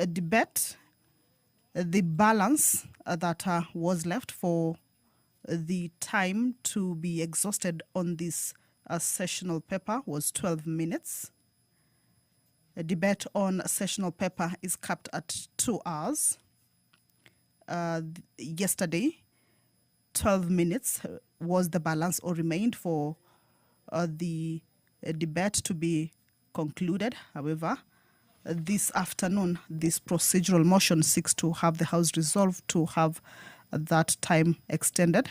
debate, the balance that was left for the time to be exhausted on this sessional paper was 12 minutes. A debate on sessional paper is capped at 2 hours. Yesterday, 12 minutes was the balance or remained for the debate to be concluded. However, this afternoon, this procedural motion seeks to have the House resolve to have that time extended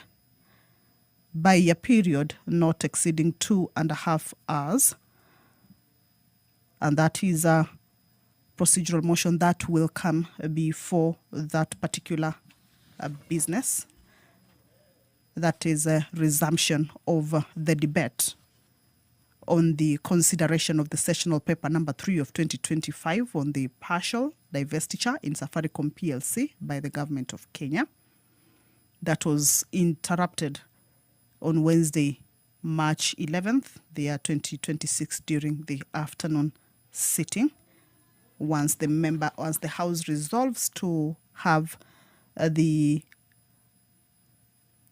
by a period not exceeding 2.5 hours. And that is a procedural motion that will come before that particular business. That is a resumption of the debate on the consideration of the sessional paper number 3 of 2025 on the partial divestiture in Safaricom PLC by the government of Kenya. That was interrupted on Wednesday, March 11th, the year 2026, during the afternoon sitting. Once the House resolves to have the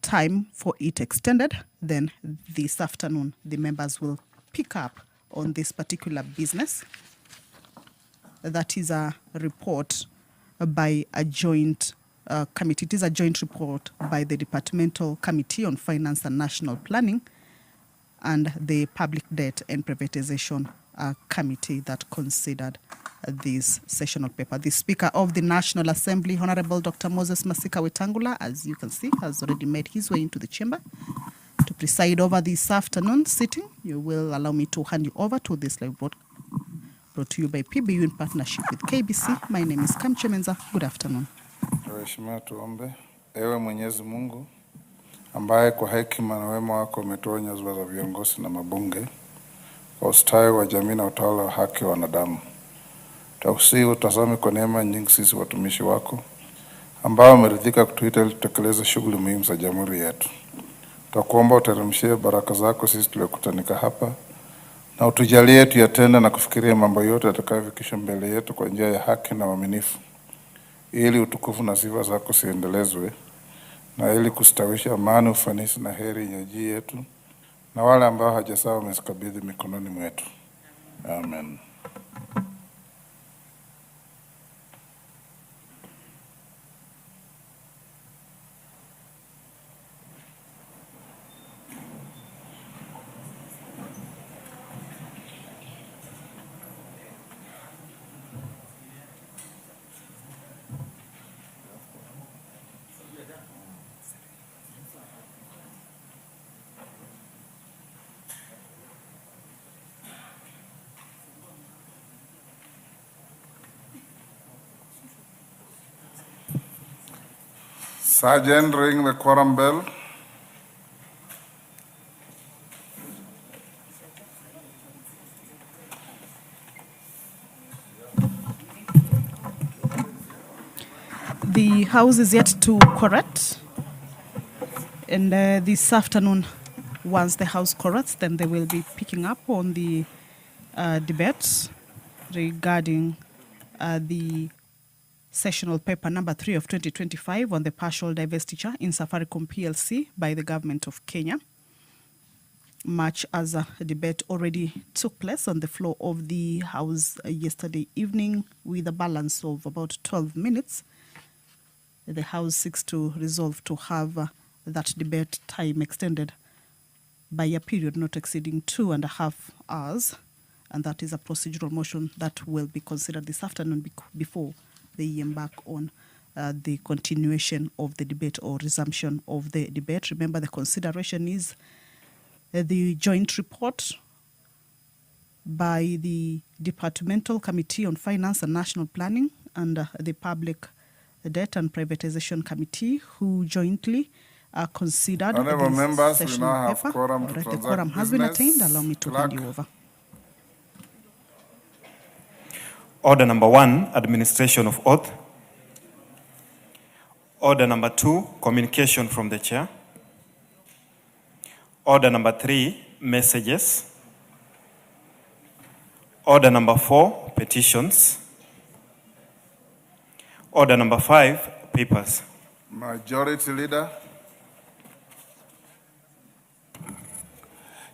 time for it extended, then this afternoon the members will pick up on this particular business. That is a report by a joint committee. It is a joint report by the Departmental Committee on Finance and National Planning and the Public Debt and Privatization Committee that considered this sessional paper. The Speaker of the National Assembly, Honorable Dr. Moses Masika Wetangula, as you can see, has already made his way into the chamber to preside over this afternoon sitting. You will allow me to hand you over to this live broadcast brought to you by PBU in partnership with KBC. My name is Kamche Menza. Good afternoon. Tuheshimiwa tuombe. Ewe Mwenyezi Mungu ambaye kwa hekima na wema wako umetoa nyadhifa za viongozi na mabunge kwa ustawi wa jamii na utawala wa haki wa wanadamu. Tausihi utazame kwa neema nyingi sisi watumishi wako ambao umeridhika kutuita ili tutekeleze shughuli muhimu za jamhuri yetu. Tutakuomba uteremshie baraka zako sisi tuliokutanika hapa na utujalie tuyatende na kufikiria mambo yote yatakayofikisha mbele yetu kwa njia ya haki na uaminifu, ili utukufu na sifa zako siendelezwe na ili kustawisha amani, ufanisi na heri ya nchi yetu na wale ambao hajasawa umesikabidhi mikononi mwetu. Amen. Sergeant, ring the quorum bell. The House is yet to correct, and this afternoon, once the House corrects, then they will be picking up on the debates regarding the sessional paper number 3 of 2025 on the partial divestiture in Safaricom PLC by the government of Kenya. Much as a debate already took place on the floor of the House yesterday evening with a balance of about 12 minutes, the House seeks to resolve to have that debate time extended by a period not exceeding 2.5 hours, and that is a procedural motion that will be considered this afternoon before they embark on the continuation of the debate or resumption of the debate. Remember, the consideration is the joint report by the Departmental Committee on Finance and National Planning and the Public Debt and Privatization Committee, who jointly considered Honorable members, we sessional now have paper. quorum to The transact quorum has been business. attained. Allow me to hand you over. Order number 1, administration of oath. Order number 2, communication from the chair. Order number 3, messages. Order number 4, petitions. Order number 5, papers. Majority Leader.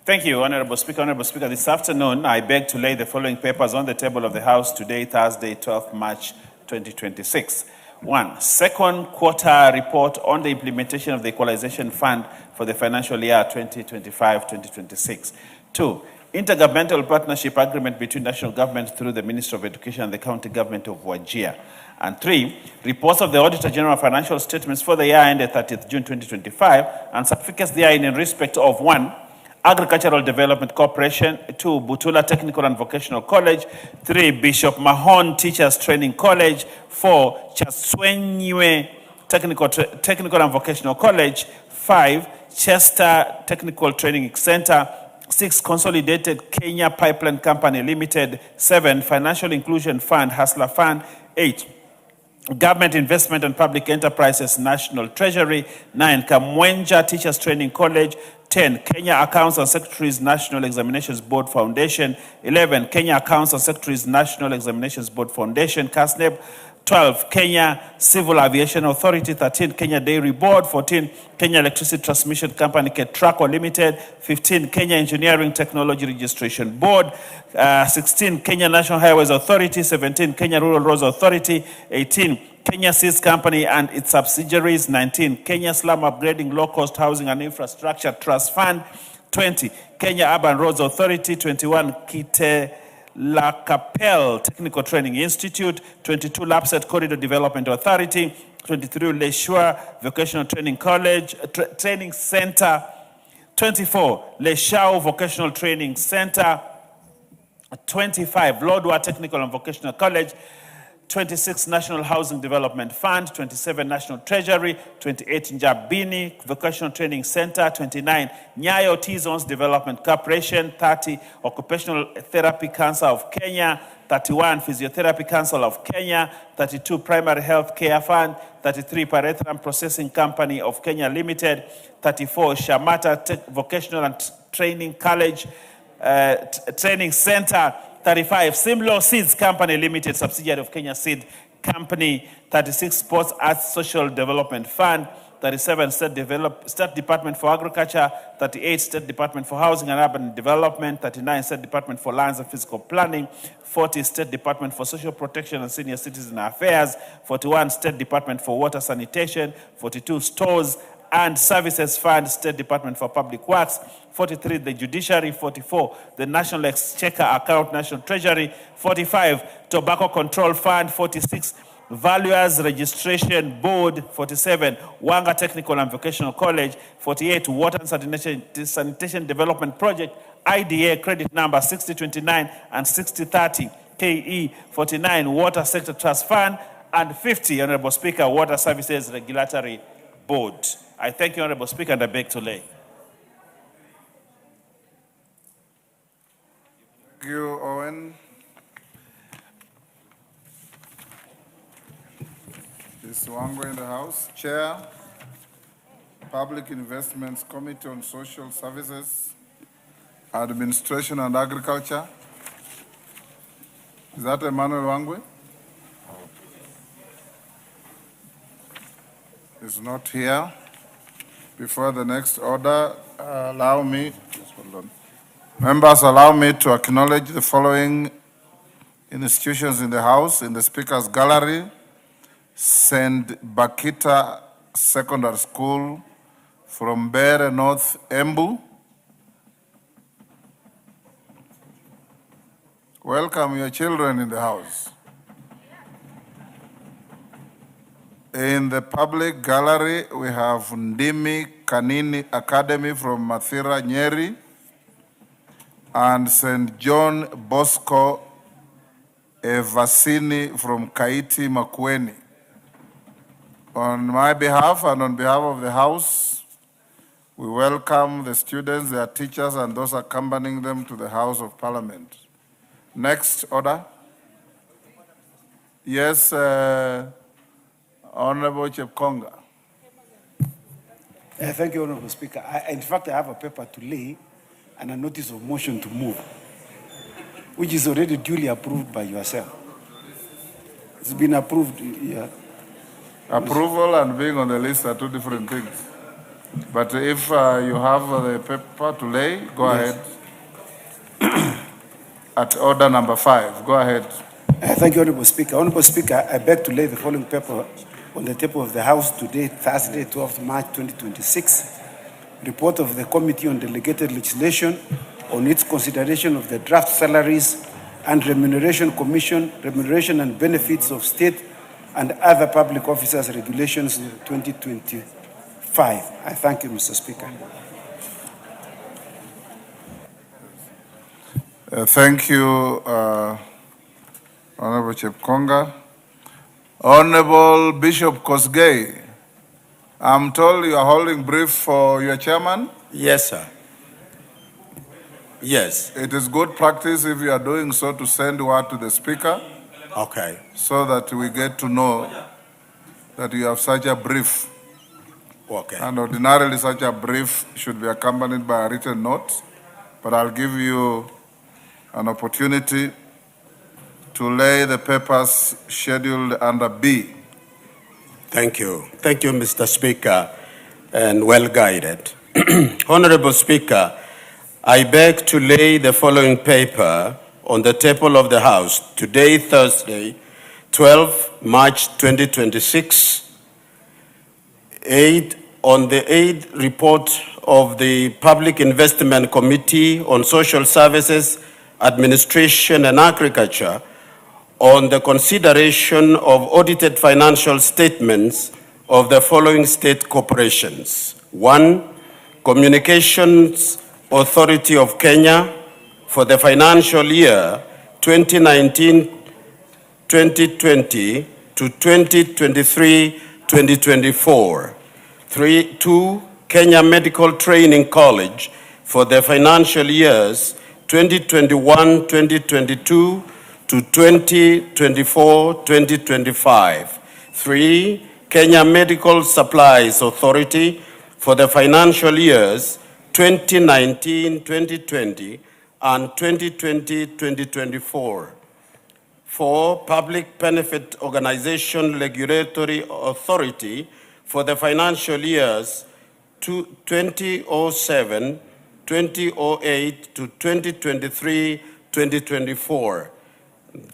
Thank you, Honorable Speaker. Honorable Speaker, this afternoon, I beg to lay the following papers on the table of the House today, Thursday, 12th March 2026. 1. Second quarter report on the implementation of the Equalization Fund for the financial year 2025-2026. 2. Intergovernmental partnership agreement between national government through the Ministry of Education and the county government of Wajir. And 3, reports of the Auditor General financial statements for the year ended 30th June 2025 and certificates therein in respect of 1. Agricultural Development Corporation, 2. Butula Technical and Vocational College, 3. Bishop Mahon Teachers Training College, 4. Chaswenywe Technical and Vocational College, 5. Chester Technical Training Center, 6. Consolidated Kenya Pipeline Company Limited, 7. Financial Inclusion Fund, Hustler Fund, 8. Government Investment and Public Enterprises National Treasury, 9. Kamwenja Teachers Training College, 10. Kenya Accounts and Secretaries National Examinations Board Foundation, 11. Kenya Accounts and Secretaries National Examinations Board Foundation, KASNEB, 12. Kenya Civil Aviation Authority, 13. Kenya Dairy Board, 14. Kenya Electricity Transmission Company, KETRACO Limited, 15. Kenya Engineering Technology Registration Board, 16. Kenya National Highways Authority, 17. Kenya Rural Roads Authority, 18. Kenya Seas Company and its subsidiaries, 19. Kenya Slum Upgrading Low Cost Housing and Infrastructure Trust Fund, 20. Kenya Urban Roads Authority, 21. La Capelle Technical Training Institute, 22. Lapset Corridor Development Authority, 23. Leshua Vocational Training College, Training Center, 24. Leshao Vocational Training Center, 25. Lodwar Technical and Vocational College, 26. National Housing Development Fund, 27. National Treasury, 28. Njabini Vocational Training Center, 29. Nyayo T-Zones Development Corporation, 30. Occupational Therapy Council of Kenya, 31. Physiotherapy Council of Kenya, 32. Primary Health Care Fund, 33. Pyrethrum Processing Company of Kenya Limited, 34. Shamata Vocational and Training College, Training Center, 35. Simlo Seeds Company Limited, subsidiary of Kenya Seed Company, 36. Sports Arts Social Development Fund, 37. State Department for Agriculture, 38. State Department for Housing and Urban Development, 39. State Department for Lands and Physical Planning, 40. State Department for Social Protection and Senior Citizen Affairs, 41. State Department for Water Sanitation, 42. Stores and Services Fund, State Department for Public Works, 43. The Judiciary, 44. The National Exchequer Account, National Treasury, 45. Tobacco Control Fund, 46. Valuers Registration Board, 47. Wanga Technical and Vocational College, 48. Water and Sanitation Development Project, IDA, credit number 6029 and 6030, KE, 49. Water Sector Trust Fund, and 50. Honorable Speaker, Water Services Regulatory Board. I thank you, Honorable Speaker, and I beg to lay. Thank you, Owen. Is Wango in the House? Chair, Public Investments Committee on Social Services, Administration and Agriculture. Is that Emmanuel Wangwe? Is not here. Before the next order, allow me, just hold on. Members, allow me to acknowledge the following institutions in the House, in the Speaker's Gallery: St. Bakita Secondary School from Bere North, Embu. Welcome your children in the House. In the public gallery, we have Ndimi Kanini Academy from Mathira, Nyeri, and St. John Bosco Evasini from Kaiti, Makwiny. On my behalf and on behalf of the House, we welcome the students, their teachers, and those accompanying them to the House of Parliament. Next order. Yes, Honorable Chepkonga. Thank you, Honorable Speaker. In fact, I have a paper to lay and a notice of motion to move, which is already duly approved by yourself. It's been approved. Yeah. Approval and being on the list are two different things. But if you have the paper to lay, go ahead. At order number 5, go ahead. Thank you, Honorable Speaker. Honorable Speaker, I beg to lay the following paper on the table of the House today, Thursday, 12th March 2026. Report of the Committee on Delegated Legislation on its consideration of the draft salaries and remuneration commission, remuneration and benefits of state and other public officers regulations 2025. I thank you, Mr. Speaker. Thank you, Honorable Chepkonga. Honorable Bishop Kosgei, I'm told you are holding brief for your chairman. Yes, sir. Yes. It is good practice if you are doing so to send word to the speaker. Okay. So that we get to know that you have such a brief. Okay. And ordinarily such a brief should be accompanied by a written note, but I'll give you an opportunity to lay the papers scheduled under B. Thank you. Thank you, Mr. Speaker, and well guided. Honorable Speaker, I beg to lay the following paper on the table of the House today, Thursday, 12 March 2026, on the aid report of the Public Investment Committee on Social Services, Administration and Agriculture on the consideration of audited financial statements of the following state corporations. 1, Communications Authority of Kenya for the financial year 2019-2020 to 2023-2024. 2, Kenya Medical Training College for the financial years 2021-2022 to 2024-2025. 3, Kenya Medical Supplies Authority for the financial years 2019-2020 and 2020-2024. 4, Public Benefit Organization Regulatory Authority for the financial years 2007, 2008 to 2023-2024.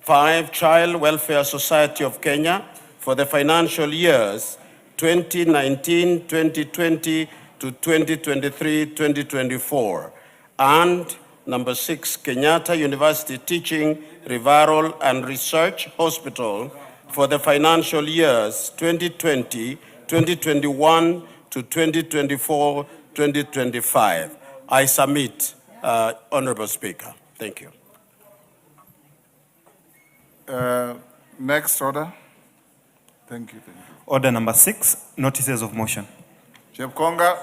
5, Child Welfare Society of Kenya for the financial years 2019-2020 to 2023-2024. And number 6, Kenyatta University Teaching, Referral and Research Hospital for the financial years 2020, 2021 to 2024, 2025. I submit, Honorable Speaker. Thank you. Next order. Thank you. Order number 6, notices of motion. Chepkonga.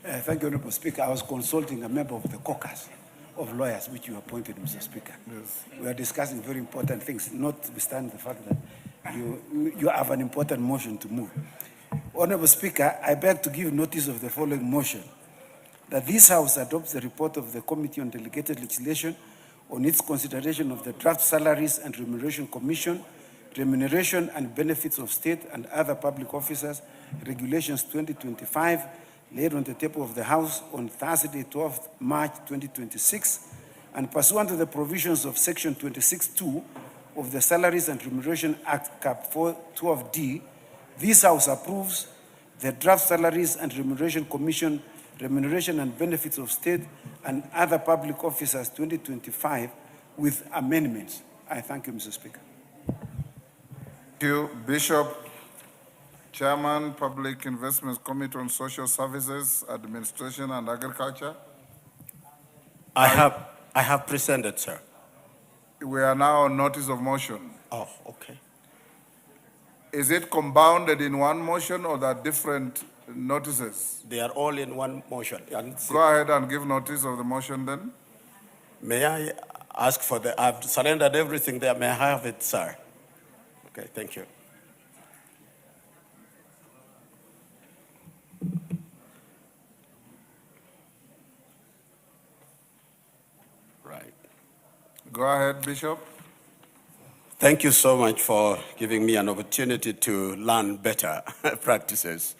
Thank you, Honorable Speaker. I was consulting a member of the caucus of lawyers which you appointed, Mr. Speaker. Yes. We are discussing very important things, notwithstanding the fact that you have an important motion to move. Honorable Speaker, I beg to give notice of the following motion, that this House adopts the report of the Committee on Delegated Legislation on its consideration of the Draft Salaries and Remuneration Commission, Remuneration and Benefits of State and Other Public Officers, Regulations 2025, laid on the table of the House on Thursday, 12th March 2026, and pursuant to the provisions of Section 26(2) of the Salaries and Remuneration Act, Cap 412D, this House approves the Draft Salaries and Remuneration Commission, Remuneration and Benefits of State and Other Public Officers 2025 with amendments. I thank you, Mr. Speaker. Thank you, Bishop. Chairman, Public Investments Committee on Social Services, Administration and Agriculture. I have presented, sir. We are now on notice of motion. Oh, okay. Is it compounded in one motion or there are different notices? They are all in one motion. Go ahead and give notice of the motion then. May I ask for I've surrendered everything there. May I have it, sir? Okay, thank you. Go ahead, Bishop. Thank you so much for giving me an opportunity to learn better practices.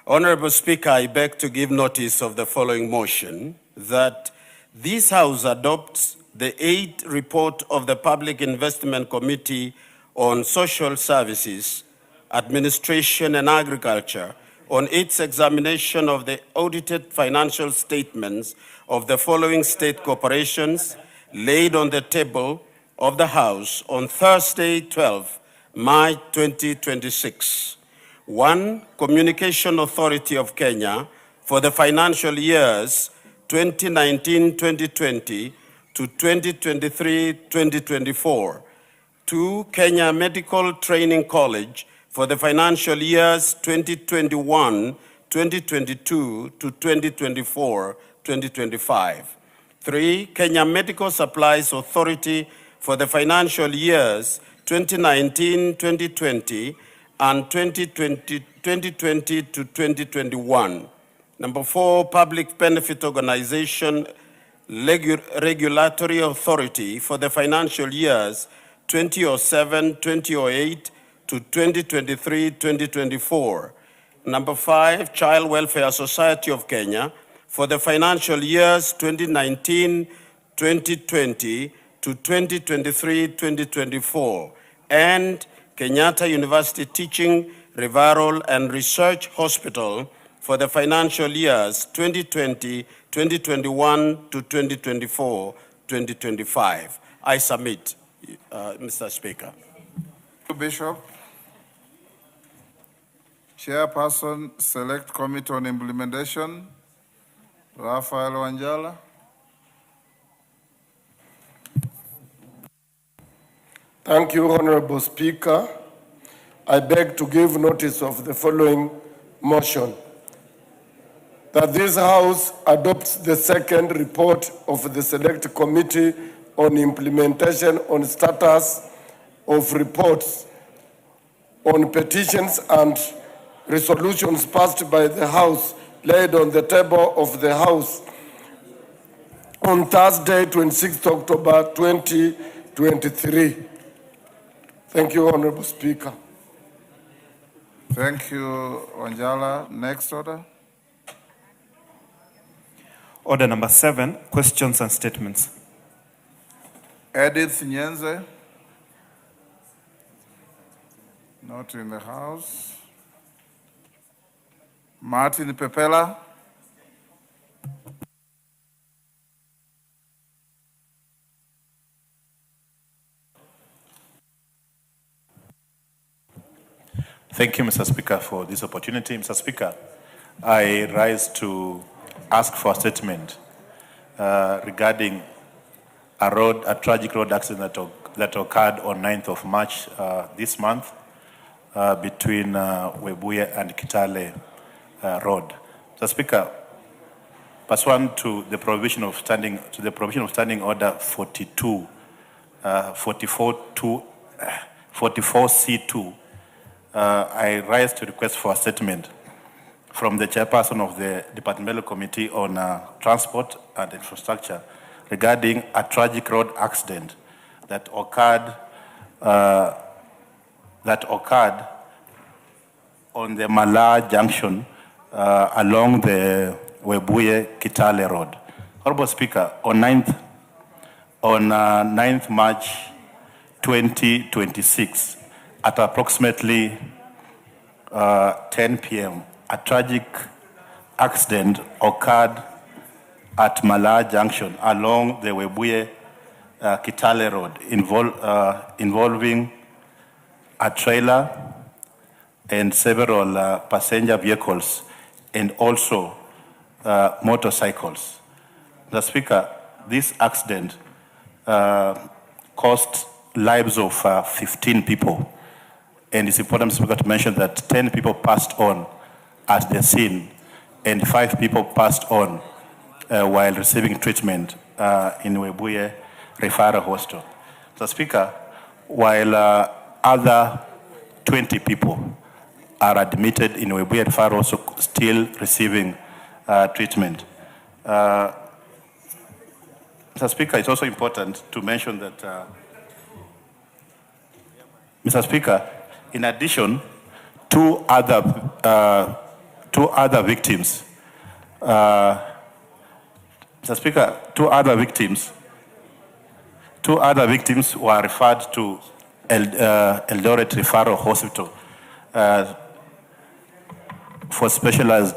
Honorable Speaker, I beg to give notice of the following motion, that this House adopts the 8th report of the Public Investment Committee on Social Services, Administration and Agriculture on its examination of the audited financial statements of the following state corporations laid on the table of the House on Thursday, 12 March 2026. 1. Communication Authority of Kenya for the financial years 2019-2020 to 2023-2024. 2. Kenya Medical Training College for the financial years 2021-2022 to 2024-2025. 3. Kenya Medical Supplies Authority for the financial years 2019-2020 and 2020 to 2021. Number 4, Public Benefit Organization Regulatory Authority for the financial years 2007-2008 to 2023-2024. Number 5, Child Welfare Society of Kenya for the financial years 2019-2020 to 2023-2024, and Kenyatta University Teaching, Referral and Research Hospital for the financial years 2020, 2021 to 2024, 2025. I submit, Mr. Speaker. Bishop, Chairperson, Select Committee on Implementation, Raphael Wanjala. Thank you, Honorable Speaker. I beg to give notice of the following motion, that this House adopts the second report of the Select Committee on Implementation on status of reports on petitions and resolutions passed by the House laid on the table of the House on Thursday, 26 October 2023. Thank you, Honorable Speaker. Thank you, Wanjala. Next order. Order number 7, questions and statements. Edith Nyenze. Not in the house. Martin Pepela. Thank you, Mr. Speaker, for this opportunity. Mr. Speaker, I rise to ask for a statement regarding a tragic road accident that occurred on 9th of March this month between Webuye and Kitale Road. Mr. Speaker, pursuant to the provision of standing order 44C2, I rise to request for a statement from the chairperson of the Departmental Committee on Transport and Infrastructure regarding a tragic road accident that occurred on the Mala Junction along the Webuye-Kitale Road. Honorable Speaker, on 9th March 2026, at approximately 10 p.m., a tragic accident occurred at Mala Junction along the Webuye-Kitale Road involving a trailer and several passenger vehicles and also motorcycles. The Speaker, this accident cost lives of 15 people. And it's important, Mr. Speaker, to mention that 10 people passed on at the scene and 5 people passed on while receiving treatment in Webuye Referral Hospital. Mr. Speaker, while other 20 people are admitted in Webuye Referral Hospital still receiving treatment. Mr. Speaker, it's also important to mention that Mr. Speaker, in addition, two other victims, Mr. Speaker, two other victims were referred to Eldoret Referral Hospital for specialized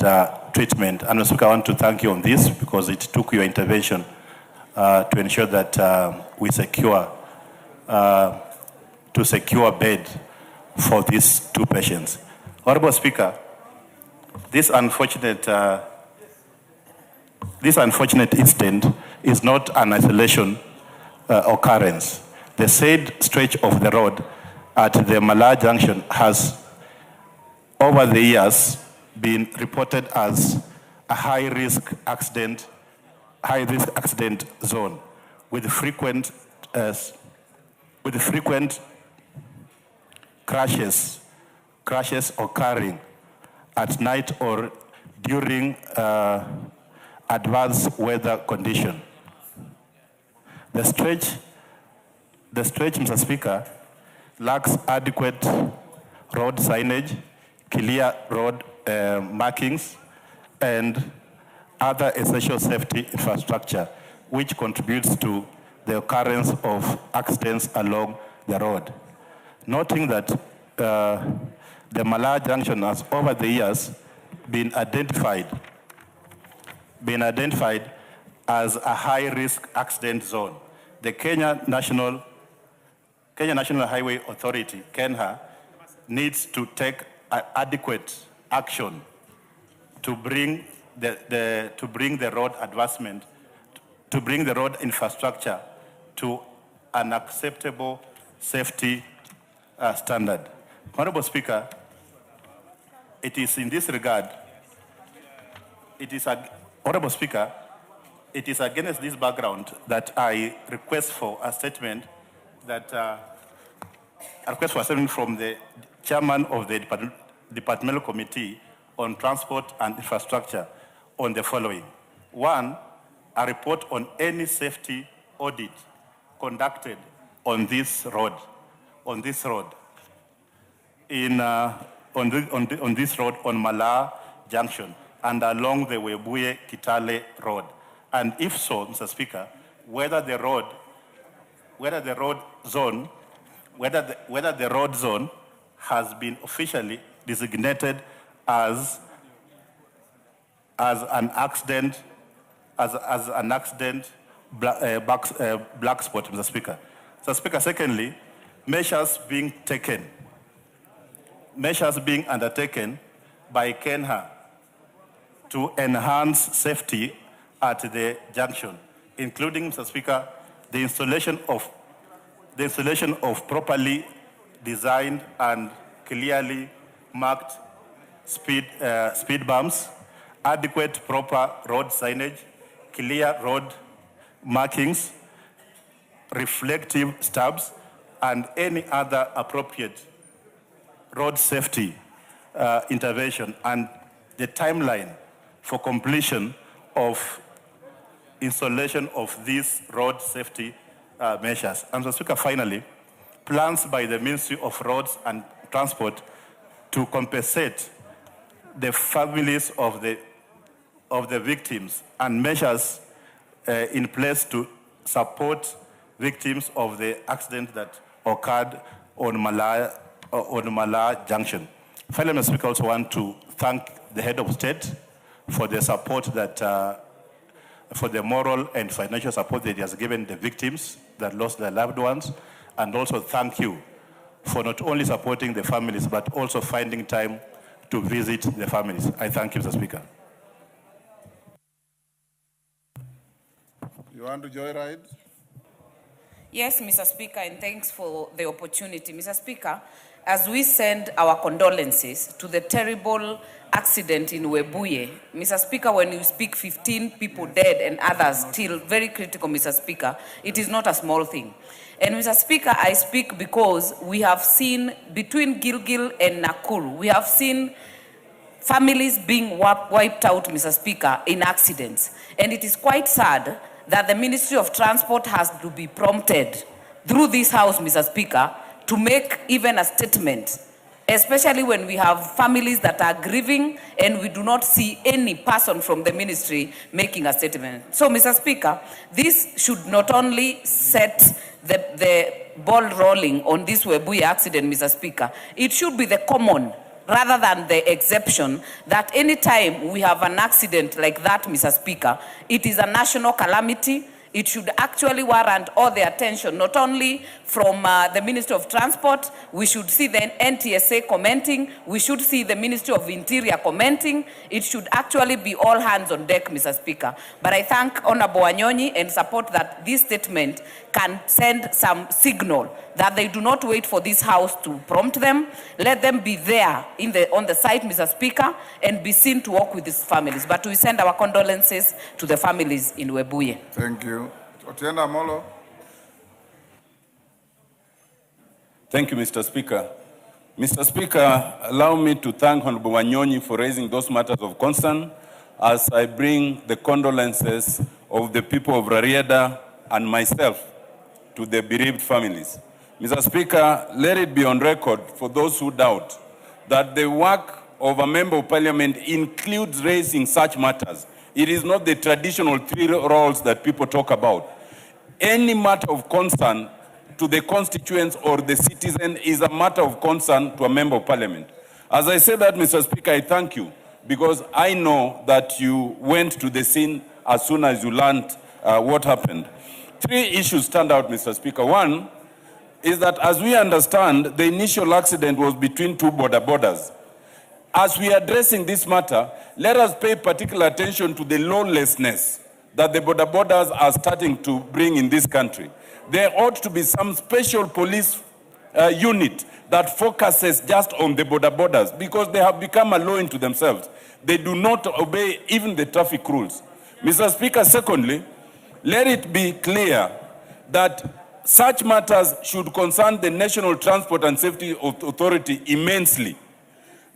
treatment. And Mr. Speaker, I want to thank you on this because it took your intervention to ensure that we secure bed for these two patients. Honorable Speaker, this unfortunate incident is not an isolation occurrence. The said stretch of the road at the Malaa Junction has, over the years, been reported as a high-risk accident zone with frequent crashes occurring at night or during adverse weather condition. The stretch, Mr. Speaker, lacks adequate road signage, clear road markings, and other essential safety infrastructure, which contributes to the occurrence of accidents along the road. Noting that the Malaa Junction has over the years been identified as a high-risk accident zone, the Kenya National Highway Authority, KENHA, needs to take adequate action to bring the road infrastructure to an acceptable safety standard. Honorable Speaker, it is in this regard, Honorable Speaker, it is against this background that I request for a statement from the chairman of the Departmental Committee on Transport and Infrastructure on the following. One, a report on any safety audit conducted on this road on this road on Malaa Junction and along the Webuye-Kitale Road. And if so, Mr. Speaker, whether the road zone has been officially designated as an accident black spot, Mr. Speaker. Mr. Speaker, secondly, measures being undertaken by KENHA to enhance safety at the junction, including, Mr. Speaker, the installation of properly designed and clearly marked speed bumps, adequate proper road signage, clear road markings, reflective stubs, and any other appropriate road safety intervention, and the timeline for completion of installation of these road safety measures. And Mr. Speaker, finally, plans by the Ministry of Roads and Transport to compensate the families of the victims and measures in place to support victims of the accident that occurred on Malaa Junction. Finally, Mr. Speaker, I also want to thank the head of state for the support for the moral and financial support that he has given the victims that lost their loved ones, and also thank you for not only supporting the families, but also finding time to visit the families. I thank you, Mr. Speaker. You want to joyride? Yes, Mr. Speaker, and thanks for the opportunity. Mr. Speaker, as we send our condolences to the terrible accident in Webuye, Mr. Speaker, when you speak 15 people dead and others still very critical, Mr. Speaker, it is not a small thing. And Mr. Speaker, I speak because we have seen between Gilgil and Nakuru, we have seen families being wiped out, Mr. Speaker, in accidents. And it is quite sad that the Ministry of Transport has to be prompted through this House, Mr. Speaker, to make even a statement, especially when we have families that are grieving and we do not see any person from the ministry making a statement. So, Mr. Speaker, this should not only set the ball rolling on this Webuye accident, Mr. Speaker, it should be the common rather than the exception, that any time we have an accident like that, Mr. Speaker, it is a national calamity. It should actually warrant all the attention, not only from the Ministry of Transport. We should see the NTSA commenting. We should see the Ministry of Interior commenting. It should actually be all hands on deck, Mr. Speaker. But I thank Honorable Wanyonyi and support that this statement can send some signal that they do not wait for this House to prompt them. Let them be there on the site, Mr. Speaker, and be seen to work with these families. But we send our condolences to the families in Webuye. Thank you. Otienda Molo. Thank you, Mr. Speaker. Mr. Speaker, allow me to thank Honorable Wanyonyi for raising those matters of concern as I bring the condolences of the people of Rarieda and myself to the bereaved families. Mr. Speaker, let it be on record for those who doubt that the work of a member of parliament includes raising such matters. It is not the traditional three roles that people talk about. Any matter of concern to the constituents or the citizen is a matter of concern to a member of parliament. As I say that, Mr. Speaker, I thank you because I know that you went to the scene as soon as you learned what happened. Three issues stand out, Mr. Speaker. One is that, as we understand, the initial accident was between two borders. As we are addressing this matter, let us pay particular attention to the lawlessness that the borders are starting to bring in this country. There ought to be some special police unit that focuses just on the borders because they have become a law unto themselves. They do not obey even the traffic rules. Mr. Speaker, secondly, let it be clear that such matters should concern the National Transport and Safety Authority immensely.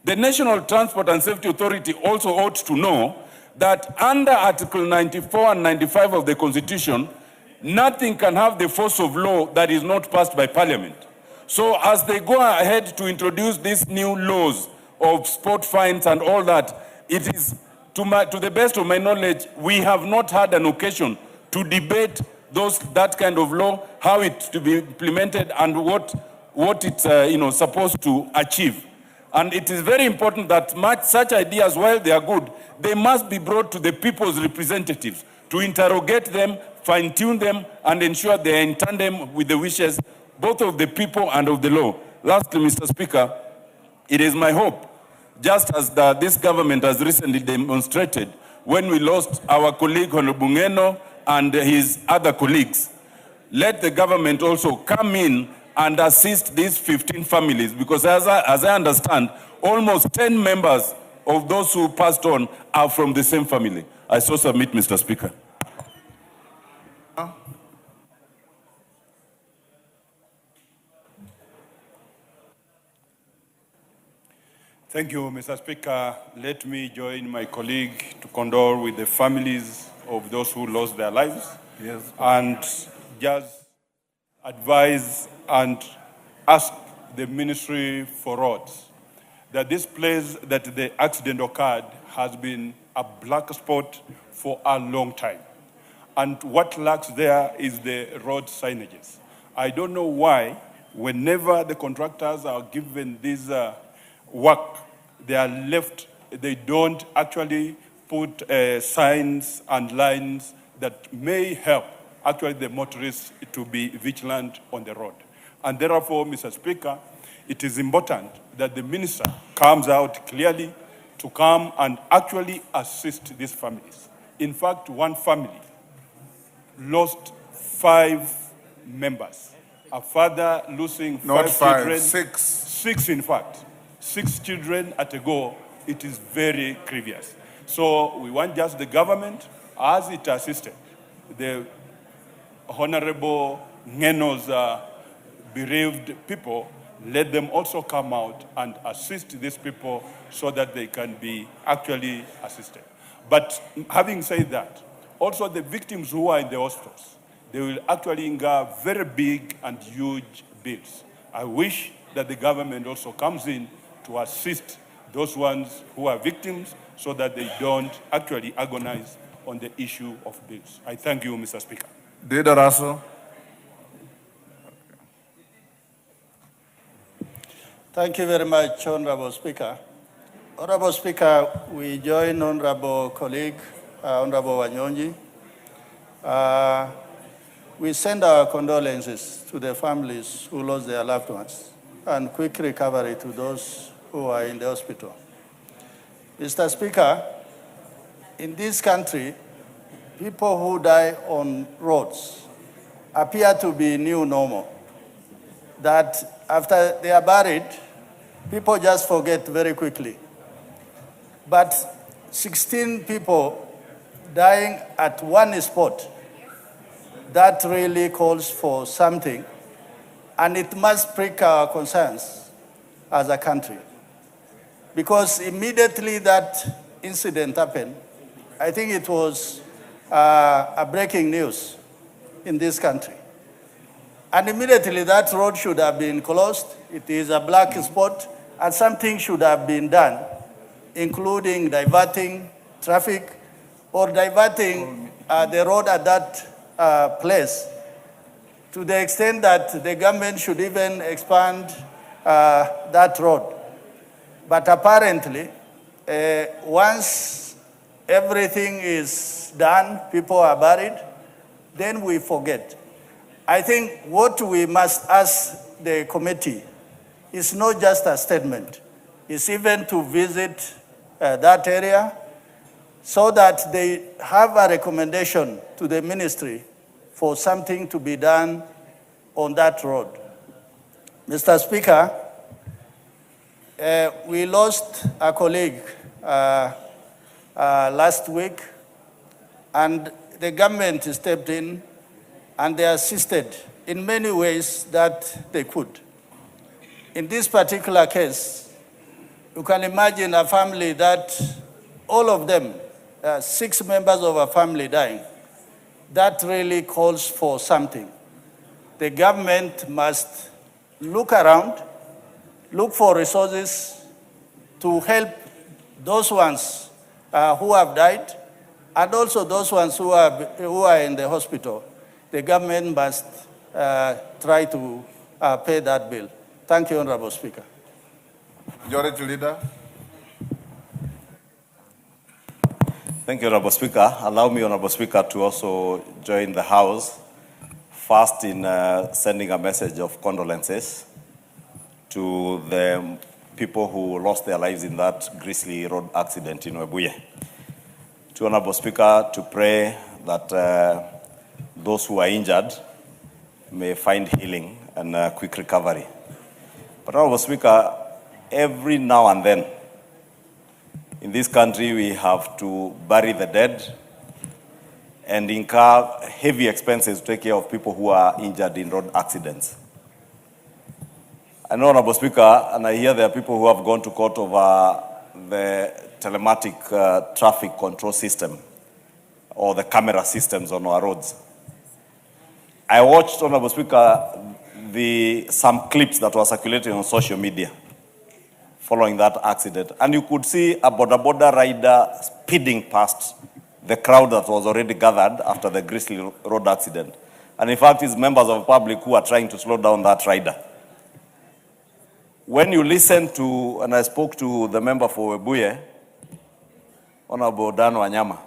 The National Transport and Safety Authority also ought to know that under Article 94 and 95 of the Constitution, nothing can have the force of law that is not passed by Parliament. So as they go ahead to introduce these new laws of sport fines and all that, it is, to the best of my knowledge, we have not had an occasion to debate that kind of law, how it to be implemented and what it's supposed to achieve. And it is very important that such ideas, while they are good, they must be brought to the people's representatives to interrogate them, fine-tune them, and ensure they are in tandem with the wishes both of the people and of the law. Lastly, Mr. Speaker, it is my hope, just as this government has recently demonstrated when we lost our colleague Honorable Ngeno and his other colleagues, let the government also come in and assist these 15 families, because as I understand, almost 10 members of those who passed on are from the same family. I so submit, Mr. Speaker. Thank you, Mr. Speaker. Let me join my colleague to condole with the families of those who lost their lives. Yes. And just advise and ask the Ministry for Roads that this place that the accident occurred has been a black spot for a long time. And what lacks there is the road signages. I don't know why, whenever the contractors are given this work, they are left, they don't actually put signs and lines that may help actually the motorists to be vigilant on the road. And therefore, Mr. Speaker, it is important that the minister comes out clearly to come and actually assist these families. In fact, one family lost 5 members. A father losing 5 children. 6. 6, in fact. 6 children at a go. It is very grievous. So we want just the government, as it assisted the Honorable Ngeno's bereaved people, let them also come out and assist these people so that they can be actually assisted. But having said that, also the victims who are in the hospitals, they will actually incur very big and huge bills. I wish that the government also comes in to assist those ones who are victims so that they don't actually agonize on the issue of bills. I thank you, Mr. Speaker. Dida Russell. Thank you very much, Honorable Speaker. Honorable Speaker, we join Honorable colleague, Honorable Wanyonyi. We send our condolences to the families who lost their loved ones and quick recovery to those who are in the hospital. Mr. Speaker, in this country, people who die on roads appear to be new normal. That after they are buried, people just forget very quickly. But 16 people dying at one spot, that really calls for something, and it must prick our concerns as a country. Because immediately that incident happened, I think it was a breaking news in this country. And immediately that road should have been closed. It is a black spot, and something should have been done, including diverting traffic or diverting the road at that place, to the extent that the government should even expand that road. But apparently, once everything is done, people are buried, then we forget. I think what we must ask the committee is not just a statement, it's even to visit that area so that they have a recommendation to the ministry for something to be done on that road. Mr. Speaker, we lost a colleague last week, and the government stepped in and they assisted in many ways that they could. In this particular case, you can imagine a family that all of them, 6 members of a family dying. That really calls for something. The government must look around, look for resources to help those ones who have died, and also those ones who are in the hospital. The government must try to pay that bill. Thank you, Honorable Speaker. Majority Leader. Thank you, Honorable Speaker. Allow me, Honorable Speaker, to also join the House, first in sending a message of condolences to the people who lost their lives in that grisly road accident in Webuye. To Honorable Speaker, to pray that those who are injured may find healing and quick recovery. But Honorable Speaker, every now and then, in this country, we have to bury the dead and incur heavy expenses to take care of people who are injured in road accidents. I know, Honorable Speaker, and I hear there are people who have gone to court over the telematic traffic control system or the camera systems on our roads. I watched, Honorable Speaker, some clips that were circulating on social media following that accident. And you could see a boda rider speeding past the crowd that was already gathered after the grisly road accident. And in fact, it's members of the public who are trying to slow down that rider. When you listen to, and I spoke to the member for Webuye, Honorable Dan Wanyama,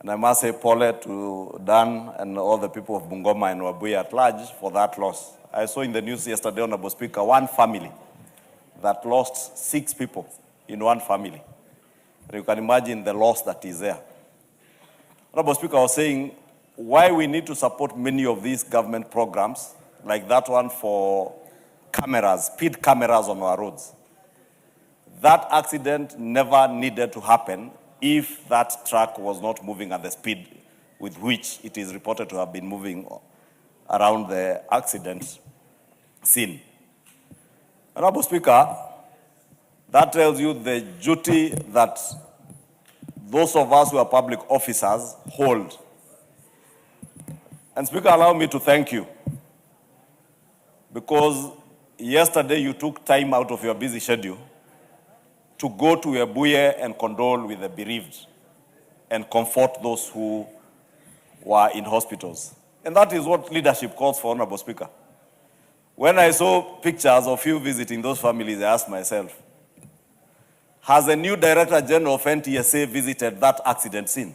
and I must say pole to Dan and all the people of Bungoma and Webuye at large for that loss. I saw in the news yesterday, Honorable Speaker, one family that lost 6 people in one family. And you can imagine the loss that is there. Honorable Speaker, I was saying why we need to support many of these government programs, like that one for cameras, speed cameras on our roads. That accident never needed to happen if that truck was not moving at the speed with which it is reported to have been moving around the accident scene. Honorable Speaker, that tells you the duty that those of us who are public officers hold. And Speaker, allow me to thank you because yesterday you took time out of your busy schedule to go to Webuye and condole with the bereaved and comfort those who were in hospitals. And that is what leadership calls for, Honorable Speaker. When I saw pictures of you visiting those families, I asked myself, has a new Director General of NTSA visited that accident scene?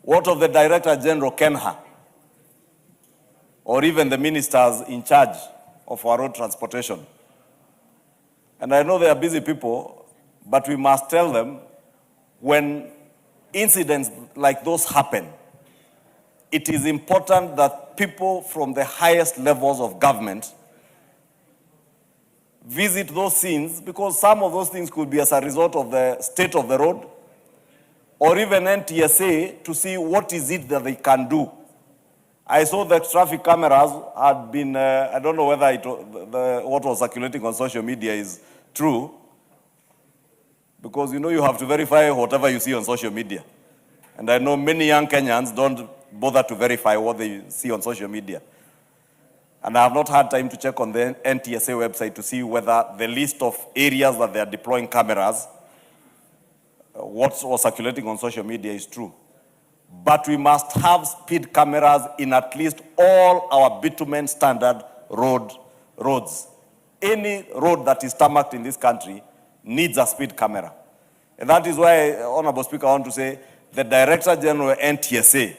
What of the Director General, Kenha, or even the ministers in charge of our road transportation? And I know they are busy people, but we must tell them when incidents like those happen, it is important that people from the highest levels of government visit those scenes, because some of those things could be as a result of the state of the road, or even NTSA to see what is it that they can do. I saw the traffic cameras had been, I don't know whether what was circulating on social media is true, because you know you have to verify whatever you see on social media. And I know many young Kenyans don't bother to verify what they see on social media. And I have not had time to check on the NTSA website to see whether the list of areas that they are deploying cameras, what was circulating on social media is true. But we must have speed cameras in at least all our bitumen standard roads. Any road that is tarmacked in this country needs a speed camera. And that is why, Honorable Speaker, I want to say the Director General of NTSA,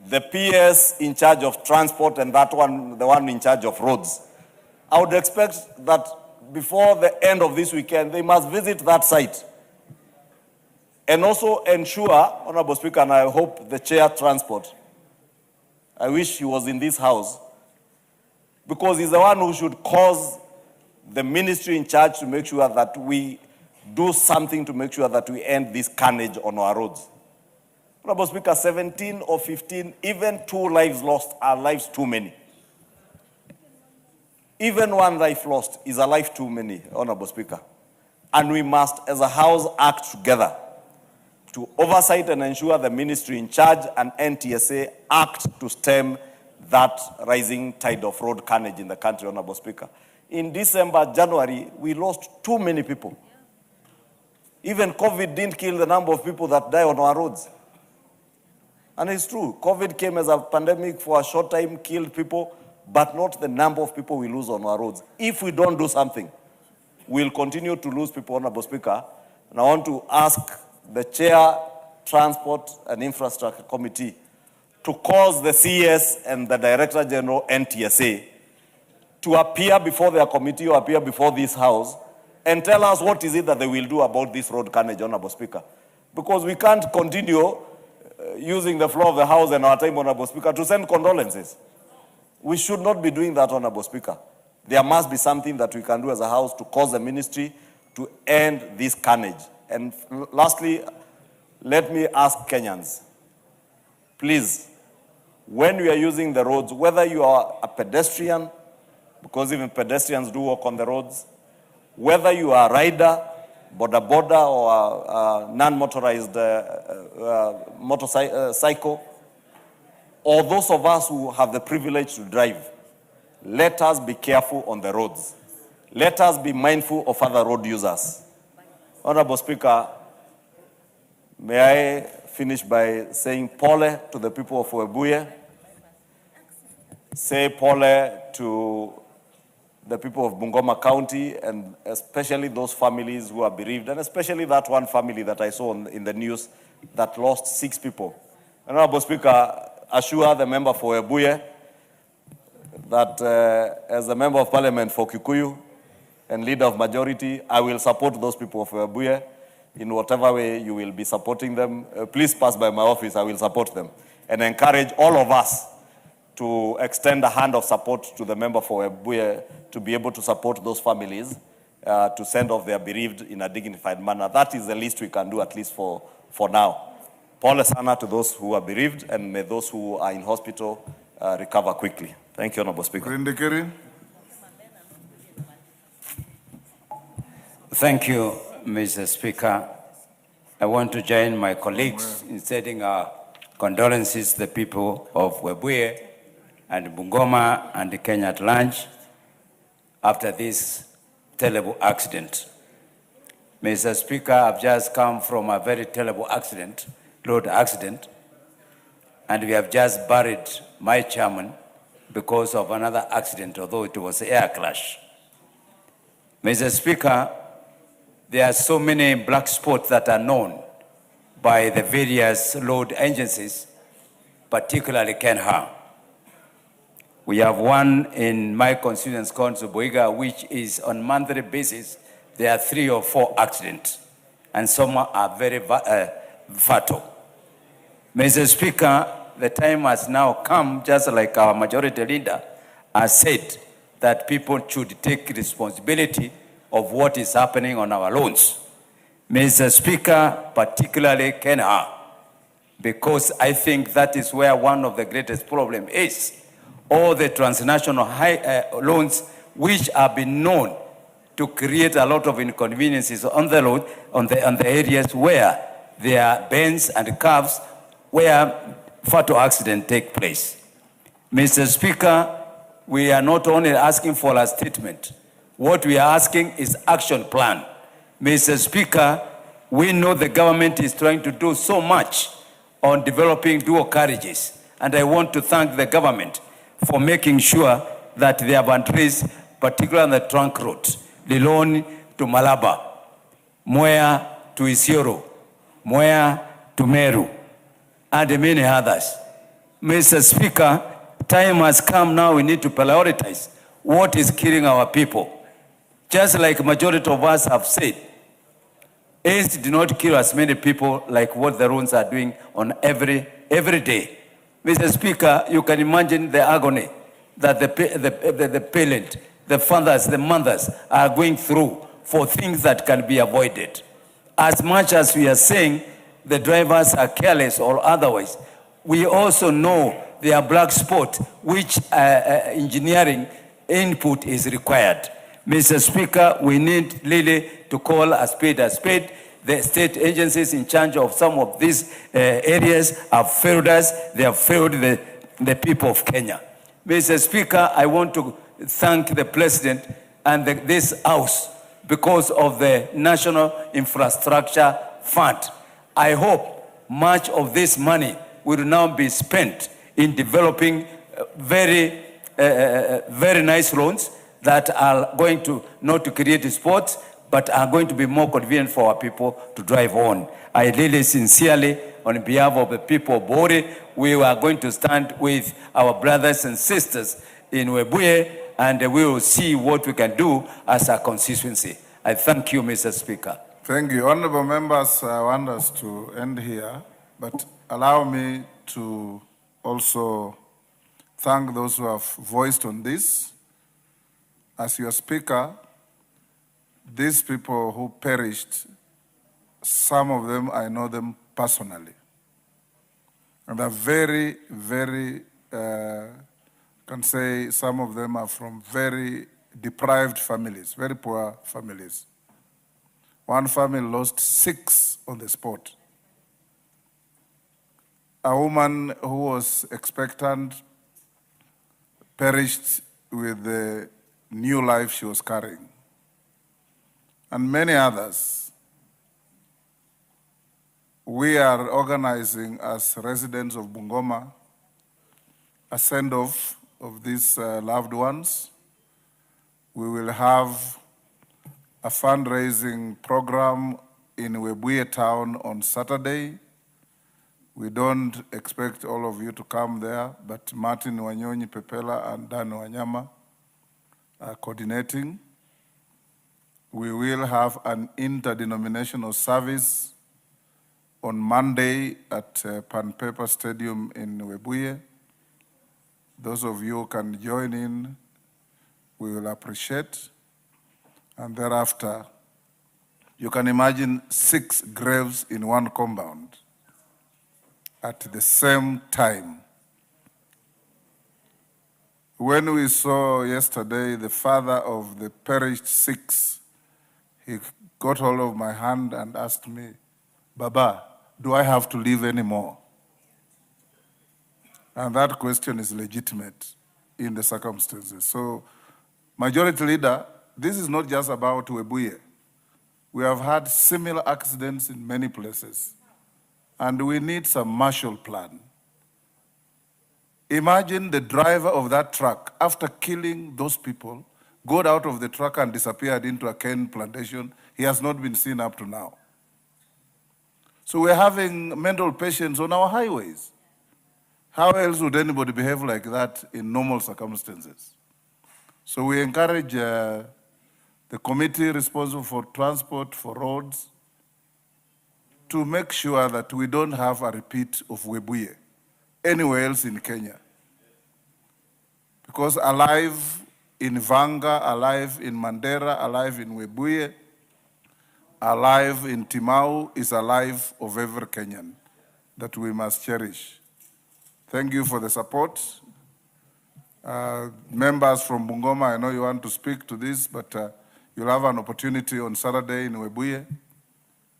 the PS in charge of transport, and that one, the one in charge of roads, I would expect that before the end of this weekend, they must visit that site. And also ensure, Honorable Speaker, and I hope the Chair Transport, I wish he was in this house, because he's the one who should cause the ministry in charge to make sure that we do something to make sure that we end this carnage on our roads. Honorable Speaker, 17 or 15, even 2 lives lost are lives too many. Even 1 life lost is a life too many, Honorable Speaker. And we must, as a House, act together to oversight and ensure the ministry in charge and NTSA act to stem that rising tide of road carnage in the country, Honorable Speaker. In December, January, we lost too many people. Even COVID didn't kill the number of people that die on our roads. And it's true, COVID came as a pandemic for a short time, killed people, but not the number of people we lose on our roads. If we don't do something, we'll continue to lose people, Honorable Speaker. And I want to ask the Chair, Transport and Infrastructure Committee to cause the CS and the Director General NTSA to appear before their committee or appear before this House and tell us what is it that they will do about this road carnage, Honorable Speaker. Because we can't continue using the floor of the House and our time, Honorable Speaker, to send condolences. We should not be doing that, Honorable Speaker. There must be something that we can do as a House to cause the ministry to end this carnage. And lastly, let me ask Kenyans, please, when we are using the roads, whether you are a pedestrian, because even pedestrians do walk on the roads, whether you are a rider, boda or a non-motorized motorcycle, or those of us who have the privilege to drive, let us be careful on the roads. Let us be mindful of other road users. Honorable Speaker, may I finish by saying pole to the people of Webuye, say pole to the people of Bungoma County, and especially those families who are bereaved, and especially that one family that I saw in the news that lost 6 people. Honorable Speaker, assure the member for Webuye that as a member of Parliament for Kikuyu and leader of majority, I will support those people of Webuye in whatever way you will be supporting them. Please pass by my office, I will support them, and encourage all of us to extend a hand of support to the member for Webuye to be able to support those families, to send off their bereaved in a dignified manner. That is the least we can do, at least for now. Pole sana to those who are bereaved, and may those who are in hospital recover quickly. Thank you, Honorable Speaker. Thank you, Mr. Speaker. I want to join my colleagues in sending our condolences to the people of Webuye and Bungoma and Kenya at large after this terrible accident. Mr. Speaker, I've just come from a very terrible accident, road accident, and we have just buried my chairman because of another accident, although it was an air crash. Mr. Speaker, there are so many black spots that are known by the various road agencies, particularly Kenya. We have one in my constituency called Boiga, which is on monthly basis, there are 3 or 4 accidents, and some are very fatal. Mr. Speaker, the time has now come, just like our majority leader has said, that people should take responsibility of what is happening on our roads. Mr. Speaker, particularly Kenya, because I think that is where one of the greatest problems is. All the transnational loans which have been known to create a lot of inconveniences on the road, on the areas where there are bends and curves where fatal accidents take place. Mr. Speaker, we are not only asking for a statement. What we are asking is action plan. Mr. Speaker, we know the government is trying to do so much on developing dual carriages, and I want to thank the government for making sure that they have addressed, particularly on the trunk road, Liloni to Malaba, Mwea to Isiolo, Mwea to Meru, and many others. Mr. Speaker, time has come now, we need to prioritize what is killing our people. Just like majority of us have said, AIDS did not kill as many people like what the roads are doing on every day. Mr. Speaker, you can imagine the agony that the parent, the fathers, the mothers are going through for things that can be avoided. As much as we are saying the drivers are careless or otherwise, we also know there are black spots which engineering input is required. Mr. Speaker, we need really to call a spade a spade. The state agencies in charge of some of these areas have failed us. They have failed the people of Kenya. Mr. Speaker, I want to thank the President and this House because of the National Infrastructure Fund. I hope much of this money will now be spent in developing very nice roads that are going to not to create sports, but are going to be more convenient for our people to drive on. I really sincerely, on behalf of the people of Bori, we are going to stand with our brothers and sisters in Webuye, and we will see what we can do as a constituency. I thank you, Mr. Speaker. Thank you. Honorable members, I want us to end here, but allow me to also thank those who have voiced on this. As your speaker, these people who perished, some of them, I know them personally. And they're very, can say some of them are from very deprived families, very poor families. One family lost 6 on the spot. A woman who was expectant perished with the new life she was carrying. And many others. We are organizing as residents of Bungoma a send-off of these loved ones. We will have a fundraising program in Webuye town on Saturday. We don't expect all of you to come there, but Martin Wanyonyi Pepela and Dan Wanyama are coordinating. We will have an interdenominational service on Monday at Pan Paper Stadium in Webuye. Those of you who can join in, we will appreciate. And thereafter, you can imagine 6 graves in one compound at the same time. When we saw yesterday the father of the perished 6, he got hold of my hand and asked me, Baba, do I have to live anymore? And that question is legitimate in the circumstances. So, Majority Leader, this is not just about Webuye. We have had similar accidents in many places, and we need some Marshall Plan. Imagine the driver of that truck, after killing those people, got out of the truck and disappeared into a cane plantation. He has not been seen up to now. So we're having mental patients on our highways. How else would anybody behave like that in normal circumstances? So we encourage the committee responsible for transport, for roads, to make sure that we don't have a repeat of Webuye anywhere else in Kenya. Because alive in Vanga, alive in Mandera, alive in Webuye, alive in Timau is a life of every Kenyan that we must cherish. Thank you for the support. Members from Bungoma, I know you want to speak to this, but you'll have an opportunity on Saturday in Webuye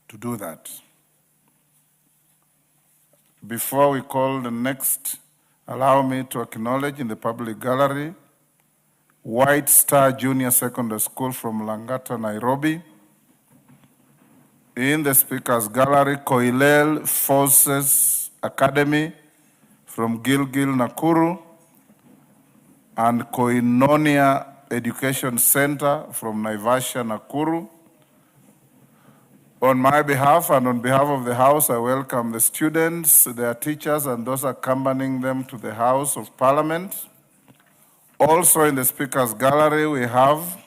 to do that. Before we call the next, allow me to acknowledge in the public gallery White Star Junior Secondary School from Langata, Nairobi. In the Speaker's Gallery, Koilel Forces Academy from Gilgil, Nakuru, and Koinonia Education Center from Naivasha, Nakuru. On my behalf and on behalf of the House, I welcome the students, their teachers, and those accompanying them to the House of Parliament. Also in the Speaker's Gallery, we have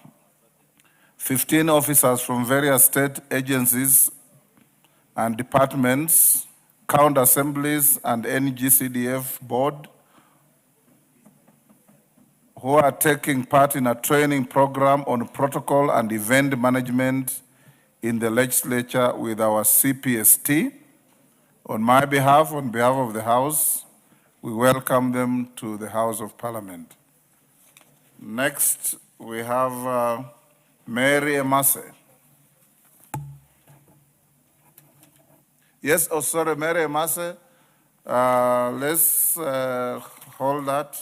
15 officers from various state agencies and departments, county assemblies, and NGCDF board, who are taking part in a training program on protocol and event management in the legislature with our CPST. On my behalf, on behalf of the House, we welcome them to the House of Parliament. Next, we have Mary Emase. Yes, oh sorry, Mary Emase. Let's hold that.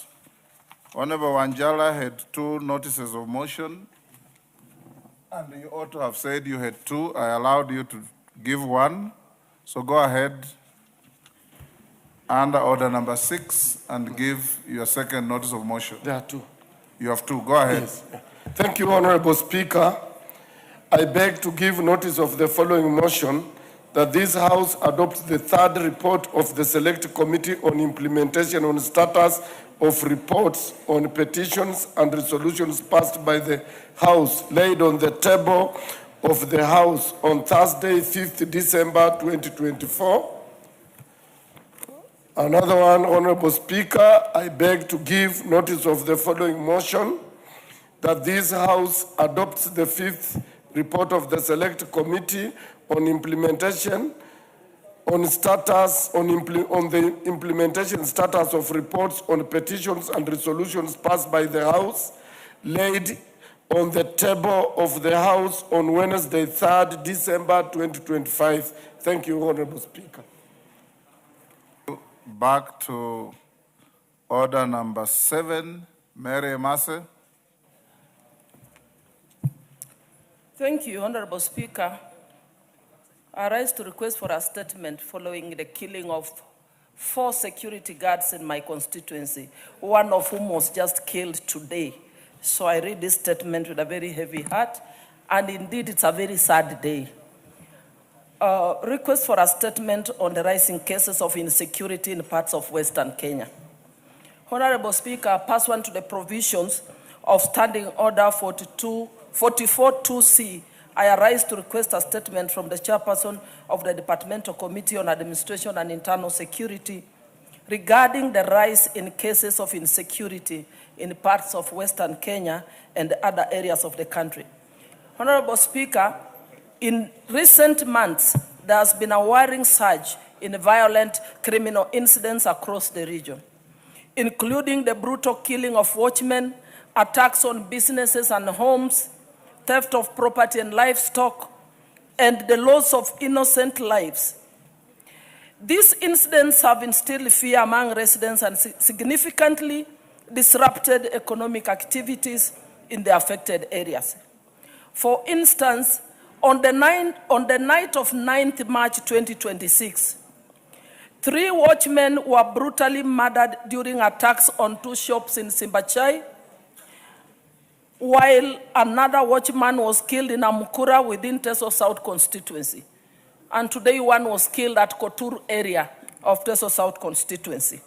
Honorable Wanjala had 2 notices of motion, and you ought to have said you had 2. I allowed you to give 1. So go ahead under order number 6 and give your second notice of motion. There are 2. You have 2. Go ahead. Yes. Thank you, Honorable Speaker. I beg to give notice of the following motion, that this House adopts the 3rd report of the Select Committee on Implementation on Status of Reports on Petitions and Resolutions passed by the House, laid on the table of the House on Thursday, 5th December 2024. Another one, Honorable Speaker, I beg to give notice of the following motion, that this House adopts the 5th report of the Select Committee on Implementation on the implementation status of reports on petitions and resolutions passed by the House, laid on the table of the House on Wednesday, 3rd December 2025. Thank you, Honorable Speaker. Back to order number 7, Mary Emase. Thank you, Honorable Speaker. I rise to request for a statement following the killing of 4 security guards in my constituency, one of whom was just killed today. So I read this statement with a very heavy heart, and indeed it's a very sad day. Request for a statement on the rising cases of insecurity in parts of Western Kenya. Honorable Speaker, pursuant to the provisions of Standing Order 44.2c, I arise to request a statement from the chairperson of the Departmental Committee on Administration and Internal Security regarding the rise in cases of insecurity in parts of Western Kenya and other areas of the country. Honorable Speaker, in recent months, there has been a worrying surge in violent criminal incidents across the region, including the brutal killing of watchmen, attacks on businesses and homes, theft of property and livestock, and the loss of innocent lives. These incidents have instilled fear among residents and significantly disrupted economic activities in the affected areas. For instance, on the night of 9th March 2026, 3 watchmen were brutally murdered during attacks on 2 shops in Simbachai, while another watchman was killed in Amukura within Teso South constituency. And today one was killed at Kotur area of Teso South constituency.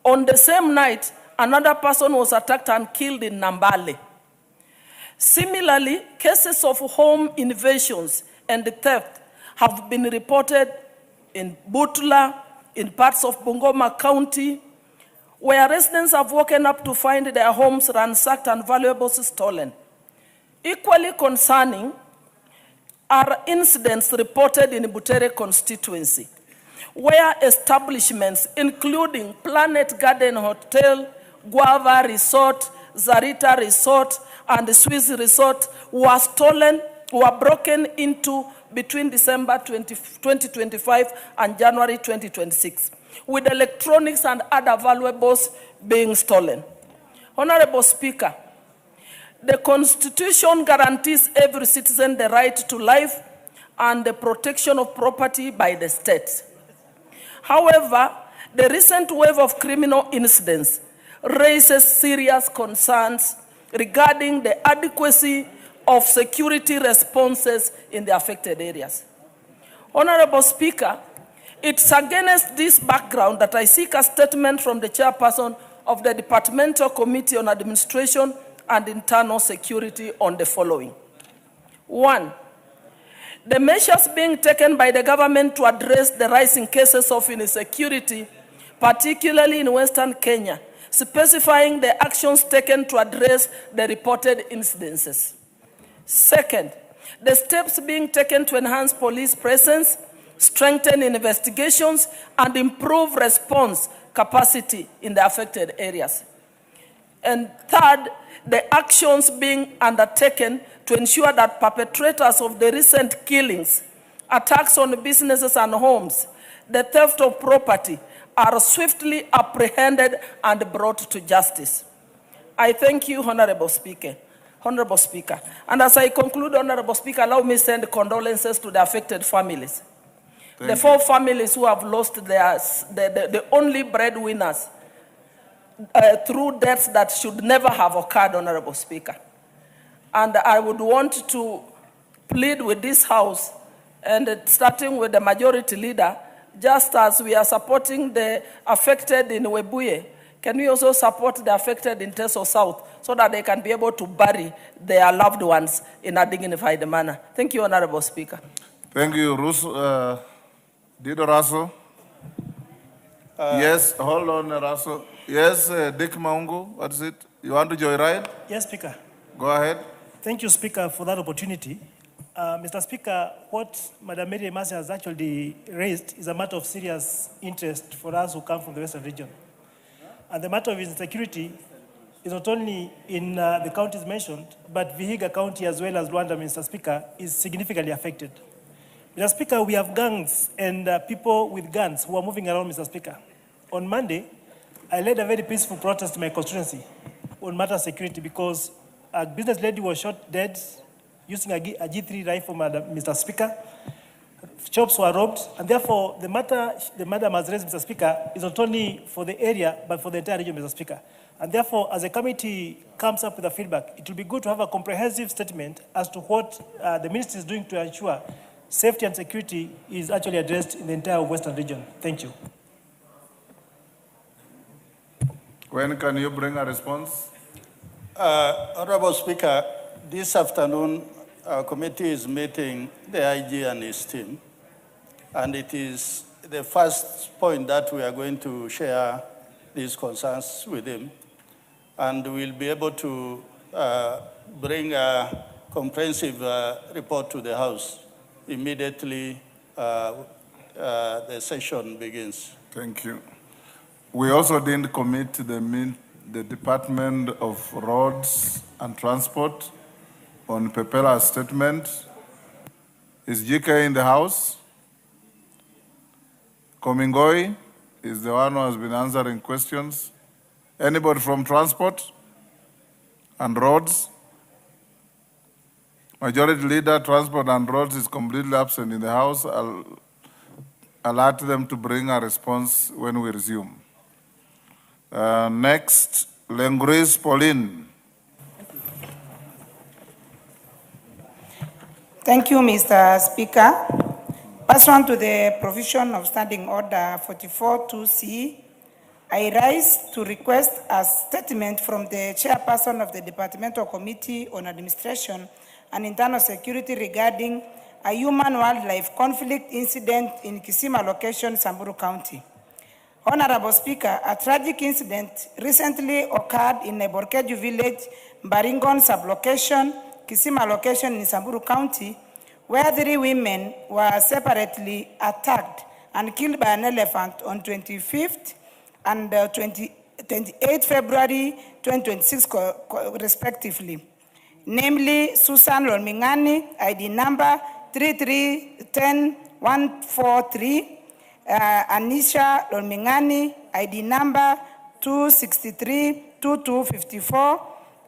On the same night, another person was attacked and killed in Nambale. Similarly, cases of home invasions and theft have been reported in Butula, in parts of Bungoma County, where residents have woken up to find their homes ransacked and valuables stolen. Equally concerning are incidents reported in Butere constituency, where establishments including Planet Garden Hotel, Guava Resort, Zarita Resort, and the Swiss Resort were broken into between December 2025 and January 2026, with electronics and other valuables being stolen. Honorable Speaker, the Constitution guarantees every citizen the right to life and the protection of property by the state. However, the recent wave of criminal incidents raises serious concerns regarding the adequacy of security responses in the affected areas. Honorable Speaker, it's against this background that I seek a statement from the chairperson of the Departmental Committee on Administration and Internal Security on the following. 1, the measures being taken by the government to address the rising cases of insecurity, particularly in Western Kenya, specifying the actions taken to address the reported incidences. Second, the steps being taken to enhance police presence, strengthen investigations, and improve response capacity in the affected areas. And third, the actions being undertaken to ensure that perpetrators of the recent killings, attacks on businesses and homes, the theft of property, are swiftly apprehended and brought to justice. I thank you, Honorable Speaker. Honorable Speaker. And as I conclude, Honorable Speaker, allow me to send condolences to the affected families. The 4 families who have lost the only breadwinners through deaths that should never have occurred, Honorable Speaker. And I would want to plead with this House, and starting with the majority leader, just as we are supporting the affected in Webuye, can we also support the affected in Teso South so that they can be able to bury their loved ones in a dignified manner? Thank you, Honorable Speaker. Thank you, Dido Raso. Yes, hold on, Raso. Yes, Dick Maungu, what is it? You want to joyride? Yes, Speaker. Go ahead. Thank you, Speaker, for that opportunity. Mr. Speaker, what Madam Mary Emasi has actually raised is a matter of serious interest for us who come from the Western region. And the matter of insecurity is not only in the counties mentioned, but Vihiga County as well as Rwanda, Mr. Speaker, is significantly affected. Mr. Speaker, we have gangs and people with guns who are moving around, Mr. Speaker. On Monday, I led a very peaceful protest in my constituency on matter of security because a business lady was shot dead using a G3 rifle, Mr. Speaker. Shops were robbed, and therefore the matter the madam has raised, Mr. Speaker, is not only for the area, but for the entire region, Mr. Speaker. And therefore, as a committee comes up with a feedback, it will be good to have a comprehensive statement as to what the ministry is doing to ensure safety and security is actually addressed in the entire Western region. Thank you. When can you bring a response? Honorable Speaker, this afternoon, our committee is meeting the IG and his team, and it is the first point that we are going to share these concerns with him, and we'll be able to bring a comprehensive report to the House immediately the session begins. Thank you. We also didn't commit the Department of Roads and Transport on Pepela's statement. Is GK in the House? Komingoi is the one who has been answering questions. Anybody from transport and roads? Majority Leader, Transport and Roads is completely absent in the House. I'll alert them to bring a response when we resume. Next, Lengris Pauline. Thank you, Mr. Speaker. Pursuant to the provision of Standing Order 44.2c, I rise to request a statement from the Chairperson of the Departmental Committee on Administration and Internal Security regarding a human-wildlife conflict incident in Kisima location, Samburu County. Honorable Speaker, a tragic incident recently occurred in Neborkeju village, Baringon sublocation, Kisima location in Samburu County, where 3 women were separately attacked and killed by an elephant on 25th and 28th February 2026 respectively. Namely, Susan Lolmingani, ID number 3310143, Anisha Lolmingani, ID number 2632254,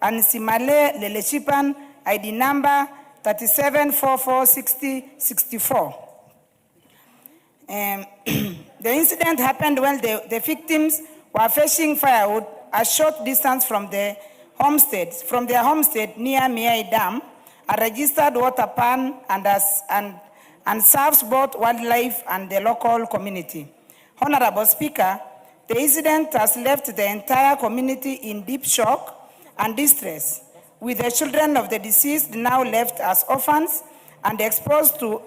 and Simale Lelechipan, ID number 37446064. The incident happened when the victims were fetching firewood a short distance from their homestead near Miai Dam, a registered water pan and serves both wildlife and the local community. Honorable Speaker, the incident has left the entire community in deep shock and distress, with the children of the deceased now left as orphans and exposed to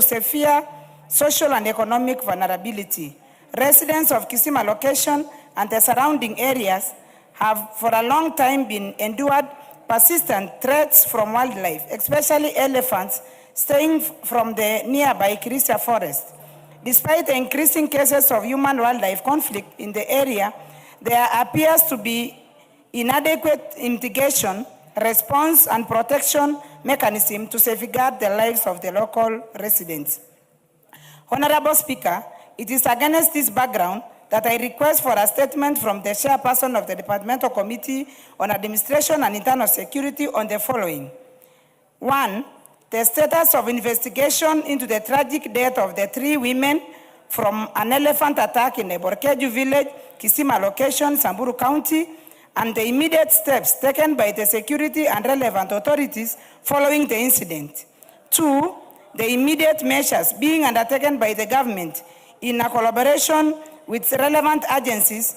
severe social and economic vulnerability. Residents of Kisima location and the surrounding areas have for a long time been endured persistent threats from wildlife, especially elephants staying from the nearby Kirisia forest. Despite the increasing cases of human-wildlife conflict in the area, there appears to be inadequate mitigation, response, and protection mechanism to safeguard the lives of the local residents. Honorable Speaker, it is against this background that I request for a statement from the Chairperson of the Departmental Committee on Administration and Internal Security on the following. 1, the status of investigation into the tragic death of the 3 women from an elephant attack in the Borkeju village, Kisima location, Samburu County, and the immediate steps taken by the security and relevant authorities following the incident. 2, the immediate measures being undertaken by the government in a collaboration with relevant agencies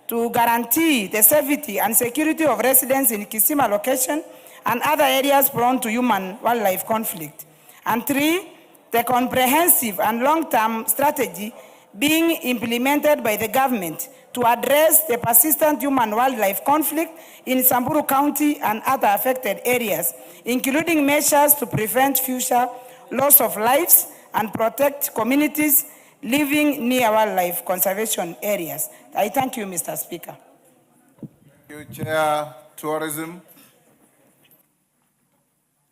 to guarantee the safety and security of residents in Kisima location and other areas prone to human-wildlife conflict. And 3, the comprehensive and long-term strategy being implemented by the government to address the persistent human-wildlife conflict in Samburu County and other affected areas, including measures to prevent future loss of lives and protect communities living near wildlife conservation areas. I thank you, Mr. Speaker. Thank you, Chair Tourism.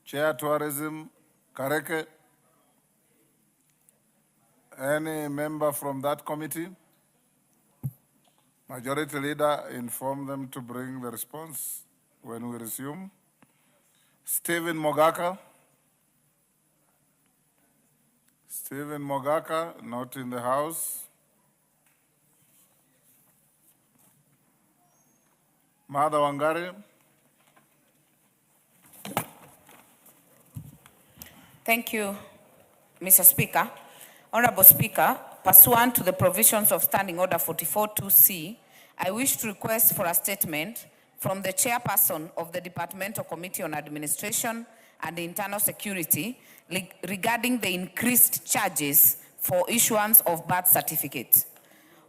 Chair Tourism, Kareke. Any member from that committee? Majority Leader, inform them to bring the response when we resume. Stephen Mogaka. Stephen Mogaka, not in the House. Mada Wangari. Thank you, Mr. Speaker. Honorable Speaker, pursuant to the provisions of Standing Order 44.2c, I wish to request for a statement from the Chairperson of the Departmental Committee on Administration and Internal Security regarding the increased charges for issuance of birth certificates.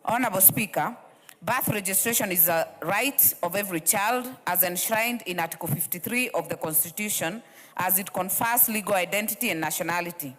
Honorable Speaker, birth registration is a right of every child as enshrined in Article 53 of the Constitution, as it confers legal identity and nationality.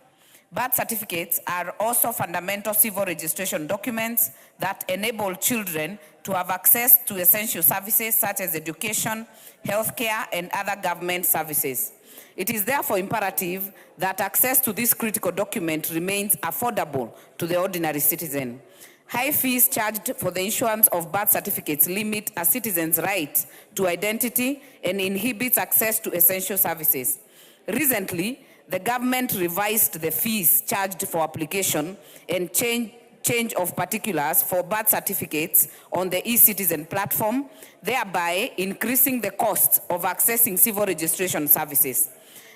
Birth certificates are also fundamental civil registration documents that enable children to have access to essential services such as education, healthcare, and other government services. It is therefore imperative that access to this critical document remains affordable to the ordinary citizen. High fees charged for the issuance of birth certificates limit a citizen's right to identity and inhibits access to essential services. Recently, the government revised the fees charged for application and change of particulars for birth certificates on the e-citizen platform, thereby increasing the cost of accessing civil registration services.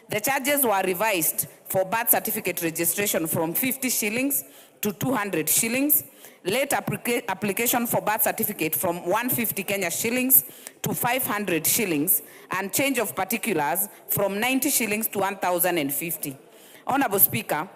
The charges were revised for birth certificate registration from 50 shillings to 200 shillings, late application for birth certificate from 150 Kenya shillings to 500 shillings, and change of particulars from 90 shillings to 1,050. Honorable Speaker,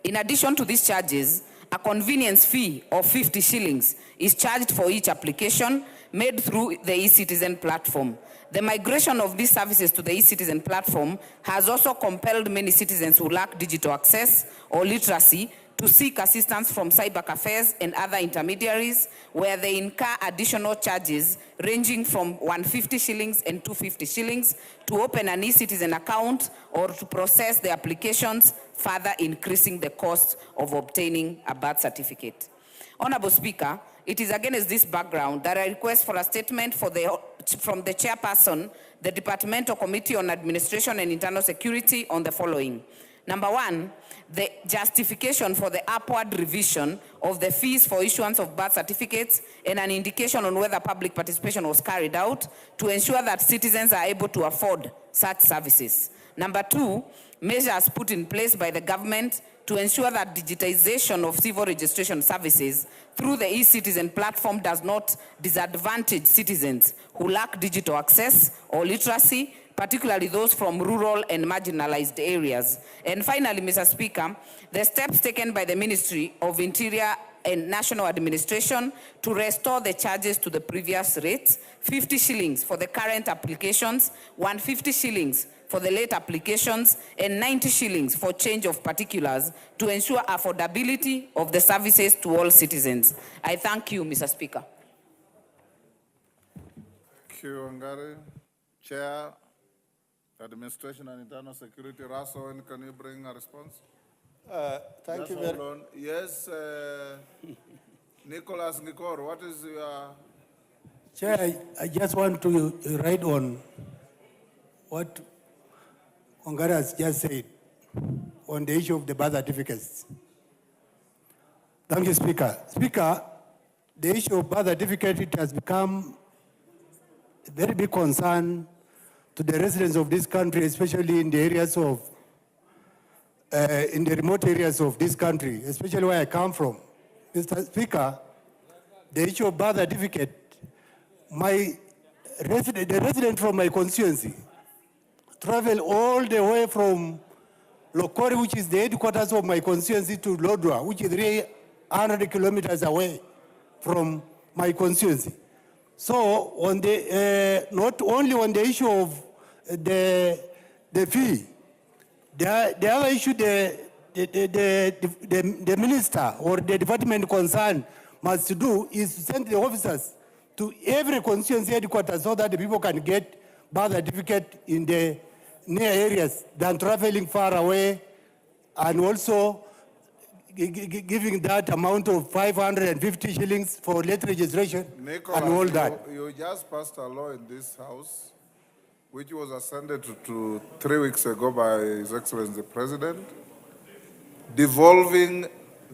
in addition to these charges, a convenience fee of 50 shillings is charged for each application made through the e-citizen platform. The migration of these services to the e-citizen platform has also compelled many citizens who lack digital access or literacy to seek assistance from cyber cafes and other intermediaries, where they incur additional charges ranging from 150 shillings and 250 shillings to open an e-citizen account or to process the applications, further increasing the cost of obtaining a birth certificate. Honorable Speaker, it is against this background that I request for a statement from the chairperson, the Departmental Committee on Administration and Internal Security, on the following. Number one, the justification for the upward revision of the fees for issuance of birth certificates and an indication on whether public participation was carried out to ensure that citizens are able to afford such services. Number two, measures put in place by the government to ensure that digitization of civil registration services through the e-citizen platform does not disadvantage citizens who lack digital access or literacy, particularly those from rural and marginalized areas. And finally, Mr. Speaker, the steps taken by the Ministry of Interior and National Administration to restore the charges to the previous rates, 50 shillings for the current applications, 150 shillings for the late applications, and 90 shillings for change of particulars to ensure affordability of the services to all citizens. I thank you, Mr. Speaker. Thank you, Wangari. Chair, Administration and Internal Security, Russell, when can you bring a response? Thank you very much. Yes, Nicholas Nikor, what is your... Chair, I just want to write on what Wangari has just said on the issue of the birth certificates. Thank you, Speaker. Speaker, the issue of birth certificate, it has become a very big concern to the residents of this country, especially in the areas of, in the remote areas of this country, especially where I come from. Mr. Speaker, the issue of birth certificate, the resident from my constituency travel all the way from Lokori, which is the headquarters of my constituency, to Lodwar, which is 300 kilometers away from my constituency. So on the, not only on the issue of the fee, the other issue the minister or the department concerned must do is to send the officers to every constituency headquarters so that the people can get birth certificate in the near areas than traveling far away, and also giving that amount of 550 shillings for late registration. Nicholas, and all that. You just passed a law in this house, which was ascended to 3 weeks ago by His Excellency the President, devolving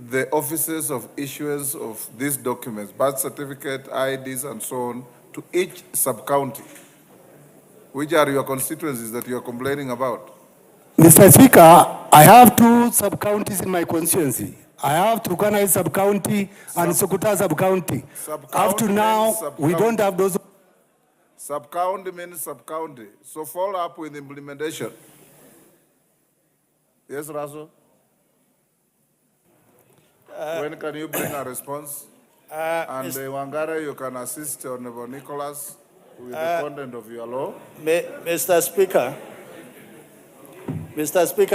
the offices of issuers of these documents, birth certificate, IDs, and so on, to each sub-county. Which are your constituencies that you are complaining about? Mr. Speaker, I have 2 sub-counties in my constituency. I have Turkana sub-county and Sokoto sub-county. Up to now, we don't have those. Sub-county means sub-county. So follow up with implementation. Yes, Razo? When can you bring a response? And Wangari, you can assist Honorable Nicholas with the content of your law. Mr. Speaker,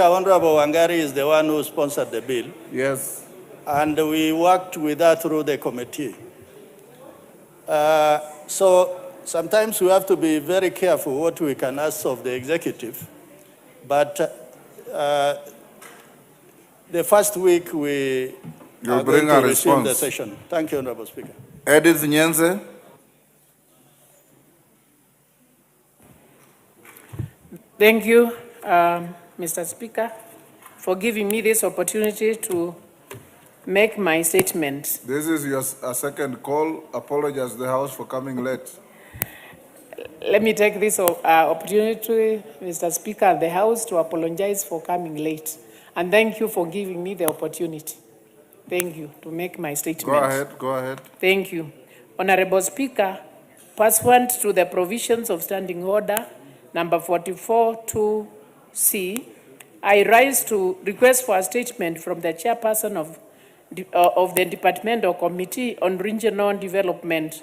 Honorable Wangari is the one who sponsored the bill. Yes. And we worked with her through the committee. So sometimes we have to be very careful what we can ask of the executive. But the first week we You'll are bring going a to resume the response. session. Thank you, Honorable Speaker. Edith Nyenze. Thank you, Mr. Speaker, for giving me this opportunity to make my statement. This is your second call. Apologize to the House for coming late. Let me take this opportunity, Mr. Speaker, and the House to apologize for coming late. And thank you for giving me the opportunity. Thank you to make my statement. Go ahead. Thank you. Honorable Speaker, pursuant to the provisions of Standing Order number 44-2C, I rise to request for a statement from the chairperson of the Departmental Committee on Regional Development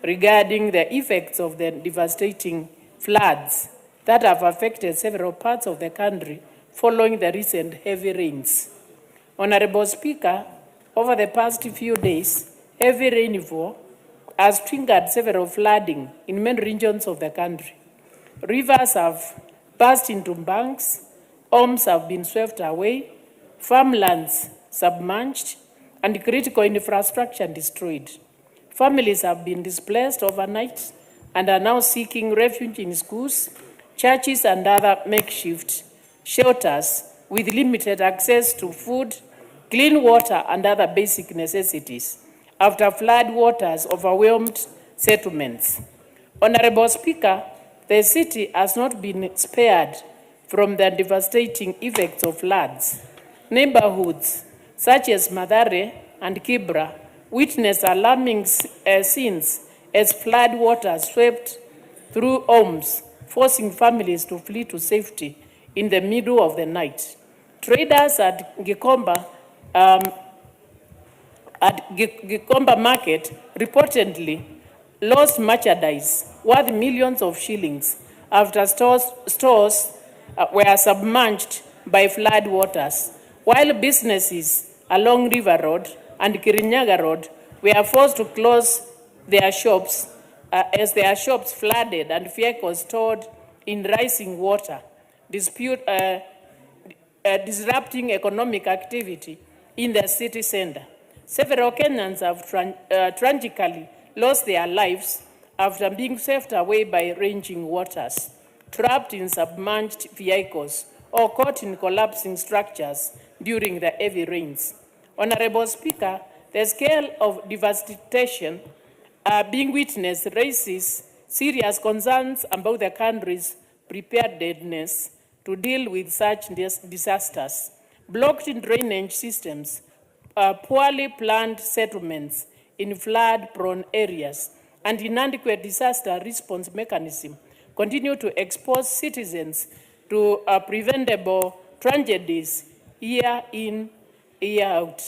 regarding the effects of the devastating floods that have affected several parts of the country following the recent heavy rains. Honorable Speaker, over the past few days, heavy rainfall has triggered several flooding in many regions of the country. Rivers have burst into banks, homes have been swept away, farmlands submerged, and critical infrastructure destroyed. Families have been displaced overnight and are now seeking refuge in schools, churches, and other makeshift shelters with limited access to food, clean water, and other basic necessities after flood waters overwhelmed settlements. Honorable Speaker, the city has not been spared from the devastating effects of floods. Neighborhoods such as Mathare and Kibra witnessed alarming scenes as flood water swept through homes, forcing families to flee to safety in the middle of the night. Traders at Gikomba market reportedly lost merchandise worth millions of shillings after stores were submerged by flood waters, while businesses along River Road and Kirinyaga Road were forced to close their shops as their shops flooded and vehicles stored in rising water, disrupting economic activity in the city center. Several Kenyans have tragically lost their lives after being swept away by raging waters, trapped in submerged vehicles, or caught in collapsing structures during the heavy rains. Honorable Speaker, the scale of devastation being witnessed raises serious concerns about the country's preparedness to deal with such disasters. Blocked drainage systems, poorly planned settlements in flood-prone areas, and inadequate disaster response mechanism continue to expose citizens to preventable tragedies year in, year out.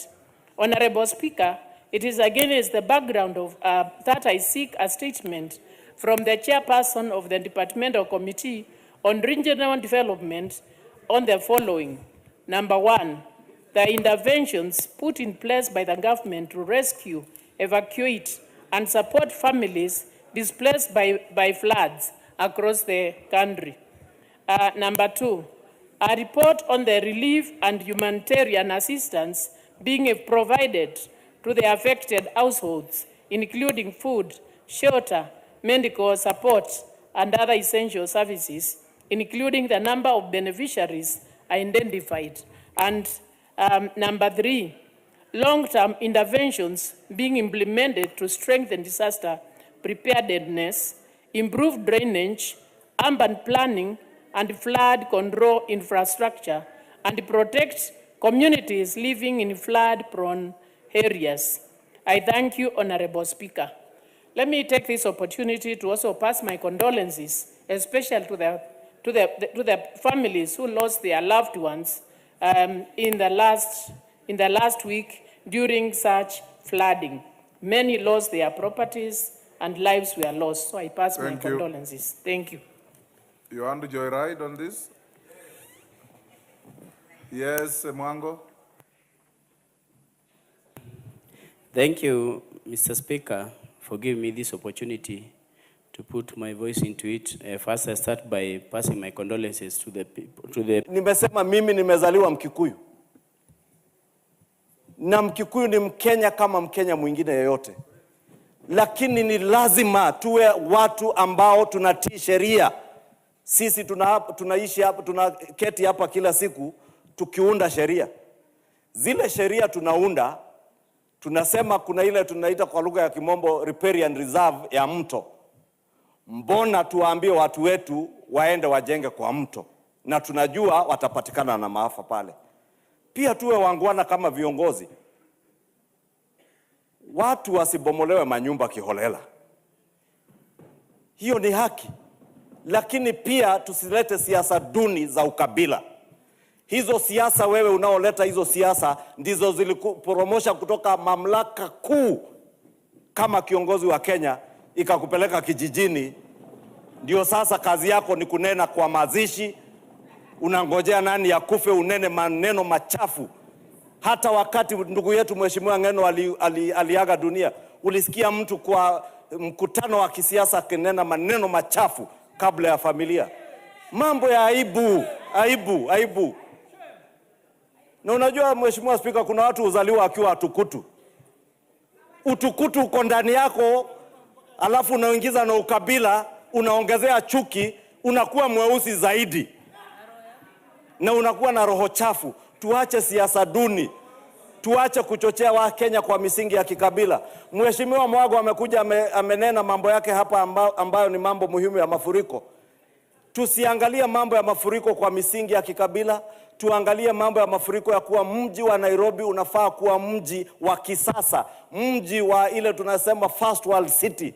Honorable Speaker, it is against the background of that I seek a statement from the chairperson of the Departmental Committee on Regional Development on the following. Number one, the interventions put in place by the government to rescue, evacuate, and support families displaced by floods across the country. Number two, a report on the relief and humanitarian assistance being provided to the affected households, including food, shelter, medical support, and other essential services, including the number of beneficiaries identified. And number three, long-term interventions being implemented to strengthen disaster preparedness, improve drainage, urban planning, and flood control infrastructure, and protect communities living in flood-prone areas. I thank you, Honorable Speaker. Let me take this opportunity to also pass my condolences, especially to the families who lost their loved ones in the last week during such flooding. Many lost their properties and lives were lost. So I pass my condolences. Thank you. You want to joyride on this? Yes, Mwango. Thank you, Mr. Speaker, for giving me this opportunity to put my voice into it. First, I start by passing my condolences to the people. Nimesema mimi nimezaliwa Mkikuyu. Na Mkikuyu ni Mkenya kama Mkenya mwingine yeyote. Lakini ni lazima tuwe watu ambao tunatii sheria. Sisi tunaishi hapa, tunaketi hapa kila siku tukiunda sheria. Zile sheria tunaunda, tunasema kuna ile tunaita kwa lugha ya Kimombo riparian reserve ya mto. Mbona tuwaambie watu wetu waende wajenge kwa mto, na tunajua watapatikana na maafa pale. Pia tuwe wangwana kama viongozi. Watu wasibomolewe manyumba kiholela. Hiyo ni haki. Lakini pia tusilete siasa duni za ukabila. Hizo siasa wewe unaoleta hizo siasa ndizo zilipromosha kutoka mamlaka kuu kama kiongozi wa Kenya ikakupeleka kijijini. Ndio sasa kazi yako ni kunena kwa mazishi, unangojea nani akufe unene maneno machafu. Hata wakati ndugu yetu Mheshimiwa Ngeno aliaga dunia, ulisikia mtu kwa mkutano wa kisiasa akinena maneno machafu kabla ya familia. Mambo ya aibu. Na unajua Mheshimiwa Spika, kuna watu uzaliwa akiwa atukutu. Utukutu uko ndani yako, alafu unaingiza na ukabila, unaongezea chuki, unakuwa mweusi zaidi. Na unakuwa na roho chafu. Tuache siasa duni. Tuache kuchochea wa Kenya kwa misingi ya kikabila. Mheshimiwa Mwago amekuja amenena mambo yake hapa ambayo ni mambo muhimu ya mafuriko. Tusiangalie mambo ya mafuriko kwa misingi ya kikabila. Tuangalie mambo ya mafuriko ya kuwa mji wa Nairobi unafaa kuwa mji wa kisasa. Mji wa ile tunasema first world city.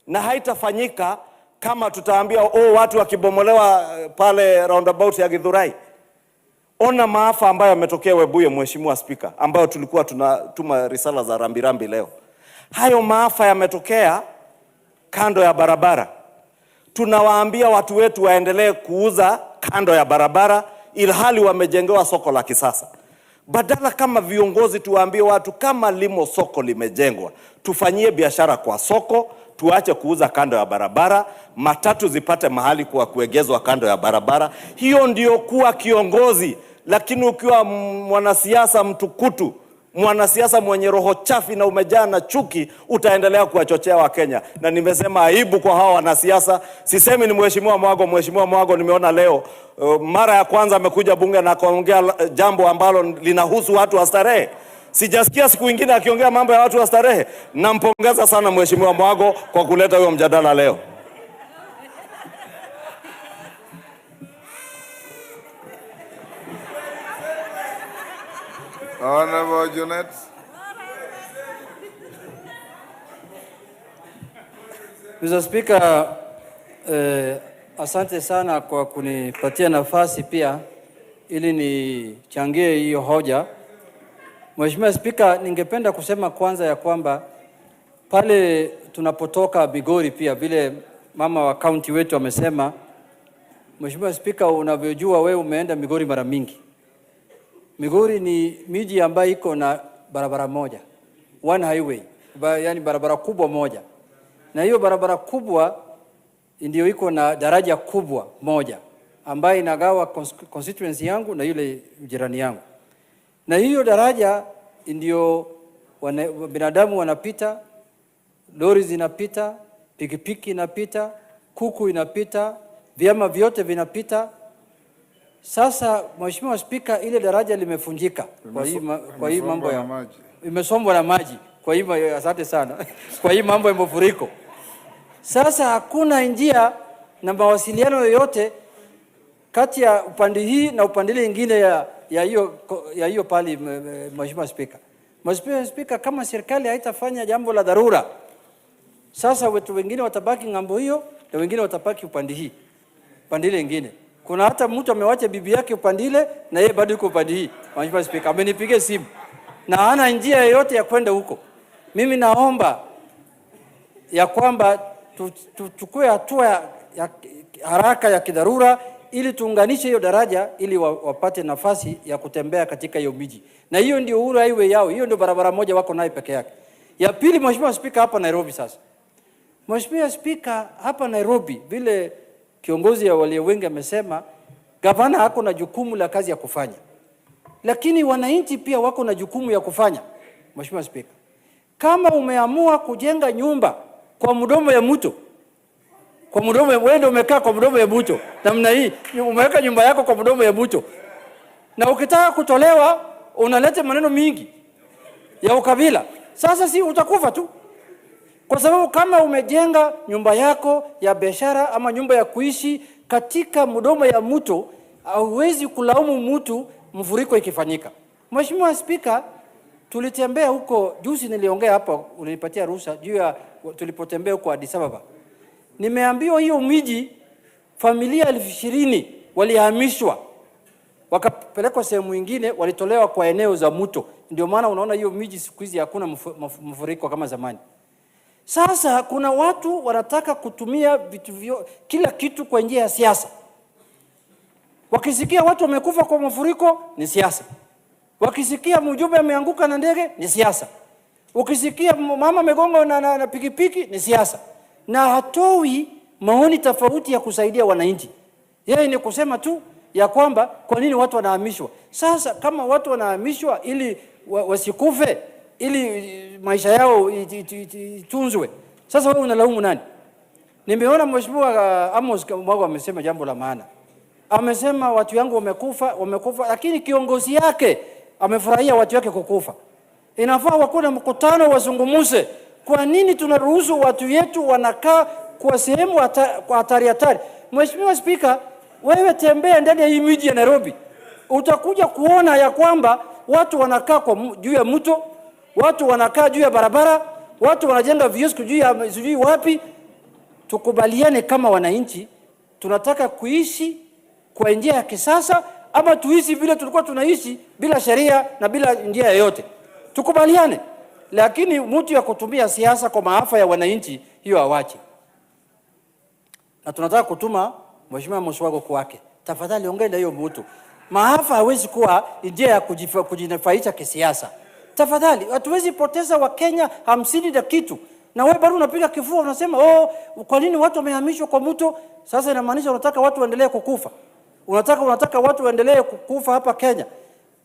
Na haitafanyika kama tutaambia watu wakibomolewa pale roundabout ya Githurai. Ona maafa ambayo yametokea Webuye, Mheshimiwa Spika, ambayo tulikuwa tunatuma risala za rambirambi leo. Hayo maafa yametokea kando ya barabara. Tunawaambia watu wetu waendelee kuuza kando ya barabara ilhali wamejengewa soko la kisasa. Badala kama viongozi tuwaambie watu kama limo soko limejengwa, tufanyie biashara kwa soko, tuache kuuza kando ya barabara, matatu zipate mahali kwa kuegezwa kando ya barabara. Hiyo ndio kuwa kiongozi. Lakini ukiwa mwanasiasa mtukutu, mwanasiasa mwenye roho chafi na umejaa na chuki, utaendelea kuwachochea wa Kenya. Na nimesema aibu kwa hawa wanasiasa. Sisemi ni Mheshimiwa Mwago. Mheshimiwa Mwago nimeona leo mara ya kwanza amekuja bunge na kuongea jambo ambalo linahusu watu wa starehe. Sijasikia siku nyingine akiongea mambo ya watu wa starehe. Nampongeza sana Mheshimiwa Mwago kwa kuleta huyo mjadala leo. Honorable Junet. Mr. Speaker, asante sana kwa kunipatia nafasi pia ili nichangie hiyo hoja. Mheshimiwa Speaker, ningependa kusema kwanza ya kwamba pale tunapotoka Bigori pia vile mama wa county wetu amesema. Mheshimiwa Speaker, unavyojua wewe umeenda Migori mara mingi. Migori ni miji ambayo iko na barabara moja, one highway, yani barabara kubwa moja. Na hiyo barabara kubwa ndio iko na daraja kubwa moja ambayo inagawa constituency yangu na yule jirani yangu. Na hiyo daraja ndio binadamu wanapita, lori zinapita, pikipiki inapita, kuku inapita, vyama vyote vinapita. Sasa Mheshimiwa Spika, ile daraja limefunjika kwa hii mambo ya maji. Imesombwa na maji. Kwa hivyo asante sana. Kwa hii mambo ya mafuriko. Sasa hakuna njia na mawasiliano yoyote kati ya upande hii na upande nyingine ya hiyo pali. Mheshimiwa Spika. Mheshimiwa Spika, kama serikali haitafanya jambo la dharura, sasa watu wengine watabaki ngambo hiyo na wengine watabaki upande hii, upande nyingine. Kuna hata mtu amewacha bibi yake upande ile na yeye bado yuko upande hii. Mheshimiwa Spika, amenipigia simu na hana njia yoyote ya kwenda huko. Mimi naomba ya kwamba tuchukue hatua ya haraka ya kidharura ili tuunganishe hiyo daraja ili wapate nafasi ya kutembea katika hiyo miji. Na hiyo ndio uhuru highway yao. Hiyo ndio barabara moja wako nayo peke yake. Ya pili, Mheshimiwa Spika, hapa Nairobi sasa. Mheshimiwa Spika, hapa Nairobi vile kiongozi ya walio wengi amesema, gavana hako na jukumu la kazi ya kufanya, lakini wananchi pia wako na jukumu ya kufanya. Mheshimiwa Spika, kama umeamua kujenga nyumba kwa mdomo ya mto, kwa mdomo ya wewe umekaa kwa mdomo ya mto namna hii, umeweka nyumba yako kwa mdomo ya mto, na ukitaka kutolewa unaleta maneno mingi ya ukabila, sasa si utakufa tu. Kwa sababu kama umejenga nyumba yako ya biashara ama nyumba ya kuishi katika mdomo ya mto, hauwezi kulaumu mtu mfuriko ikifanyika. Mheshimiwa Spika, tulitembea huko juzi, niliongea hapa, ulinipatia ruhusa juu ya tulipotembea huko Addis Ababa. Nimeambiwa hiyo miji familia 20,000 walihamishwa wakapelekwa sehemu nyingine, walitolewa kwa eneo za mto. Ndio maana unaona hiyo miji siku hizi hakuna mfuriko kama zamani. Sasa kuna watu wanataka kutumia kila kitu kwa njia ya siasa. Wakisikia watu wamekufa kwa mafuriko ni siasa. Wakisikia mjumbe ameanguka na ndege ni siasa. Ukisikia mama amegonga na pikipiki ni siasa. Na hatoi maoni tofauti ya kusaidia wananchi. Yeye ni kusema tu ya kwamba kwa nini watu wanahamishwa. Sasa kama watu wanahamishwa ili wasikufe, ili maisha yao itunzwe, sasa wewe unalaumu nani? Nimeona Mheshimiwa Amos Mwago amesema jambo la maana. Amesema watu yangu wamekufa, lakini kiongozi yake amefurahia watu wake kukufa. Inafaa wakuna mkutano wazungumuse. Kwa nini tunaruhusu watu yetu wanakaa kwa sehemu kwa hatari? Mheshimiwa Spika, wewe tembea ndani ya hii miji ya Nairobi, utakuja kuona ya kwamba watu wanakaa juu ya mto, watu wanakaa juu ya barabara, watu wanajenga vioski juu ya sijui wapi. Tukubaliane kama wananchi, tunataka kuishi kwa njia ya kisasa ama tuishi vile tulikuwa tunaishi bila sheria na bila njia yoyote. Tukubaliane. Lakini mtu ya kutumia siasa kwa maafa ya wananchi, hiyo awache. Na tunataka kutuma Mheshimiwa Muswago kwake, tafadhali ongea na hiyo mtu. Maafa hawezi kuwa njia ya kujinufaisha kisiasa. Tafadhali, hatuwezi poteza Wakenya 50 na kitu. Na wewe bado unapiga kifua unasema, kwa nini watu wamehamishwa kwa mto? Sasa inamaanisha unataka watu waendelee kukufa. Unataka watu waendelee kukufa hapa Kenya.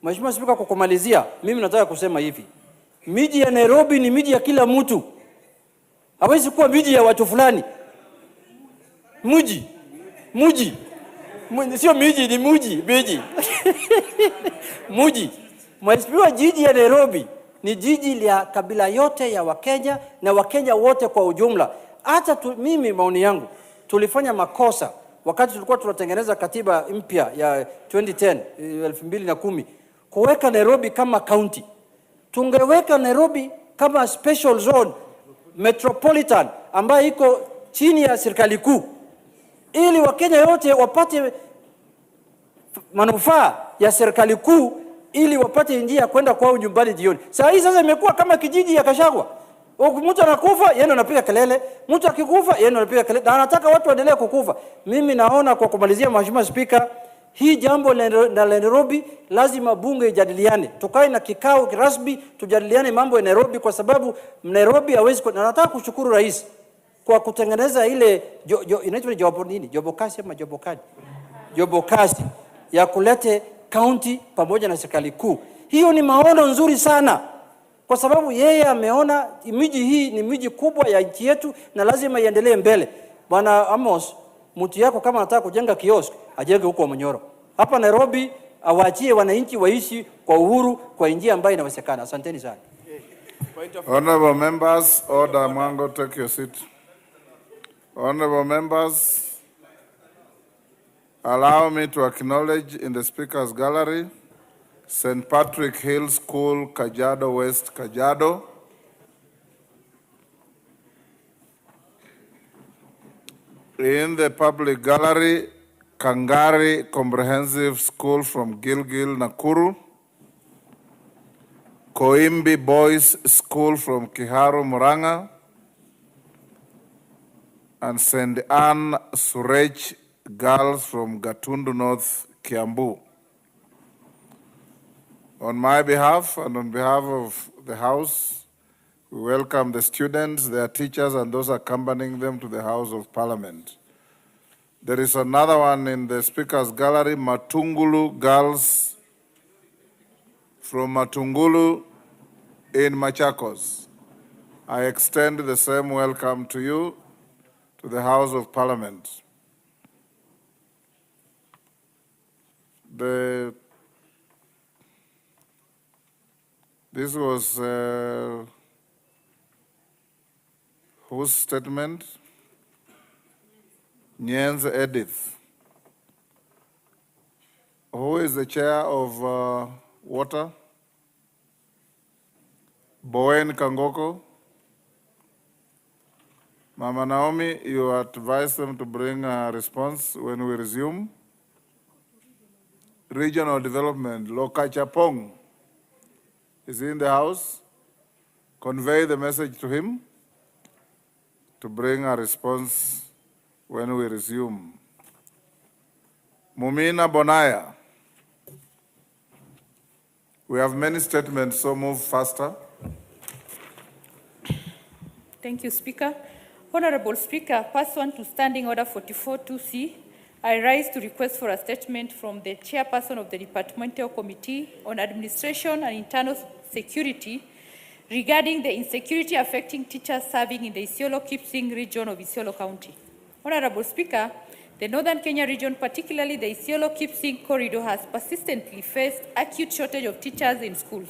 Mheshimiwa Spika, kwa kumalizia, mimi nataka kusema hivi. Miji ya Nairobi ni miji ya kila mtu. Hawezi kuwa miji ya watu fulani. Mji. Sio miji, ni mji. Mji. Mheshimiwa, jiji ya Nairobi ni jiji la kabila yote ya Wakenya na Wakenya wote kwa ujumla. Hata mimi maoni yangu, tulifanya makosa wakati tulikuwa tunatengeneza katiba mpya ya 2010 kuweka Nairobi kama county. Tungeweka Nairobi kama special zone metropolitan ambayo iko chini ya serikali kuu, ili Wakenya wote wapate manufaa ya serikali kuu, ili wapate njia kwenda kwao nyumbani jioni. Sasa imekuwa kama kijiji ya Gachagua. Mtu anakufa yeye anapiga kelele, mtu akikufa yeye anapiga kelele, na anataka watu waendelee kukufa. Mimi naona kwa kumalizia, Mheshimiwa Spika, hii jambo la Nairobi lazima bunge ijadiliane. Tukae na kikao rasmi tujadiliane mambo ya Nairobi, kwa sababu Nairobi hawezi. Na nataka kushukuru rais kwa kutengeneza ile inaitwa jobokasi ya kulete county pamoja na serikali kuu. Hiyo ni maono nzuri sana, kwa sababu yeye ameona miji hii ni miji kubwa ya nchi yetu na lazima iendelee mbele. Bwana Amos, mtu yako kama anataka kujenga kiosk, ajenge huko Manyora. Hapa Nairobi awaachie wananchi waishi kwa uhuru kwa njia ambayo inawezekana. Asanteni sana. Honorable members, order. Mwango, take your seat. Honorable members, allow me to acknowledge in the Speaker's Gallery St. Patrick Hill School, Kajiado West, Kajiado. In the public gallery, Kangari Comprehensive School from Gilgil, Nakuru. Koimbi Boys School from Kiharu, Murang'a. And St. Anne Surech Girls from Gatundu North, Kiambu. On my behalf and on behalf of the House, We welcome the students, their teachers, and those accompanying them to the House of Parliament. There is another one in the Speaker's Gallery, Matungulu Girls from Matungulu in Machakos. I extend the same welcome to you, to the House of Parliament. This was whose statement? Nyen's Edith. Who is the chair of water? Bowen Kangoko. Mama Naomi, you advise them to bring a response when we resume. Regional Development, Lokachapong is in the house. Convey the message to him to bring a response when we resume. Mumina Bonaya. We have many statements, so move faster. Thank you, Speaker. Honorable Speaker, pursuant to Standing Order 44-2C, I rise to request for a statement from the Chairperson of the Departmental Committee on Administration and Internal Security regarding the insecurity affecting teachers serving in the Isiolo-Kipsing region of Isiolo County. Honorable Speaker, the Northern Kenya region, particularly the Isiolo-Kipsing corridor, has persistently faced acute shortage of teachers in schools.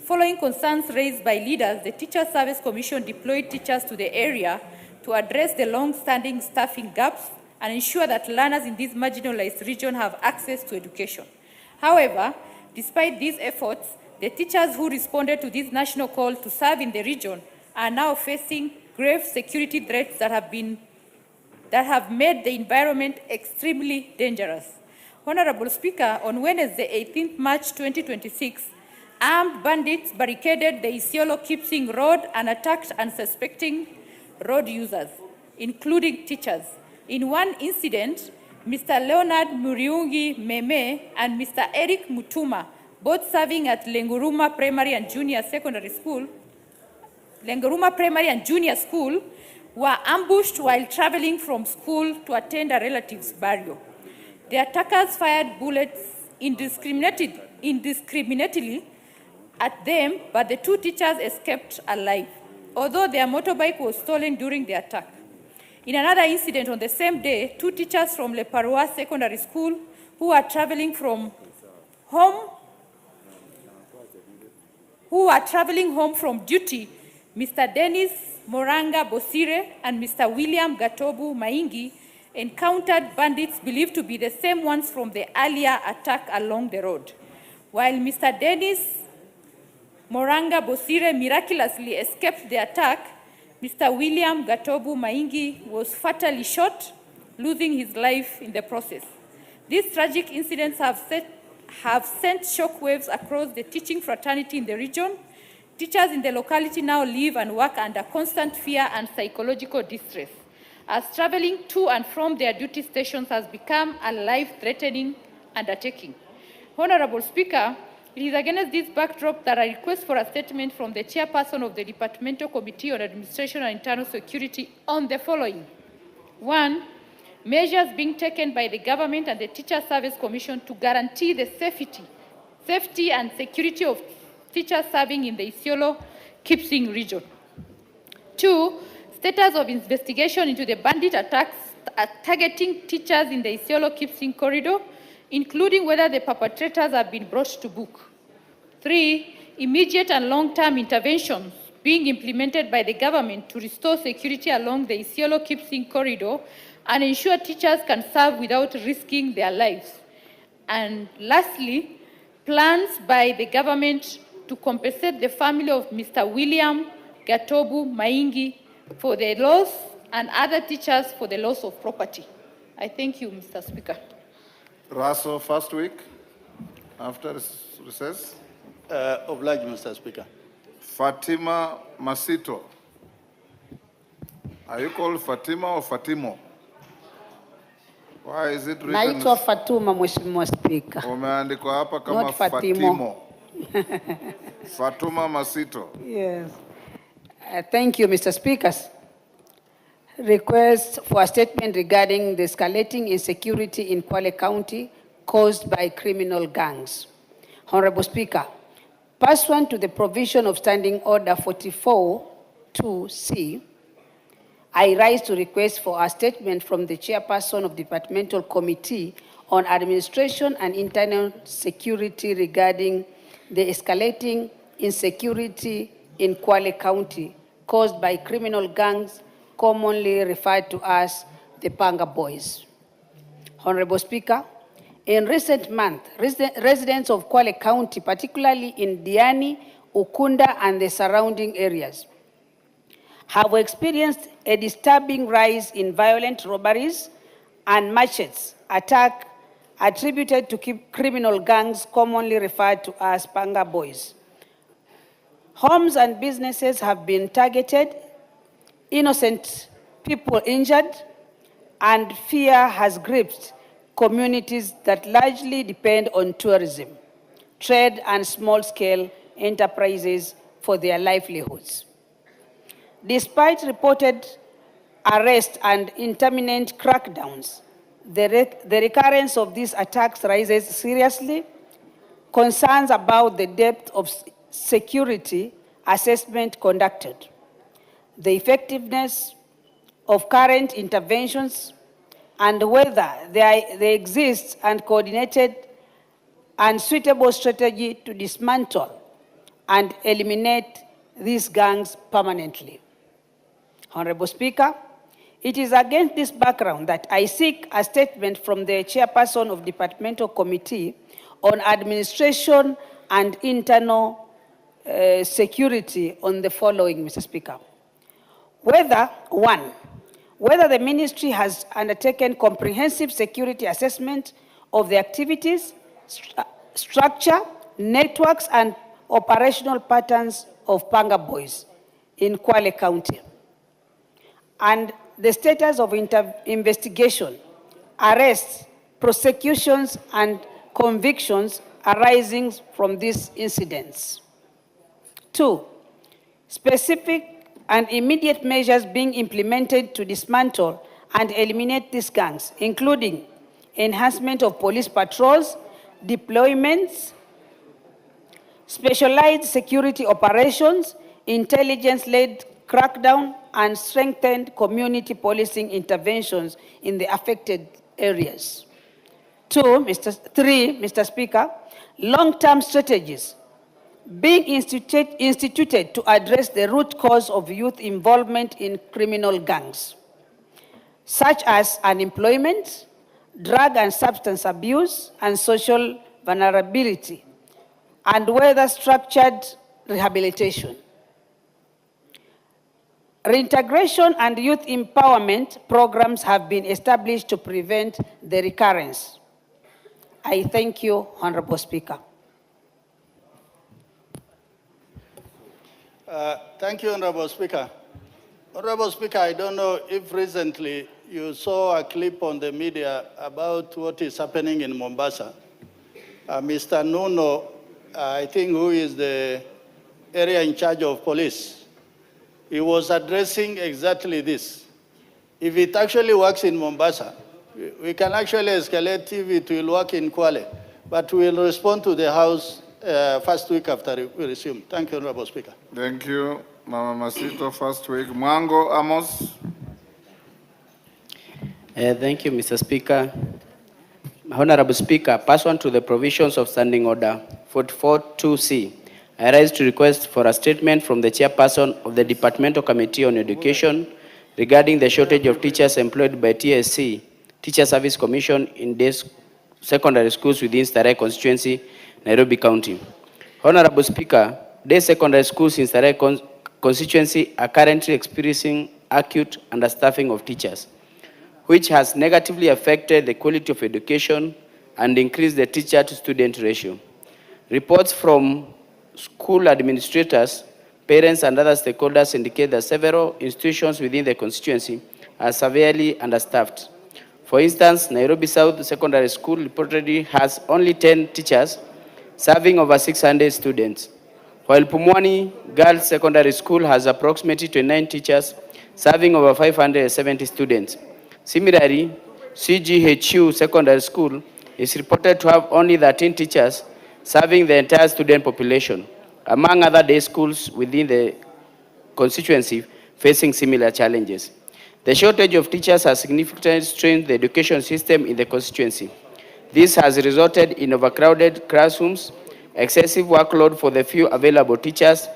Following concerns raised by leaders, the Teacher Service Commission deployed teachers to the area to address the long-standing staffing gaps and ensure that learners in this marginalized region have access to education. However, despite these efforts, the teachers who responded to this national call to serve in the region are now facing grave security threats that have made the environment extremely dangerous. Honorable Speaker, on Wednesday, 18th March 2026, armed bandits barricaded the Isiolo-Kipsing Road and attacked unsuspecting road users, including teachers. In one incident, Mr. Leonard Muriungi Meme and Mr. Eric Mutuma, both serving at Lenguruma Primary and Junior School, were ambushed while traveling from school to attend a relative's burial. The attackers fired bullets indiscriminately at them, but the two teachers escaped alive, although their motorbike was stolen during the attack. In another incident on the same day, two teachers from Leparua Secondary School who were traveling home from duty, Mr. Dennis Moranga Bosire and Mr. William Gatobu Maingi, encountered bandits believed to be the same ones from the earlier attack along the road. While Mr. Dennis Moranga Bosire miraculously escaped the attack, Mr. William Gatobu Maingi was fatally shot, losing his life in the process. These tragic incidents have sent shockwaves across the teaching fraternity in the region. Teachers in the locality now live and work under constant fear and psychological distress, as traveling to and from their duty stations has become a life-threatening undertaking. Honorable Speaker, it is against this backdrop that I request for a statement from the Chairperson of the Departmental Committee on Administration and Internal Security on the following. 1. Measures being taken by the government and the Teacher Service Commission to guarantee the safety and security of teachers serving in the Isiolo-Kipsing region. 2. Status of investigation into the bandit attacks targeting teachers in the Isiolo-Kipsing corridor, including whether the perpetrators have been brought to book. 3. Immediate and long-term interventions being implemented by the government to restore security along the Isiolo-Kipsing corridor and ensure teachers can serve without risking their lives. And lastly, plans by the government to compensate the family of Mr. William Gatobu Maingi for the loss and other teachers for the loss of property. I thank you, Mr. Speaker. Raso, first week after recess. Obliged, Mr. Speaker. Fatima Masito. Are you called Fatima or Fatimo? Why is it written? Naitwa Fatuma, Mheshimiwa Speaker. Umeandikwa hapa kama Not Fatimo. Fatuma Masito. Yes. Thank you, Mr. Speaker. Request for a statement regarding the escalating insecurity in Kwale County caused by criminal gangs. Honorable Speaker, pursuant to the provision of Standing Order 44-2C, I rise to request for a statement from the Chairperson of Departmental Committee on Administration and Internal Security regarding the escalating insecurity in Kwale County caused by criminal gangs commonly referred to as the Panga Boys. Honorable Speaker, in recent months, residents of Kwale County, particularly in Diani, Ukunda, and the surrounding areas, have experienced a disturbing rise in violent robberies and machetes attack attributed to criminal gangs commonly referred to as Panga Boys. Homes and businesses have been targeted, innocent people injured, and fear has gripped communities that largely depend on tourism, trade, and small-scale enterprises for their livelihoods. Despite reported arrests and intermittent crackdowns, the recurrence of these attacks raises seriously concerns about the depth of security assessment conducted, the effectiveness of current interventions, and whether there exists a coordinated and suitable strategy to dismantle and eliminate these gangs permanently. Honorable Speaker, it is against this background that I seek a statement from the Chairperson of Departmental Committee on Administration and Internal Security on the following, Mr. Speaker. Whether the Ministry has undertaken comprehensive security assessment of the activities, structure, networks, and operational patterns of Panga Boys in Kwale County, and the status of investigation, arrests, prosecutions, and convictions arising from these incidents. 2, specific and immediate measures being implemented to dismantle and eliminate these gangs, including enhancement of police patrols, deployments, specialized security operations, intelligence-led crackdown, and strengthened community policing interventions in the affected areas. 3, Mr. Speaker, long-term strategies being instituted to address the root cause of youth involvement in criminal gangs, such as unemployment, drug and substance abuse, and social vulnerability, and whether structured rehabilitation. Reintegration and youth empowerment programs have been established to prevent the recurrence. I thank you, Honorable Speaker. Thank you, Honorable Speaker. Honorable Speaker, I don't know if recently you saw a clip on the media about what is happening in Mombasa. Mr. Nuno, I think, who is the area in charge of police, he was addressing exactly this. If it actually works in Mombasa, we can actually escalate if it will work in Kwale, but we will respond to the House first week after we resume. Thank you, Honorable Speaker. Thank you, Mama Masito. First week. Mwango Amos. Thank you, Mr. Speaker. Honorable Speaker, pursuant to the provisions of Standing Order 44-2C, I rise to request for a statement from the Chairperson of the Departmental Committee on Education regarding the shortage of teachers employed by TSC, Teacher Service Commission, in day secondary schools within Starehe constituency, Nairobi County. Honorable Speaker, day secondary schools in Starehe constituency are currently experiencing acute understaffing of teachers, which has negatively affected the quality of education and increased the teacher-to-student ratio. Reports from school administrators, parents, and other stakeholders indicate that several institutions within the constituency are severely understaffed. For instance, Nairobi South Secondary School reportedly has only 10 teachers serving over 600 students, while Pumwani Girls Secondary School has approximately 29 teachers serving over 570 students. Similarly, CGHU Secondary School is reported to have only 13 teachers serving the entire student population, among other day schools within the constituency facing similar challenges. The shortage of teachers has significantly strained the education system in the constituency. This has resulted in overcrowded classrooms, excessive workload for the few available teachers,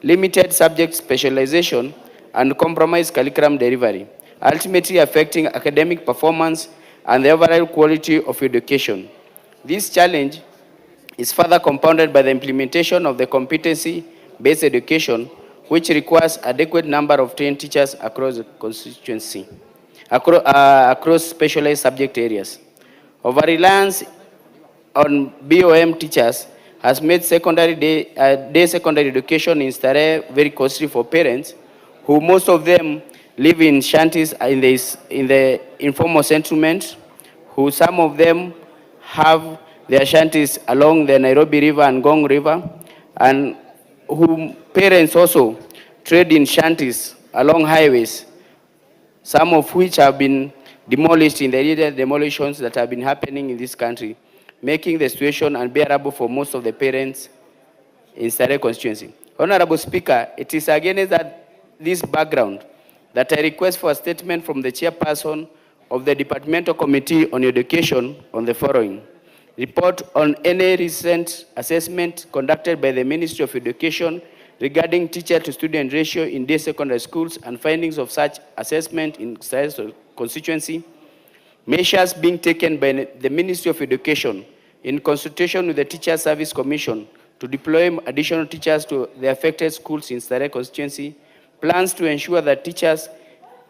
limited subject specialization, and compromised curriculum delivery, ultimately affecting academic performance and the overall quality of education. This challenge is further compounded by the implementation of the competency-based education, which requires adequate number of trained teachers across the constituency, across specialized subject areas. Over-reliance on BOM teachers has made day secondary education in Starehe very costly for parents, who most of them live in shanties in the informal settlement, who some of them have their shanties along the Nairobi River and Gong River, and whom parents also trade in shanties along highways, some of which have been demolished in the illegal demolitions that have been happening in this country, making the situation unbearable for most of the parents in Starehe constituency. Honorable Speaker, it is against this background that I request for a statement from the chairperson of the Departmental Committee on Education on the following. Report on any recent assessment conducted by the Ministry of Education regarding teacher-to-student ratio in day secondary schools and findings of such assessment in Starehe constituency. Measures being taken by the Ministry of Education in consultation with the Teacher Service Commission to deploy additional teachers to the affected schools in Starehe constituency. Plans to ensure that teachers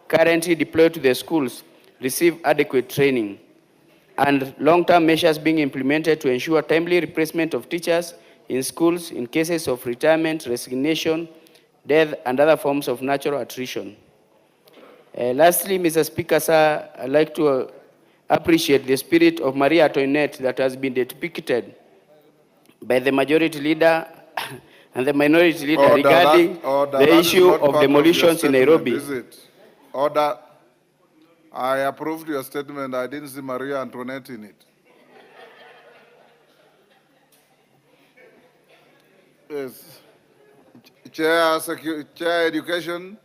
currently deployed to the schools receive adequate training, and long-term measures being implemented to ensure timely replacement of teachers in schools in cases of retirement, resignation, death, and other forms of natural attrition. Lastly, Mr. Speaker, sir, I'd like to appreciate the spirit of Maria Antoinette that has been depicted by the majority leader and the minority leader regarding the issue of demolitions in Nairobi. Is it? Order. I approved your statement. I didn't see Maria Antoinette in it. Yes. Chair Education.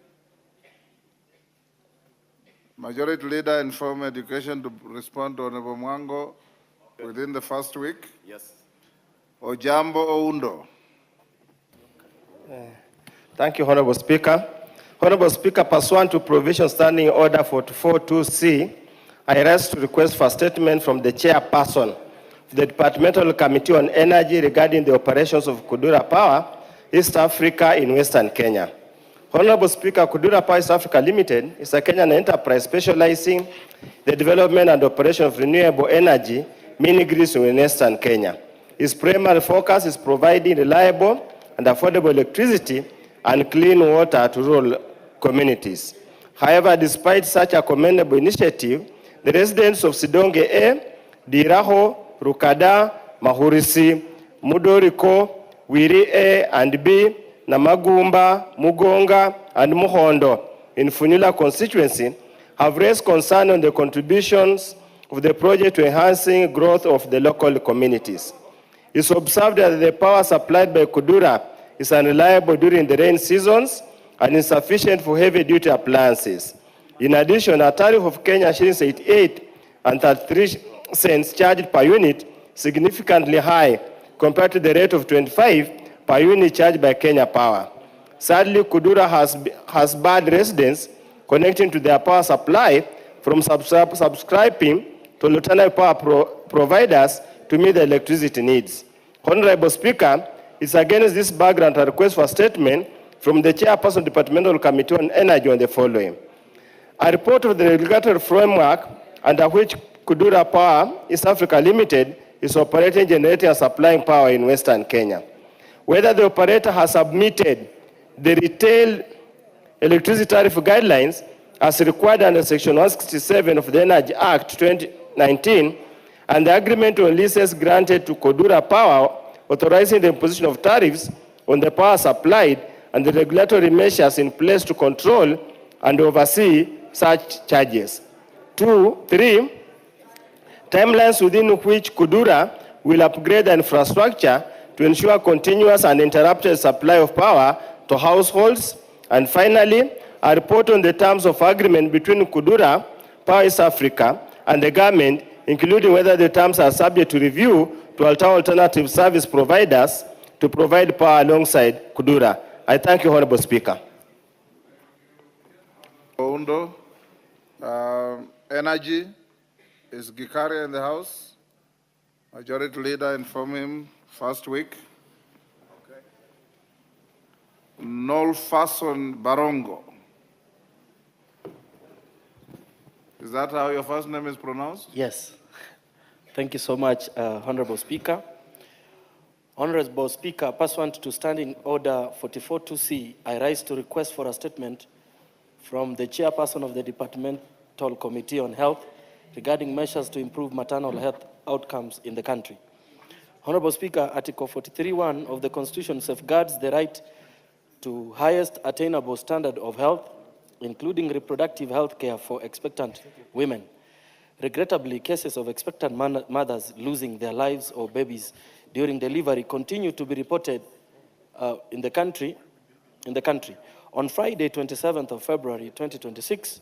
Majority Leader inform Education to respond to Honorable Mwango within the first week. Yes. Ojambo Oundo. Thank you, Honorable Speaker. Honorable Speaker, pursuant to Provision Standing Order 44.2c, I rise to request for a statement from the chairperson of the Departmental Committee on Energy regarding the operations of Kudura Power, East Africa in Western Kenya. Honorable Speaker, Kudura Power East Africa Limited is a Kenyan enterprise specializing the development and operation of renewable energy mini-grids in Western Kenya. Its primary focus is providing reliable and affordable electricity and clean water to rural communities. However, despite such a commendable initiative, the residents of Sidonge A, Diraho, Rukada, Mahurisi, Mudoriko, Wiri A and B, Namagumba, Mugonga, and Muhondo in Funila constituency have raised concern on the contributions of the project to enhancing growth of the local communities. It's observed that the power supplied by Kudura is unreliable during the rain seasons and insufficient for heavy-duty appliances. In addition, a tariff of Kenya shillings 88 and 33 cents charged per unit, significantly high compared to the rate of 25 per unit charged by Kenya Power. Sadly, Kudura has barred residents connecting to their power supply from subscribing to alternative power providers to meet the electricity needs. Honorable Speaker, it's against this background a request for a statement from the chairperson of the Departmental Committee on Energy on the following. A report of the regulatory framework under which Kudura Power East Africa Limited is operating, generating and supplying power in Western Kenya. Whether the operator has submitted the retail electricity tariff guidelines as required under Section 167 of the Energy Act 2019 and the agreement on leases granted to Kudura Power authorizing the imposition of tariffs on the power supplied and the regulatory measures in place to control and oversee such charges. 3, timelines within which Kudura will upgrade the infrastructure to ensure continuous and uninterrupted supply of power to households. And finally, a report on the terms of agreement between Kudura, Power East Africa, and the government, including whether the terms are subject to review to allow alternative service providers to provide power alongside Kudura. I thank you, Honorable Speaker. Oundo, Energy, is Gikari in the House? Majority Leader inform him first week. Okay. Nolfason Barongo. Is that how your first name is pronounced? Yes. Thank you so much, Honorable Speaker. Honorable Speaker, pursuant to Standing Order 44.2c, I rise to request for a statement from the Chairperson of the Departmental Committee on Health regarding measures to improve maternal health outcomes in the country. Honorable Speaker, Article 43.1 of the Constitution safeguards the right to highest attainable standard of health, including reproductive health care for expectant women. Regrettably, cases of expectant mothers losing their lives or babies during delivery continue to be reported in the country. On Friday, 27th of February 2026,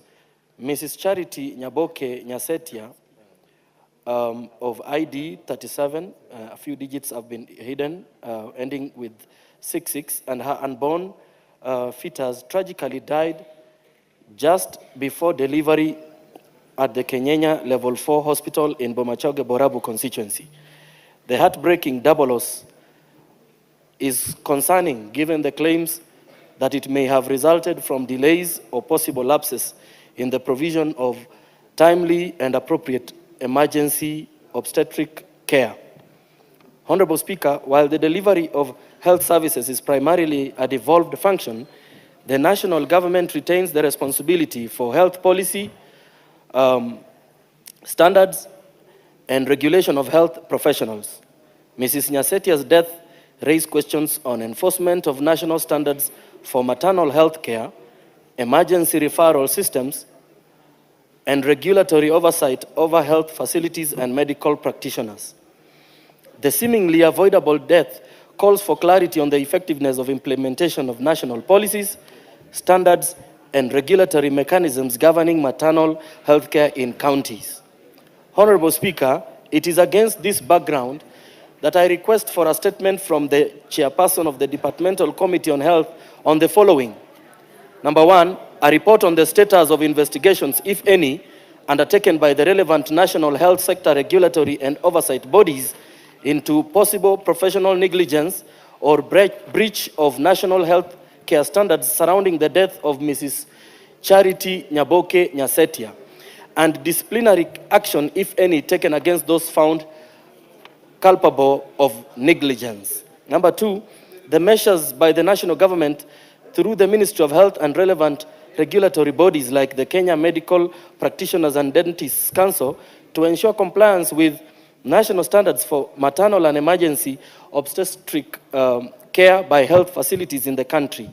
Mrs. Charity Nyaboke Nyasetia of ID 37, a few digits have been hidden, ending with 66, and her unborn fetus tragically died just before delivery at the Kenyanya Level 4 Hospital in Bomachoge, Borabu constituency. The heartbreaking double loss is concerning given the claims that it may have resulted from delays or possible lapses in the provision of timely and appropriate emergency obstetric care. Honorable Speaker, while the delivery of health services is primarily a devolved function, the national government retains the responsibility for health policy, standards, and regulation of health professionals. Mrs. Nyasetia's death raised questions on enforcement of national standards for maternal health care, emergency referral systems, and regulatory oversight over health facilities and medical practitioners. The seemingly avoidable death calls for clarity on the effectiveness of implementation of national policies, standards, and regulatory mechanisms governing maternal health care in counties. Honorable Speaker, it is against this background that I request for a statement from the Chairperson of the Departmental Committee on Health on the following. Number 1, a report on the status of investigations, if any, undertaken by the relevant national health sector regulatory and oversight bodies into possible professional negligence or breach of national health care standards surrounding the death of Mrs. Charity Nyaboke Nyasetia, and disciplinary action, if any, taken against those found culpable of negligence. Number 2, the measures by the national government through the Ministry of Health and relevant regulatory bodies like the Kenya Medical Practitioners and Dentists Council to ensure compliance with national standards for maternal and emergency obstetric care by health facilities in the country.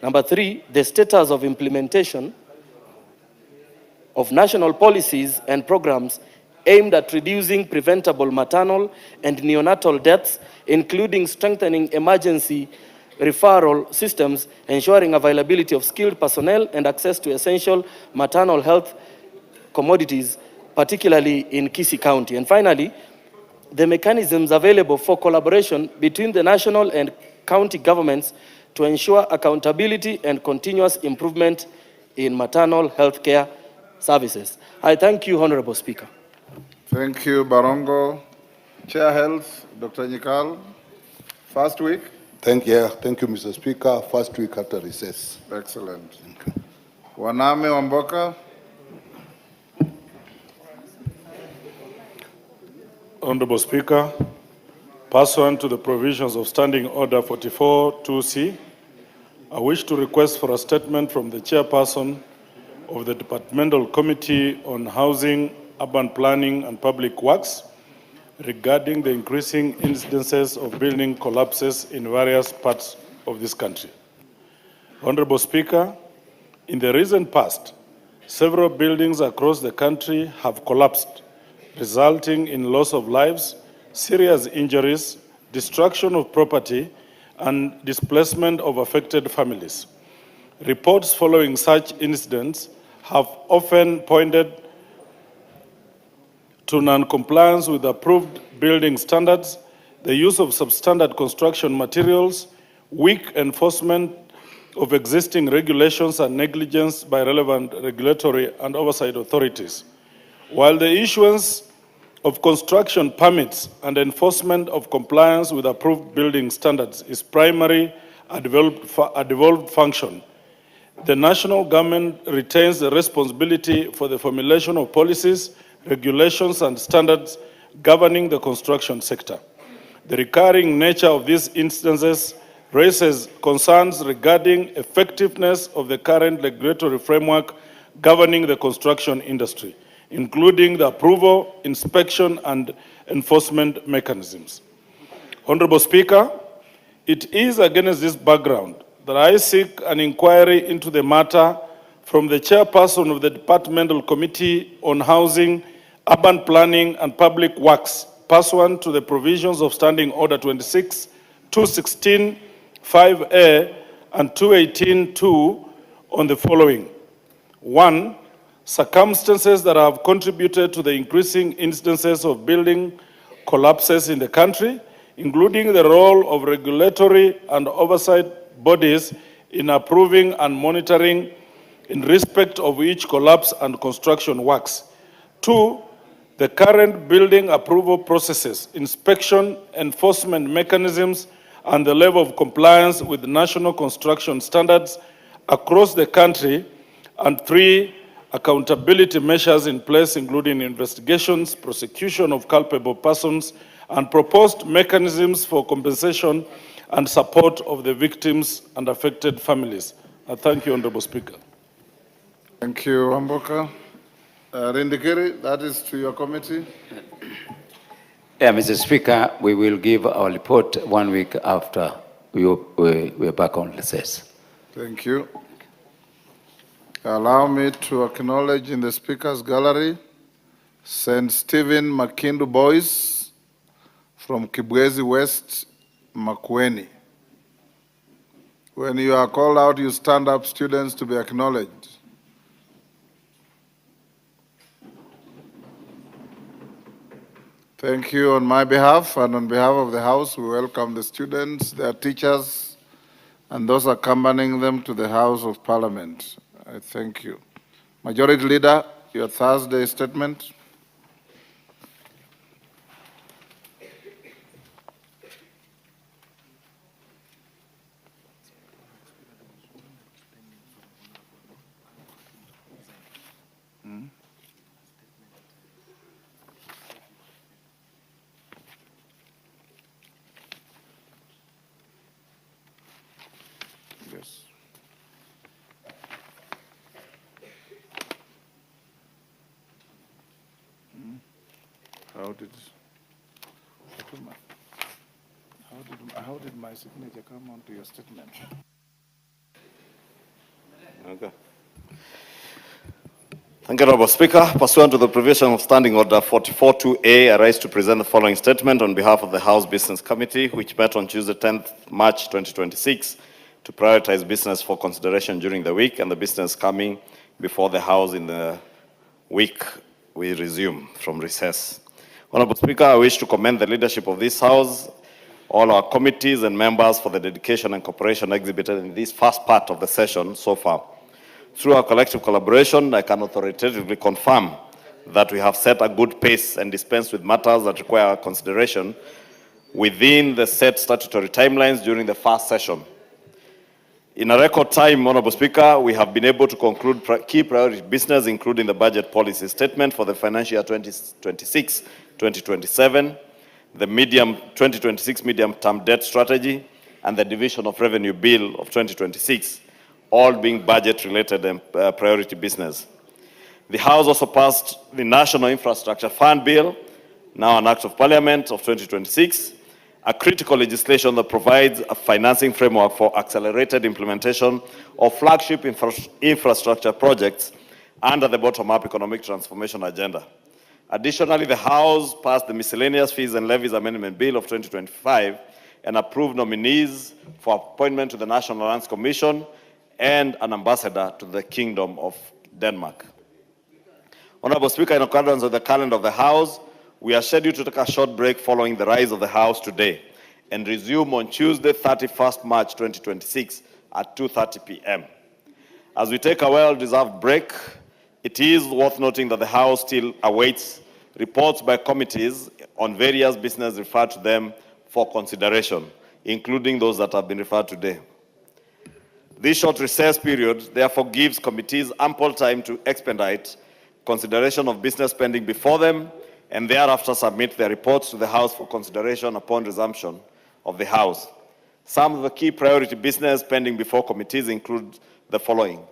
Number 3, the status of implementation of national policies and programs aimed at reducing preventable maternal and neonatal deaths, including strengthening emergency referral systems, ensuring availability of skilled personnel and access to essential maternal health commodities, particularly in Kisii County. And finally, the mechanisms available for collaboration between the national and county governments to ensure accountability and continuous improvement in maternal health care services. I thank you, Honorable Speaker. Thank you, Barongo. Chair Health, Dr. Nyikal. First week. Thank you, Mr. Speaker. First week after recess. Excellent. Waname Wamboka. Honorable Speaker, pursuant to the provisions of Standing Order 44.2c, I wish to request for a statement from the Chairperson of the Departmental Committee on Housing, Urban Planning and Public Works regarding the increasing incidences of building collapses in various parts of this country. Honorable Speaker, in the recent past, several buildings across the country have collapsed, resulting in loss of lives, serious injuries, destruction of property, and displacement of affected families. Reports following such incidents have often pointed to non-compliance with approved building standards, the use of substandard construction materials, weak enforcement of existing regulations, and negligence by relevant regulatory and oversight authorities. While the issuance of construction permits and enforcement of compliance with approved building standards is primary a devolved function, the national government retains the responsibility for the formulation of policies, regulations, and standards governing the construction sector. The recurring nature of these instances raises concerns regarding effectiveness of the current regulatory framework governing the construction industry, including the approval, inspection, and enforcement mechanisms. Honorable Speaker, it is against this background that I seek an inquiry into the matter from the chairperson of the Departmental Committee on Housing, Urban Planning, and Public Works, pursuant to the provisions of Standing Order 26, 216, 5A, and 218-2 on the following. 1. Circumstances that have contributed to the increasing instances of building collapses in the country, including the role of regulatory and oversight bodies in approving and monitoring in respect of each collapse and construction works. 2. The current building approval processes, inspection, enforcement mechanisms, and the level of compliance with national construction standards across the country. And 3. Accountability measures in place, including investigations, prosecution of culpable persons, and proposed mechanisms for compensation and support of the victims and affected families. I thank you, Honorable Speaker. Thank you, Wamboka. Rindikiri, that is to your committee. Yeah, Mr. Speaker, we will give our report 1 week after we are back on recess. Thank you. Allow me to acknowledge in the Speaker's gallery St. Stephen Makindu Boys from Kibwezi West, Makwiny. When you are called out, you stand up, students, to be acknowledged. Thank you on my behalf and on behalf of the House. We welcome the students, their teachers, and those accompanying them to the House of Parliament. I thank you. Majority Leader, your Thursday statement. Yes. How did my signature come onto your statement? Okay. Thank you, Honorable Speaker. Pursuant to the provision of Standing Order 44-2A, I rise to present the following statement on behalf of the House Business Committee, which met on Tuesday, 10th March 2026, to prioritize business for consideration during the week and the business coming before the House in the week we resume from recess. Honorable Speaker, I wish to commend the leadership of this House, all our committees and members for the dedication and cooperation exhibited in this first part of the session so far. Through our collective collaboration, I can authoritatively confirm that we have set a good pace and dispensed with matters that require consideration within the set statutory timelines during the first session. In a record time, Honorable Speaker, we have been able to conclude key priority business, including the budget policy statement for the financial year 2026-2027, the 2026 medium-term debt strategy, and the division of revenue bill of 2026, all being budget-related and priority business. The House also passed the National Infrastructure Fund Bill now an Act of Parliament of 2026, a critical legislation that provides a financing framework for accelerated implementation of flagship infrastructure projects under the bottom-up economic transformation agenda. Additionally, the House passed the Miscellaneous Fees and Levies Amendment Bill of 2025 and approved nominees for appointment to the National Lands Commission and an ambassador to the Kingdom of Denmark. Honorable Speaker, in accordance with the calendar of the House, we are scheduled to take a short break following the rise of the House today and resume on Tuesday, 31st March 2026 at 2:30 p.m. As we take a well-deserved break, it is worth noting that the House still awaits reports by committees on various business referred to them for consideration, including those that have been referred today. This short recess period therefore gives committees ample time to expedite consideration of business pending before them and thereafter submit their reports to the House for consideration upon resumption of the House. Some of the key priority business pending before committees include the following.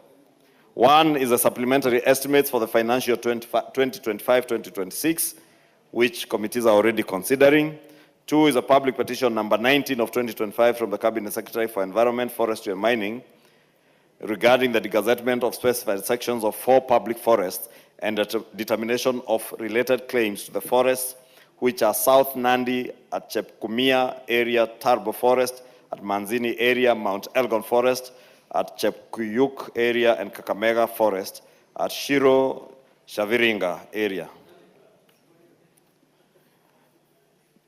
One is the supplementary estimates for the financial year 2025-2026, which committees are already considering. Two is a public petition number 19 of 2025 from the Cabinet Secretary for Environment, Forestry and Mining regarding the degazettement of specified sections of 4 public forests and the determination of related claims to the forests, which are South Nandi at Chepkumia area, Tarbo Forest, at Manzini area, Mount Elgon Forest, at Chepkuyuk area, and Kakamega Forest, at Shiro Shaviringa area.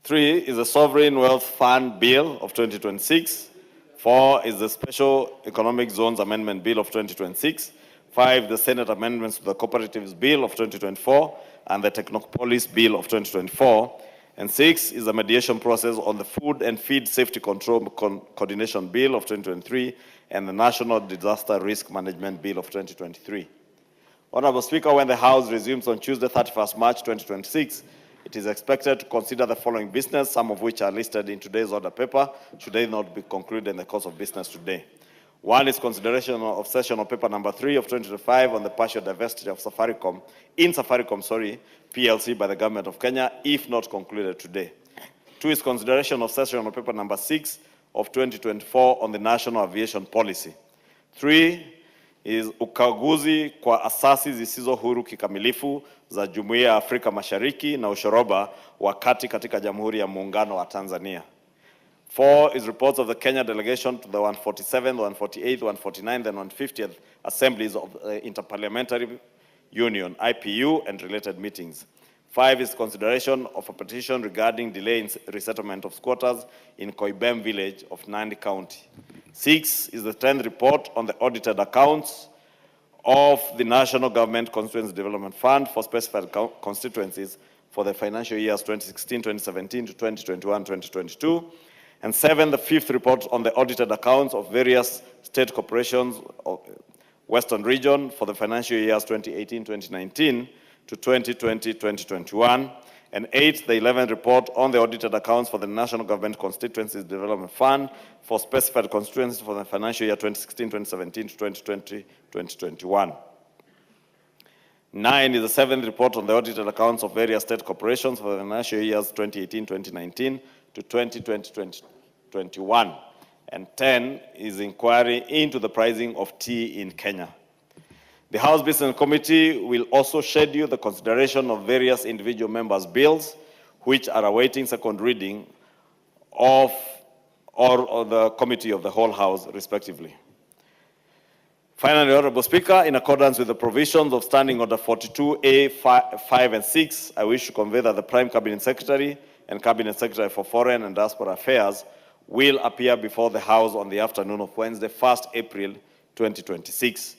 3 is the Sovereign Wealth Fund Bill of 2026. 4 is the Special Economic Zones Amendment Bill of 2026. 5, the Senate amendments to the Cooperatives Bill of 2024 and the Technopolis Bill of 2024. And 6 is the mediation process on the Food and Feed Safety Control Coordination Bill of 2023 and the National Disaster Risk Management Bill of 2023. Honorable Speaker, when the House resumes on Tuesday, 31st March 2026, it is expected to consider the following business, some of which are listed in today's order paper, should they not be concluded in the course of business today. 1 is consideration of session of paper number 3 of 2025 on the partial divestiture of Safaricom, PLC by the Government of Kenya, if not concluded today. 2 is consideration of session of paper number 6 of 2024 on the National Aviation Policy. 3 is ukaguzi kwa asasi zisizo huru kikamilifu za Jumuiya ya Afrika Mashariki na ushoroba wakati katika Jamhuri ya Muungano wa Tanzania. 4 is reports of the Kenya delegation to the 147th, 148th, 149th, and 150th assemblies of the Interparliamentary Union, IPU, and related meetings. 5 is consideration of a petition regarding delay in resettlement of squatters in Koibem village of Nandi County. 6 is the 10th report on the audited accounts of the National Government Constituency Development Fund for specified constituencies for the financial years 2016-2017 to 2021-2022. And 7, the 5th report on the audited accounts of various state corporations of Western Region for the financial years 2018-2019 to 2020-2021. And 8, the 11th report on the audited accounts for the National Government Constituencies Development Fund for specified constituencies for the financial year 2016-2017 to 2020-2021. 9 is the 7th report on the audited accounts of various state corporations for the financial years 2018-2019 to 2020-2021. And 10 is inquiry into the pricing of tea in Kenya. The House Business Committee will also schedule the consideration of various individual members' bills, which are awaiting second reading of or the Committee of the Whole House, respectively. Finally, Honorable Speaker, in accordance with the provisions of Standing Order 42A, 5 and 6, I wish to convey that the Prime Cabinet Secretary and Cabinet Secretary for Foreign and Diaspora Affairs will appear before the House on the afternoon of Wednesday, 1st April 2026,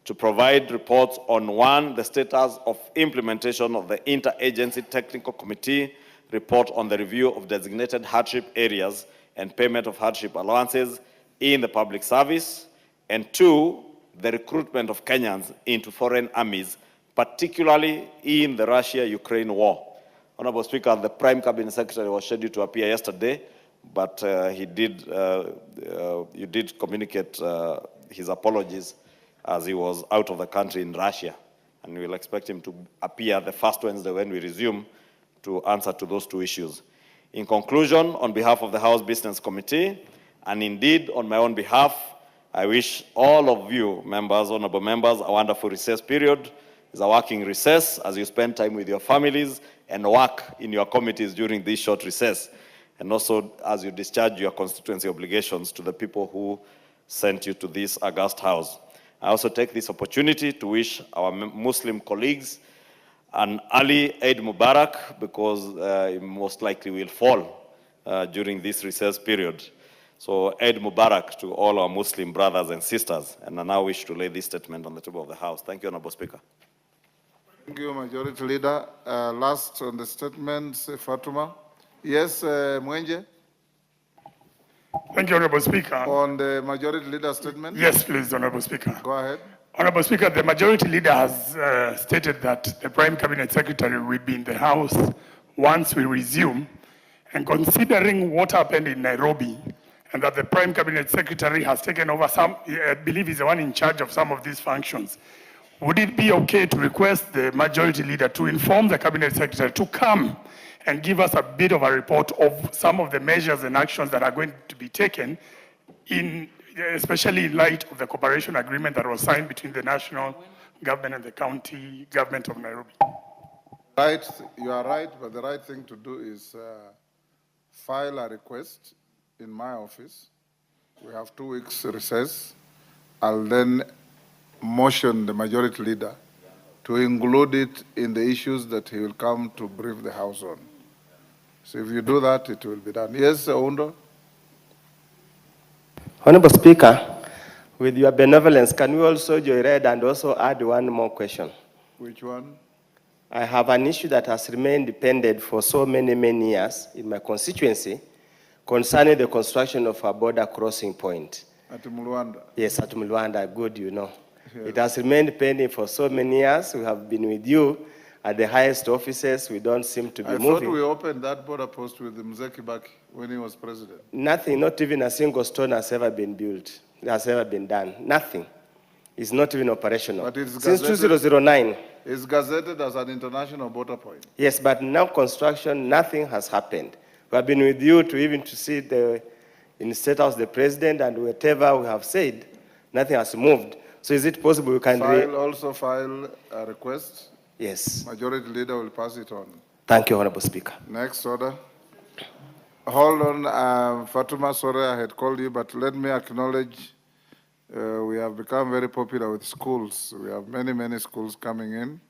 to provide reports on 1, the status of implementation of the Interagency Technical Committee report on the review of designated hardship areas and payment of hardship allowances in the public service, and 2, the recruitment of Kenyans into foreign armies, particularly in the Russia-Ukraine war. Honorable Speaker, the Prime Cabinet Secretary was scheduled to appear yesterday, but you did communicate his apologies as he was out of the country in Russia. And we will expect him to appear the first Wednesday when we resume to answer to those two issues. In conclusion, on behalf of the House Business Committee, and indeed on my own behalf, I wish all of you members, honorable members, a wonderful recess period. It's a working recess as you spend time with your families and work in your committees during this short recess, and also as you discharge your constituency obligations to the people who sent you to this august house. I also take this opportunity to wish our Muslim colleagues an early Eid Mubarak, because it most likely will fall during this recess period. So Eid Mubarak to all our Muslim brothers and sisters. And I now wish to lay this statement on the table of the House. Thank you, Honorable Speaker. Thank you, Majority Leader. Last on the statements, Fatuma. Yes, Mwenje? Thank you, Honorable Speaker. On the Majority Leader statement? Yes, please, Honorable Speaker. Go ahead. Honorable Speaker, the Majority Leader has stated that the Prime Cabinet Secretary will be in the House once we resume, and considering what happened in Nairobi, and that the Prime Cabinet Secretary has taken over some, I believe he's the one in charge of some of these functions, would it be okay to request the Majority Leader to inform the Cabinet Secretary to come and give us a bit of a report of some of the measures and actions that are going to be taken, especially in light of the cooperation agreement that was signed between the national government and the county government of Nairobi? Right, you are right, but the right thing to do is file a request in my office. We have 2 weeks recess. I'll then motion the Majority Leader to include it in the issues that he will come to brief the House on. So if you do that, it will be done. Yes, Oundo? Honorable Speaker, with your benevolence, can we also joyride and also add one more question? Which one? I have an issue that has remained pending for so many years in my constituency concerning the construction of a border crossing point. At Mulwanda? Yes, at Mulwanda, good, you know. Yes. It has remained pending for so many years. We have been with you at the highest offices. We don't seem to be moving. I thought we opened that border post with Mzee Kibaki when he was president. Nothing, not even a single stone has ever been built, has ever been done. Nothing. It's not even operational. But it's since 2009. It's gazetted as an international border point. Yes, but now construction, nothing has happened. We have been with you to see in State House the president, and whatever we have said, nothing has moved. So is it possible we can also file a request? Yes. Majority Leader will pass it on. Thank you, Honorable Speaker. Next order. Hold on, Fatuma, sorry I had called you, but let me acknowledge we have become very popular with schools. We have many schools coming in.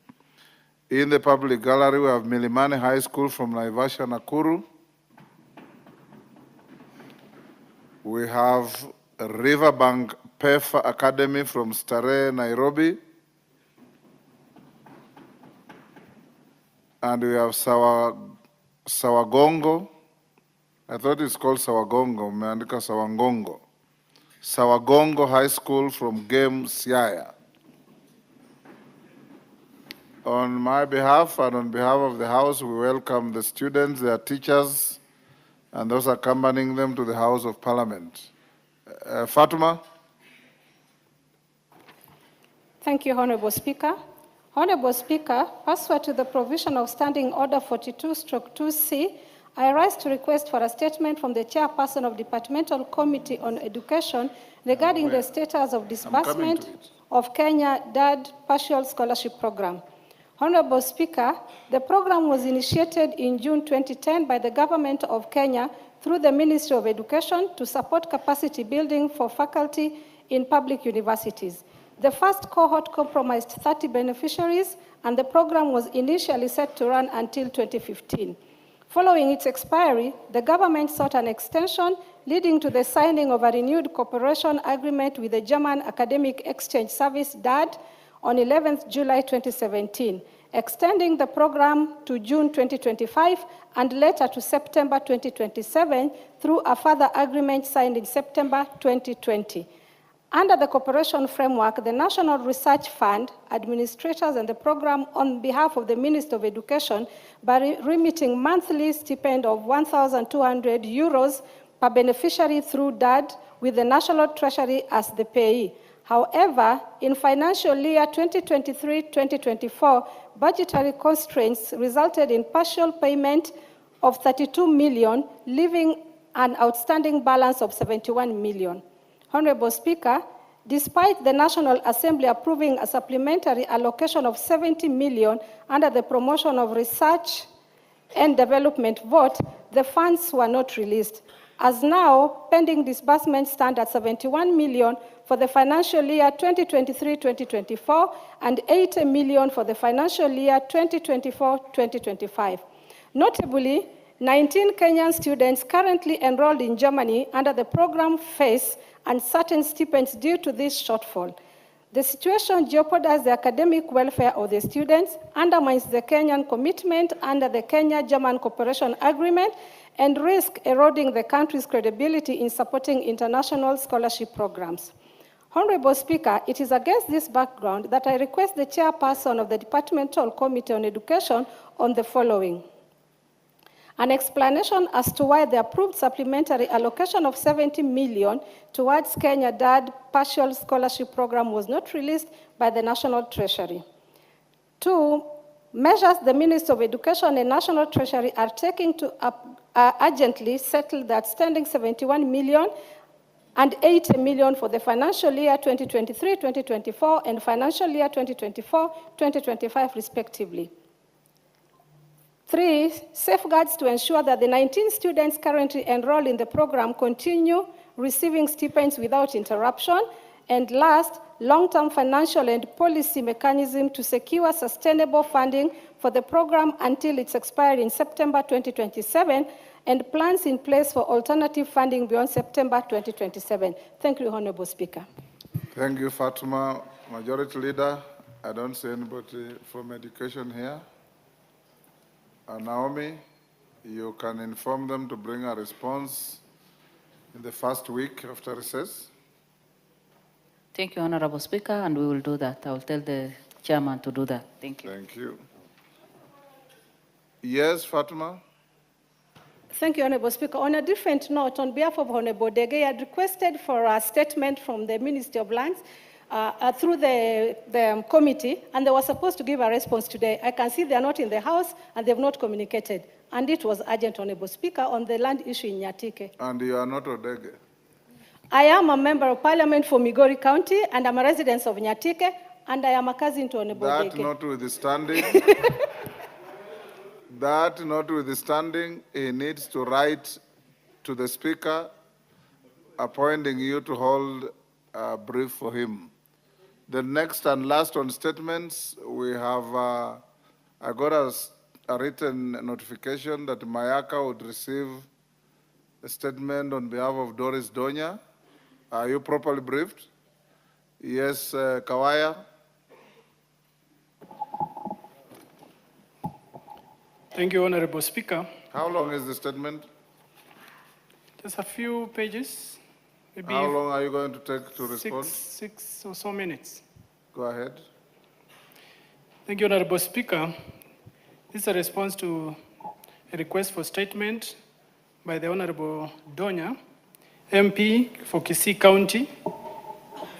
In the public gallery, we have Milimani High School from Naivasha, Nakuru. We have Riverbank PEF Academy from Starehe, Nairobi. And we have Sawagongo. I thought it's called Sawagongo, Meandika Sawangongo. Sawagongo High School from Game, Siaya. On my behalf and on behalf of the House, we welcome the students, their teachers, and those accompanying them to the House of Parliament. Fatuma? Thank you, Honorable Speaker. Honorable Speaker, pursuant to the provision of Standing Order 42/2C, I rise to request for a statement from the Chairperson of Departmental Committee on Education regarding the status of disbursement of Kenya DAD Partial Scholarship Program. Honorable Speaker, the program was initiated in June 2010 by the Government of Kenya through the Ministry of Education to support capacity building for faculty in public universities. The first cohort comprised 30 beneficiaries, and the program was initially set to run until 2015. Following its expiry, the government sought an extension, leading to the signing of a renewed cooperation agreement with the German Academic Exchange Service, DAD, on 11th July 2017, extending the program to June 2025 and later to September 2027 through a further agreement signed in September 2020. Under the cooperation framework, the National Research Fund, administrators and the program on behalf of the Minister of Education by remitting monthly stipend of 1,200 euros per beneficiary through DAD with the National Treasury as the payee. However, in financial year 2023-2024, budgetary constraints resulted in partial payment of 32 million, leaving an outstanding balance of 71 million. Honorable Speaker, despite the National Assembly approving a supplementary allocation of 70 million under the promotion of research and development vote, the funds were not released. As now, pending disbursements stand at 71 million for the financial year 2023-2024 and 80 million for the financial year 2024-2025. Notably, 19 Kenyan students currently enrolled in Germany under the program face uncertain stipends due to this shortfall. The situation jeopardizes the academic welfare of the students, undermines the Kenyan commitment under the Kenya-German Cooperation Agreement, and risks eroding the country's credibility in supporting international scholarship programs. Honorable Speaker, it is against this background that I request the chairperson of the Departmental Committee on Education on the following. An explanation as to why the approved supplementary allocation of 70 million towards Kenya DAD partial scholarship program was not released by the National Treasury. 2, measures the Ministry of Education and National Treasury are taking to urgently settle the outstanding 71 million and 80 million for the financial year 2023-2024 and financial year 2024-2025 respectively. 3, safeguards to ensure that the 19 students currently enrolled in the program continue receiving stipends without interruption. And last, long-term financial and policy mechanism to secure sustainable funding for the program until its expiry in September 2027, and plans in place for alternative funding beyond September 2027. Thank you, Honorable Speaker. Thank you, Fatuma. Majority Leader, I don't see anybody from education here. Naomi, you can inform them to bring a response in the first week after recess. Thank you, Honorable Speaker, and we will do that. I will tell the chairman to do that. Thank you. Thank you. Yes, Fatuma? Thank you, Honorable Speaker. On a different note, on behalf of Honorable Dege, I had requested for a statement from the Ministry of Lands through the committee, and they were supposed to give a response today. I can see they are not in the House, and they have not communicated. And it was urgent, Honorable Speaker, on the land issue in Nyatike. And you are not Odege? I am a member of Parliament for Migori County, and I'm a resident of Nyatike, and I am a cousin to Honorable Dege. That notwithstanding, he needs to write to the Speaker appointing you to hold a brief for him. The next and last on statements, we have, I got a written notification that Mayaka would receive a statement on behalf of Doris Donya. Are you properly briefed? Yes, Kawaya. Thank you, Honorable Speaker. How long is the statement? Just a few pages. Maybe how long are you going to take to respond? Six or so minutes. Go ahead. Thank you, Honorable Speaker. This is a response to a request for statement by the Honorable Donya, MP for Kisii County,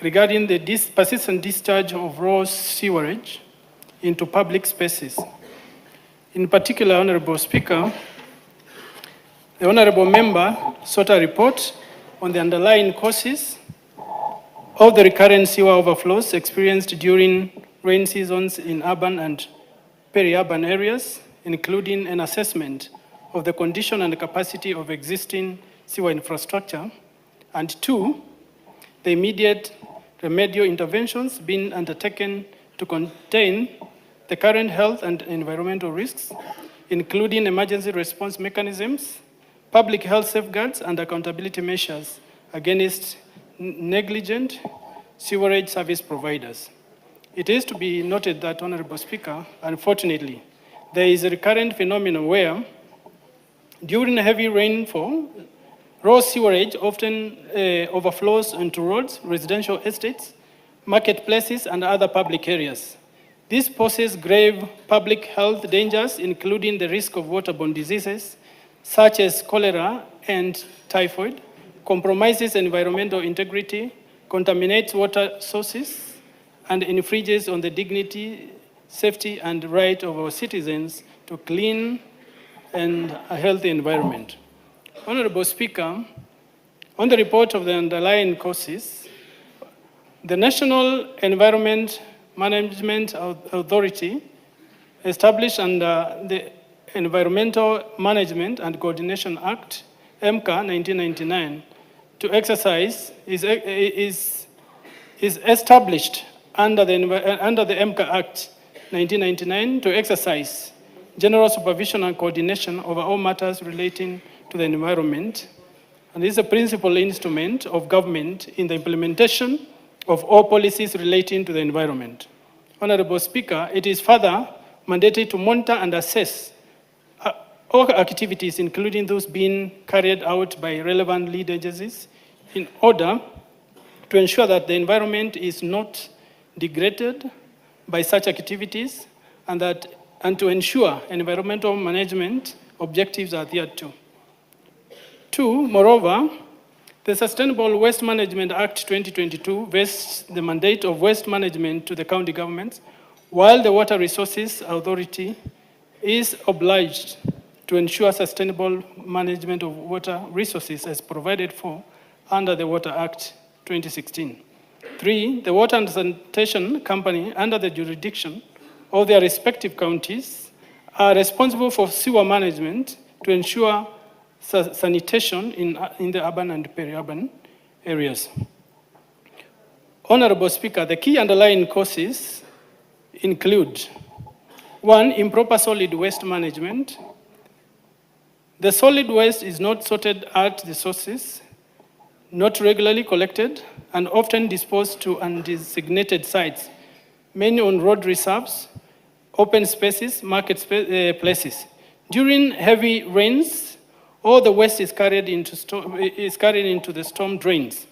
regarding the persistent discharge of raw sewerage into public spaces. In particular, Honorable Speaker, the Honorable Member sought a report on the underlying causes of the recurrent sewer overflows experienced during rain seasons in urban and peri-urban areas, including an assessment of the condition and capacity of existing sewer infrastructure, and 2, the immediate remedial interventions being undertaken to contain the current health and environmental risks, including emergency response mechanisms, public health safeguards, and accountability measures against negligent sewerage service providers. It is to be noted that, Honorable Speaker, unfortunately, there is a recurrent phenomenon where, during heavy rainfall, raw sewerage often overflows into roads, residential estates, marketplaces, and other public areas. This poses grave public health dangers, including the risk of waterborne diseases such as cholera and typhoid, compromises environmental integrity, contaminates water sources, and infringes on the dignity, safety, and right of our citizens to clean and a healthy environment. Honorable Speaker, on the report of the underlying causes, the National Environment Management Authority, established under the Environmental Management and Coordination Act, EMCA 1999, to exercise is established under the EMCA Act 1999 to exercise general supervision and coordination over all matters relating to the environment, and is a principal instrument of government in the implementation of all policies relating to the environment. Honorable Speaker, it is further mandated to monitor and assess all activities, including those being carried out by relevant lead agencies, in order to ensure that the environment is not degraded by such activities, and to ensure environmental management objectives are adhered to. Two, moreover, the Sustainable Waste Management Act 2022 vests the mandate of waste management to the county governments, while the Water Resources Authority is obliged to ensure sustainable management of water resources as provided for under the Water Act 2016. Three, the water and sanitation company under the jurisdiction of their respective counties are responsible for sewer management to ensure sanitation in the urban and peri-urban areas. Honorable Speaker, the key underlying causes include: one, improper solid waste management. The solid waste is not sorted at the sources, not regularly collected, and often disposed to undesignated sites, many on road reserves, open spaces, market places. During heavy rains, all the waste is carried into the storm drains,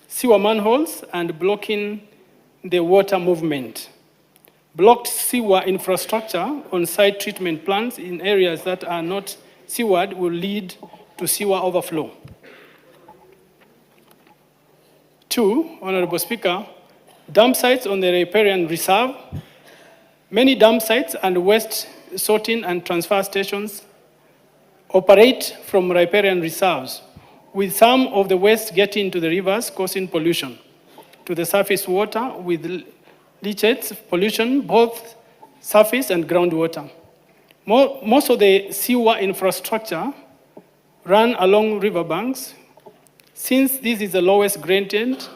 sewer manholes, and blocking the water movement. Blocked sewer infrastructure on site treatment plants in areas that are not sewered will lead to sewer overflow. Two, Honorable Speaker, dump sites on the riparian reserve. Many dump sites and waste sorting and transfer stations operate from riparian reserves, with some of the waste getting into the rivers, causing pollution to the surface water with leachates, pollution, both surface and groundwater. Most of the sewer infrastructure run along riverbanks, since this is the lowest gradient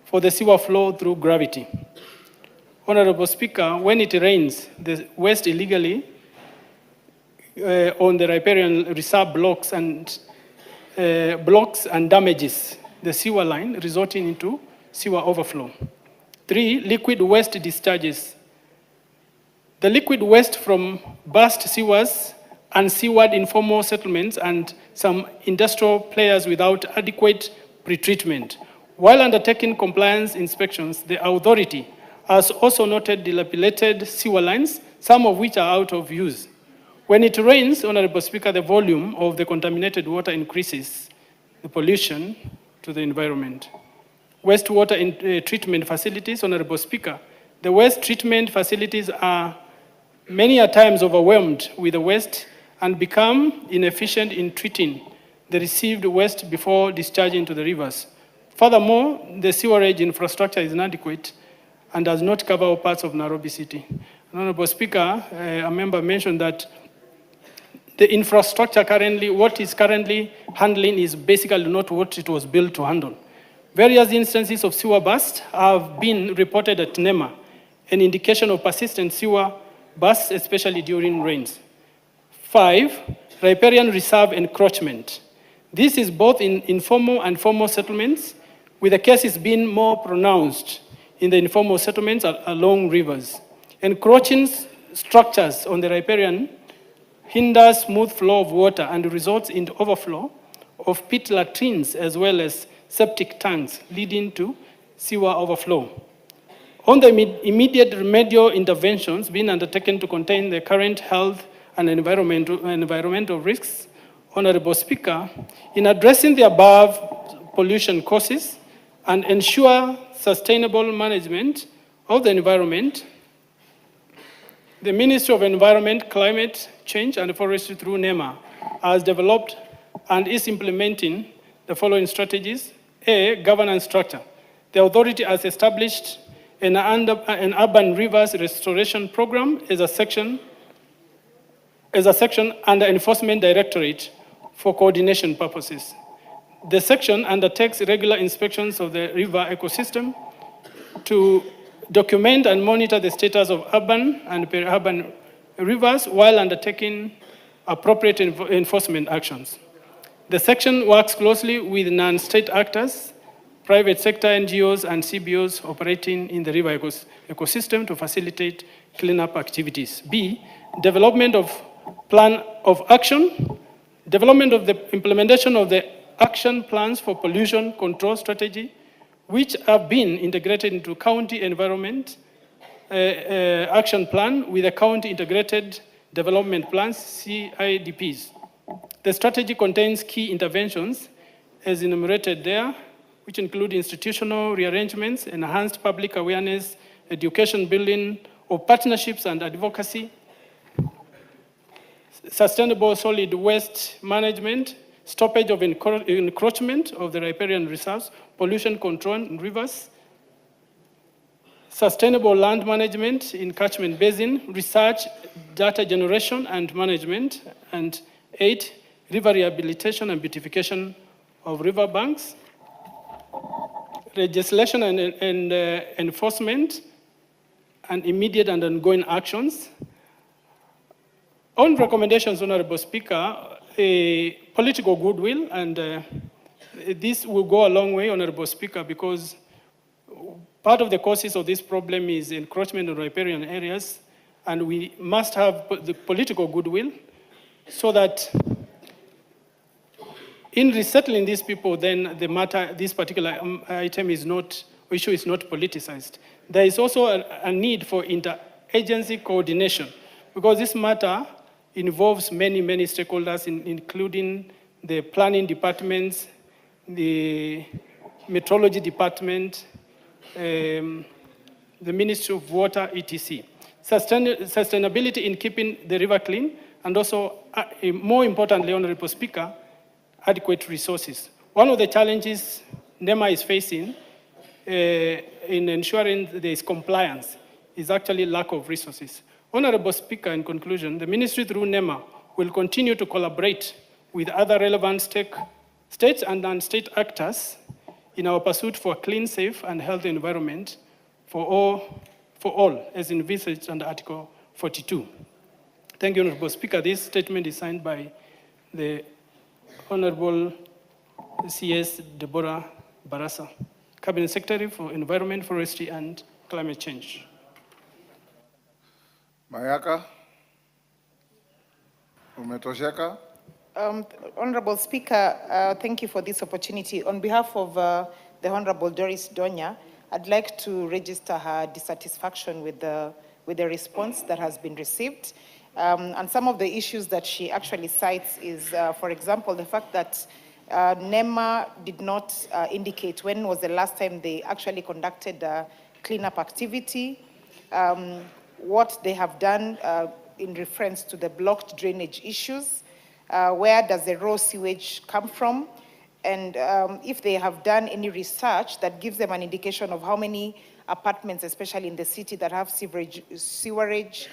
for the sewer flow through gravity. Honorable Speaker, when it rains, the waste illegally on the riparian reserve blocks and damages the sewer line, resulting into sewer overflow. Three, liquid waste discharges. The liquid waste from burst sewers, unsewered informal settlements, and some industrial players without adequate pretreatment. While undertaking compliance inspections, the authority has also noted dilapidated sewer lines, some of which are out of use. When it rains, Honorable Speaker, the volume of the contaminated water increases the pollution to the environment. Wastewater treatment facilities, Honorable Speaker, the waste treatment facilities are many a times overwhelmed with the waste and become inefficient in treating the received waste before discharging to the rivers. Furthermore, the sewerage infrastructure is inadequate and does not cover all parts of Nairobi City. Honorable Speaker, a member mentioned that the infrastructure currently, what is currently handling is basically not what it was built to handle. Various instances of sewer bursts have been reported at NEMA, an indication of persistent sewer bursts, especially during rains. 5, riparian reserve encroachment. This is both in informal and formal settlements, with the cases being more pronounced in the informal settlements along rivers. Encroaching structures on the riparian hinder smooth flow of water and results in the overflow of pit latrines as well as septic tanks, leading to sewer overflow. On the immediate remedial interventions being undertaken to contain the current health and environmental risks, Honorable Speaker, in addressing the above pollution causes and ensure sustainable management of the environment, the Ministry of Environment, Climate Change and Forestry through NEMA has developed and is implementing the following strategies. A, governance structure. The authority has established an urban rivers restoration program as a section under Enforcement Directorate for coordination purposes. The section undertakes regular inspections of the river ecosystem to document and monitor the status of urban and peri-urban rivers while undertaking appropriate enforcement actions. The section works closely with non-state actors, private sector NGOs and CBOs operating in the river ecosystem to facilitate cleanup activities. B, development of plan of action, development of the implementation of the action plans for pollution control strategy, which have been integrated into county environment action plan with the county integrated development plans, CIDPs. The strategy contains key interventions as enumerated there, which include institutional rearrangements, enhanced public awareness, education building of partnerships and advocacy, sustainable solid waste management, stoppage of encroachment of the riparian reserves, pollution control in rivers, sustainable land management in catchment basin, research, data generation and management, and 8, river rehabilitation and beautification of river banks, legislation and enforcement, and immediate and ongoing actions. On recommendations, Honorable Speaker, political goodwill, and this will go a long way, Honorable Speaker, because part of the causes of this problem is encroachment in riparian areas, and we must have the political goodwill so that in resettling these people, then the matter, this particular item is not, issue is not politicized. There is also a need for interagency coordination, because this matter involves many, many stakeholders, including the planning departments, the metrology department, the Ministry of Water, etc. Sustainability in keeping the river clean, and also, more importantly, Honorable Speaker, adequate resources. One of the challenges NEMA is facing in ensuring there is compliance is actually lack of resources. Honorable Speaker, in conclusion, the ministry through NEMA will continue to collaborate with other relevant states and non-state actors in our pursuit for a clean, safe, and healthy environment for all, as envisaged under Article 42. Thank you, Honorable Speaker. This statement is signed by the Honorable CS Deborah Barasa, Cabinet Secretary for Environment, Forestry, and Climate Change. Mayaka, umetosheka? Honorable Speaker, thank you for this opportunity. On behalf of the Honorable Doris Donya, I'd like to register her dissatisfaction with the response that has been received. And some of the issues that she actually cites is, for example, the fact that NEMA did not indicate when was the last time they actually conducted a cleanup activity, what they have done in reference to the blocked drainage issues, where does the raw sewage come from, and if they have done any research that gives them an indication of how many apartments, especially in the city, that have sewerage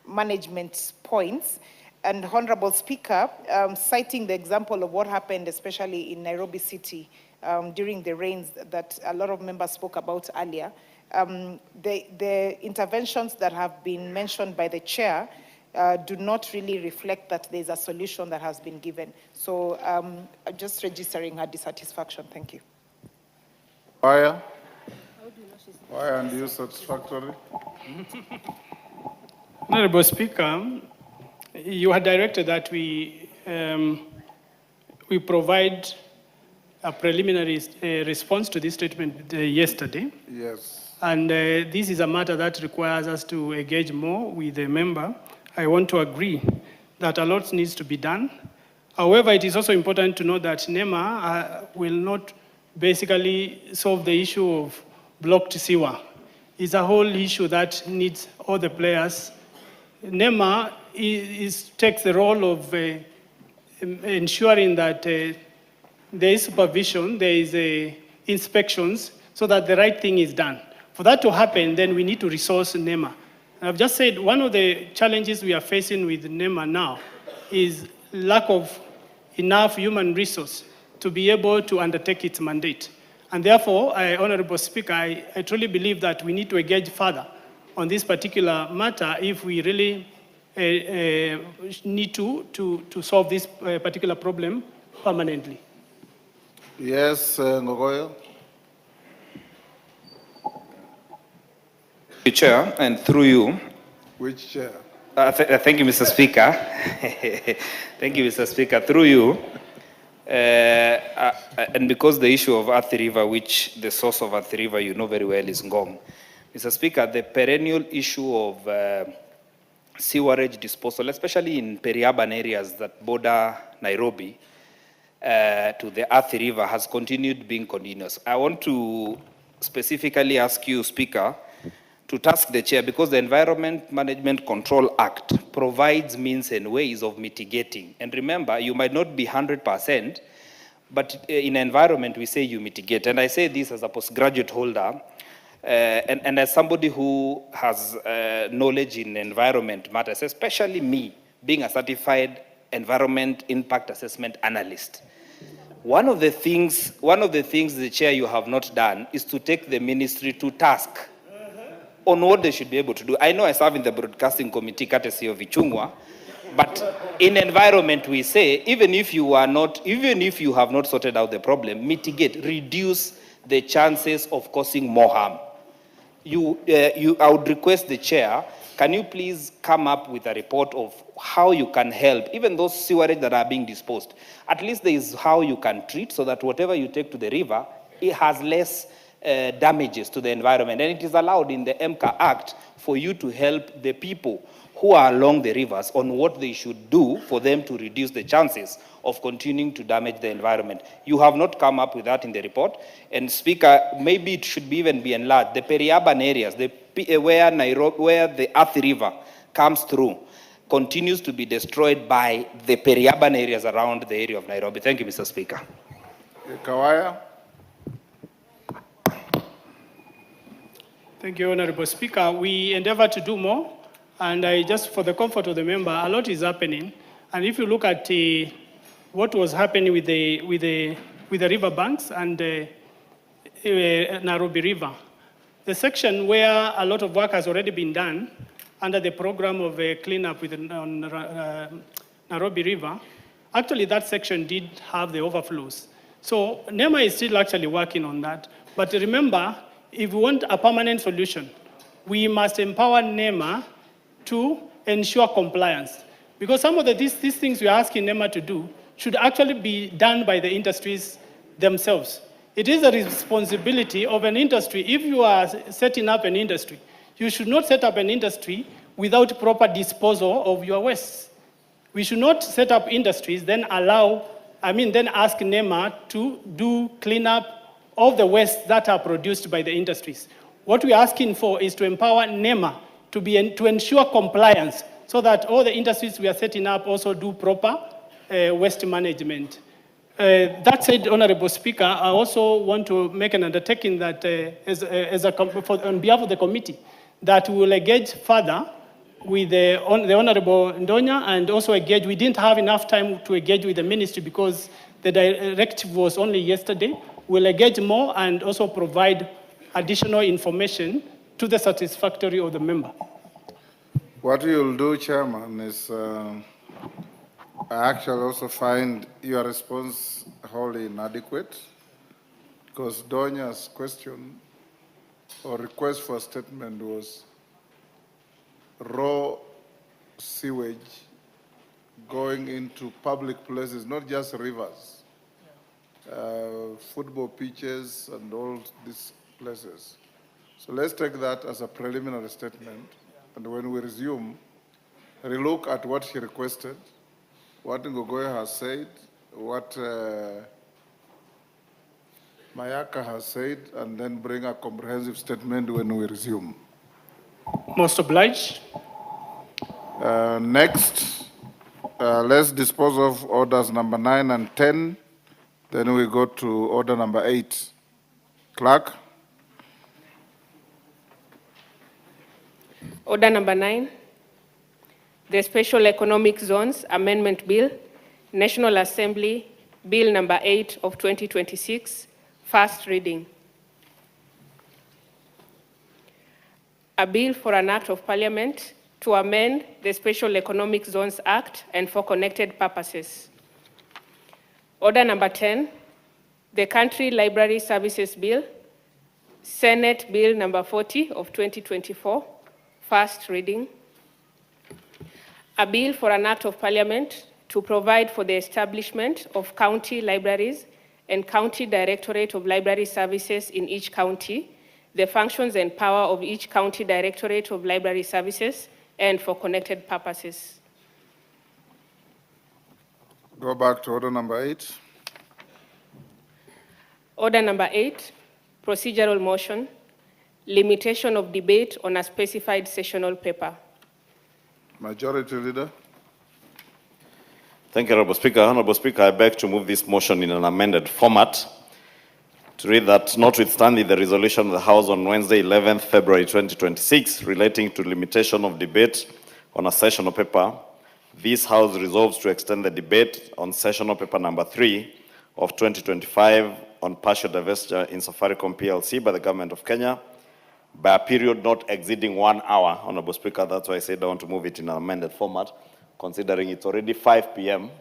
management points. And Honorable Speaker, citing the example of what happened, especially in Nairobi City during the rains that a lot of members spoke about earlier, the interventions that have been mentioned by the chair do not really reflect that there's a solution that has been given. So I'm just registering her dissatisfaction. Thank you. Why aren't you satisfactory? Honorable Speaker, you had directed that we provide a preliminary response to this statement yesterday. Yes. And this is a matter that requires us to engage more with the member. I want to agree that a lot needs to be done. However, it is also important to know that NEMA will not basically solve the issue of blocked sewer. It's a whole issue that needs all the players. NEMA takes the role of ensuring that there is supervision, there is inspections, so that the right thing is done. For that to happen, then we need to resource NEMA. And I've just said one of the challenges we are facing with NEMA now is lack of enough human resource to be able to undertake its mandate. And therefore, Honorable Speaker, I truly believe that we need to engage further on this particular matter if we really need to solve this particular problem permanently. Yes, Ngogoyo. Chair, and through you. Which chair? Thank you, Mr. Speaker. Thank you, Mr. Speaker. Through you, and because the issue of Athi River, which the source of Athi River you know very well is Ngong, Mr. Speaker, the perennial issue of sewerage disposal, especially in peri-urban areas that border Nairobi to the Athi River, has continued being continuous. I want to specifically ask you, Speaker, to task the chair, because the Environment Management Control Act provides means and ways of mitigating. And remember, you might not be 100%, but in environment, we say you mitigate. And I say this as a postgraduate holder, and as somebody who has knowledge in environment matters, especially me, being a certified environment impact assessment analyst. One of the things the chair you have not done is to take the ministry to task on what they should be able to do. I know I serve in the broadcasting committee courtesy of Ichungwa, but in environment we say, even if you have not sorted out the problem, mitigate, reduce the chances of causing more harm. I would request the chair, can you please come up with a report of how you can help, even those sewerage that are being disposed. At least there is how you can treat so that whatever you take to the river, it has less damages to the environment. And it is allowed in the MCA Act for you to help the people who are along the rivers on what they should do for them to reduce the chances of continuing to damage the environment. You have not come up with that in the report. And Speaker, maybe it should even be enlarged. The peri-urban areas, where the Athi River comes through, continues to be destroyed by the peri-urban areas around the area of Nairobi. Thank you, Mr. Speaker. Kawaya. Thank you, Honorable Speaker. We endeavor to do more, and just for the comfort of the member, a lot is happening. And if you look at what was happening with the river banks and Nairobi River, the section where a lot of work has already been done under the program of cleanup on Nairobi River, actually that section did have the overflows. So NEMA is still actually working on that. But remember, if we want a permanent solution, we must empower NEMA to ensure compliance. Because some of these things we are asking NEMA to do should actually be done by the industries themselves. It is a responsibility of an industry. If you are setting up an industry, you should not set up an industry without proper disposal of your waste. We should not set up industries, then ask NEMA to do cleanup of the waste that are produced by the industries. What we're asking for is to empower NEMA to ensure compliance so that all the industries we are setting up also do proper waste management. That said, Honorable Speaker, I also want to make an undertaking that on behalf of the committee, that we will engage further with the Honorable Ndonya and also engage. We didn't have enough time to engage with the ministry because the directive was only yesterday. We'll engage more and also provide additional information to the satisfactory of the member. What you'll do, Chairman, is I actually also find your response wholly inadequate, because Donya's question or request for a statement was raw sewage going into public places, not just rivers, football pitches and all these places. So let's take that as a preliminary statement, and when we resume, relook at what he requested, what Ngogoyo has said, what Mayaka has said, and then bring a comprehensive statement when we resume. Most obliged. Next, let's dispose of orders number 9 and 10. Then we go to order number 8. Clerk. Order number 9, the Special Economic Zones Amendment Bill, National Assembly, Bill number 8 of 2026, first reading. A bill for an act of parliament to amend the Special Economic Zones Act and for connected purposes. Order number 10, the Country Library Services Bill, Senate Bill number 40 of 2024, first reading. A bill for an act of parliament to provide for the establishment of county libraries and county directorate of library services in each county, the functions and power of each county directorate of library services, and for connected purposes. Go back to order number 8. Order number 8, procedural motion, limitation of debate on a specified sessional paper. Majority Leader. Thank you, Honorable Speaker. Honorable Speaker, I beg to move this motion in an amended format to read that notwithstanding the resolution of the House on Wednesday, 11th February 2026, relating to limitation of debate on a sessional paper, this House resolves to extend the debate on sessional paper number 3 of 2025 on partial divestiture in Safaricom PLC by the Government of Kenya by a period not exceeding 1 hour. Honorable Speaker, that's why I said I want to move it in an amended format, considering it's already 5 p.m.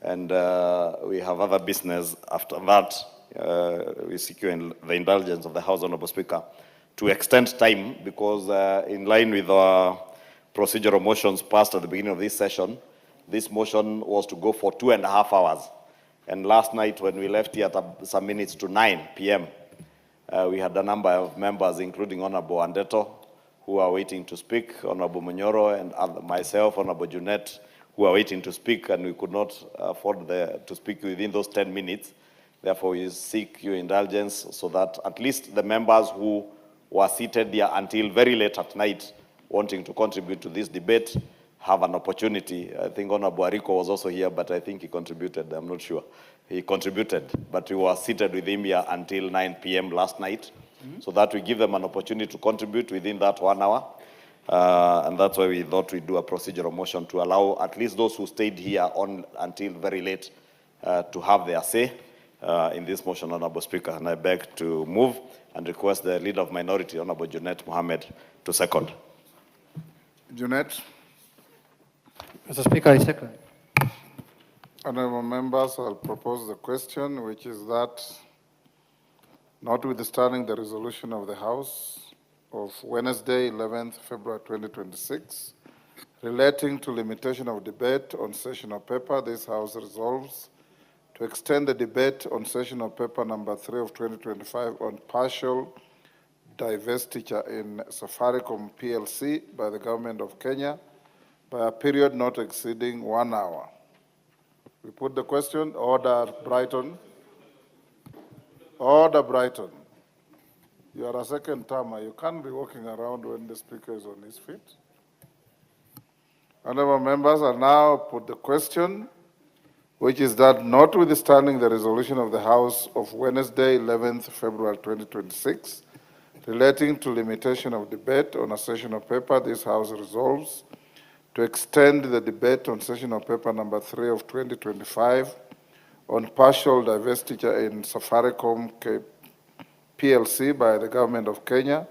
and we have other business after that. We seek the indulgence of the House, Honorable Speaker, to extend time because in line with our procedural motions passed at the beginning of this session, this motion was to go for 2.5 hours. And last night when we left here at some minutes to 9 p.m., we had a number of members, including Honorable Anderto, who are waiting to speak, Honorable Manyora, and myself, Honorable Junet, who are waiting to speak, and we could not afford to speak within those 10 minutes. Therefore, we seek your indulgence so that at least the members who were seated here until very late at night wanting to contribute to this debate have an opportunity. I think Honorable Ariko was also here, but I think he contributed, I'm not sure. He contributed, but we were seated with him here until 9 p.m. last night, so that we give them an opportunity to contribute within that 1 hour. And that's why we thought we'd do a procedural motion to allow at least those who stayed here on until very late to have their say in this motion, Honorable Speaker. And I beg to move and request the Leader of Minority, Honorable Junet Mohammed, to second. Junet. Mr. Speaker, I second. Honorable members, I'll propose the question, which is that notwithstanding the resolution of the House of Wednesday, 11th February 2026, relating to limitation of debate on sessional paper, this House resolves to extend the debate on sessional paper number 3 of 2025 on partial divestiture in Safaricom PLC by the Government of Kenya by a period not exceeding 1 hour. We put the question. Order, Brighton. Order, Brighton. You are a second termer. You can't be walking around when the Speaker is on his feet. Honorable members, I now put the question, which is that notwithstanding the resolution of the House of Wednesday, 11th February 2026, relating to limitation of debate on a sessional paper, this House resolves to extend the debate on sessional paper number 3 of 2025 on partial divestiture in Safaricom PLC by the Government of Kenya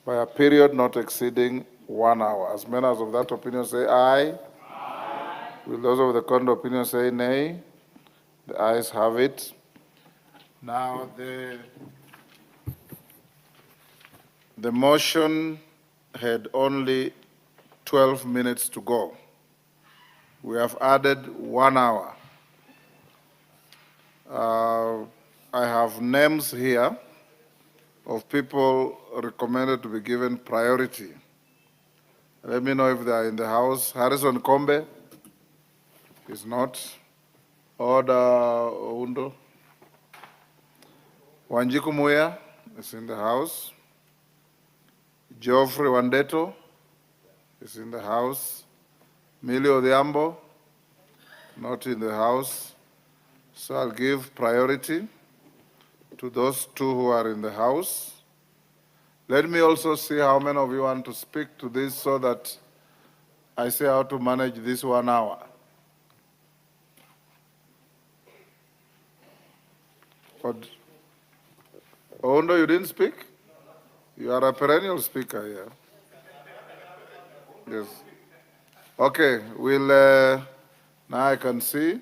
by a period not exceeding 1 hour. As members of that opinion say aye. Aye. Will those of the contrary opinion say nay? The ayes have it. Now the motion had only 12 minutes to go. We have added 1 hour. I have names here of people recommended to be given priority. Let me know if they are in the House. Harrison Kombe is not. Order Undo. Wanjiku Muya is in the house. Geoffrey Wandeto is in the house. Millie Odhiambo, not in the house. So I'll give priority to those two who are in the house. Let me also see how many of you want to speak to this so that I say how to manage this 1 hour. Ondo, you didn't speak? You are a perennial speaker here. Yes. Okay, we'll, now I can see.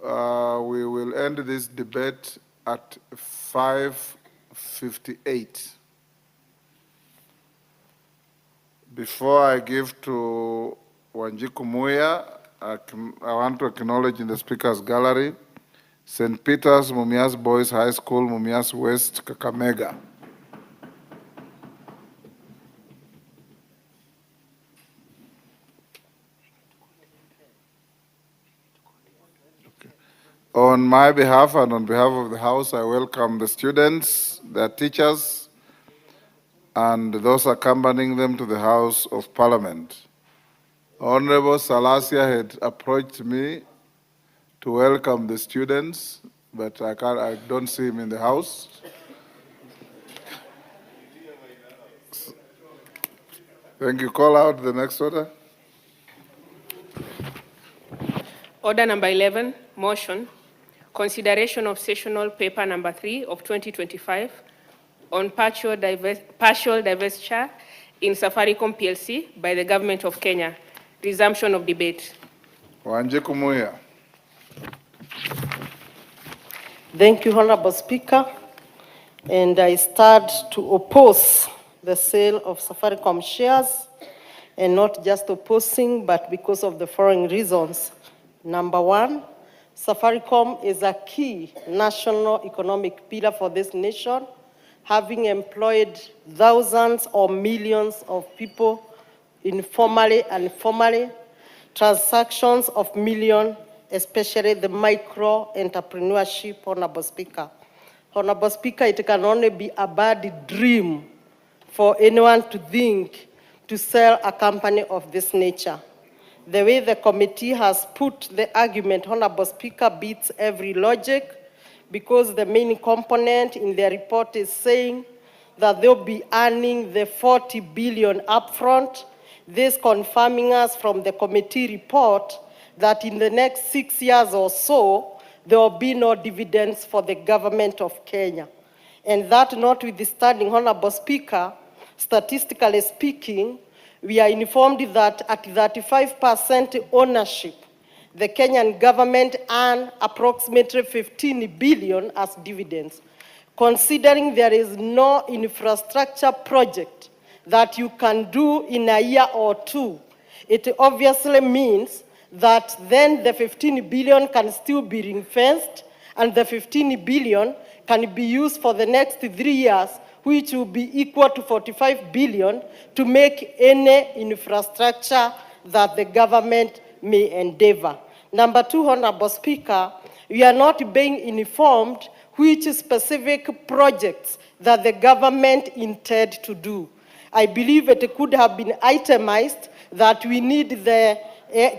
We will end this debate at 5:58. Before I give to Wanjiku Muya, I want to acknowledge in the speaker's gallery St. Peter's Mumias Boys High School, Mumias West, Kakamega. On my behalf and on behalf of the House, I welcome the students, their teachers, and those accompanying them to the House of Parliament. Honorable Salasia had approached me to welcome the students, but I don't see him in the house. Thank you. Call out the next order. Order number 11, motion. Consideration of sessional paper number 3 of 2025 on partial divestiture in Safaricom PLC by the Government of Kenya. Resumption of debate. Wanjiku Muya. Thank you, Honorable Speaker. And I start to oppose the sale of Safaricom shares, and not just opposing, but because of the following reasons. Number one, Safaricom is a key national economic pillar for this nation, having employed thousands or millions of people informally and formally, transactions of millions, especially the micro entrepreneurship, Honorable Speaker. Honorable Speaker, it can only be a bad dream for anyone to think to sell a company of this nature. The way the committee has put the argument, Honorable Speaker, beats every logic, because the main component in their report is saying that they'll be earning the 40 billion upfront, this confirming us from the committee report that in the next 6 years or so, there will be no dividends for the government of Kenya. And that notwithstanding, Honorable Speaker, statistically speaking, we are informed that at 35% ownership, the Kenyan government earns approximately 15 billion as dividends. Considering there is no infrastructure project that you can do in a year or two, it obviously means that then the 15 billion can still be ring-fenced, and the 15 billion can be used for the next 3 years, which will be equal to 45 billion to make any infrastructure that the government may endeavor. Number two, Honorable Speaker, we are not being informed which specific projects that the government intend to do. I believe it could have been itemized that we need the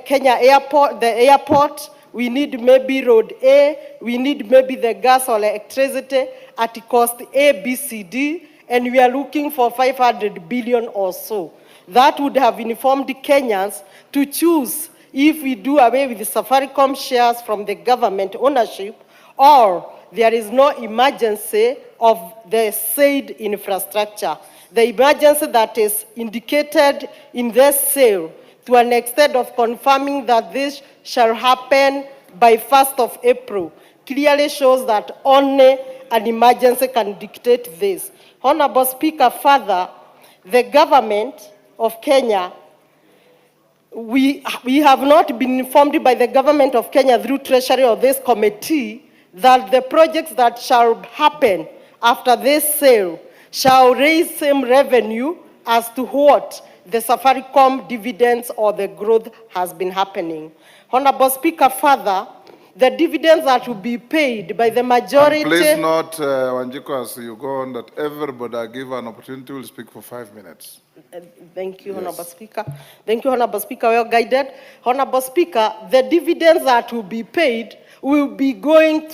Kenya airport, we need maybe road A, we need maybe the gas or electricity at cost A, B, C, D, and we are looking for 500 billion or so. That would have informed Kenyans to choose if we do away with the Safaricom shares from the government ownership, or there is no emergency of the said infrastructure. The emergency that is indicated in this sale, to an extent of confirming that this shall happen by 1st of April, clearly shows that only an emergency can dictate this. Honorable Speaker, further, the government of Kenya, we have not been informed by the government of Kenya through Treasury or this committee that the projects that shall happen after this sale shall raise same revenue as to what the Safaricom dividends or the growth has been happening. Honorable Speaker, further, the dividends are to be paid by the majority. And please note, Wanjiko, as you go on, that everybody are given an opportunity will speak for 5 minutes. Thank you, Honorable Speaker. Thank you, Honorable Speaker. Well guided. Honorable Speaker, the dividends are to be paid will be going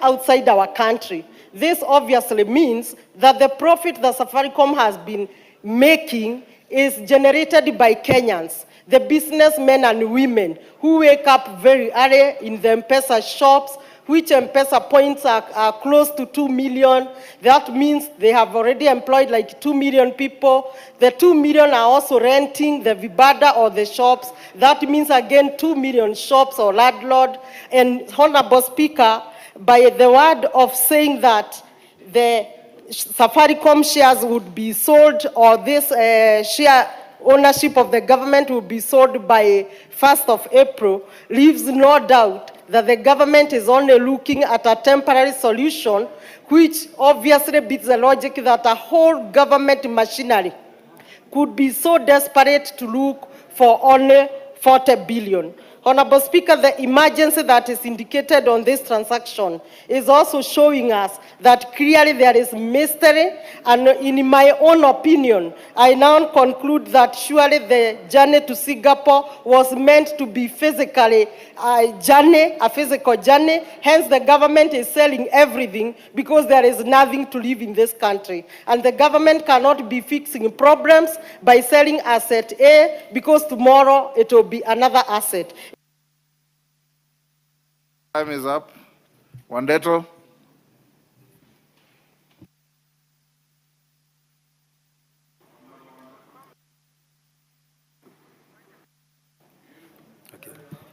outside our country. This obviously means that the profit that Safaricom has been making is generated by Kenyans, the businessmen and women who wake up very early in the M-Pesa shops, which M-Pesa points are close to 2 million. That means they have already employed like 2 million people. The 2 million are also renting the vibada or the shops. That means again 2 million shops or landlord. And Honorable Speaker, by the word of saying that the Safaricom shares would be sold, or this share ownership of the government will be sold by 1st of April, leaves no doubt that the government is only looking at a temporary solution, which obviously beats the logic that a whole government machinery could be so desperate to look for only 40 billion. Honorable Speaker, the emergency that is indicated on this transaction is also showing us that clearly there is mystery, and in my own opinion, I now conclude that surely the journey to Singapore was meant to be physically a physical journey. Hence, the government is selling everything because there is nothing to live in this country. And the government cannot be fixing problems by selling asset A because tomorrow it will be another asset. Time is up. Wandeto.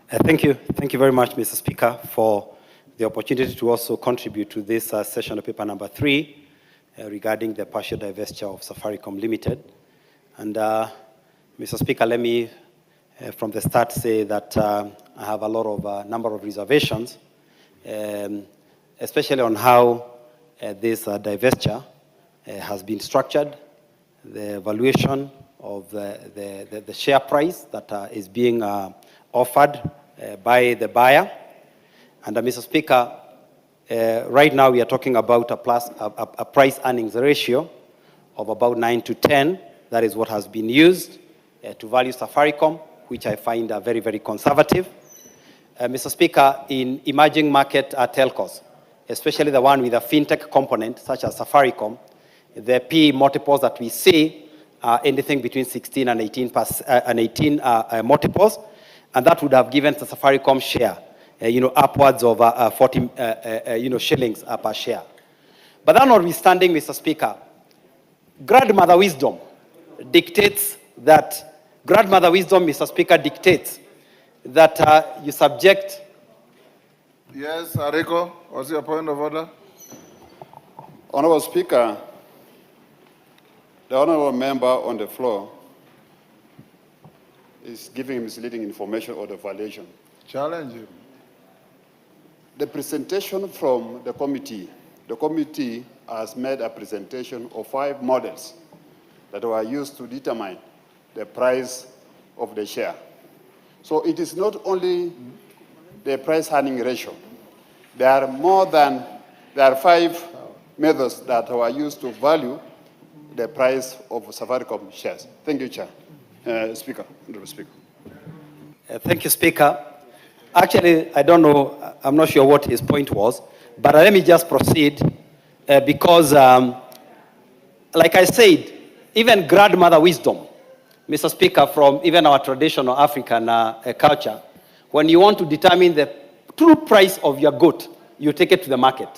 Thank you very much, Mr. Speaker, for the opportunity to also contribute to this session of paper number 3 regarding the partial divestiture of Safaricom Limited. And Mr. Speaker, let me from the start say that I have a lot of number of reservations, especially on how this divestiture has been structured, the valuation of the share price that is being offered by the buyer. And Mr. Speaker, right now we are talking about a price earnings ratio of about 9 to 10. That is what has been used to value Safaricom, which I find very, very conservative. Mr. Speaker, in emerging market telcos, especially the one with a fintech component, such as Safaricom, the P multiples that we see are anything between 16 and 18 multiples, and that would have given the Safaricom share, upwards of 40, shillings per share. But that notwithstanding, Mr. Speaker, grandmother wisdom dictates that. Grandmother wisdom, Mr. Speaker, dictates that you subject. Yes, Ariko, what's your point of order? Honorable Speaker, the honorable member on the floor is giving misleading information or the violation. Challenge him. The presentation from the committee has made a presentation of 5 models that were used to determine the price of the share. So it is not only the price earning ratio. There are 5 methods that were used to value the price of Safaricom shares. Thank you, Chair. Speaker. Thank you, Speaker. Actually, I don't know, I'm not sure what his point was, but let me just proceed because, like I said, even grandmother wisdom, Mr. Speaker, from even our traditional African culture, when you want to determine the true price of your goat, you take it to the market.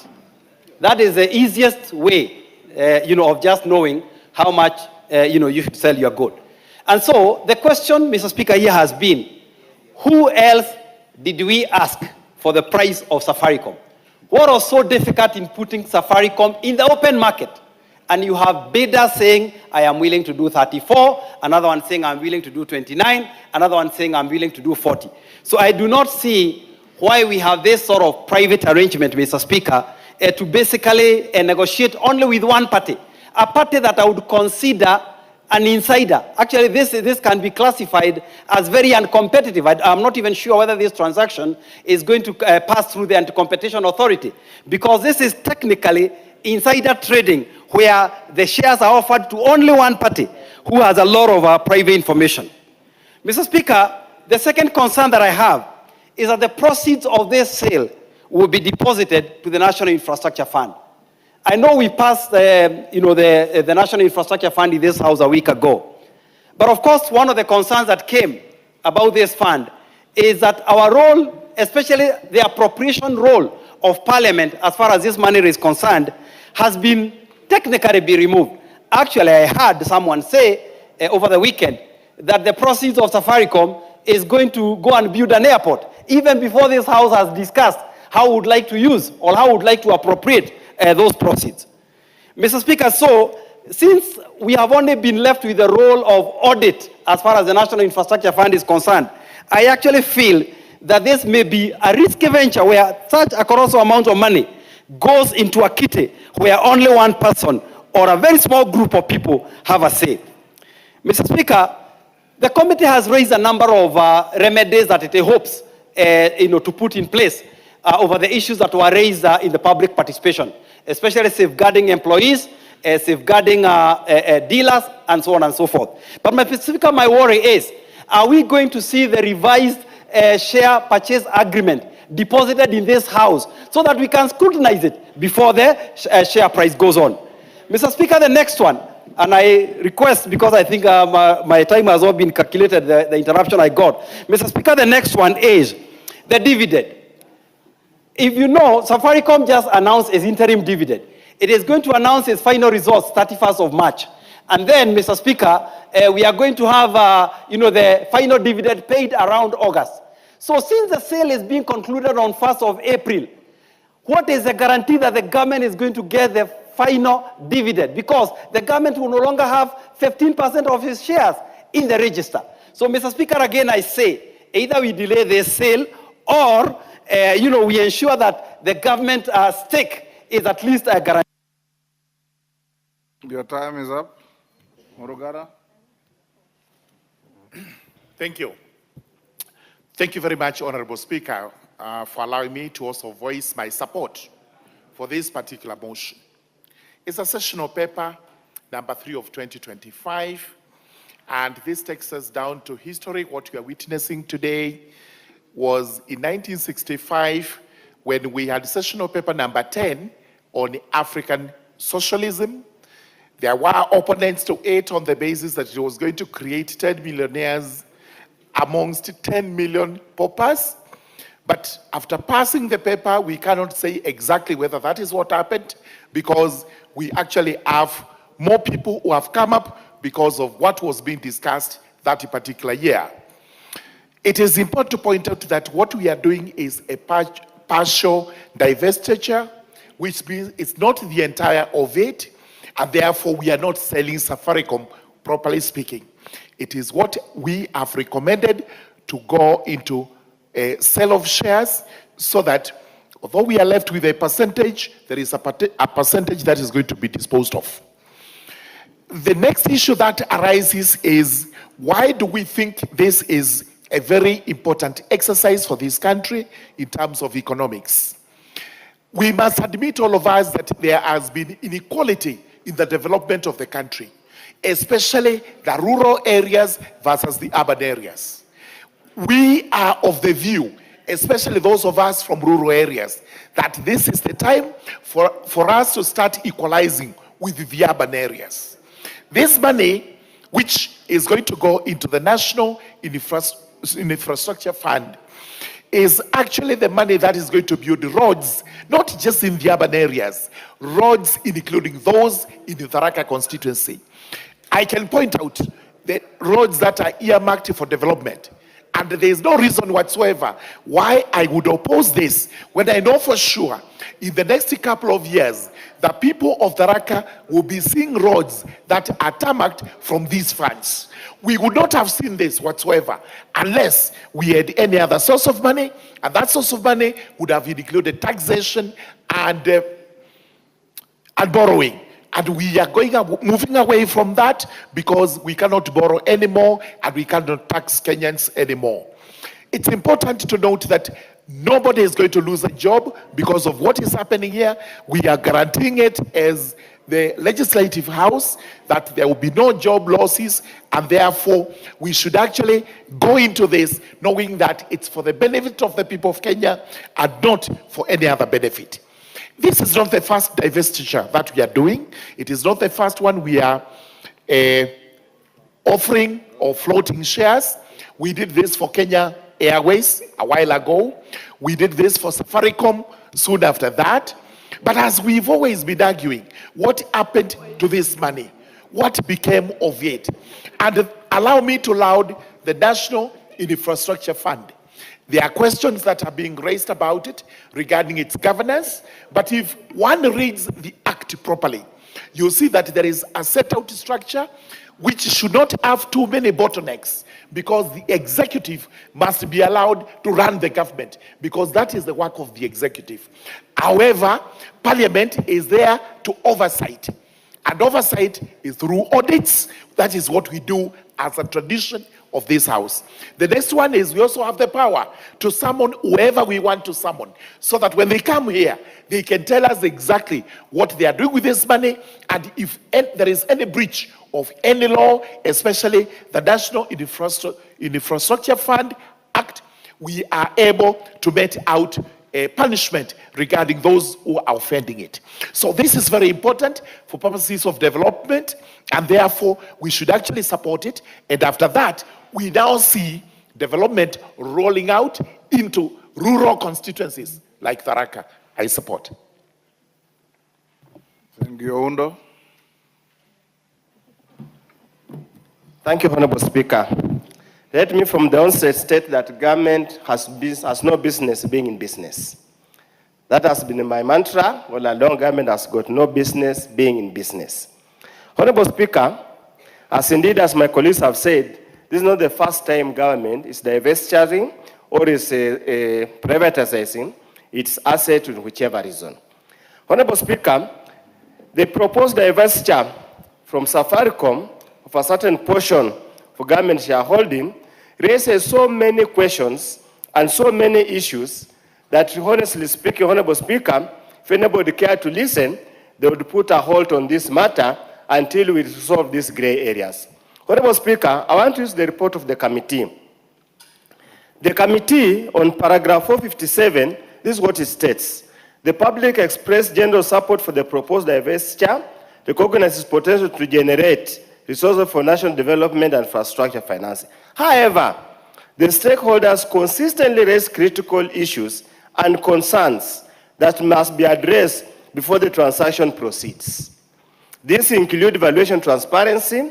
That is the easiest way, of just knowing how much, you should sell your goat. And so the question, Mr. Speaker, here has been, who else did we ask for the price of Safaricom? What was so difficult in putting Safaricom in the open market? And you have bidders saying, I am willing to do 34, another one saying I'm willing to do 29, another one saying I'm willing to do 40. So I do not see why we have this sort of private arrangement, Mr. Speaker, to basically negotiate only with one party, a party that I would consider an insider. Actually, this can be classified as very uncompetitive. I'm not even sure whether this transaction is going to pass through the anti-competition authority, because this is technically insider trading, where the shares are offered to only one party who has a lot of private information. Mr. Speaker, the second concern that I have is that the proceeds of this sale will be deposited to the National Infrastructure Fund. I know we passed the National Infrastructure Fund in this House a week ago. But of course, one of the concerns that came about this fund is that our role, especially the appropriation role of Parliament as far as this money is concerned, has been technically removed. Actually, I heard someone say over the weekend that the proceeds of Safaricom is going to go and build an airport, even before this House has discussed how we would like to use or how we would like to appropriate those proceeds. Mr. Speaker, so since we have only been left with the role of audit as far as the National Infrastructure Fund is concerned, I actually feel that this may be a risky venture where such a colossal amount of money goes into a kitty where only one person or a very small group of people have a say. Mr. Speaker, the committee has raised a number of remedies that it hopes to put in place over the issues that were raised in the public participation, especially safeguarding employees, safeguarding dealers, and so on and so forth. But my worry is, are we going to see the revised share purchase agreement deposited in this House so that we can scrutinize it before the share price goes on? Mr. Speaker, the next one, and I request, because I think my time has all been calculated, the interruption I got. Mr. Speaker, the next one is the dividend. If you know, Safaricom just announced its interim dividend. It is going to announce its final results 31st of March. And then, Mr. Speaker, we are going to have the final dividend paid around August. So since the sale is being concluded on 1st of April, what is the guarantee that the government is going to get the final dividend? Because the government will no longer have 15% of its shares in the register. So, Mr. Speaker, again, I say, either we delay this sale or we ensure that the government stake is at least a guarantee. Your time is up. Murugara. Thank you. Thank you very much, Honorable Speaker, for allowing me to also voice my support for this particular motion. It's a sessional paper, number 3 of 2025, and this takes us down to history. What we are witnessing today was in 1965, when we had sessional paper number 10 on African socialism. There were opponents to it on the basis that it was going to create 10 millionaires amongst 10 million paupers. But after passing the paper, we cannot say exactly whether that is what happened, because we actually have more people who have come up because of what was being discussed that particular year. It is important to point out that what we are doing is a partial divestiture, which means it's not the entire of it, and therefore we are not selling Safaricom, properly speaking. It is what we have recommended to go into a sale of shares, so that although we are left with a percentage, there is a percentage that is going to be disposed of. The next issue that arises is, why do we think this is a very important exercise for this country in terms of economics? We must admit, all of us, that there has been inequality in the development of the country, especially the rural areas versus the urban areas. We are of the view, especially those of us from rural areas, that this is the time for us to start equalizing with the urban areas. This money, which is going to go into the National Infrastructure Fund, is actually the money that is going to build roads, not just in the urban areas, roads including those in the Tharaka constituency. I can point out the roads that are earmarked for development, and there is no reason whatsoever why I would oppose this, when I know for sure in the next couple of years the people of Tharaka will be seeing roads that are tarmacked from these funds. We would not have seen this whatsoever unless we had any other source of money, and that source of money would have included taxation and borrowing. And we are moving away from that because we cannot borrow anymore and we cannot tax Kenyans anymore. It's important to note that nobody is going to lose a job because of what is happening here. We are guaranteeing it as the legislative house that there will be no job losses, and therefore we should actually go into this knowing that it's for the benefit of the people of Kenya and not for any other benefit. This is not the first divestiture that we are doing. It is not the first one we are offering or floating shares. We did this for Kenya Airways a while ago. We did this for Safaricom soon after that. But as we've always been arguing, what happened to this money? What became of it? And allow me to laud the National Infrastructure Fund. There are questions that are being raised about it regarding its governance, but if one reads the act properly, you'll see that there is a set out structure which should not have too many bottlenecks, because the executive must be allowed to run the government, because that is the work of the executive. However, Parliament is there to oversight, and oversight is through audits. That is what we do as a tradition of this house. The next one is we also have the power to summon whoever we want to summon, so that when they come here, they can tell us exactly what they are doing with this money, and if there is any breach of any law, especially the National Infrastructure Fund Act, we are able to mete out a punishment regarding those who are offending it. So this is very important for purposes of development, and therefore we should actually support it. And after that, we now see development rolling out into rural constituencies like Tharaka. I support. Thank you, Oundo. Thank you, Honorable Speaker. Let me from the onset state that government has no business being in business. That has been my mantra all along. Government has got no business being in business. Honorable Speaker, as indeed as my colleagues have said, this is not the first time government is divesting or is privatizing its asset in whichever reason. Honorable Speaker, the proposed divestiture from Safaricom of a certain portion for government shareholding raises so many questions and so many issues that, honestly speaking, Honorable Speaker, if anybody cared to listen, they would put a halt on this matter until we resolve these gray areas. Honorable Speaker, I want to use the report of the committee. The committee, on paragraph 457, this is what it states. The public expressed general support for the proposed divestiture, recognizes potential to generate resources for national development and infrastructure financing. However, the stakeholders consistently raise critical issues and concerns that must be addressed before the transaction proceeds. These include valuation transparency,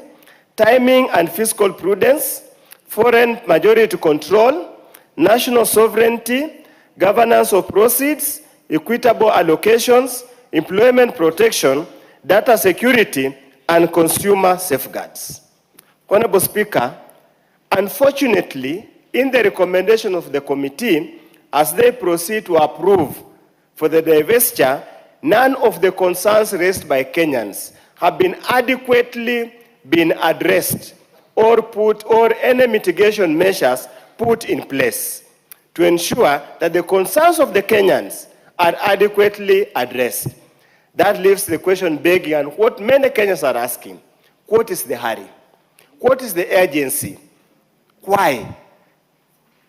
timing and fiscal prudence, foreign majority control, national sovereignty, governance of proceeds, equitable allocations, employment protection, data security, and consumer safeguards. Honorable Speaker, unfortunately, in the recommendation of the committee, as they proceed to approve for the divestiture, none of the concerns raised by Kenyans have been adequately addressed or any mitigation measures put in place to ensure that the concerns of the Kenyans are adequately addressed. That leaves the question begging, and what many Kenyans are asking: what is the hurry? What is the urgency? Why?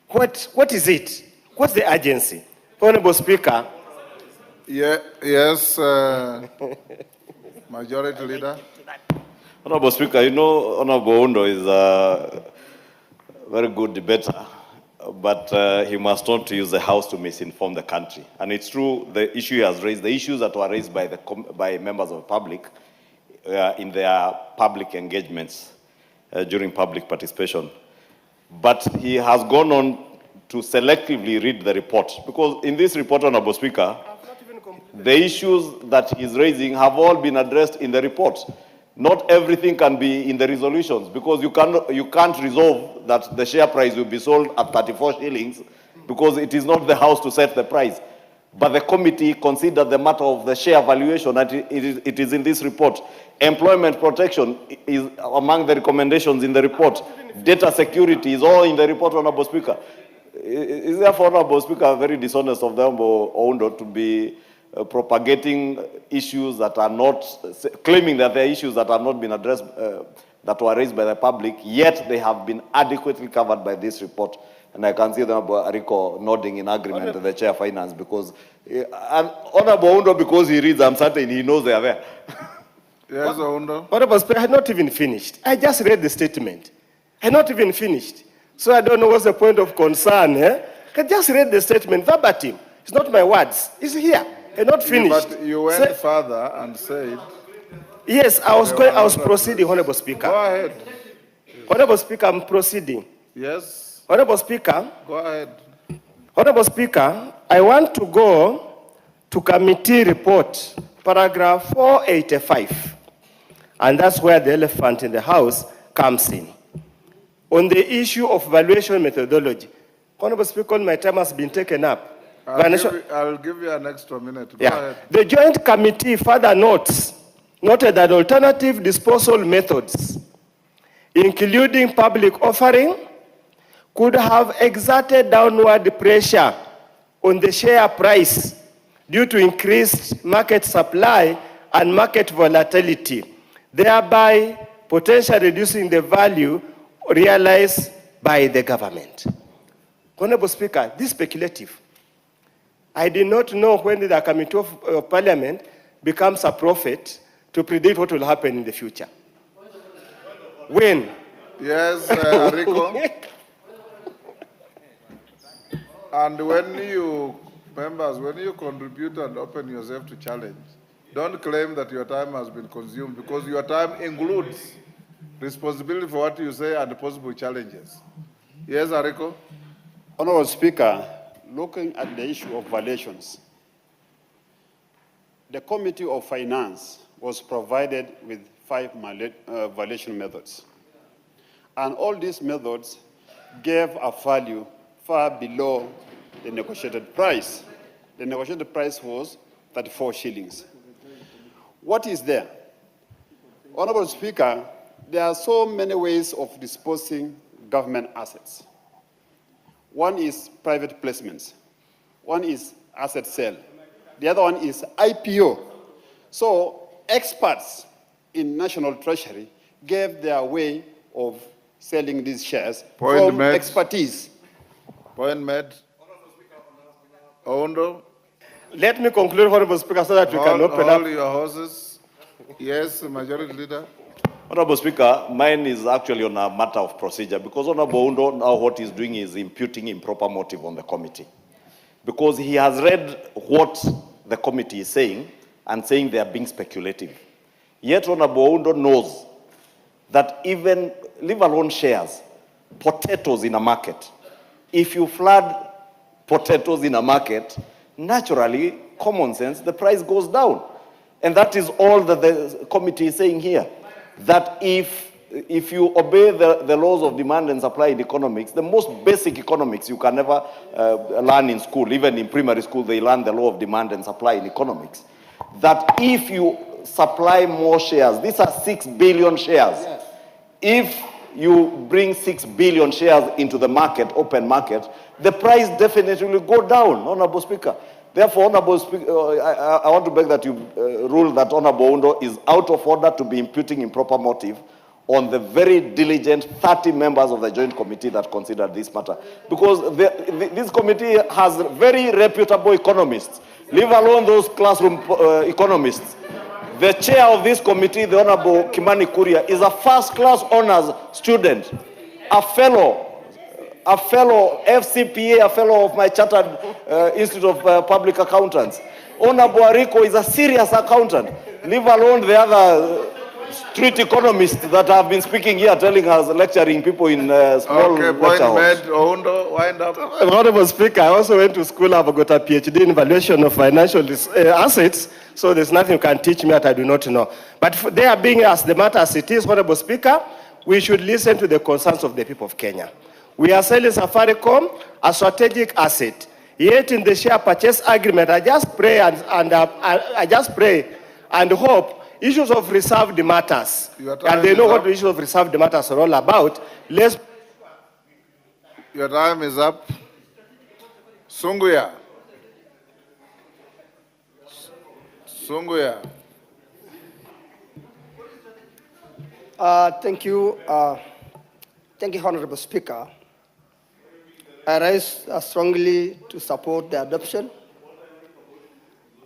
What is it? What's the urgency? Honorable Speaker. Yeah, yes, Majority Leader. Honorable Speaker, you know, Honorable Oundo is a very good debater, but he must not use the House to misinform the country. And it's true, the issue he has raised, the issues that were raised by members of the public in their public engagements during public participation. But he has gone on to selectively read the report, because in this report, Honorable Speaker, the issues that he's raising have all been addressed in the report. Not everything can be in the resolutions, because you can't resolve that the share price will be sold at 34 shillings, because it is not the House to set the price. but the committee considered the matter of the share valuation, and it is in this report. Employment protection is among the recommendations in the report. Data security is all in the report, Honorable Speaker. Is therefore, Honorable Speaker, very dishonest of the Honorable Oundo to be propagating issues that are not, claiming that there are issues that have not been addressed, that were raised by the public, yet they have been adequately covered by this report. And I can see the Honorable Ariko nodding in agreement to the Chair of Finance, because, and Honorable Oundo, because he reads, I'm certain he knows they are there. Yes, Oundo. Honorable Speaker, I had not even finished. I just read the statement. I had not even finished. So I don't know what's the point of concern. I just read the statement verbatim. It's not my words. It's here. I not finished. But you went further and said... Yes, I was proceeding, Honorable Speaker. Go ahead. Honorable Speaker, I'm proceeding. Yes. Honorable Speaker. Go ahead. Honorable Speaker, I want to go to committee report, paragraph 485. And that's where the elephant in the house comes in. On the issue of valuation methodology. Honorable Speaker, my time has been taken up. I'll give you an extra minute. Go ahead. The joint committee further noted that alternative disposal methods, including public offering, could have exerted downward pressure on the share price due to increased market supply and market volatility, thereby potentially reducing the value realized by the government. Honorable Speaker, this is speculative. I did not know when the Committee of Parliament becomes a prophet to predict what will happen in the future. When? Yes, Rico. And when you, members, when you contribute and open yourself to challenge, don't claim that your time has been consumed, because your time includes responsibility for what you say and possible challenges. Yes, Ariko? Honorable Speaker, looking at the issue of valuations, the Committee of Finance was provided with 5 valuation methods. And all these methods gave a value far below the negotiated price. The negotiated price was 34 shillings. What is there? Honorable Speaker, there are so many ways of disposing government assets. One is private placements. One is asset sale. The other one is IPO. So experts in National Treasury gave their way of selling these shares from expertise. Point made. Oundo. Let me conclude, Honorable Speaker, so that we can open up. Hold your horses. Yes, Majority Leader. Honorable Speaker, mine is actually on a matter of procedure, because Honorable Oundo now what he's doing is imputing improper motive on the committee. Because he has read what the committee is saying and saying they are being speculative. Yet Honorable Oundo knows that even, leave alone shares, potatoes in a market, if you flood potatoes in a market, naturally, common sense, the price goes down. And that is all that the committee is saying here. That if you obey the laws of demand and supply in economics, the most basic economics you can never learn in school, even in primary school, they learn the law of demand and supply in economics, that if you supply more shares, these are 6 billion shares. Yes. If you bring 6 billion shares into the market, open market, the price definitely will go down, Honorable Speaker. Therefore, Honorable Speaker, I want to beg that you rule that Honorable Oundo is out of order to be imputing improper motive on the very diligent 30 members of the Joint Committee that considered this matter. Because this committee has very reputable economists, leave alone those classroom economists. The chair of this committee, the Honorable Kimani Kuria, is a first-class honors student, a fellow FCPA, a fellow of my Chartered Institute of Public Accountants. Honorable Ariko is a serious accountant, leave alone the other street economists that have been speaking here, telling us, lecturing people in small lecture halls. Oundo, wind up. Honorable Speaker, I also went to school. I've got a PhD in valuation of financial assets, so there's nothing you can teach me that I do not know. But they are being asked the matter as it is, Honorable Speaker, we should listen to the concerns of the people of Kenya. We are selling Safaricom, a strategic asset. Yet in the share purchase agreement, I just pray I just pray and hope issues of reserved matters, and they know what the issues of reserved matters are all about. Your time is up. Sunguya. Sunguya. Thank you. Thank you, Honorable Speaker. I rise strongly to support the adoption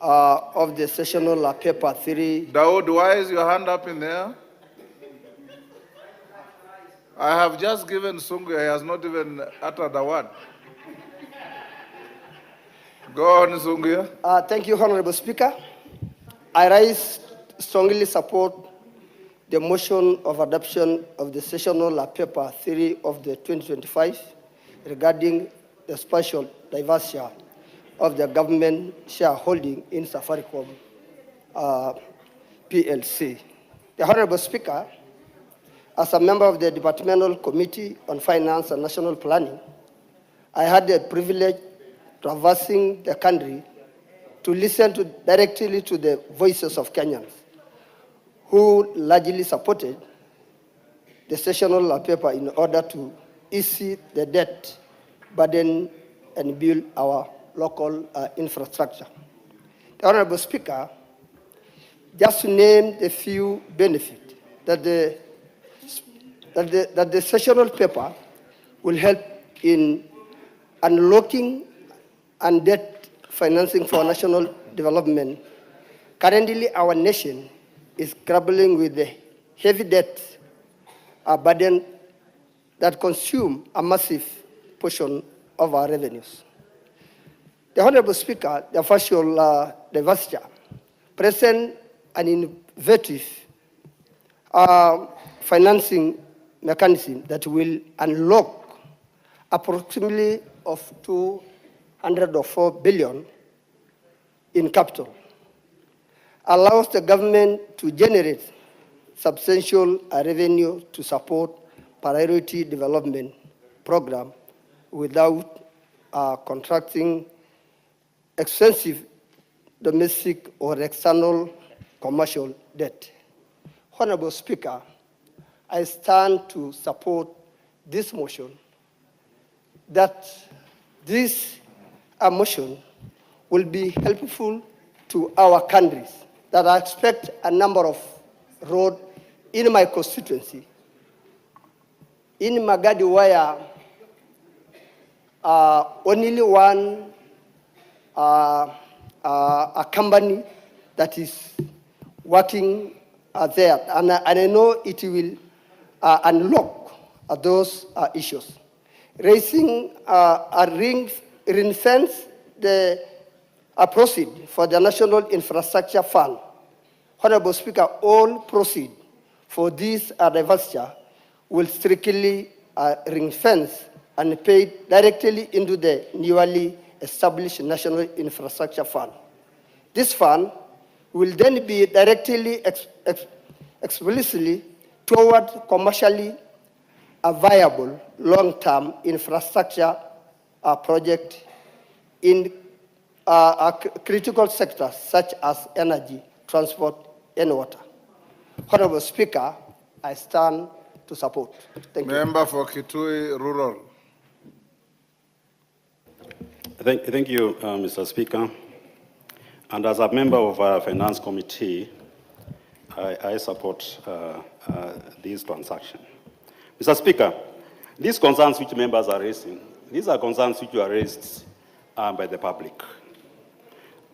of the sessional paper 3. Dawood, why is your hand up in there? I have just given Sunguya, he has not even uttered a word. Go on, Sunguya. Thank you, Honorable Speaker. I rise strongly support the motion of adoption of the sessional paper 3 of the 2025 regarding the spatial diversity of the government shareholding in Safaricom PLC. The Honorable Speaker, as a member of the Departmental Committee on Finance and National Planning, I had the privilege traversing the country to listen directly to the voices of Kenyans who largely supported the sessional paper in order to ease the debt burden and build our local infrastructure. The Honorable Speaker, just to name the few benefits that the sessional paper will help in unlocking and debt financing for national development. Currently, our nation is grappling with the heavy debt burden that consume a massive portion of our revenues. The Honorable Speaker, the spatial diversity present an innovative financing mechanism that will unlock approximately of 204 billion in capital, allows the government to generate substantial revenue to support priority development program without contracting expensive domestic or external commercial debt. Honorable Speaker, I stand to support this motion, that this motion will be helpful to our countries, that I expect a number of roads in my constituency, in Magadi, where only one a company that is working there, and I know it will unlock those issues. Raising a ring fence the proceed for the National Infrastructure Fund. Honorable Speaker, all proceed for this diversity will strictly ring fence and paid directly into the newly established National Infrastructure Fund. This fund will then be directly explicitly toward commercially viable long-term infrastructure project in critical sectors such as energy, transport, and water. Honorable Speaker, I stand to support. Thank you. Member for Kitui Rural. Thank you, Mr. Speaker. And as a member of our Finance Committee, I support this transaction. Mr. Speaker, these concerns which members are raising, these are concerns which were raised by the public.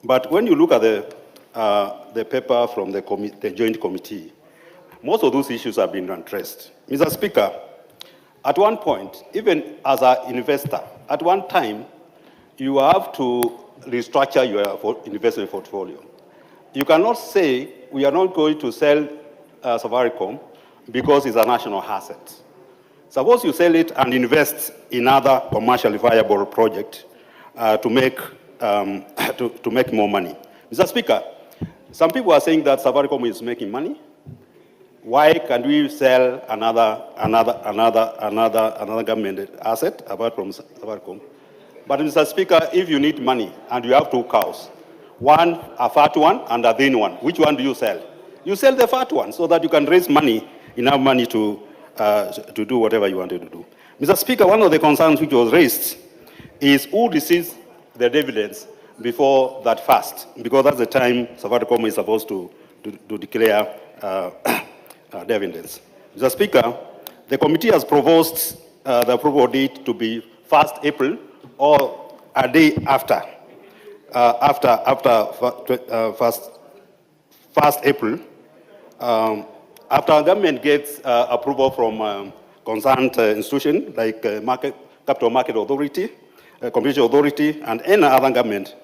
But when you look at the paper from the Joint Committee, most of those issues have been addressed. Mr. Speaker, at one point, even as an investor, at one time, you have to restructure your investment portfolio. You cannot say, we are not going to sell Safaricom because it's a national asset. Suppose you sell it and invest in other commercially viable projects to make more money. Mr. Speaker, some people are saying that Safaricom is making money. Why can't we sell another government asset apart from Safaricom? But Mr. Speaker, if you need money and you have 2 cows, one a fat one and a thin one, which one do you sell? You sell the fat one so that you can raise money, enough money to do whatever you wanted to do. Mr. Speaker, one of the concerns which was raised is who receives the dividends before that fast, because that's the time Safaricom is supposed to declare dividends. Mr. Speaker, the committee has proposed the approval date to be 1st April or a day after, 1st April, after government gets approval from concerned institution like Capital Market Authority, Competition Authority, and any other government,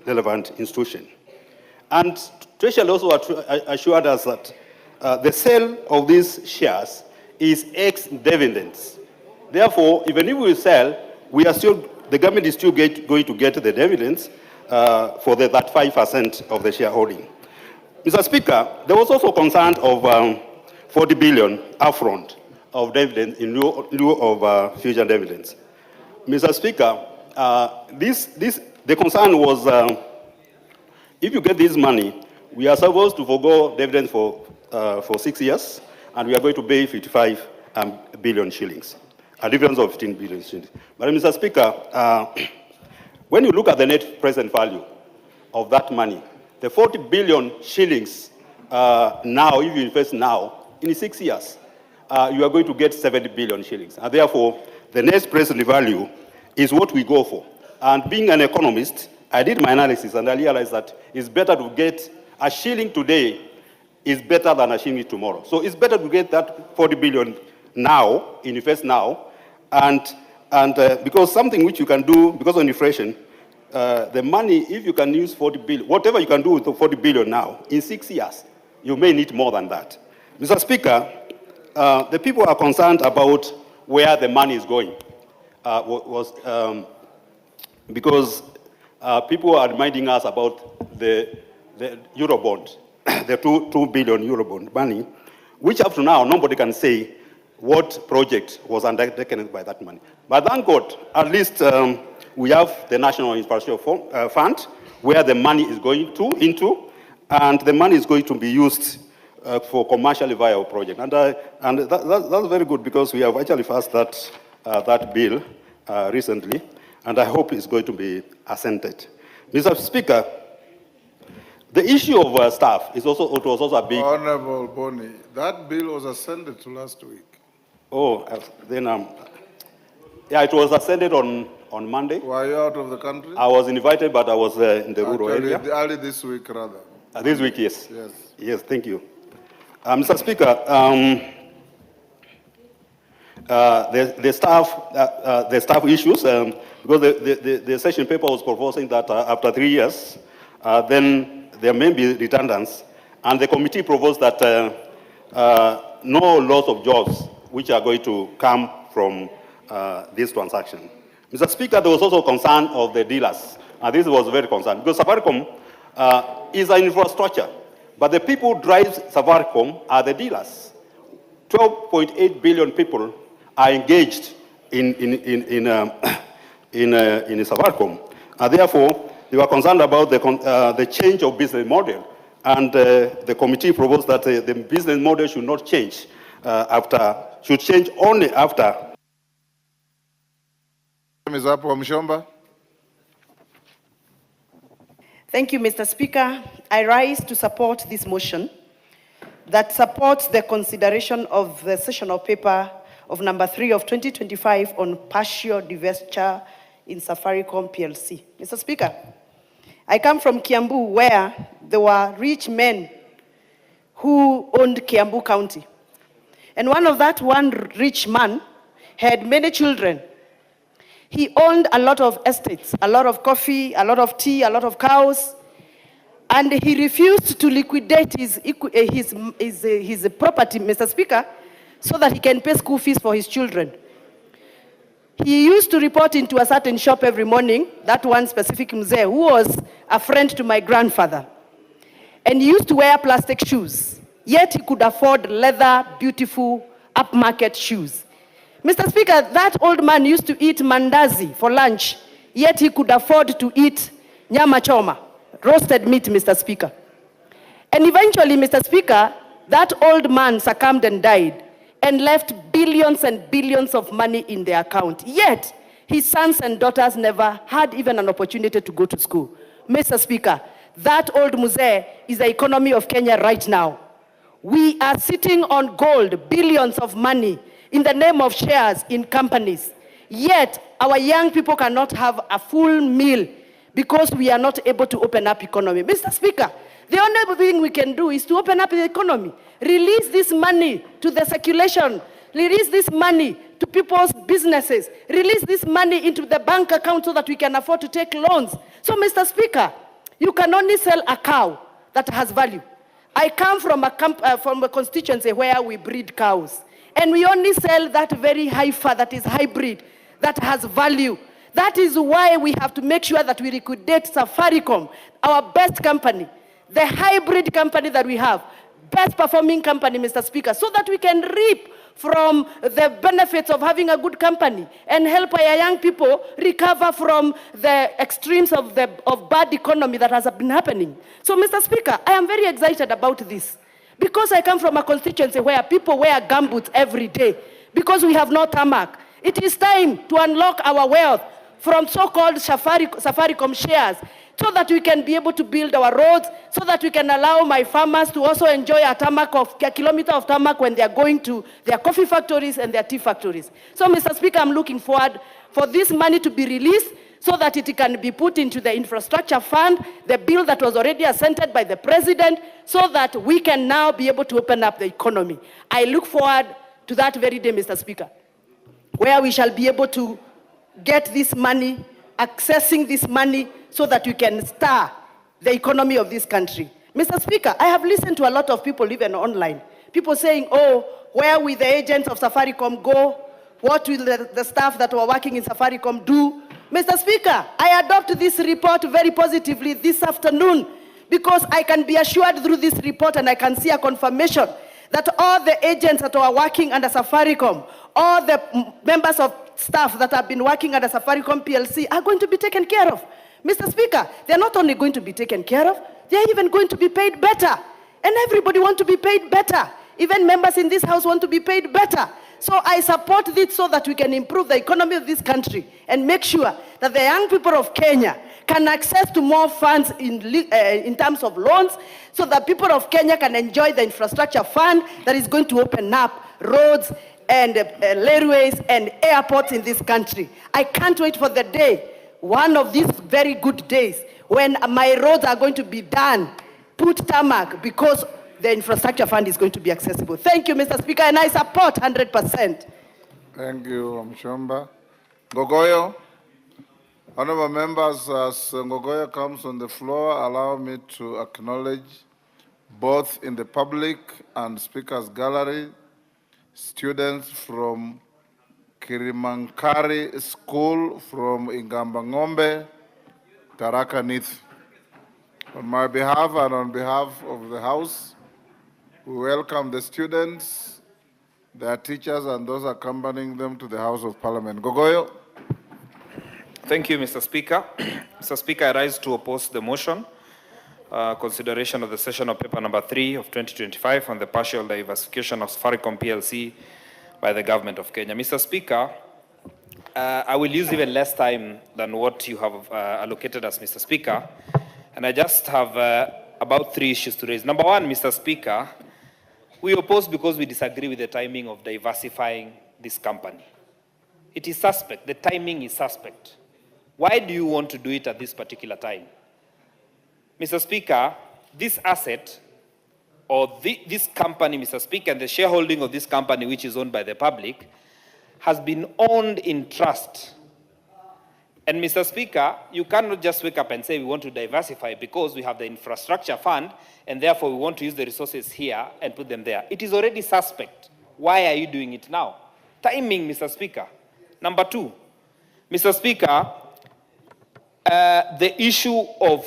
relevant institution. And Treasury also assured us that the sale of these shares is ex-dividends. Therefore, even if we sell, the government is still going to get the dividends for that 5% of the shareholding. Mr. Speaker, there was also concern of 40 billion upfront of dividends in lieu of future dividends. Mr. Speaker, the concern was if you get this money, we are supposed to forgo dividends for 6 years, and we are going to pay 55 billion shillings, a difference of 15 billion shillings. But Mr. Speaker, when you look at the net present value of that money, the 40 billion shillings now, if you invest now, in 6 years, you are going to get 70 billion shillings. And therefore, the net present value is what we go for. And being an economist, I did my analysis and I realized that it's better to get a shilling today is better than a shilling tomorrow. So it's better to get that 40 billion now, invest now, and because something which you can do, because of inflation, the money, if you can use 40 billion, whatever you can do with the 40 billion now, in 6 years, you may need more than that. Mr. Speaker, the people are concerned about where the money is going, because people are reminding us about the Eurobond, the 2 billion Eurobond money, which up to now, nobody can say what project was undertaken by that money. But thank God, at least we have the National Infrastructure Fund, where the money is going into, and the money is going to be used for commercially viable project. And that's very good, because we have actually passed that bill recently, and I hope it's going to be assented. Mr. Speaker, the issue of staff was also a big... Honorable Boni, that bill was ascended to last week. Oh, then yeah, it was ascended on Monday. Were you out of the country? I was invited, but I was in the rural area. Early this week, rather. This week, yes. Yes. Yes, thank you. Mr. Speaker, the staff issues, because the session paper was proposing that after 3 years, then there may be redundancy, and the committee proposed that no loss of jobs which are going to come from this transaction. Mr. Speaker, there was also concern of the dealers, and this was very concerned, because Safaricom is an infrastructure, but the people who drive Safaricom are the dealers. 12.8 billion people are engaged in Safaricom, and therefore they were concerned about the change of business model, and the committee proposed that the business model should not change should change only after. Ms. Apo Mshomba. Thank you, Mr. Speaker. I rise to support this motion that supports the consideration of the sessional paper of number 3 of 2025 on partial divestiture in Safaricom PLC. Mr. Speaker, I come from Kiambu, where there were rich men who owned Kiambu County. And one rich man had many children. He owned a lot of estates, a lot of coffee, a lot of tea, a lot of cows, and he refused to liquidate his property, Mr. Speaker, so that he can pay school fees for his children. He used to report into a certain shop every morning, that one specific mzee, who was a friend to my grandfather. And he used to wear plastic shoes, yet he could afford leather, beautiful, upmarket shoes. Mr. Speaker, that old man used to eat mandazi for lunch, yet he could afford to eat nyama choma, roasted meat, Mr. Speaker. And eventually, Mr. Speaker, that old man succumbed and died and left billions and billions of money in their account. Yet, his sons and daughters never had even an opportunity to go to school. Mr. Speaker, that old muzee is the economy of Kenya right now. We are sitting on gold, billions of money, in the name of shares in companies. Yet, our young people cannot have a full meal because we are not able to open up economy. Mr. Speaker, the only thing we can do is to open up the economy. Release this money to the circulation. Release this money to people's businesses. Release this money into the bank account so that we can afford to take loans. So, Mr. Speaker, you can only sell a cow that has value. I come from a constituency where we breed cows. And we only sell that very heifer that is hybrid, that has value. That is why we have to make sure that we liquidate Safaricom, our best company, the hybrid company that we have, best performing company, Mr. Speaker, so that we can reap from the benefits of having a good company and help our young people recover from the extremes of bad economy that has been happening. So, Mr. Speaker, I am very excited about this. Because I come from a constituency where people wear gumboots every day, because we have no tarmac. It is time to unlock our wealth from so-called Safaricom shares so that we can be able to build our roads, so that we can allow my farmers to also enjoy a kilometer of tarmac when they are going to their coffee factories and their tea factories. So, Mr. Speaker, I'm looking forward for this money to be released so that it can be put into the infrastructure fund, the bill that was already assented by the president, so that we can now be able to open up the economy. I look forward to that very day, Mr. Speaker, where we shall be able to get this money, accessing this money, so that we can stir the economy of this country. Mr. Speaker, I have listened to a lot of people even online. People saying, oh, where will the agents of Safaricom go? What will the staff that were working in Safaricom do? Mr. Speaker, I adopt this report very positively this afternoon because I can be assured through this report and I can see a confirmation that all the agents that are working under Safaricom, all the members of staff that have been working under Safaricom PLC are going to be taken care of. Mr. Speaker, they're not only going to be taken care of, they're even going to be paid better. And everybody wants to be paid better. Even members in this house want to be paid better. So I support this so that we can improve the economy of this country and make sure that the young people of Kenya can access to more funds in terms of loans, so that people of Kenya can enjoy the infrastructure fund that is going to open up roads and railways and airports in this country. I can't wait for the day, one of these very good days, when my roads are going to be done, put tarmac, because the infrastructure fund is going to be accessible. Thank you, Mr. Speaker, and I support 100%. Thank you, Mshomba. Ngogoyo. Honorable members, as Ngogoyo comes on the floor, allow me to acknowledge both in the public and speakers gallery, students from Kirimankari School from Ingambangombe, Tharaka Nithi. On my behalf and on behalf of the House, we welcome the students, their teachers, and those accompanying them to the House of Parliament. Ngogoyo. Thank you, Mr. Speaker. Mr. Speaker, I rise to oppose the motion, consideration of the session of paper number 3 of 2025 on the partial diversification of Safaricom PLC by the government of Kenya. Mr. Speaker, I will use even less time than what you have allocated as Mr. Speaker, and I just have about 3 issues to raise. Number 1, Mr. Speaker, we oppose because we disagree with the timing of diversifying this company. It is suspect. The timing is suspect. Why do you want to do it at this particular time? Mr. Speaker, this asset, or this company, Mr. Speaker, and the shareholding of this company, which is owned by the public, has been owned in trust. And Mr. Speaker, you cannot just wake up and say we want to diversify because we have the infrastructure fund and therefore we want to use the resources here and put them there. It is already suspect. Why are you doing it now? Timing, Mr. Speaker. Number 2, Mr. Speaker, the issue of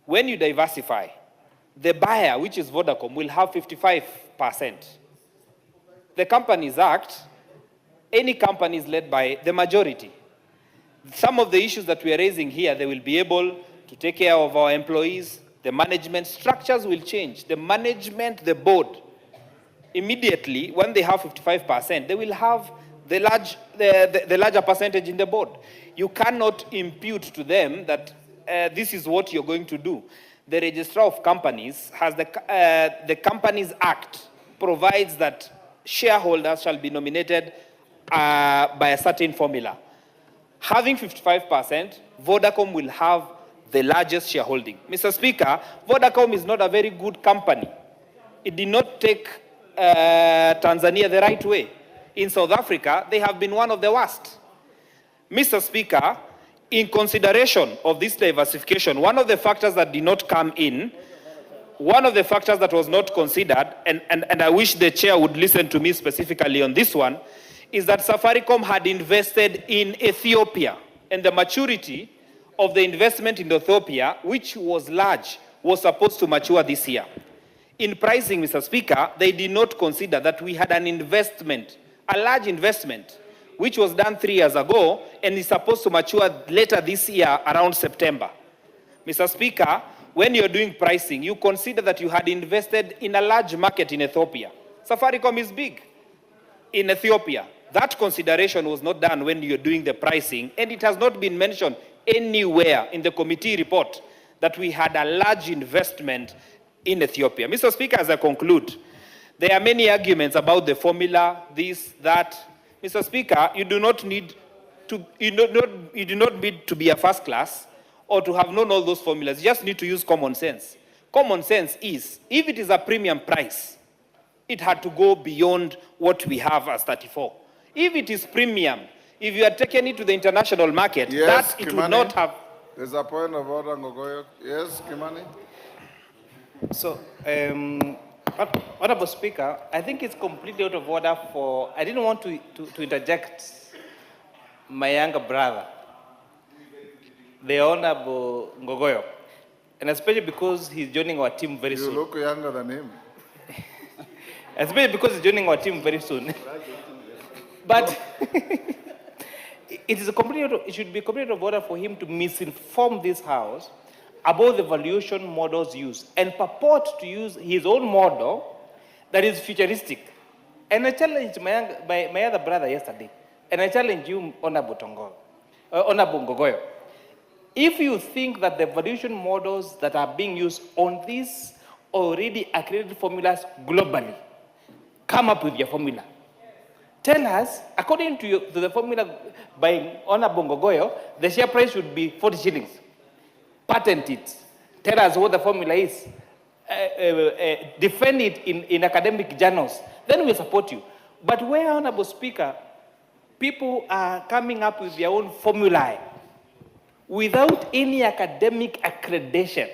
when you diversify, the buyer, which is Vodacom, will have 55%. The Companies Act any company is led by the majority. Some of the issues that we are raising here, they will be able to take care of our employees. The management structures will change. The management, the board, immediately, when they have 55%, they will have the larger percentage in the board. You cannot impute to them that this is what you're going to do. The Registrar of Companies has the Companies Act provides that shareholders shall be nominated by a certain formula. Having 55%, Vodacom will have the largest shareholding. Mr. Speaker, Vodacom is not a very good company. It did not take Tanzania the right way. In South Africa, they have been one of the worst. Mr. Speaker, in consideration of this diversification, one of the factors that did not come in, one of the factors that was not considered, and I wish the chair would listen to me specifically on this one, is that Safaricom had invested in Ethiopia, and the maturity of the investment in Ethiopia, which was large, was supposed to mature this year. In pricing, Mr. Speaker, they did not consider that we had an investment, a large investment, which was done 3 years ago and is supposed to mature later this year around September. Mr. Speaker, when you're doing pricing, you consider that you had invested in a large market in Ethiopia. Safaricom is big in Ethiopia. That consideration was not done when you're doing the pricing, and it has not been mentioned anywhere in the committee report that we had a large investment in Ethiopia. Mr. Speaker, as I conclude, there are many arguments about the formula, this, that. Mr. Speaker, you do not need to be a first class or to have known all those formulas. You just need to use common sense. Common sense is, if it is a premium price, it had to go beyond what we have as 34. If it is premium, if you are taking it to the international market, Yes, that it Kimani, would not have... There's a point of order, Ngogoyo. Yes, Kimani? So, Honorable Speaker, I think it's completely out of order for... I didn't want to interject my younger brother, the Honorable Ngogoyo, and especially because he's joining our team very soon. You look younger than him. Especially because he's joining our team very soon. But it should be completely out of order for him to misinform this House about the valuation models used and purport to use his own model that is futuristic. And I challenged my other brother yesterday, and I challenge you, Honorable Ngogoyo. If you think that the valuation models that are being used on these already accredited formulas globally, come up with your formula. Tell us, according to the formula by Honorable Ngogoyo, the share price should be 40 shillings. Patent it. Tell us what the formula is. Defend it in academic journals. Then we'll support you. But where, Honorable Speaker, people are coming up with their own formulae without any academic accreditation,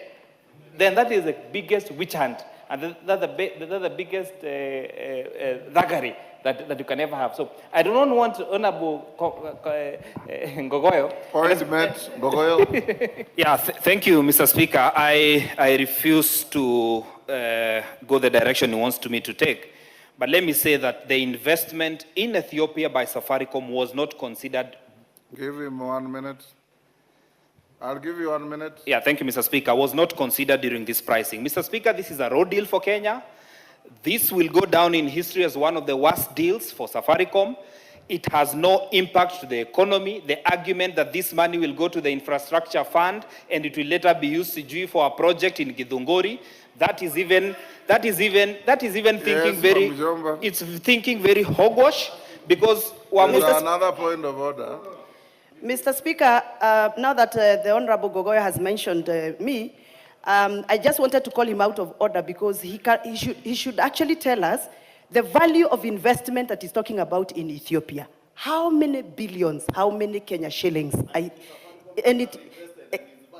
then that is the biggest witch hunt. And that's the biggest thuggery that you can ever have. So I do not want Honorable Ngogoyo. Point met, Ngogoyo. Yeah, thank you, Mr. Speaker. I refuse to go the direction he wants me to take. But let me say that the investment in Ethiopia by Safaricom was not considered. Give him 1 minute. I'll give you 1 minute. Yeah, thank you, Mr. Speaker. Was not considered during this pricing. Mr. Speaker, this is a road deal for Kenya. This will go down in history as one of the worst deals for Safaricom. It has no impact to the economy. The argument that this money will go to the infrastructure fund and it will later be used for a project in Githunguri, that is even thinking it's thinking very hogwash, because there's another point of order. Mr. Speaker, now that the Honorable Ngogoyo has mentioned me, I just wanted to call him out of order because he should actually tell us the value of investment that he's talking about in Ethiopia. How many billions, how many Kenya shillings?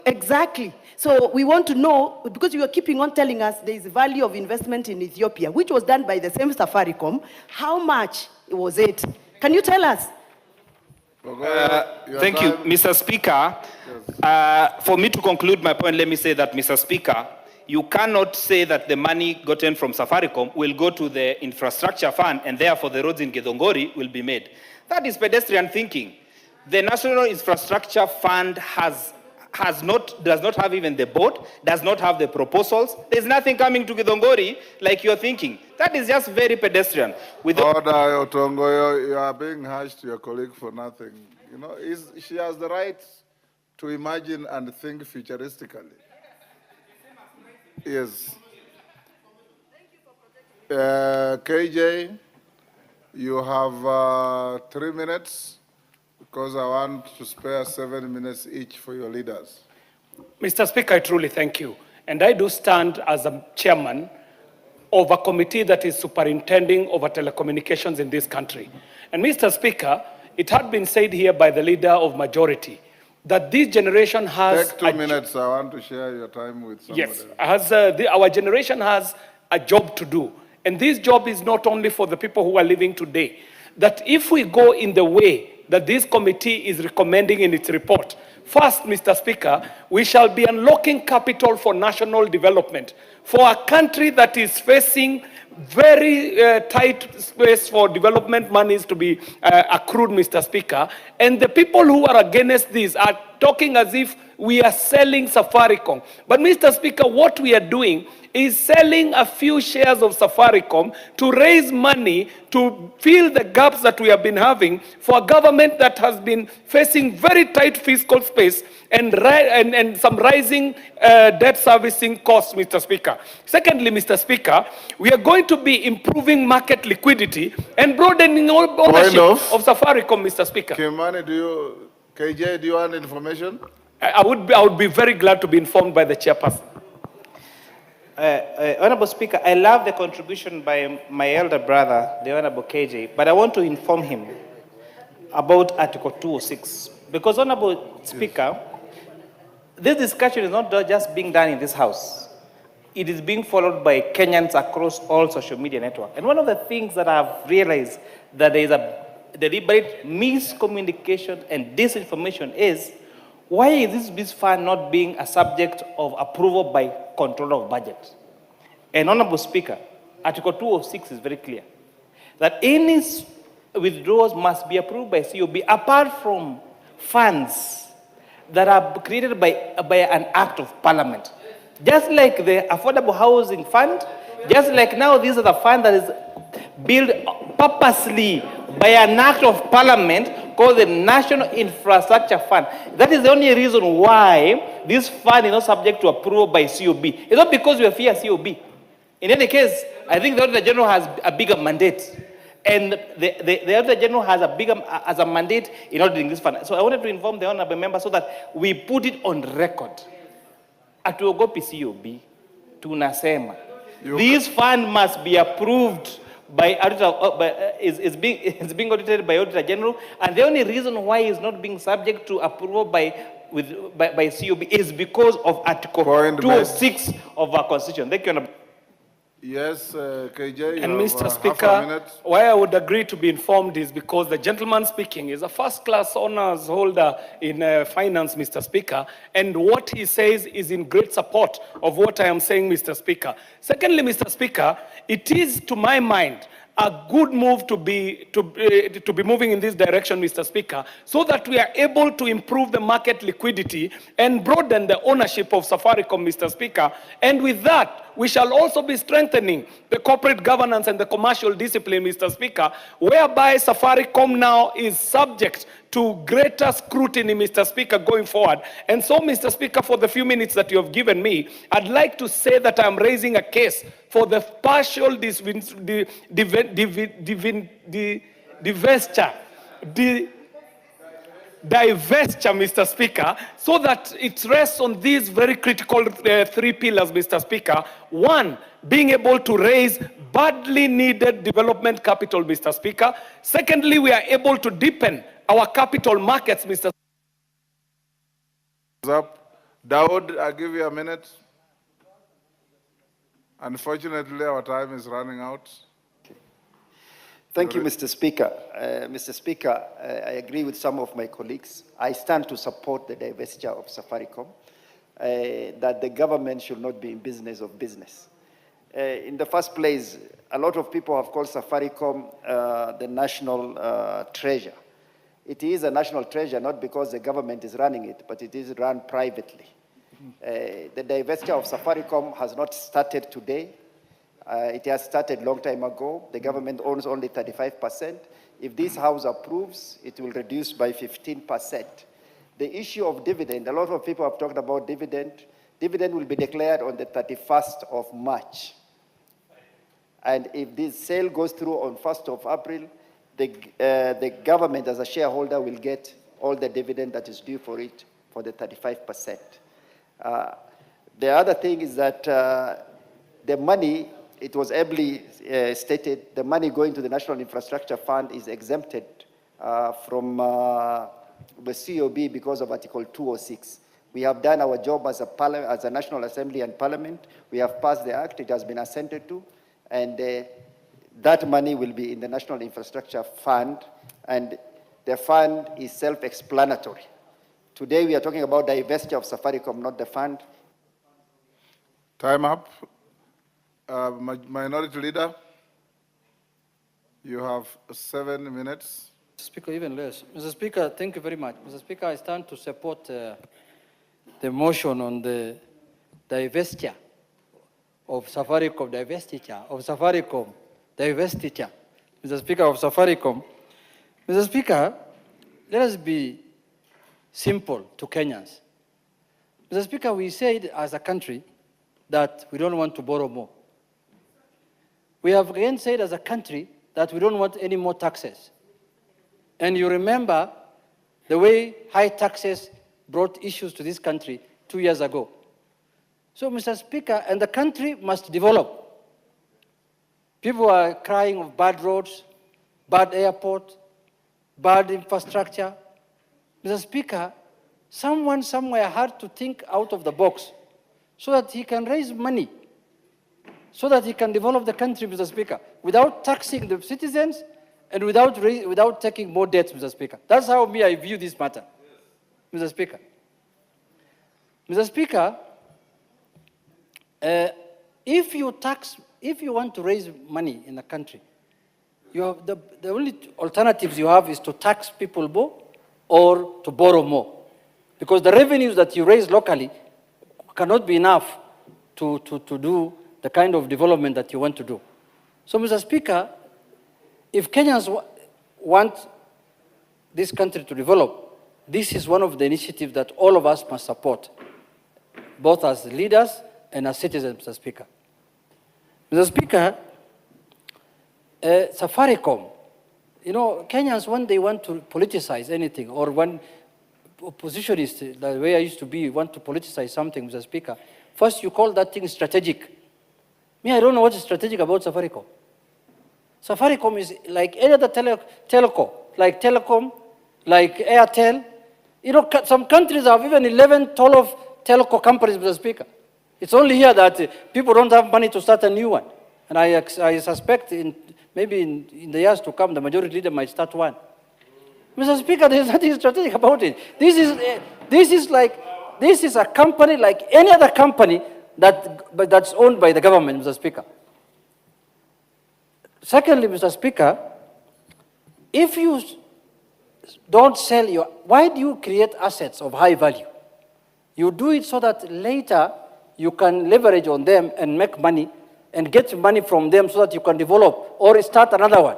Exactly. So we want to know, because you are keeping on telling us there is value of investment in Ethiopia, which was done by the same Safaricom. How much was it? Can you tell us? Thank you, Mr. Speaker. For me to conclude my point, let me say that, Mr. Speaker, you cannot say that the money gotten from Safaricom will go to the infrastructure fund and therefore the roads in Githongori will be made. That is pedestrian thinking. The National Infrastructure Fund does not have even the board, does not have the proposals. There's nothing coming to Githongori like you're thinking. That is just very pedestrian. Order, Otongo, you are being harsh to your colleague for nothing. You know, she has the right to imagine and think futuristically. Yes. KJ, you have 3 minutes because I want to spare 7 minutes each for your leaders. Mr. Speaker, I truly thank you. And I do stand as a chairman of a committee that is superintending over telecommunications in this country. And Mr. Speaker, it had been said here by the leader of majority that this generation has... Take 2 minutes, I want to share your time with somebody. Yes, our generation has a job to do. And this job is not only for the people who are living today. That if we go in the way that this committee is recommending in its report, first, Mr. Speaker, we shall be unlocking capital for national development. For a country that is facing very tight space for development monies to be accrued, Mr. Speaker, and the people who are against this are talking as if we are selling Safaricom. But Mr. Speaker, what we are doing is selling a few shares of Safaricom to raise money to fill the gaps that we have been having for a government that has been facing very tight fiscal space and some rising debt servicing costs, Mr. Speaker. Secondly, Mr. Speaker, we are going to be improving market liquidity and broadening ownership of Safaricom, Mr. Speaker. Kimani, KJ, do you want information? I would be very glad to be informed by the chairperson. Honorable Speaker, I love the contribution by my elder brother, the Honorable KJ, but I want to inform him about Article 206. Because, Honorable Speaker, this discussion is not just being done in this House. It is being followed by Kenyans across all social media networks. And one of the things that I've realized that there is a deliberate miscommunication and disinformation is, why is this fund not being a subject of approval by controller of budget? And Honorable Speaker, Article 206 is very clear that any withdrawals must be approved by COB apart from funds that are created by an act of parliament. Just like the Affordable Housing Fund, just like now this is the fund that is built purposely by an act of parliament called the National Infrastructure Fund. That is the only reason why this fund is not subject to approval by COB. It's not because we fear COB. In any case, I think the Auditor General has a bigger mandate. And the Auditor General has a mandate in auditing this fund. So I wanted to inform the honorable member so that we put it on record. Atuogopi COB, tunasema. This fund must be approved by auditor, is being audited by Auditor General, and the only reason why it's not being subject to approval by COB is because of Article 206 of our Constitution. Thank you, Honorable. Yes, KJ. And Mr. Speaker, why I would agree to be informed is because the gentleman speaking is a first-class honors holder in finance, Mr. Speaker, and what he says is in great support of what I am saying, Mr. Speaker. Secondly, Mr. Speaker, it is, to my mind, a good move to be moving in this direction, Mr. Speaker, so that we are able to improve the market liquidity and broaden the ownership of Safaricom, Mr. Speaker. And with that, we shall also be strengthening the corporate governance and the commercial discipline, Mr. Speaker, whereby Safaricom now is subject to greater scrutiny, Mr. Speaker, going forward. And so, Mr. Speaker, for the few minutes that you have given me, I'd like to say that I'm raising a case for the partial divestiture, Mr. Speaker, so that it rests on these very critical 3 pillars, Mr. Speaker. One, being able to raise badly needed development capital, Mr. Speaker. Secondly, we are able to deepen our capital markets, Mr. Up. Dawood, I'll give you a minute. Unfortunately, our time is running out. Thank you, Mr. Speaker. Mr. Speaker, I agree with some of my colleagues. I stand to support the divestiture of Safaricom. that the government should not be in business of business. In the first place, a lot of people have called Safaricom the national treasure. It is a national treasure not because the government is running it, but it is run privately. The divestiture of Safaricom has not started today. It has started a long time ago. The government owns only 35%. If this House approves, it will reduce by 15%. The issue of dividend, a lot of people have talked about dividend. Dividend will be declared on the 31st of March. And if this sale goes through on 1st of April, the government as a shareholder will get all the dividend that is due for it for the 35%. The other thing is that the money, it was ably stated, the money going to the National Infrastructure Fund is exempted from the COB because of Article 206. We have done our job as a National Assembly and Parliament. We have passed the act, it has been assented to, and that money will be in the National Infrastructure Fund, and the fund is self-explanatory. Today we are talking about the divestiture of Safaricom, not the fund. Time up. Minority Leader, you have 7 minutes. Speaker, even less. Mr. Speaker, thank you very much. Mr. Speaker, I stand to support the motion on the divestiture of Safaricom, divestiture, Mr. Speaker, of Safaricom. Mr. Speaker, let us be simple to Kenyans. Mr. Speaker, we said as a country that we don't want to borrow more. We have again said as a country that we don't want any more taxes. And you remember the way high taxes brought issues to this country 2 years ago. So, Mr. Speaker, and the country must develop. People are crying of bad roads, bad airport, bad infrastructure. Mr. Speaker, someone somewhere had to think out of the box so that he can raise money, so that he can develop the country, Mr. Speaker, without taxing the citizens and without taking more debts, Mr. Speaker. That's how I view this matter, Mr. Speaker. Mr. Speaker, if you want to raise money in the country, you have the only alternatives you have is to tax people more or to borrow more. Because the revenues that you raise locally cannot be enough to do the kind of development that you want to do. So, Mr. Speaker, if Kenyans want this country to develop, this is one of the initiatives that all of us must support, both as leaders and as citizens, Mr. Speaker. Mr. Speaker, Safaricom, you know, Kenyans, when they want to politicize anything, or when oppositionists, the way I used to be, want to politicize something, Mr. Speaker, first you call that thing strategic. Me, I don't know what is strategic about Safaricom. Safaricom is like any other telco, like Telecom, like Airtel. You know, some countries have even 11, 12 telco companies, Mr. Speaker. It's only here that people don't have money to start a new one. And I suspect maybe in the years to come, the majority leader might start one. Mr. Speaker, there is nothing strategic about it. This is a company like any other company that's owned by the government, Mr. Speaker. Secondly, Mr. Speaker, if you don't sell why do you create assets of high value? You do it so that later you can leverage on them and make money and get money from them so that you can develop or start another one.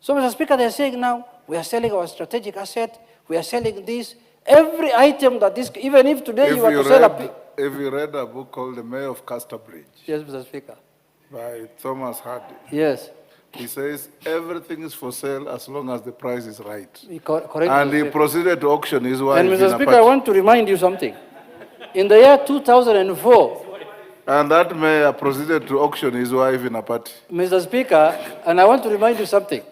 So, Mr. Speaker, they're saying now, we are selling our strategic asset, we are selling this, every item that this, even if today you want to sell a... If you read a book called The Mayor of Casterbridge. Yes, Mr. Speaker. By Thomas Hardy. Yes. He says everything is for sale as long as the price is right. Correct, and he proceeded to auction his wife. And Mr. Speaker, I want to remind you something. In the year 2004, and that mayor proceeded to auction his wife in a party. Mr. Speaker, and I want to remind you something.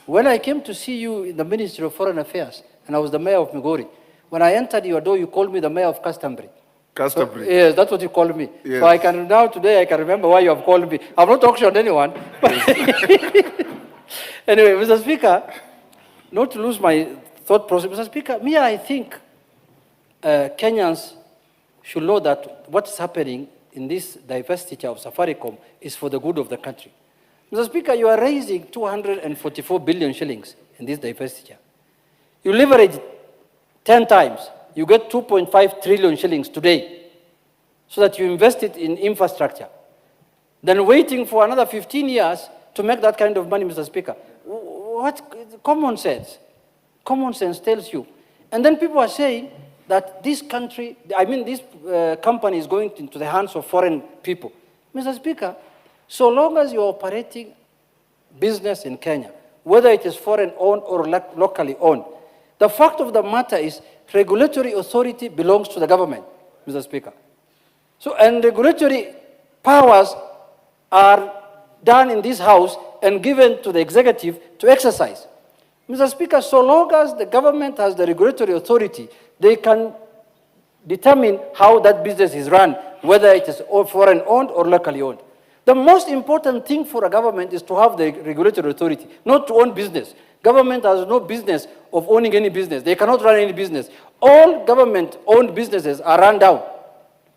When I came to see you in the Ministry of Foreign Affairs, and I was the mayor of Migori, when I entered your door, you called me the mayor of Casterbridge. Casterbridge. So, yes, that's what you called me. Yes. So I can today I can remember why you have called me. I've not auctioned anyone. Anyway, Mr. Speaker, not to lose my thought process, Mr. Speaker, I think Kenyans should know that what's happening in this divestiture of Safaricom is for the good of the country. Mr. Speaker, you are raising 244 billion shillings in this divestiture. You leverage 10 times, you get 2.5 trillion shillings today, so that you invest it in infrastructure. Then waiting for another 15 years to make that kind of money, Mr. Speaker. What common sense? Common sense tells you. And then people are saying that this country, this company is going into the hands of foreign people. Mr. Speaker, so long as you're operating business in Kenya, whether it is foreign owned or locally owned, the fact of the matter is regulatory authority belongs to the government, Mr. Speaker. So, and regulatory powers are done in this house and given to the executive to exercise. Mr. Speaker, so long as the government has the regulatory authority, they can determine how that business is run, whether it is foreign owned or locally owned. The most important thing for a government is to have the regulatory authority, not to own business. Government has no business of owning any business. They cannot run any business. All government-owned businesses are run down.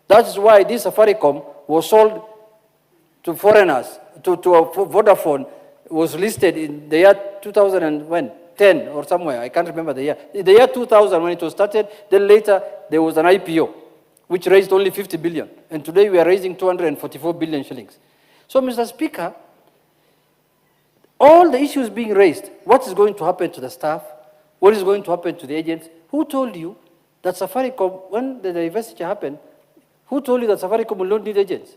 That's why this Safaricom was sold to foreigners, to Vodafone, was listed in the year 2010 or somewhere. I can't remember the year. In the year 2000 when it was started, then later there was an IPO, which raised only 50 billion. And today we are raising 244 billion shillings. So, Mr. Speaker, all the issues being raised, what is going to happen to the staff? What is going to happen to the agents? Who told you that Safaricom, when the divestiture happened, who told you that Safaricom will not need agents?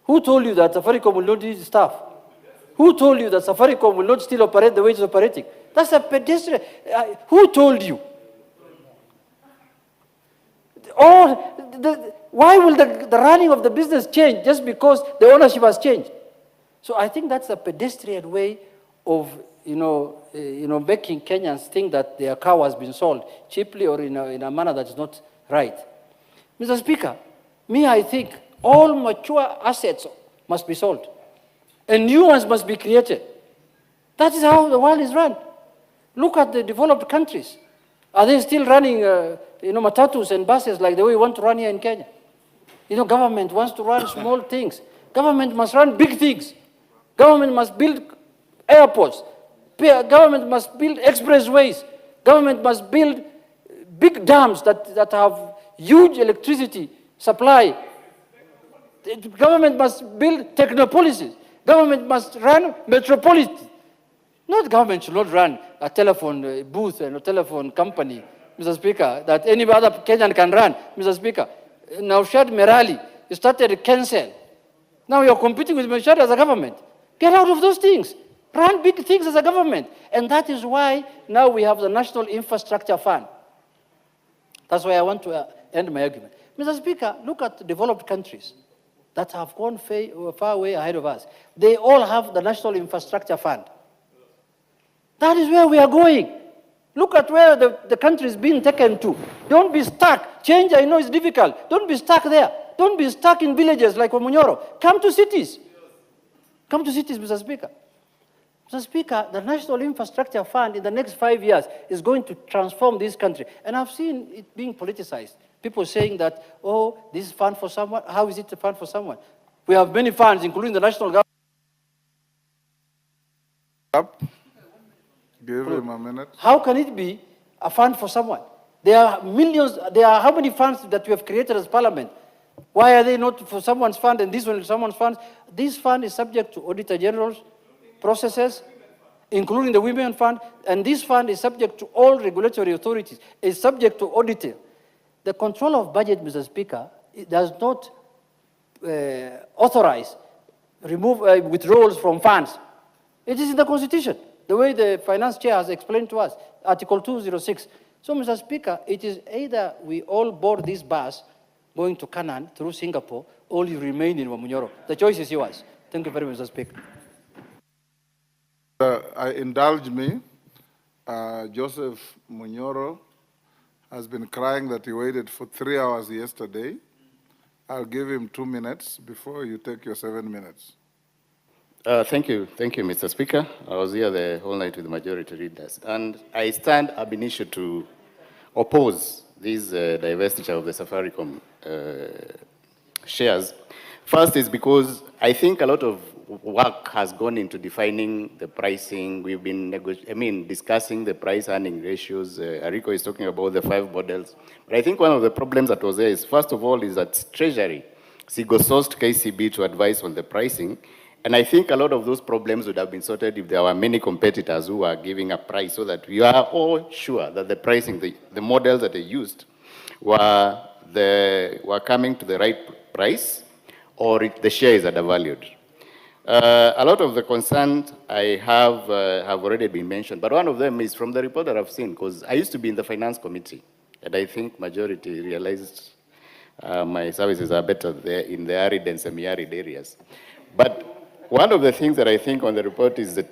Who told you that Safaricom will not need staff? Who told you that Safaricom will not still operate the way it is operating? That's a pedestrian. Who told you? Why will the running of the business change just because the ownership has changed? So I think that's a pedestrian way of making Kenyans think that their cow has been sold cheaply or in a manner that is not right. Mr. Speaker, I think all mature assets must be sold and new ones must be created. That is how the world is run. Look at the developed countries. Are they still running matatus and buses like the way we want to run here in Kenya? Government wants to run small things. Government must run big things. Government must build airports. Government must build expressways. Government must build big dams that have huge electricity supply. The government must build technopolises. Government must run metropolises. Not government should not run a telephone booth and a telephone company, Mr. Speaker, that any other Kenyan can run, Mr. Speaker. Now, Shad Merali, you started Cancel. Now you're competing with Mashad as a government. Get out of those things. Run big things as a government. And that is why now we have the National Infrastructure Fund. That's why I want to end my argument. Mr. Speaker, look at developed countries that have gone far way ahead of us. They all have the National Infrastructure Fund. That is where we are going. Look at where the country is being taken to. Don't be stuck. Change, I know, is difficult. Don't be stuck there. Don't be stuck in villages like Manyora. Come to cities. Come to cities, Mr. Speaker. Mr. Speaker, the National Infrastructure Fund in the next 5 years is going to transform this country. And I've seen it being politicized. People saying that, oh, this is fund for someone. How is it a fund for someone? We have many funds, including the national government. Give him a minute. How can it be a fund for someone? There are millions, there are how many funds that we have created as parliament? Why are they not for someone's fund and this one is someone's fund? This fund is subject to Auditor General's processes, including the Women Fund, and this fund is subject to all regulatory authorities. It's subject to auditing. The control of budget, Mr. Speaker, it does not authorize withdrawals from funds. It is in the Constitution, the way the finance chair has explained to us, Article 206. So, Mr. Speaker, it is either we all board this bus going to Canaan through Singapore, or you remain in Wamunyoro. The choice is yours. Thank you very much, Mr. Speaker. Indulge me. Joseph Munyoro has been crying that he waited for 3 hours yesterday. I'll give him 2 minutes before you take your 7 minutes. Thank you, Mr. Speaker. I was here the whole night with the majority leaders, and I stand ab initio to oppose divestiture of the Safaricom shares. First is because I think a lot of work has gone into defining the pricing. We've been discussing the price-earning ratios. Ariko is talking about the 5 models. But I think one of the problems that was there is, first of all, is that Treasury sourced KCB to advise on the pricing. And I think a lot of those problems would have been sorted if there were many competitors who are giving a price, so that we are all sure that the pricing, the models that they used were coming to the right price, or the shares are undervalued. A lot of the concerns I have already been mentioned, but one of them is from the report that I've seen, because I used to be in the finance committee, and I think majority realized my services are better there in the arid and semi-arid areas. But one of the things that I think on the report is the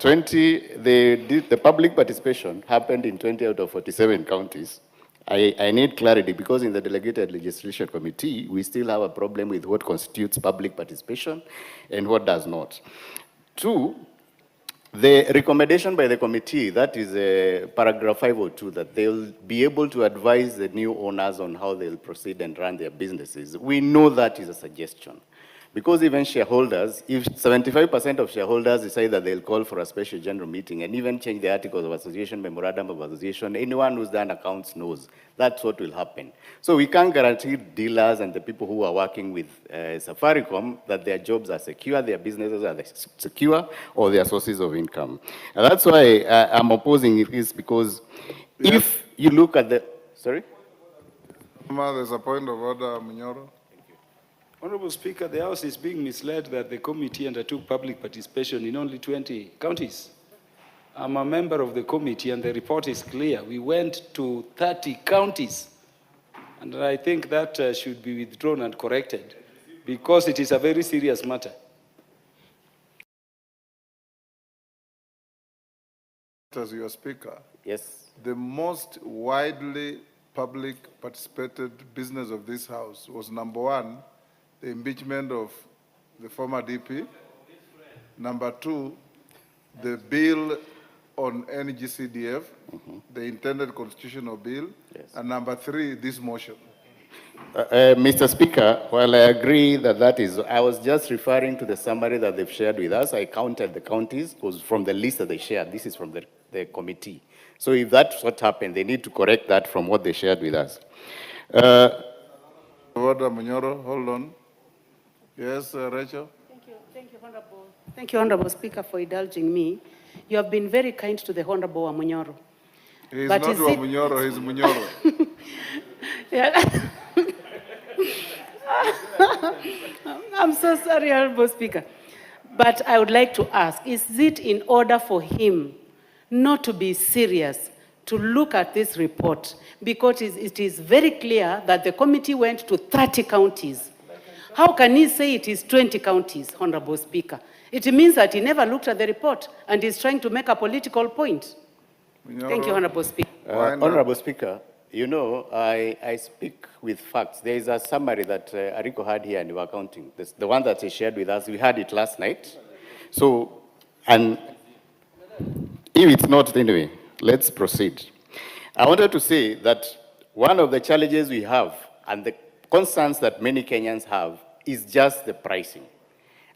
public participation happened in 20 out of 47 counties. I need clarity, because in the Delegated Legislation Committee, we still have a problem with what constitutes public participation and what does not. 2, the recommendation by the committee, that is paragraph 502, that they'll be able to advise the new owners on how they'll proceed and run their businesses. We know that is a suggestion. Because even shareholders, if 75% of shareholders decide that they'll call for a special general meeting and even change the articles of association, memorandum of association, anyone who's done accounts knows that's what will happen. So we can't guarantee dealers and the people who are working with Safaricom that their jobs are secure, their businesses are secure, or their sources of income. And that's why I'm opposing it, is because if you look at the, sorry? There's a point of order, Manyora. Honorable Speaker, the House is being misled that the committee undertook public participation in only 20 counties. I'm a member of the committee, and the report is clear. We went to 30 counties, and I think that should be withdrawn and corrected, because it is a very serious matter. As your Speaker, yes, the most widely public participated business of this House was, number 1, the impeachment of the former DP. Number 2, the bill on NGCDF, the intended constitutional bill. Yes. And number 3, this motion. Mr. Speaker, while I agree that is, I was just referring to the summary that they've shared with us. I counted the counties, because from the list that they shared, this is from the committee. So if that's what happened, they need to correct that from what they shared with us. Order, Manyora, hold on. Yes, Rachel. Thank you, Honorable Speaker, for indulging me. You have been very kind to the Honorable Amunyoro. He's not Amunyoro, he's Munyoro. Yeah. I'm so sorry, Honorable Speaker. But I would like to ask, is it in order for him not to be serious, to look at this report? Because it is very clear that the committee went to 30 counties. How can he say it is 20 counties, Honorable Speaker? It means that he never looked at the report and is trying to make a political point. Thank you, Honorable Speaker. Honorable Speaker, you know, I speak with facts. There is a summary that Ariko had here and we were counting. The one that he shared with us, we had it last night. So, and if it's not, anyway, let's proceed. I wanted to say that one of the challenges we have and the concerns that many Kenyans have is just the pricing.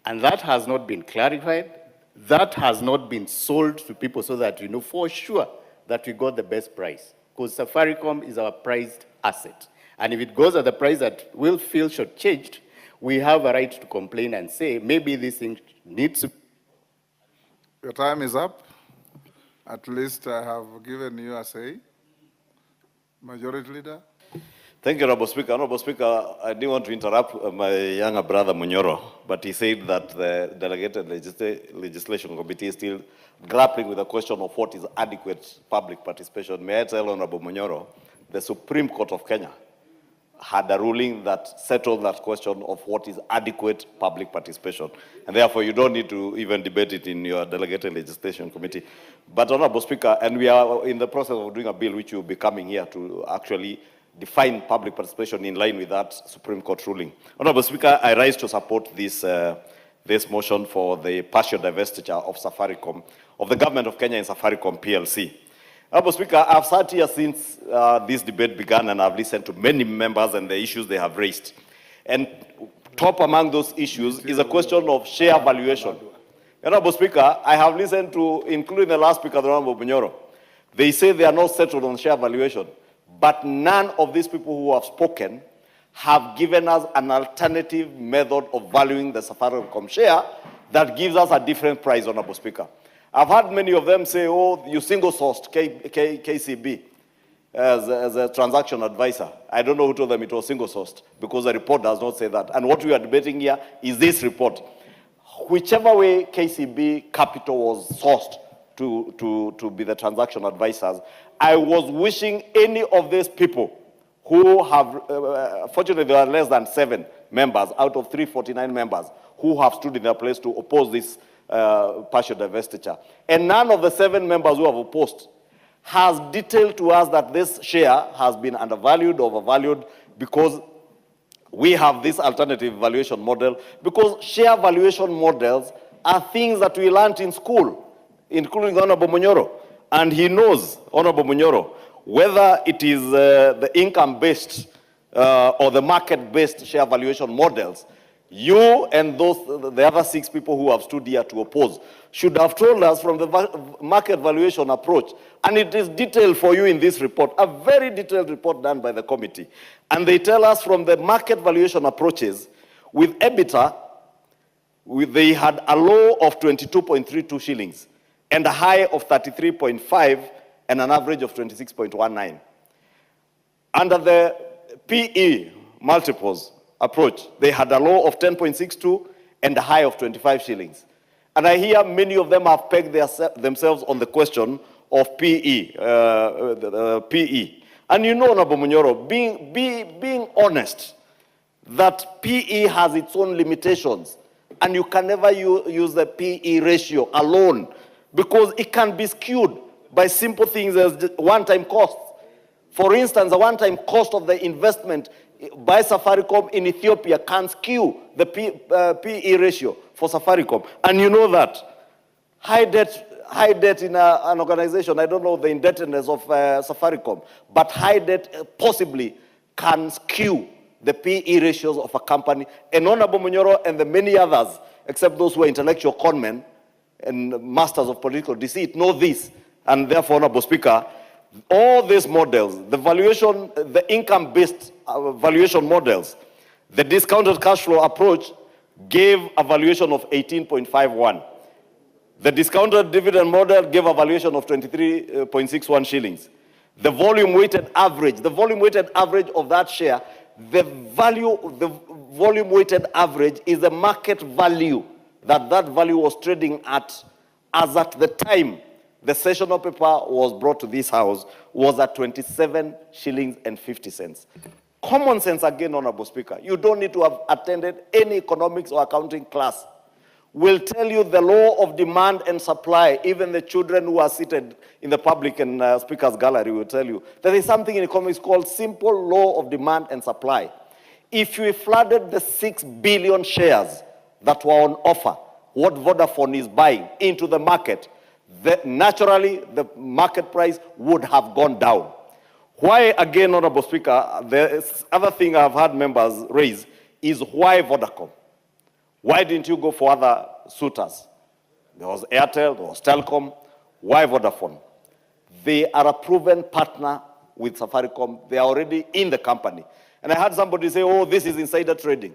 And that has not been clarified. That has not been sold to people so that we know for sure that we got the best price. Because Safaricom is our prized asset. And if it goes at the price that we'll feel shortchanged, we have a right to complain and say, maybe this thing needs to... Your time is up. At least I have given you a say. Majority Leader. Thank you, Honorable Speaker. Honorable Speaker, I didn't want to interrupt my younger brother, Manyora, but he said that the Delegated Legislation Committee is still grappling with the question of what is adequate public participation. May I tell Honorable Manyora, the Supreme Court of Kenya had a ruling that settled that question of what is adequate public participation. And therefore, you don't need to even debate it in your Delegated Legislation Committee. But Honorable Speaker, and we are in the process of doing a bill which will be coming here to actually define public participation in line with that Supreme Court ruling. Honorable Speaker, I rise to support this, this motion for the partial divestiture of Safaricom, of the government of Kenya in Safaricom PLC. Honorable Speaker, I've sat here since this debate began, and I've listened to many members and the issues they have raised. And top among those issues is a question of share valuation. Honorable Speaker, I have listened to, including the last speaker, the Honorable Manyora. They say they are not settled on share valuation, but none of these people who have spoken have given us an alternative method of valuing the Safaricom share that gives us a different price, Honorable Speaker. I've heard many of them say, oh, you single-sourced KCB as a transaction advisor. I don't know who told them it was single-sourced, because the report does not say that. And what we are debating here is this report. Whichever way KCB Capital was sourced to be the transaction advisors, I was wishing any of these people who have, fortunately there are less than 7 members out of 349 members who have stood in their place to oppose this partial divestiture. And none of the 7 members who have opposed has detailed to us that this share has been undervalued, overvalued, because we have this alternative valuation model, because share valuation models are things that we learned in school, including Honorable Manyora. And he knows, Honorable Manyora, whether it is the income-based or the market-based share valuation models, you and the other 6 people who have stood here to oppose should have told us from the market valuation approach. And it is detailed for you in this report, a very detailed report done by the committee. And they tell us from the market valuation approaches, with EBITDA, they had a low of 22.32 shillings and a high of 33.5 and an average of 26.19. Under the PE multiples approach, they had a low of 10.62 and a high of 25 shillings. And I hear many of them have pegged themselves on the question of PE. PE. And you know, Honorable Manyora, being honest, that PE has its own limitations, and you can never use the PE ratio alone, because it can be skewed by simple things as one-time costs. For instance, the one-time cost of the investment by Safaricom in Ethiopia can skew the PE ratio for Safaricom. And you know that. High debt in an organization, I don't know the indebtedness of Safaricom, but high debt possibly can skew the PE ratios of a company. And Honorable Manyora and the many others, except those who are intellectual conmen and masters of political deceit, know this. And therefore, Honorable Speaker, all these models, the valuation, the income-based valuation models, the discounted cash flow approach gave a valuation of 18.51. The discounted dividend model gave a valuation of 23.61 shillings. The volume-weighted average of that share, the volume-weighted average is the market value that value was trading at, as at the time the sessional paper was brought to this house, was at 27 shillings and 50 cents. Common sense again, Honorable Speaker. You don't need to have attended any economics or accounting class. Will tell you the law of demand and supply. Even the children who are seated in the public and speakers gallery will tell you that there is something in economics called simple law of demand and supply. If you flooded the 6 billion shares that were on offer, what Vodafone is buying into the market, naturally the market price would have gone down. Why, again, Honorable Speaker, the other thing I've had members raise is why Vodacom? Why didn't you go for other suitors? There was Airtel, there was Telcom. Why Vodafone? They are a proven partner with Safaricom. They are already in the company. And I had somebody say, oh, this is insider trading.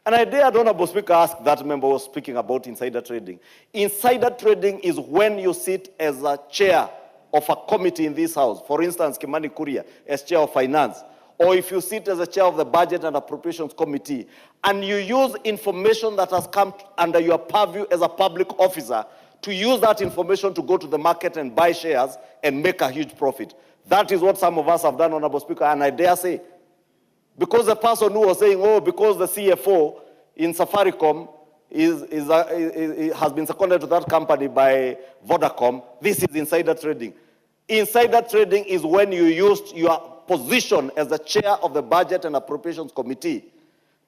And I dared, Honorable Speaker, ask that member who was speaking about insider trading. Insider trading is when you sit as a chair of a committee in this house, for instance, Kimani Kuria, as chair of finance, or if you sit as a chair of the Budget and Appropriations Committee, and you use information that has come under your purview as a public officer to use that information to go to the market and buy shares and make a huge profit. That is what some of us have done, Honorable Speaker, and I dare say, because the person who was saying, oh, because the CFO in Safaricom has been seconded to that company by Vodacom, this is insider trading. Insider trading is when you used your position as the chair of the Budget and Appropriations Committee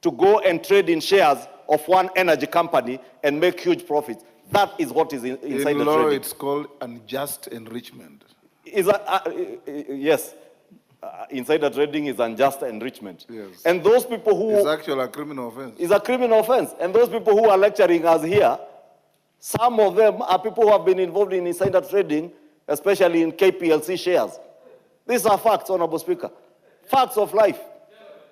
to go and trade in shares of one energy company and make huge profits. That is what is insider trading. In law, it's called unjust enrichment. Yes. Insider trading is unjust enrichment. Yes. And those people who... It's actually a criminal offense. It's a criminal offense. And those people who are lecturing us here, some of them are people who have been involved in insider trading, especially in KPLC shares. These are facts, Honorable Speaker. Facts of life.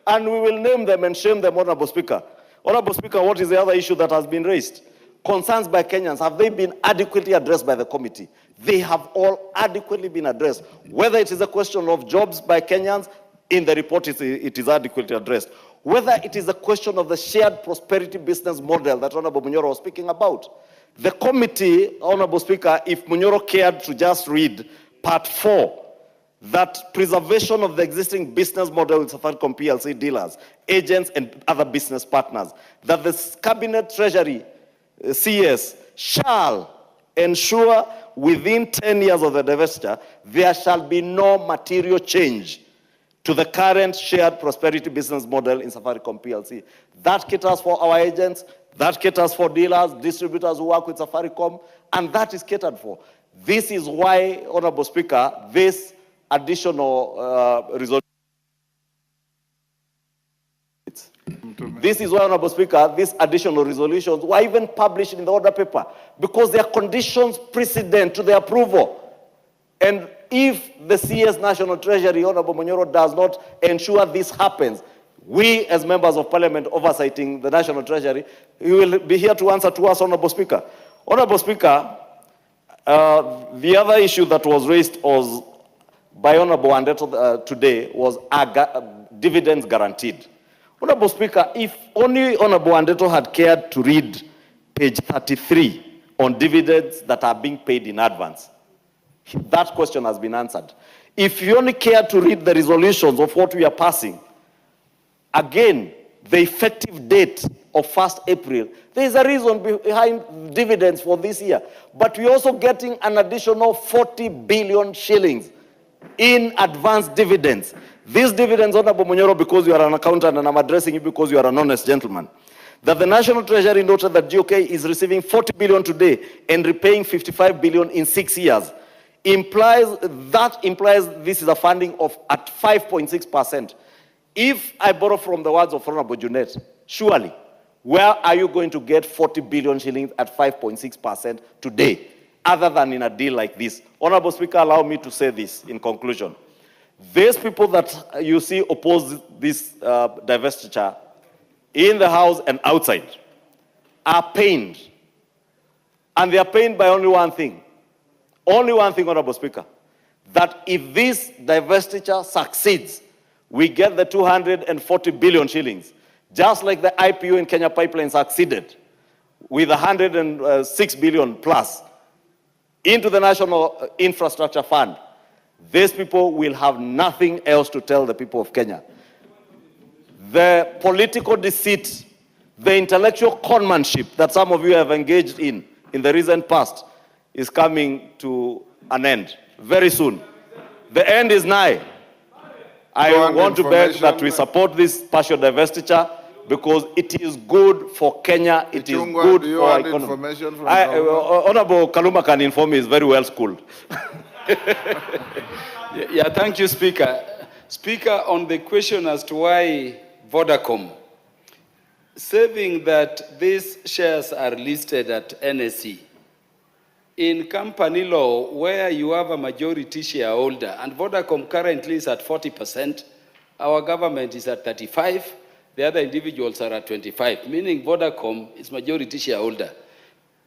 And we will name them and shame them, Honorable Speaker. Honorable Speaker, what is the other issue that has been raised? Concerns by Kenyans, have they been adequately addressed by the committee? They have all adequately been addressed. Whether it is a question of jobs by Kenyans, in the report it is adequately addressed. Whether it is a question of the shared prosperity business model that Honorable Manyora was speaking about. The committee, Honorable Speaker, if Manyora cared to just read part 4, that preservation of the existing business model with Safaricom PLC dealers, agents, and other business partners, that the Cabinet Treasury, CS, shall ensure within 10 years of the divestiture, there shall be no material change to the current shared prosperity business model in Safaricom PLC. That caters for our agents, that caters for dealers, distributors who work with Safaricom, and that is catered for. This is why, Honorable Speaker, this additional resolution. This is why, Honorable Speaker, these additional resolutions were even published in the order paper because they are conditions precedent to the approval. And if the CS National Treasury, Honorable Manyora, does not ensure this happens, we as members of Parliament oversighting the National Treasury, we will be here to answer to us, Honorable Speaker. Honorable Speaker, the other issue that was raised was by Honorable Wandeto today was dividends guaranteed. Honorable Speaker, if only Honorable Wandeto had cared to read page 33 on dividends that are being paid in advance, that question has been answered. If you only care to read the resolutions of what we are passing, again, the effective date of 1st April, there is a reason behind dividends for this year. But we're also getting an additional 40 billion shillings in advance dividends. These dividends, Honorable Manyora, because you are an accountant, and I'm addressing you because you are an honest gentleman, that the National Treasury noted that GOK is receiving 40 billion today and repaying 55 billion in 6 years. That implies this is a funding of at 5.6%. If I borrow from the words of Honorable Junet, surely, where are you going to get 40 billion shillings at 5.6% today, other than in a deal like this? Honorable Speaker, allow me to say this in conclusion. These people that you see oppose this divestiture in the House and outside are pained. And they are pained by only one thing. Only one thing, Honorable Speaker. That if this divestiture succeeds, we get the 240 billion shillings. Just like the IPO in Kenya Pipeline succeeded with 106 billion plus into the National Infrastructure Fund. These people will have nothing else to tell the people of Kenya. The political deceit, the intellectual conmanship that some of you have engaged in the recent past is coming to an end very soon. The end is nigh. I want to beg that we support this partial divestiture because it is good for Kenya, it is good for our economy. Honorable Kaluma can inform me, he's very well schooled. Yeah, thank you, Speaker. Speaker, on the question as to why Vodacom, saving that these shares are listed at NSE, in company law, where you have a majority shareholder, and Vodacom currently is at 40%, our government is at 35%, the other individuals are at 25%, meaning Vodacom is majority shareholder.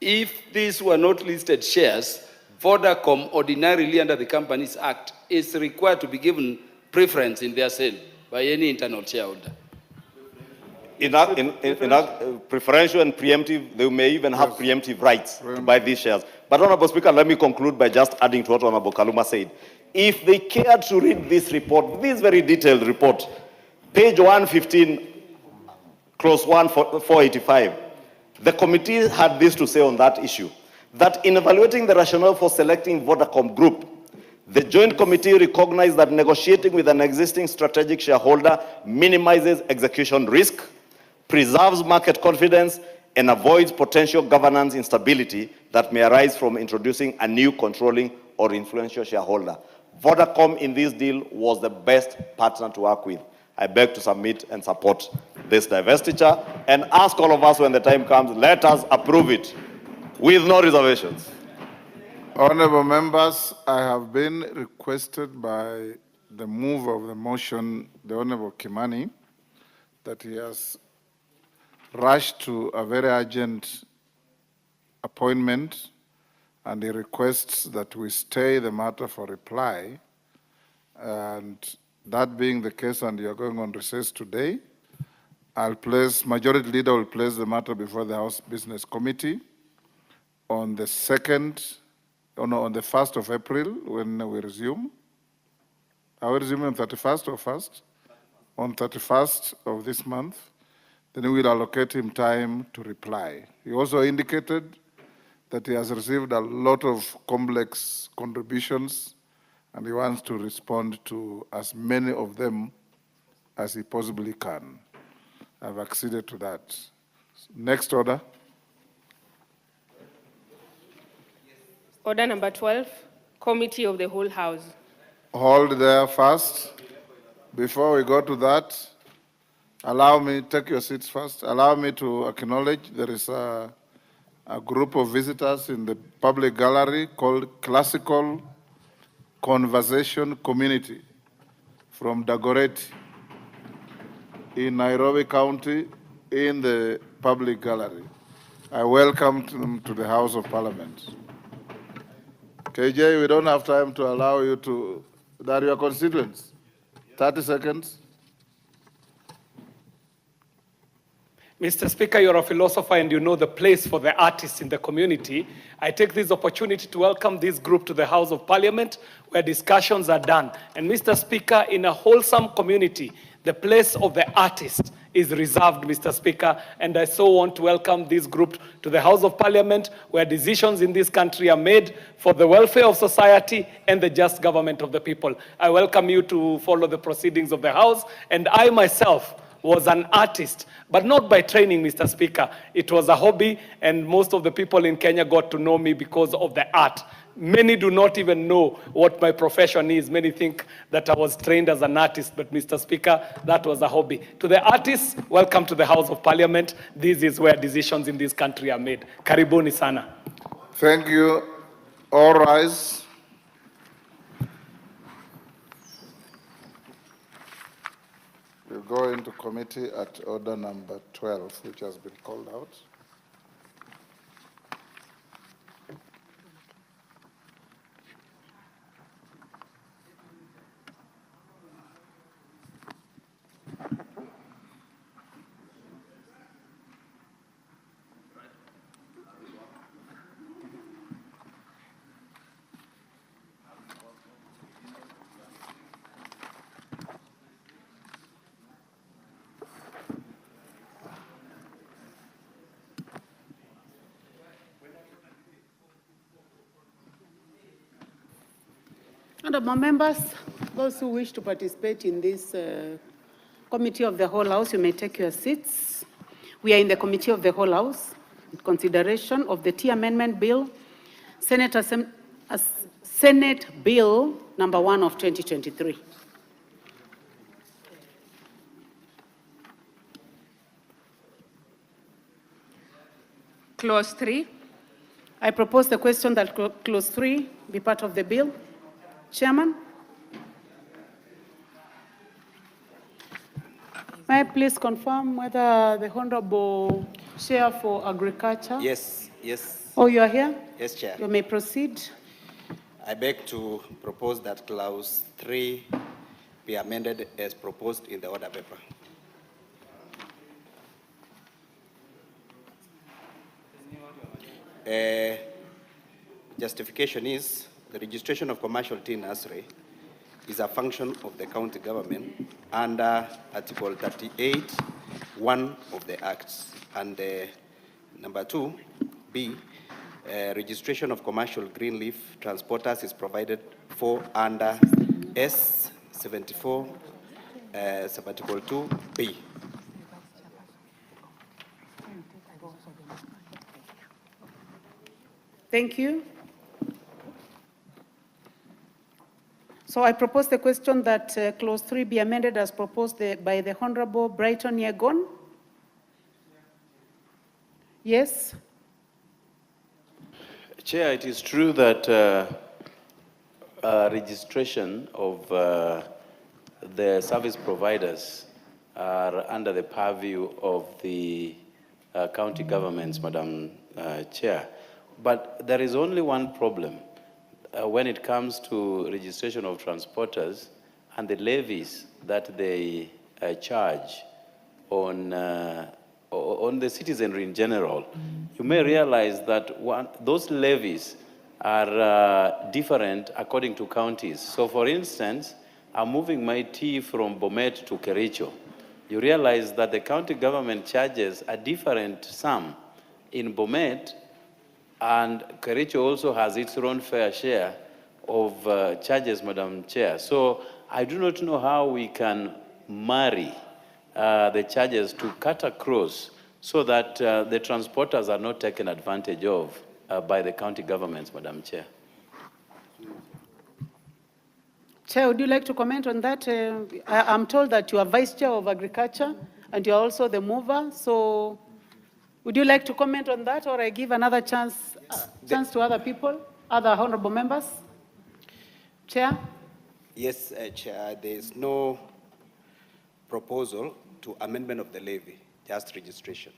If these were not listed shares, Vodacom, ordinarily under the Companies Act, is required to be given preference in their sale by any internal shareholder. In preferential and preemptive, they may even have preemptive rights to buy these shares. But Honorable Speaker, let me conclude by just adding to what Honorable Kaluma said. If they cared to read this report, this very detailed report, page 115, clause 485, the committee had this to say on that issue, that in evaluating the rationale for selecting Vodacom Group, the Joint Committee recognized that negotiating with an existing strategic shareholder minimizes execution risk, preserves market confidence, and avoids potential governance instability that may arise from introducing a new controlling or influential shareholder. Vodacom in this deal was the best partner to work with. I beg to submit and support this divestiture and ask all of us when the time comes, let us approve it with no reservations. Honorable members, I have been requested by the mover of the motion, the Honorable Kimani, that he has rushed to a very urgent appointment, and he requests that we stay the matter for reply. And that being the case, and you're going on recess today, Majority Leader will place the matter before the House Business Committee on the 1st of April, when we resume. Are we resuming on 31st or 1st? On 31st of this month. Then we will allocate him time to reply. He also indicated that he has received a lot of complex contributions, and he wants to respond to as many of them as he possibly can. I've acceded to that. Next order. Order number 12, Committee of the Whole House. Hold there first. Before we go to that, allow me, take your seats first. Allow me to acknowledge there is a group of visitors in the public gallery called Classical Conversation Community from Dagoretti in Nairobi County in the public gallery. I welcome them to the House of Parliament. KJ, we don't have time to allow you to, that your constituents. 30 seconds. Mr. Speaker, you're a philosopher and you know the place for the artists in the community. I take this opportunity to welcome this group to the House of Parliament where discussions are done. And Mr. Speaker, in a wholesome community, the place of the artist is reserved, Mr. Speaker, and I so want to welcome this group to the House of Parliament where decisions in this country are made for the welfare of society and the just government of the people. I welcome you to follow the proceedings of the House, and I myself was an artist, but not by training, Mr. Speaker. It was a hobby, and most of the people in Kenya got to know me because of the art. Many do not even know what my profession is. Many think that I was trained as an artist, but Mr. Speaker, that was a hobby. To the artists, welcome to the House of Parliament. This is where decisions in this country are made. Karibuni sana. Thank you. All rise. We'll go into committee at order number 12, which has been called out. Honourable members, those who wish to participate in this Committee of the Whole House, you may take your seats. We are in the Committee of the Whole House, consideration of the Tea Amendment Bill, Senate Bill number 1 of 2023. Clause 3. I propose the question that Clause 3 be part of the bill. Chairman, may I please confirm whether the Honorable Chair for Agriculture? Yes. Oh, you are here? Yes, Chair. You may proceed. I beg to propose that Clause 3 be amended as proposed in the order paper. Justification is the registration of commercial tea nursery is a function of the county government under Article 38(1) of the Acts. And number 2B, registration of commercial green leaf transporters is provided for under S74 Article 2B. Thank you. So I propose the question that clause 3 be amended as proposed by the Honorable Brighton Yegon. Yes? Chair, it is true that registration of the service providers are under the purview of the county governments, Madam Chair. But there is only one problem when it comes to registration of transporters and the levies that they charge on the citizenry in general. You may realize that those levies are different according to counties. So for instance, I'm moving my tea from Bomet to Kericho. You realize that the county government charges a different sum in Bomet, and Kericho also has its own fair share of charges, Madam Chair. So I do not know how we can marry the charges to cut across so that the transporters are not taken advantage of by the county governments, Madam Chair. Chair, would you like to comment on that? I'm told that you are Vice Chair of Agriculture and you are also the mover. So would you like to comment on that, or I give another chance to other people, other honorable members? Chair? Yes, Chair, there is no proposal to amendment of the levy, just registration.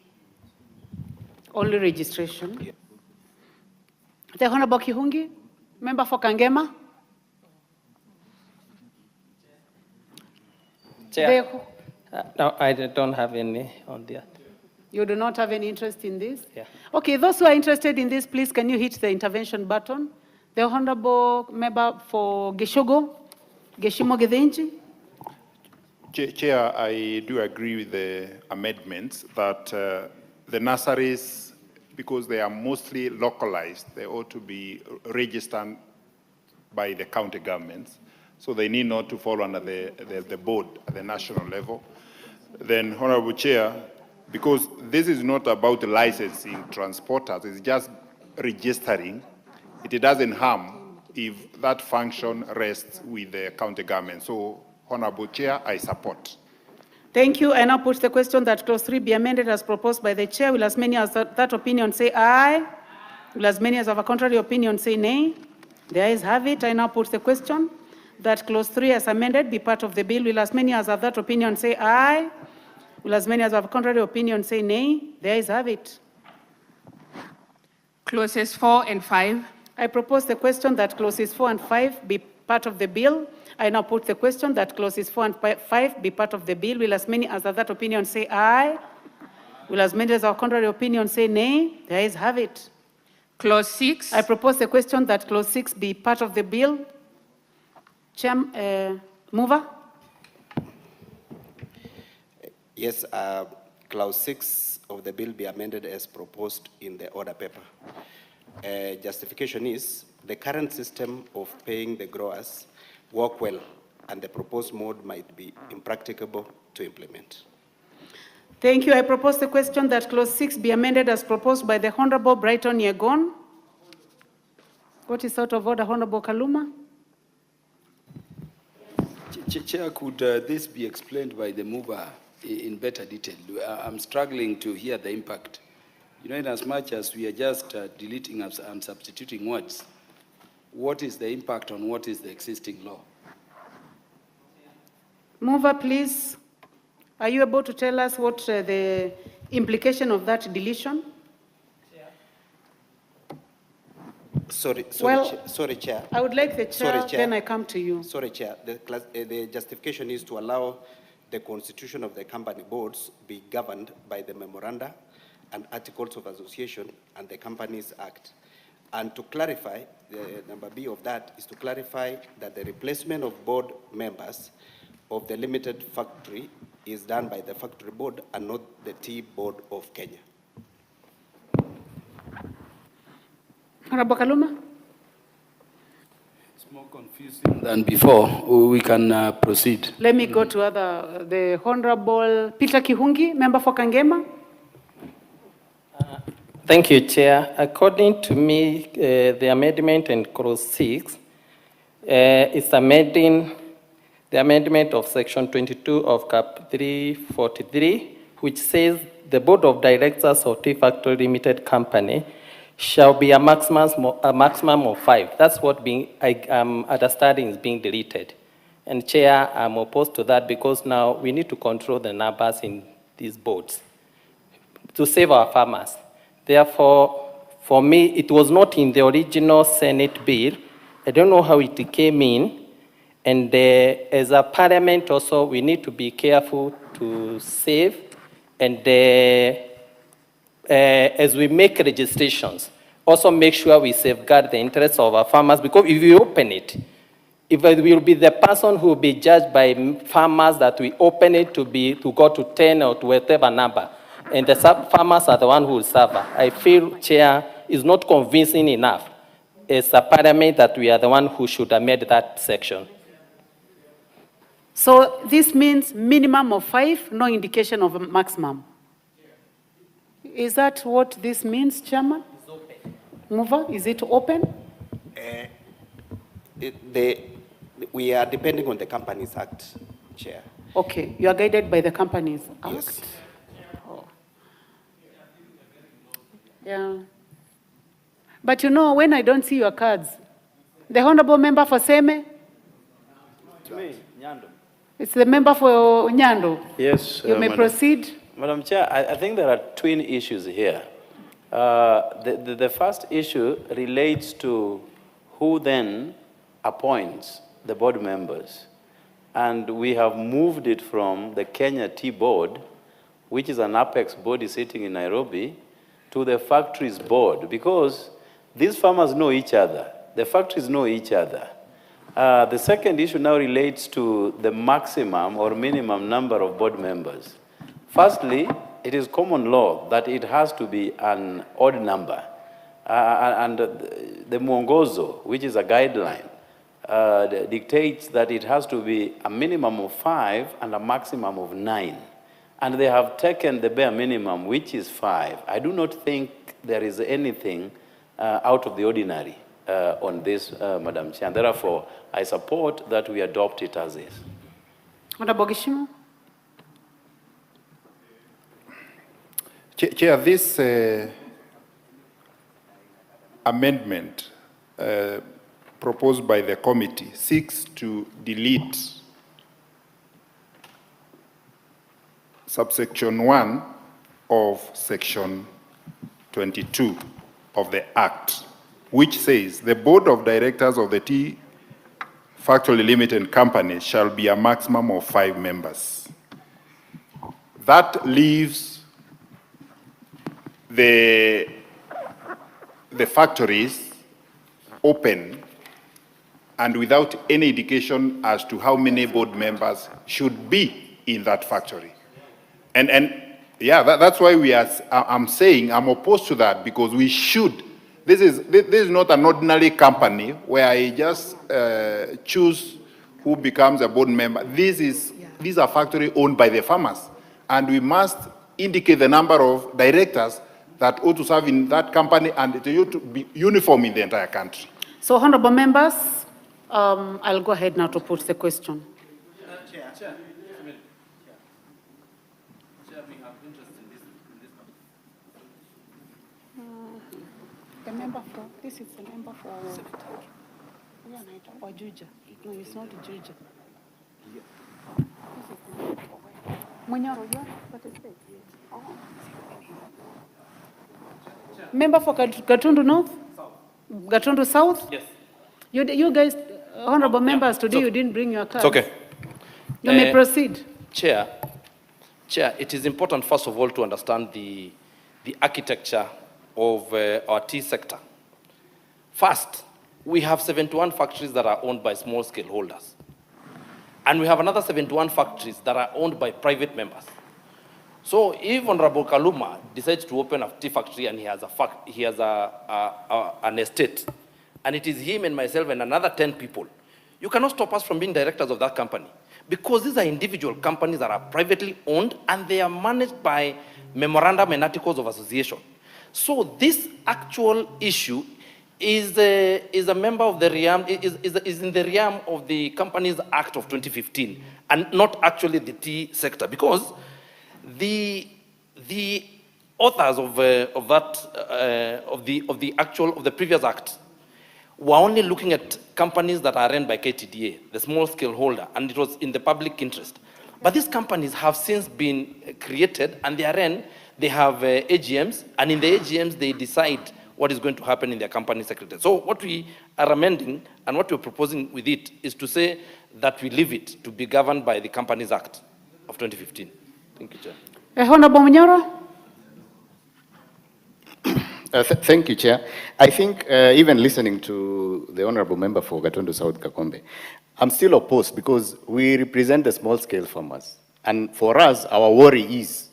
Only registration? Yeah. The Honorable Kihungi, member for Kangema. Chair, no, I don't have any on that. You do not have any interest in this? Yeah. Okay, those who are interested in this, please, can you hit the intervention button? The Honorable member for Geshogo, Geshimo Gethenji. Chair, I do agree with the amendments that the nurseries, because they are mostly localized, they ought to be registered by the county governments. So they need not to fall under the board at the national level. Then, Honorable Chair, because this is not about licensing transporters, it's just registering, it doesn't harm if that function rests with the county government. So, Honorable Chair, I support. Thank you. I now put the question that clause 3 be amended as proposed by the chair. Will as many as that opinion say aye? Will as many as have a contrary opinion say nay? The ayes have it. I now put the question that clause 3 as amended be part of the bill. Will as many as have that opinion say aye? Will as many as have a contrary opinion say nay? The ayes have it. Clauses 4 and 5. I propose the question that clauses 4 and 5 be part of the bill. I now put the question that clauses 4 and 5 be part of the bill. Will as many as have that opinion say aye? Will as many as have a contrary opinion say nay? The ayes have it. Clause 6. I propose the question that clause 6 be part of the bill. Mover? Yes, clause 6 of the bill be amended as proposed in the order paper. Justification is the current system of paying the growers work well, and the proposed mode might be impracticable to implement. Thank you. I propose the question that clause 6 be amended as proposed by the Honorable Brighton Yegon. What is out of order, Honorable Kaluma? Chair, could this be explained by the mover in better detail? I'm struggling to hear the impact. You know, in as much as we are just deleting and substituting words, what is the impact on what is the existing law? Mover, please. Are you able to tell us what the implication of that deletion? Sorry, Chair. I would like the chair, Chair. then I come to you. Sorry, Chair. The justification is to allow the constitution of the company boards be governed by the memoranda and articles of association and the Companies Act. And to clarify, number B of that is to clarify that the replacement of board members of the limited factory is done by the factory board and not the tea board of Kenya. Honorable Kaluma? It's more confusing than before. We can proceed. Let me go to the Honorable Peter Kihungi, member for Kangema. Thank you, Chair. According to me, the amendment in clause 6 It's amending the amendment of Section 22 of Cap 343, which says the Board of Directors of Tea Factory Limited Company shall be a maximum of 5. That's what I'm understanding is being deleted. And Chair, I'm opposed to that because now we need to control the numbers in these boards to save our farmers. Therefore, for me, it was not in the original Senate bill. I don't know how it came in. And as a parliament also, we need to be careful to save. And as we make registrations, also make sure we safeguard the interests of our farmers, because if we open it, if it will be the person who will be judged by farmers that we open it to go to 10 or to whatever number, and the farmers are the one who will suffer. I feel, Chair, is not convincing enough as a parliament that we are the one who should amend that section. So this means minimum of 5, no indication of a maximum. Is that what this means, Chairman? It's open. Mover, is it open? We are depending on the Companies Act, Chair. Okay, you are guided by the Companies Act. Yes. Oh. Yeah. But you know, when I don't see your cards, the Honorable Member for Seme? It's me, Nyando. It's the member for Nyando. Yes. You may proceed. Madam Chair, I think there are twin issues here. The first issue relates to who then appoints the board members. And we have moved it from the Kenya Tea Board, which is an apex body sitting in Nairobi, to the factories board, because these farmers know each other. The factories know each other. The second issue now relates to the maximum or minimum number of board members. Firstly, it is common law that it has to be an odd number. And the mwongozo, which is a guideline, dictates that it has to be a minimum of 5 and a maximum of 9. And they have taken the bare minimum, which is 5. I do not think there is anything out of the ordinary on this, Madam Chair. And therefore, I support that we adopt it as is. Honorable Gishimo? Chair, this amendment proposed by the committee seeks to delete subsection 1 of section 22 of the Act, which says the board of directors of the Tea Factory Limited Company shall be a maximum of 5 members. That leaves the factories open and without any indication as to how many board members should be in that factory. And yeah, that's why I'm saying I'm opposed to that, because we should. This is not an ordinary company where I just choose who becomes a board member. These are factories owned by the farmers, and we must indicate the number of directors that ought to serve in that company, and it ought to be uniform in the entire country. So, honorable members, I'll go ahead now to put the question. Chair. The member for, this is the member for Juja. No, it's not Juja. Manyora, you want to participate? Oh. Member for Gatundu North? Gatundu South? Yes. You guys, honorable members, today you didn't bring your card. It's okay. You may proceed. Chair, it is important, first of all, to understand the architecture of our tea sector. First, we have 71 factories that are owned by small-scale holders. And we have another 71 factories that are owned by private members. So if Honorable Kaluma decides to open a tea factory and he has an estate, and it is him and myself and another 10 people, you cannot stop us from being directors of that company, because these are individual companies that are privately owned and they are managed by memorandum and articles of association. So this actual issue is a member of the realm, is in the realm of the Companies Act of 2015, and not actually the tea sector, because the authors of the previous act were only looking at companies that are run by KTDA, the small scale holder, and it was in the public interest. But these companies have since been created, and they are run. They have AGMs, and in the AGMs they decide what is going to happen in their company secretary. So what we are amending and what we're proposing with it is to say that we leave it to be governed by the Companies Act of 2015. Thank you, Chair. Honorable Manyora. Thank you, Chair. I think even listening to the Honorable Member for Gatundu South Kakombe, I'm still opposed because we represent the small-scale farmers. And for us, our worry is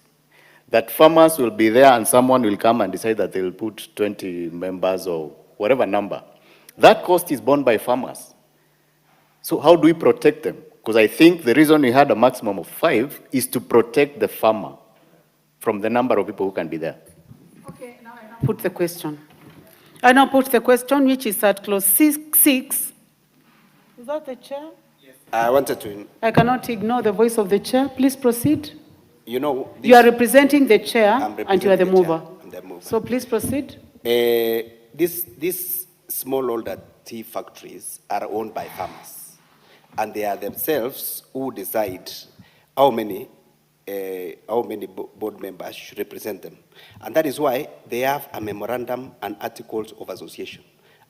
that farmers will be there and someone will come and decide that they will put 20 members or whatever number. That cost is borne by farmers. So how do we protect them? Because I think the reason we had a maximum of 5 is to protect the farmer from the number of people who can be there. Okay, now I now put the question. I now put the question, which is at clause 6. Is that the chair? Yes. I wanted to... I cannot ignore the voice of the chair. Please proceed. You know... You are representing the chair and you are the mover. So please proceed. These smallholder tea factories are owned by farmers. And they are themselves who decide how many board members should represent them. And that is why they have a memorandum and articles of association.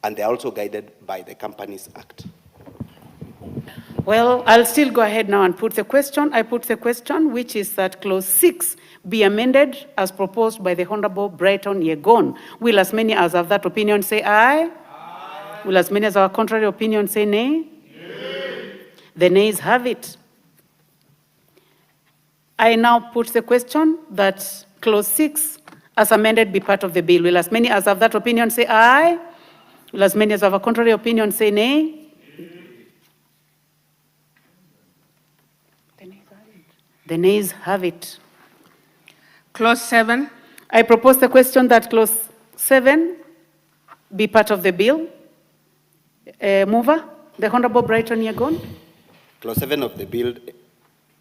And they are also guided by the Companies Act. Well, I'll still go ahead now and put the question. I put the question, which is that clause 6 be amended as proposed by the Honorable Brighton Yegon. Will as many as have that opinion say aye? Aye. Will as many as have a contrary opinion say nay? Nay. The nays have it. I now put the question that clause 6 as amended be part of the bill. Will as many as have that opinion say aye? Will as many as have a contrary opinion say nay? The nays have it. Clause 7. I propose the question that clause 7 be part of the bill. Mover, the Honorable Brighton Yegon. Clause 7 of the bill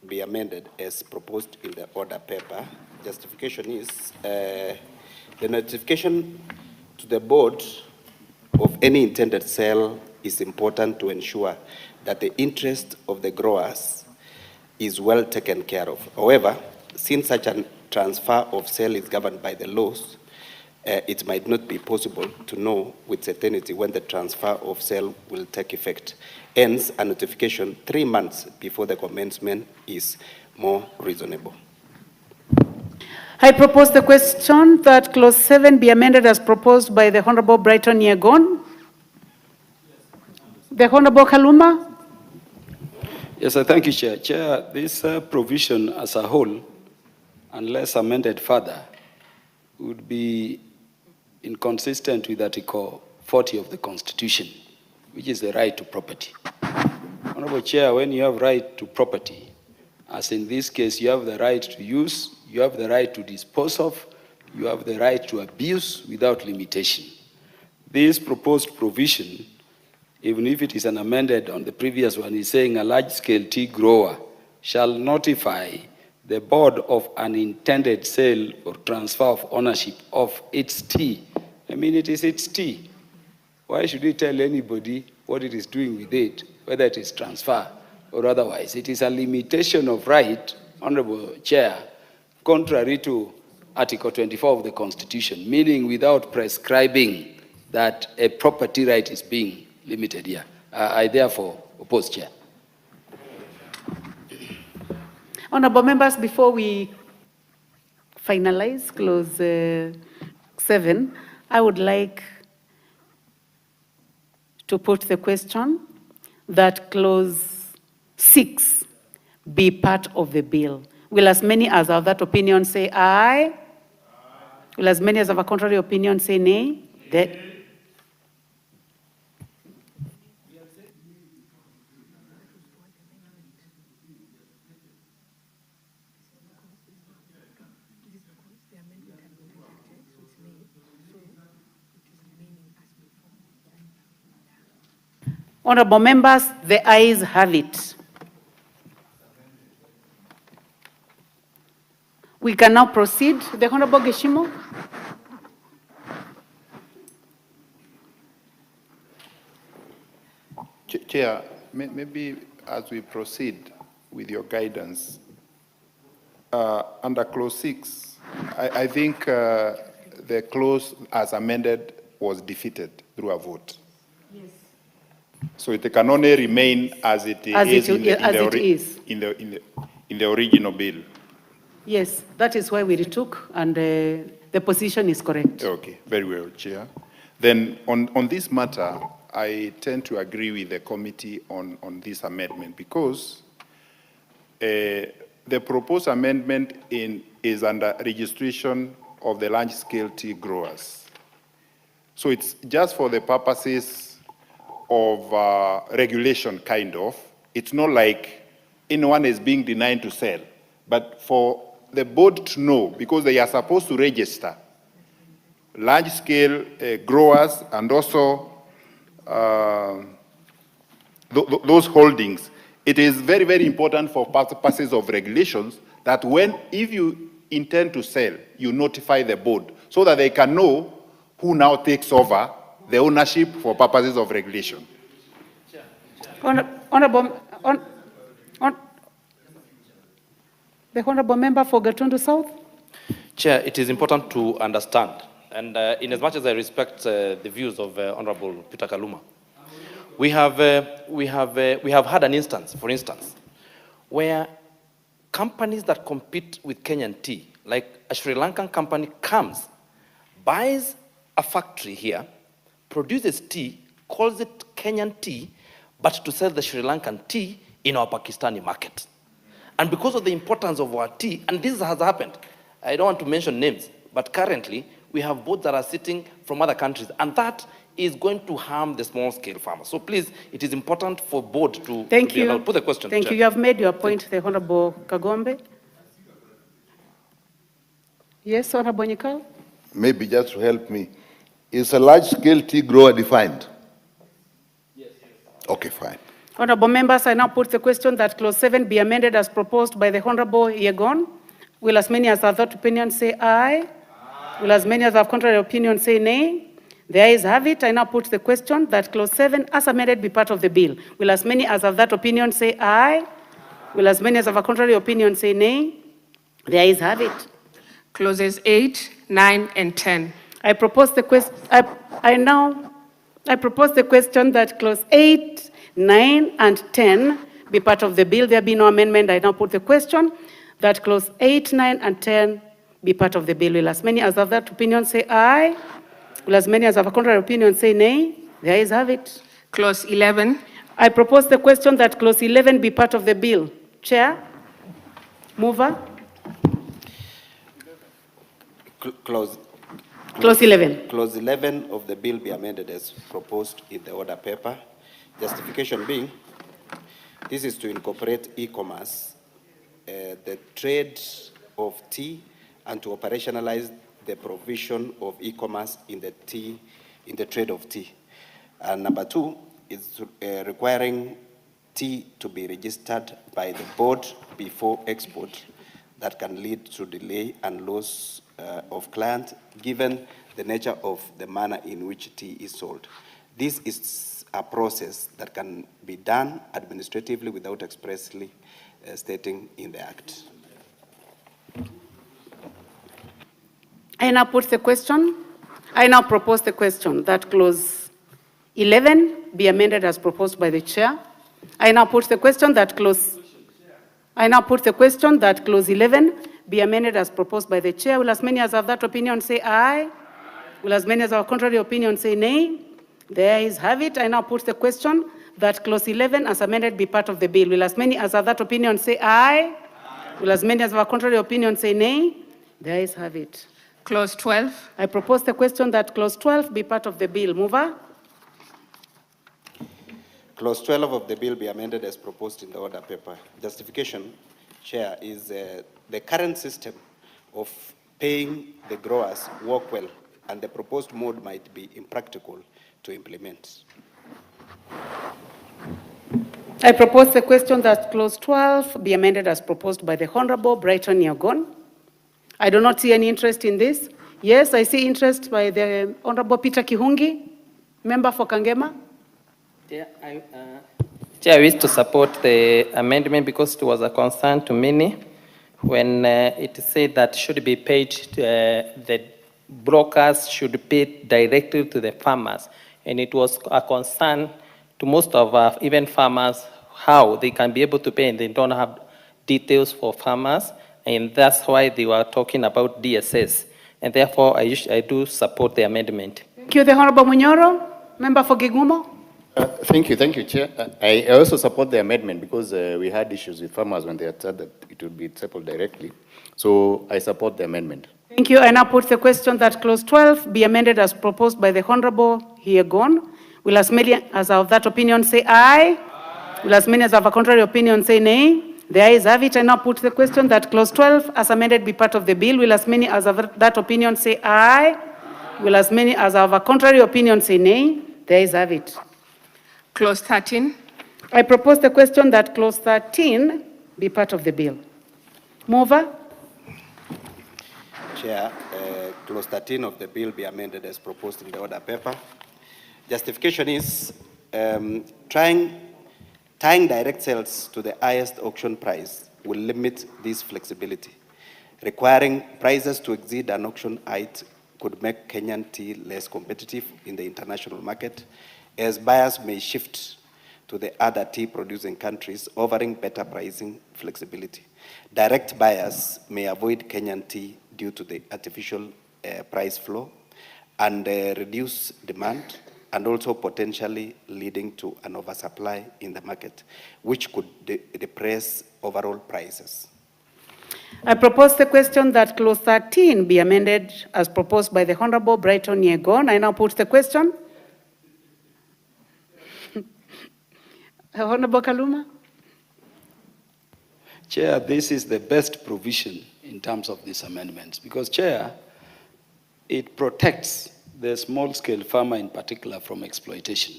be amended as proposed in the order paper. Justification is the notification to the board of any intended sale is important to ensure that the interest of the growers is well taken care of. However, since such a transfer of sale is governed by the laws, it might not be possible to know with certainty when the transfer of sale will take effect. Hence, a notification 3 months before the commencement is more reasonable. I propose the question that clause 7 be amended as proposed by the Honorable Brighton Yegon. The Honorable Kaluma. Yes, thank you, Chair. Chair, this provision as a whole, unless amended further, would be inconsistent with Article 40 of the Constitution, which is the right to property. Honorable Chair, when you have right to property, as in this case, you have the right to use, you have the right to dispose of, you have the right to abuse without limitation. This proposed provision, even if it is an amended on the previous one, is saying a large-scale tea grower shall notify the board of an intended sale or transfer of ownership of its tea. I mean, it is its tea. Why should we tell anybody what it is doing with it, whether it is transfer or otherwise? It is a limitation of right, Honorable Chair, contrary to Article 24 of the Constitution, meaning without prescribing that a property right is being limited here. I therefore oppose, Chair. Honorable members, before we finalize clause 7, I would like to put the question that clause 6 be part of the bill. Will as many as have that opinion say aye? Will as many as have a contrary opinion say nay? Honorable members, the ayes have it. We can now proceed. The Honorable Geshimo. Chair, maybe as we proceed with your guidance, under clause 6, I think the clause as amended was defeated through a vote. Yes. So it can only remain as it is in the original bill. Yes, that is why we retook, and the position is correct. Okay, very well, Chair. Then on this matter, I tend to agree with the committee on this amendment because the proposed amendment is under registration of the large-scale tea growers. So it's just for the purposes of regulation, kind of. It's not like anyone is being denied to sell, but for the board to know, because they are supposed to register large-scale growers and also those holdings. It is very, very important for purposes of regulations that if you intend to sell, you notify the board so that they can know who now takes over the ownership for purposes of regulation. The Honorable Member for Gatundu South. Chair, it is important to understand, and in as much as I respect the views of Honorable Peter Kaluma, we have had an instance, for instance, where companies that compete with Kenyan tea, like a Sri Lankan company comes, buys a factory here, produces tea, calls it Kenyan tea, but to sell the Sri Lankan tea in our Pakistani market. And because of the importance of our tea, and this has happened, I don't want to mention names, but currently we have boats that are sitting from other countries, and that is going to harm the small-scale farmers. So please, it is important for board to be allowed. Put the question. Thank you. You have made your point, the Honorable Kagombe. Yes, Honorable Nyikal. Maybe just to help me, is a large-scale tea grower defined? Yes. Okay, fine. Honorable members, I now put the question that clause 7 be amended as proposed by the Honorable Yegon. Will as many as have that opinion say aye? Aye. Will as many as have contrary opinion say nay? The ayes have it. I now put the question that clause 7 as amended be part of the bill. Will as many as have that opinion say aye? Aye. Will as many as have a contrary opinion say nay? The ayes have it. Clauses 8, 9, and 10. I propose the question. I propose the question that clause 8, 9, and 10 be part of the bill. There be no amendment. I now put the question that clause 8, 9, and 10 be part of the bill. Will as many as have that opinion say aye? Will as many as have a contrary opinion say nay? The ayes have it. Clause 11. I propose the question that clause 11 be part of the bill. Chair? Mover? Clause 11. Clause 11 of the bill be amended as proposed in the order paper. Justification being, this is to incorporate e-commerce, the trade of tea, and to operationalize the provision of e-commerce in the trade of tea. And number 2 is requiring tea to be registered by the board before export. That can lead to delay and loss of client, given the nature of the manner in which tea is sold. This is a process that can be done administratively without expressly stating in the Act. I now put the question. I now propose the question that clause 11 be amended as proposed by the chair. I now put the question that clause 11 be amended as proposed by the chair. Will as many as have that opinion say aye? Will as many as have a contrary opinion say nay? The ayes have it. I now put the question that clause 11 as amended be part of the bill. Will as many as have that opinion say aye? Will as many as have a contrary opinion say nay? The ayes have it. Clause 12. I propose the question that clause 12 be part of the bill. Mover? Clause 12 of the bill be amended as proposed in the order paper. Justification, Chair, is the current system of paying the growers work well, and the proposed mode might be impractical to implement. I propose the question that clause 12 be amended as proposed by the Honorable Brighton Yagon. I do not see any interest in this. Yes, I see interest by the Honorable Peter Kihungi, member for Kangema. Chair, I wish to support the amendment because it was a concern to many when it said that should be paid, the brokers should pay directly to the farmers. And it was a concern to most of even farmers how they can be able to pay and they don't have details for farmers. And that's why they were talking about DSS. And therefore, I do support the amendment. Thank you, the Honorable Munyoro, member for Gigumo. Thank you, Chair. I also support the amendment because we had issues with farmers when they had said that it would be settled directly. So I support the amendment. Thank you. I now put the question that clause 12 be amended as proposed by the Honorable Yagon. Will as many as are of that opinion say aye? Will as many as have a contrary opinion say nay? The ayes have it. I now put the question that clause 12 as amended be part of the bill. Will as many as have that opinion say aye? Will as many as have a contrary opinion say nay? The ayes have it. Clause 13. I propose the question that clause 13 be part of the bill. Mover? Chair, clause 13 of the bill be amended as proposed in the order paper. Justification is tying direct sales to the highest auction price will limit this flexibility. Requiring prices to exceed an auction height could make Kenyan tea less competitive in the international market, as buyers may shift to the other tea-producing countries, offering better pricing flexibility. Direct buyers may avoid Kenyan tea due to the artificial price floor and reduce demand, and also potentially leading to an oversupply in the market, which could depress overall prices. I propose the question that clause 13 be amended as proposed by the Honorable Brighton Yagon. I now put the question. Honorable Kaluma. Chair, this is the best provision in terms of these amendments because, Chair, it protects the small-scale farmer in particular from exploitation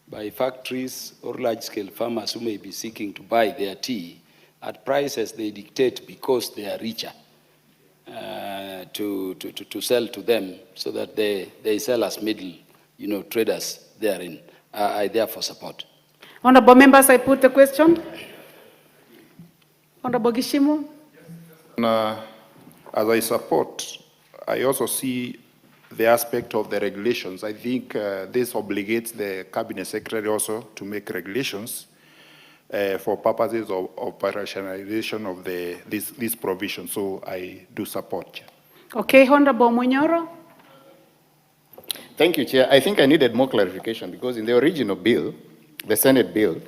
by factories or large-scale farmers who may be seeking to buy their tea at prices they dictate because they are richer to sell to them so that they sell as middle, traders therein. I therefore support. Honorable members, I put the question. Honorable Gishimu. As I support, I also see the aspect of the regulations. I think this obligates the Cabinet Secretary also to make regulations for purposes of operationalization of this provision. So I do support. Okay, Honorable Munyoro. Thank you, Chair. I think I needed more clarification because in the original bill, the Senate bill,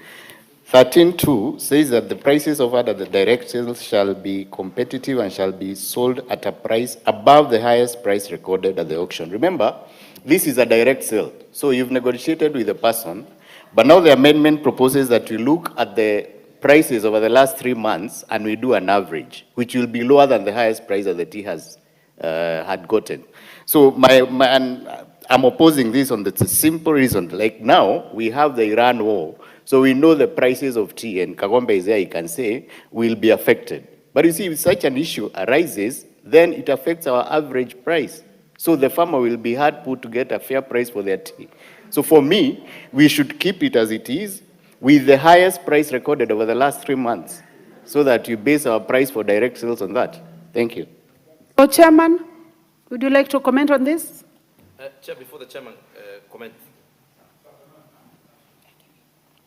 13.2 says that the prices offered at the direct sales shall be competitive and shall be sold at a price above the highest price recorded at the auction. Remember, this is a direct sale. So you've negotiated with the person, but now the amendment proposes that we look at the prices over the last 3 months and we do an average, which will be lower than the highest price that the tea has had gotten. So I'm opposing this on the simple reason. Like now, we have the Iran war. So we know the prices of tea, and Kagombe is there, you can say, will be affected. But you see, if such an issue arises, then it affects our average price. So the farmer will be hard put to get a fair price for their tea. So for me, we should keep it as it is, with the highest price recorded over the last 3 months, so that you base our price for direct sales on that. Thank you. So, Chairman, would you like to comment on this? Chair, before the chairman comments.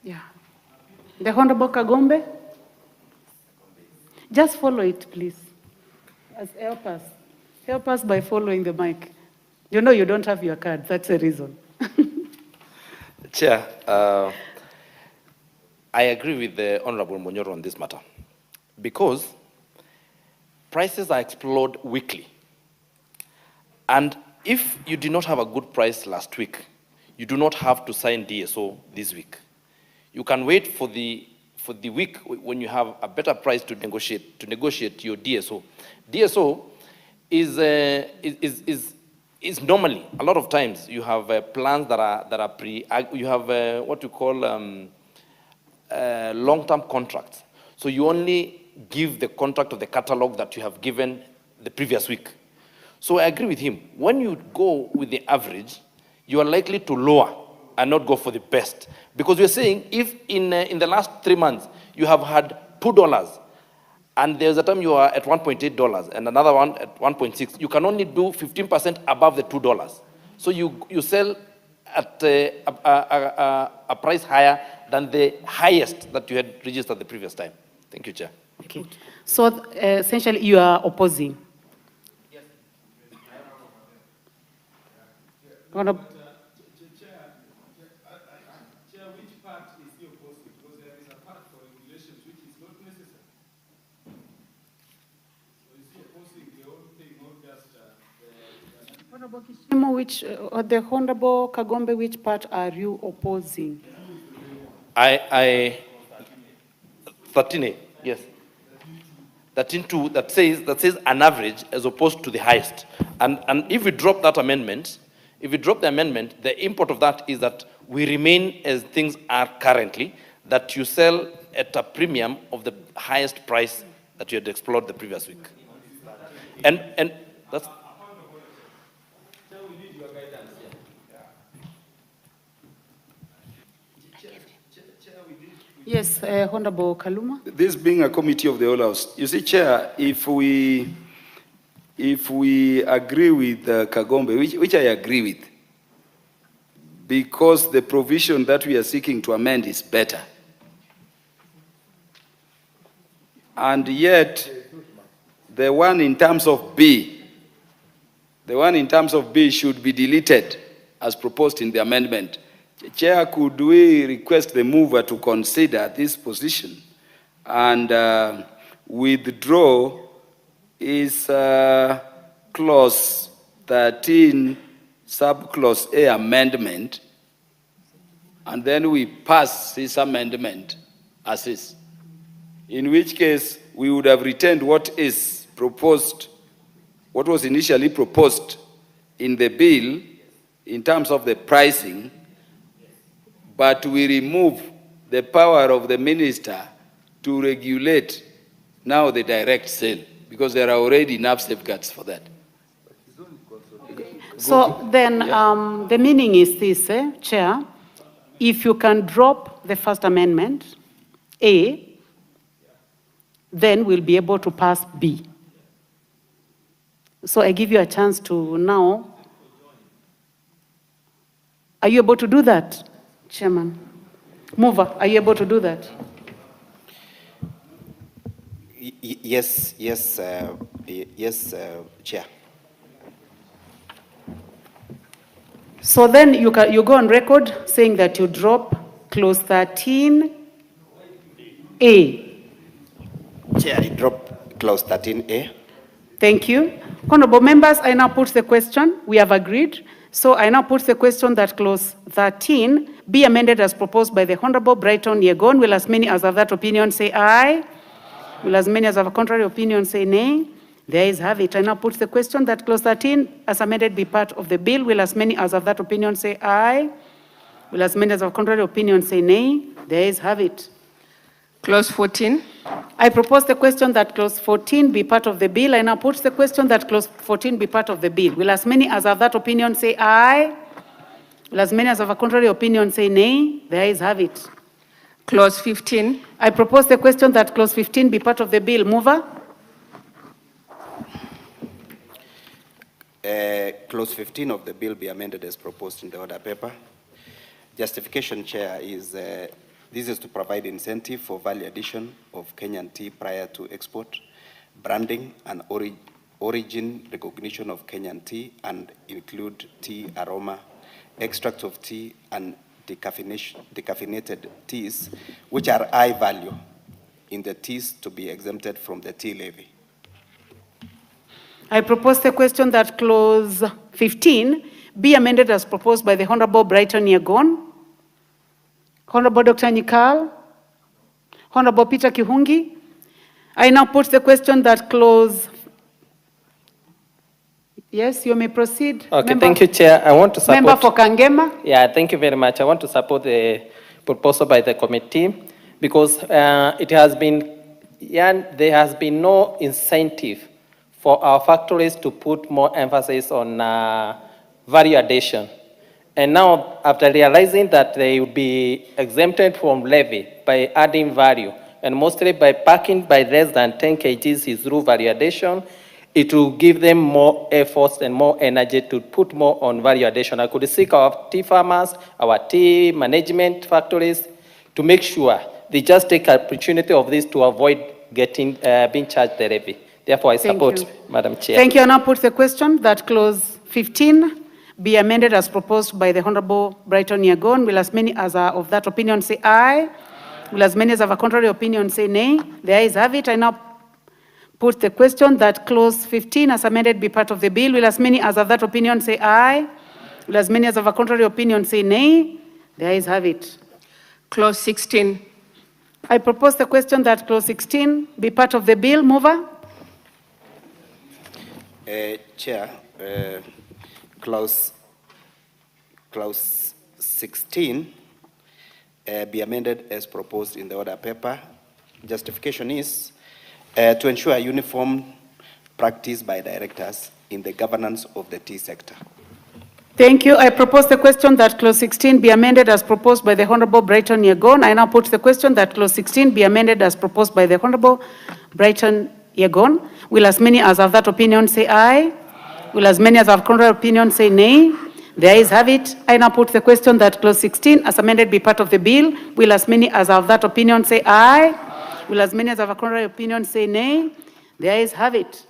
Yeah. The Honorable Kagombe? Just follow it, please. Help us. Help us by following the mic. You know you don't have your card. That's the reason. Chair, I agree with the Honorable Munyoro on this matter because prices are explored weekly. And if you did not have a good price last week, you do not have to sign DSO this week. You can wait for the week when you have a better price to negotiate your DSO. DSO is normally, a lot of times, you have plans that are you have what you call long-term contracts. So you only give the contract of the catalog that you have given the previous week. So I agree with him. When you go with the average, you are likely to lower and not go for the best. Because we're saying if in the last 3 months you have had $2, and there's a time you are at $1.8 and another one at 1.6, you can only do 15% above the $2. So you sell at a price higher than the highest that you had registered the previous time. Thank you, Chair. Okay. So essentially you are opposing. Yes. Honorable. Which, the Honorable Kagombe, which part are you opposing? 13A, yes. 13.2 that says an average as opposed to the highest. And if we drop that amendment, the import of that is that we remain as things are currently, that you sell at a premium of the highest price that you had explored the previous week. And that's. Yes, Honorable Kaluma. This being a committee of the whole house, you see, Chair, if we agree with Kagombe, which I agree with, because the provision that we are seeking to amend is better, and yet the one in terms of B should be deleted as proposed in the amendment. Chair, could we request the mover to consider this position and withdraw his clause 13 subclause A amendment, and then we pass this amendment as is, in which case we would have retained what is proposed, what was initially proposed in the bill in terms of the pricing, but we remove the power of the minister to regulate now the direct sale, because there are already enough safeguards for that. So then the meaning is this, Chair, if you can drop the first amendment, A, then we'll be able to pass B. So I give you a chance to now. Are you able to do that, Chairman? Mover, are you able to do that? Yes, Chair. So then you go on record saying that you drop clause 13A. Chair, I drop clause 13A. Thank you. Honorable members, I now put the question. We have agreed. So I now put the question that clause 13 be amended as proposed by the Honorable Brighton Yegon. Will as many as have that opinion say aye? Will as many as have a contrary opinion say nay? The ayes have it. I now put the question that clause 13 as amended be part of the bill. Will as many as have that opinion say aye? Will as many as have a contrary opinion say nay? The ayes have it. Clause 14. I propose the question that clause 14 be part of the bill. I now put the question that clause 14 be part of the bill. Will as many as have that opinion say aye? Will as many as have a contrary opinion say nay? The ayes have it. Clause 15. I propose the question that clause 15 be part of the bill. Mover? Clause 15 of the bill be amended as proposed in the order paper. Justification, Chair, is this is to provide incentive for value addition of Kenyan tea prior to export, branding and origin recognition of Kenyan tea, and include tea aroma, extract of tea, and decaffeinated teas, which are high value in the teas, to be exempted from the tea levy. I propose the question that clause 15 be amended as proposed by the Honorable Brighton Yegon, Honorable Dr. Nyikal, Honorable Peter Kihungi. I now put the question that clause. Yes, you may proceed. Okay, Member, thank you, Chair. I want to support. Member for Kangema. Yeah, thank you very much. I want to support the proposal by the committee because there has been no incentive for our factories to put more emphasis on value addition. And now, after realizing that they will be exempted from levy by adding value, and mostly by packing by less than 10 kgs is through value addition, it will give them more efforts and more energy to put more on value addition. I could seek our tea farmers, our tea management factories, to make sure they just take opportunity of this to avoid getting being charged the levy. Therefore, I support, Madam Chair. Thank you. I now put the question that clause 15 be amended as proposed by the Honorable Brighton Yagon. Will as many as are of that opinion say aye? Will as many as have a contrary opinion say nay? The ayes have it. I now put the question that clause 15 as amended be part of the bill. Will as many as have that opinion say aye? Will as many as have a contrary opinion say nay? The ayes have it. Clause 16. I propose the question that clause 16 be part of the bill. Mover? Chair, clause 16 be amended as proposed in the order paper. Justification is to ensure uniform practice by directors in the governance of the tea sector. Thank you. I propose the question that clause 16 be amended as proposed by the Honorable Brighton Yagon. I now put the question that clause 16 be amended as proposed by the Honorable Brighton Yagon. Will as many as have that opinion say aye? Will as many as have contrary opinion say nay? The ayes have it. I now put the question that clause 16 as amended be part of the bill. Will as many as have that opinion say aye? Will as many as have a contrary opinion say nay? The ayes have it.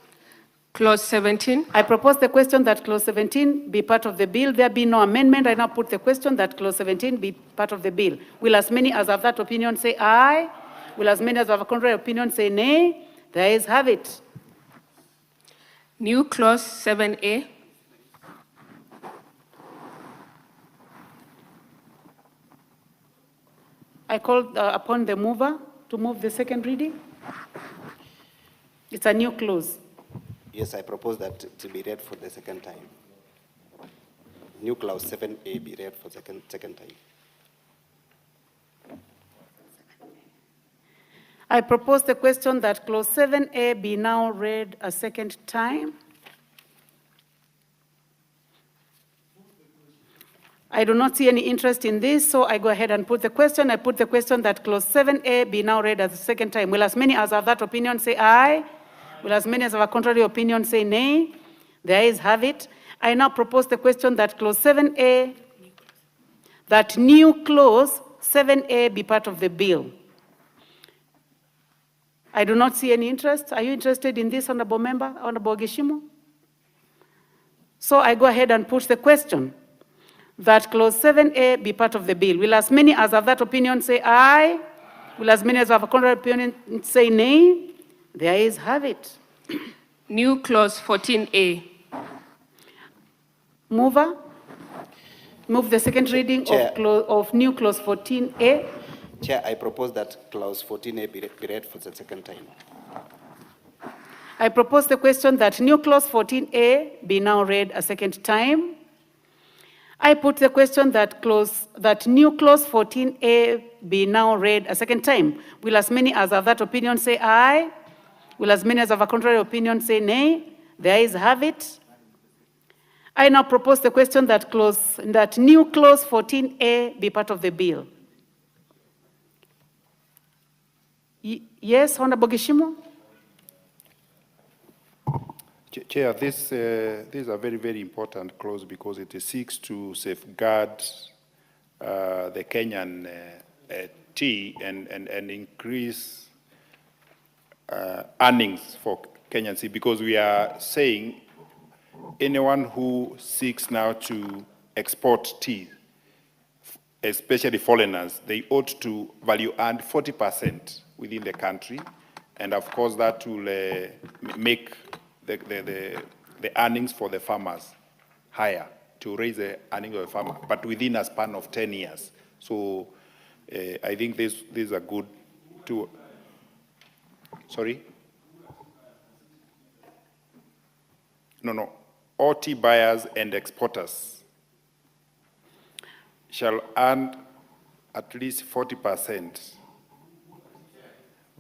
Clause 17. I propose the question that clause 17 be part of the bill. There be no amendment. I now put the question that clause 17 be part of the bill. Will as many as have that opinion say aye? Will as many as have a contrary opinion say nay? The ayes have it. New clause 7A. I call upon the mover to move the second reading. It's a new clause. Yes, I propose that to be read for the second time. New clause 7A be read for second time. I propose the question that clause 7A be now read a second time. I do not see any interest in this, so I go ahead and put the question. I put the question that clause 7A be now read a second time. Will as many as have that opinion say aye? Will as many as have a contrary opinion say nay? The ayes have it. I now propose the question that clause 7A, that new clause 7A be part of the bill. I do not see any interest. Are you interested in this, Honorable Member, Honorable Gishimu? So I go ahead and put the question that clause 7A be part of the bill. Will as many as have that opinion say aye? Will as many as have a contrary opinion say nay? The ayes have it. New clause 14A. Mover? Move the second reading of new clause 14A. Chair, I propose that clause 14A be read for the second time. I propose the question that new clause 14A be now read a second time. I put the question that new clause 14A be now read a second time. Will as many as have that opinion say aye? Will as many as have a contrary opinion say nay? The ayes have it. I now propose the question that new clause 14A be part of the bill. Yes, Honorable Gishimu? Chair, this is a very, very important clause because it seeks to safeguard the Kenyan tea and increase earnings for Kenyan tea, because we are saying anyone who seeks now to export tea, especially foreigners, they ought to value earn 40% within the country, and of course that will make the earnings for the farmers higher, to raise the earnings of the farmer, but within a span of 10 years. So I think these are good to, sorry? No. All tea buyers and exporters shall earn at least 40%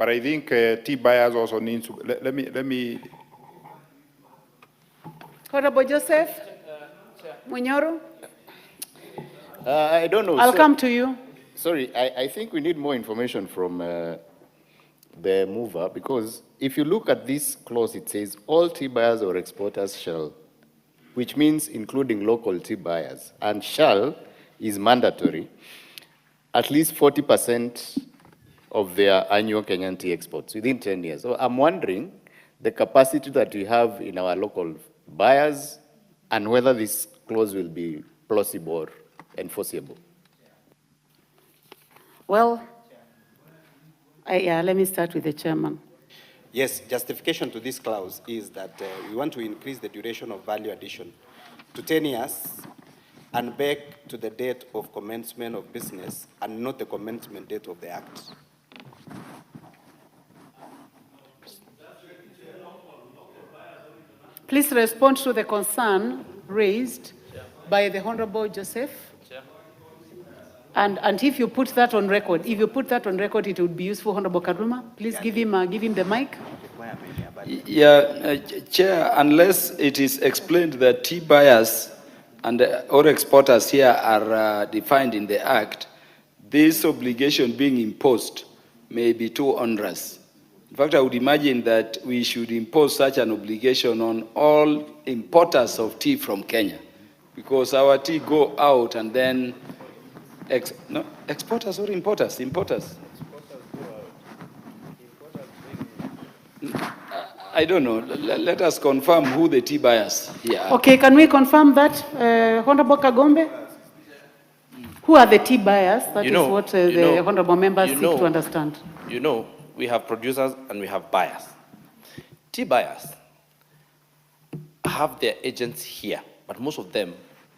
But I think tea buyers also need to, let me. Honorable Joseph Munyoro. I don't know. I'll come to you. Sorry, I think we need more information from the mover, because if you look at this clause, it says all tea buyers or exporters shall, which means including local tea buyers, and shall is mandatory, at least 40% of their annual Kenyan tea exports within 10 years. So I'm wondering the capacity that we have in our local buyers and whether this clause will be plausible or enforceable. Well, let me start with the chairman. Yes, justification to this clause is that we want to increase the duration of value addition to 10 years and back to the date of commencement of business and not the commencement date of the act. Please respond to the concern raised by the Honorable Joseph. And if you put that on record, it would be useful, Honorable Karuma. Please give him the mic. Yeah, Chair, unless it is explained that tea buyers and or exporters here are defined in the Act, this obligation being imposed may be too onerous. In fact, I would imagine that we should impose such an obligation on all importers of tea from Kenya, because our tea go out and then exporters or importers? Importers. I don't know. Let us confirm who the tea buyers here are. Okay, can we confirm that, Honorable Kagombe? Who are the tea buyers? That is what the honorable members seek to understand. You know, we have producers and we have buyers. Tea buyers have their agents here, but most of them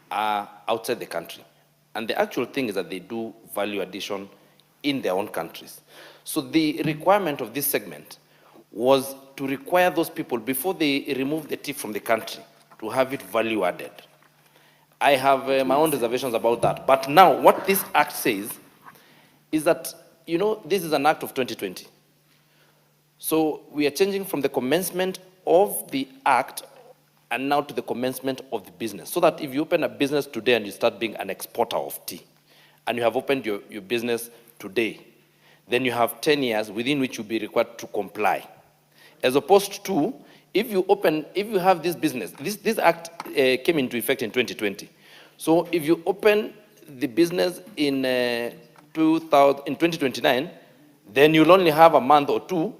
are outside the country. And the actual thing is that they do value addition in their own countries. So the requirement of this segment was to require those people, before they remove the tea from the country, to have it value added. I have my own reservations about that. But now, what this act says is that, you know, this is an act of 2020. So we are changing from the commencement of the act and now to the commencement of the business. So that if you open a business today and you start being an exporter of tea, and you have opened your business today, then you have 10 years within which you'll be required to comply. As opposed to, if you have this business, this act came into effect in 2020. So if you open the business in 2029, then you'll only have a month or two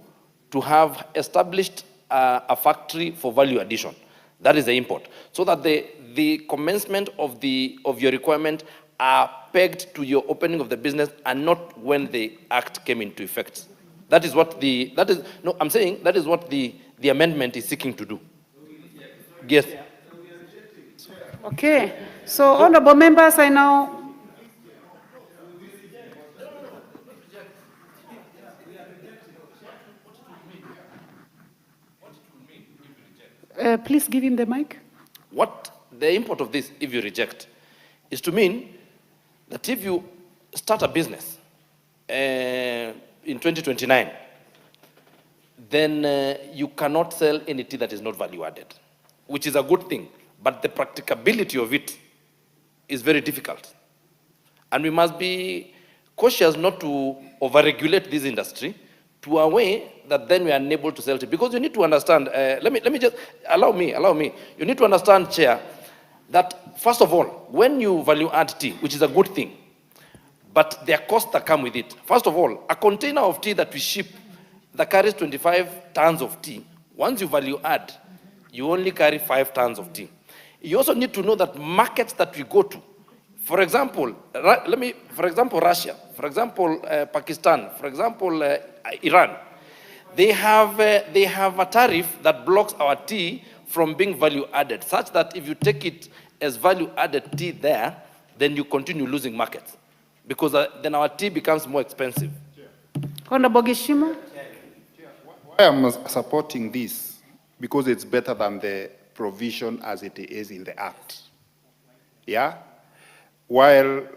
to have established a factory for value addition. That is the import. So that the commencement of your requirement are pegged to your opening of the business and not when the act came into effect. That is what I'm saying that is what the amendment is seeking to do. Yes. Okay. So, honorable members, I now. Please give him the mic. What the import of this, if you reject, is to mean that if you start a business in 2029, then you cannot sell any tea that is not value added, which is a good thing. But the practicability of it is very difficult. And we must be cautious not to overregulate this industry to a way that then we are unable to sell it. Because you need to understand, let me just, allow me. You need to understand, Chair, that first of all, when you value add tea, which is a good thing, but there are costs that come with it. First of all, a container of tea that we ship that carries 25 tons of tea, once you value add, you only carry 5 tons of tea. You also need to know that markets that we go to, for example, Russia, for example, Pakistan, for example, Iran, they have a tariff that blocks our tea from being value added, such that if you take it as value added tea there, then you continue losing markets, because then our tea becomes more expensive. Honorable Gishima? Why I'm supporting this, because it's better than the provision as it is in the Act. Yeah? While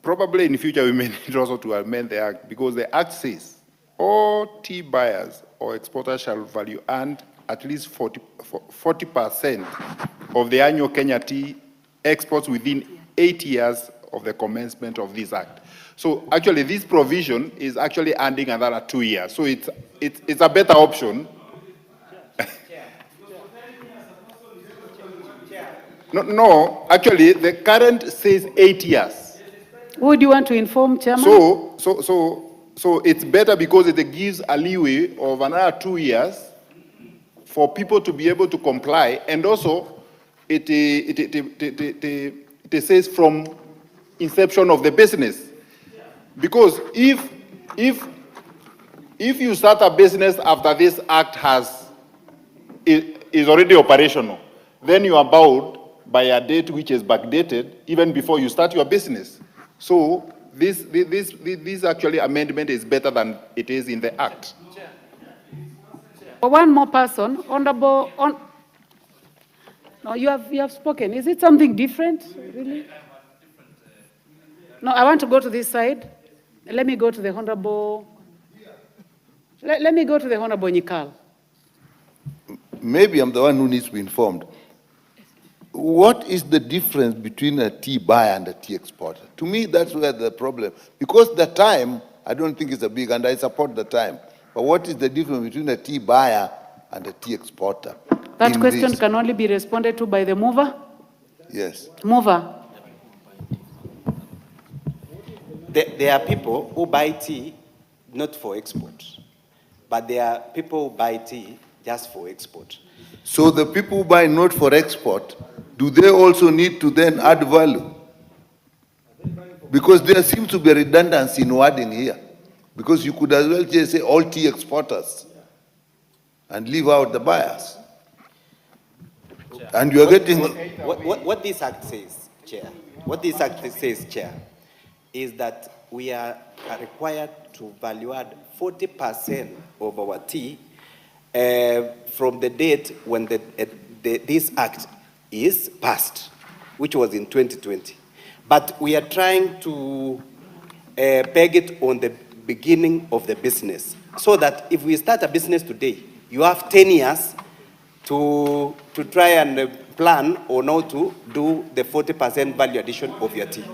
probably in the future we may need also to amend the Act, because the Act says all tea buyers or exporters shall value and at least 40% of the annual Kenya tea exports within 8 years of the commencement of this act. So actually this provision is actually adding another 2 years. So it's a better option. No, actually the current says 8 years. Who do you want to inform, Chairman? So it's better because it gives a leeway of another 2 years for people to be able to comply, and also it says from inception of the business. Because if you start a business after this act is already operational, then you are bound by a date which is backdated even before you start your business. So this actually amendment is better than it is in the act. One more person, Honorable. No, you have spoken. Is it something different, really? No, I want to go to this side. Let me go to the Honorable. Let me go to the Honorable Nyikal. Maybe I'm the one who needs to be informed. What is the difference between a tea buyer and a tea exporter? To me, that's where the problem, because the time, I don't think it's a big, and I support the time. But what is the difference between a tea buyer and a tea exporter? That question can only be responded to by the mover. Yes. Mover. There are people who buy tea not for export, but there are people who buy tea just for export. So the people who buy not for export, do they also need to then add value? Because there seems to be a redundancy in wording here. Because you could as well just say all tea exporters and leave out the buyers. And you are getting... What this act says, Chair, is that we are required to value add 40% of our tea from the date when this act is passed, which was in 2020. But we are trying to peg it on the beginning of the business, so that if we start a business today, you have 10 years to try and plan on how to do the 40% value addition of your tea.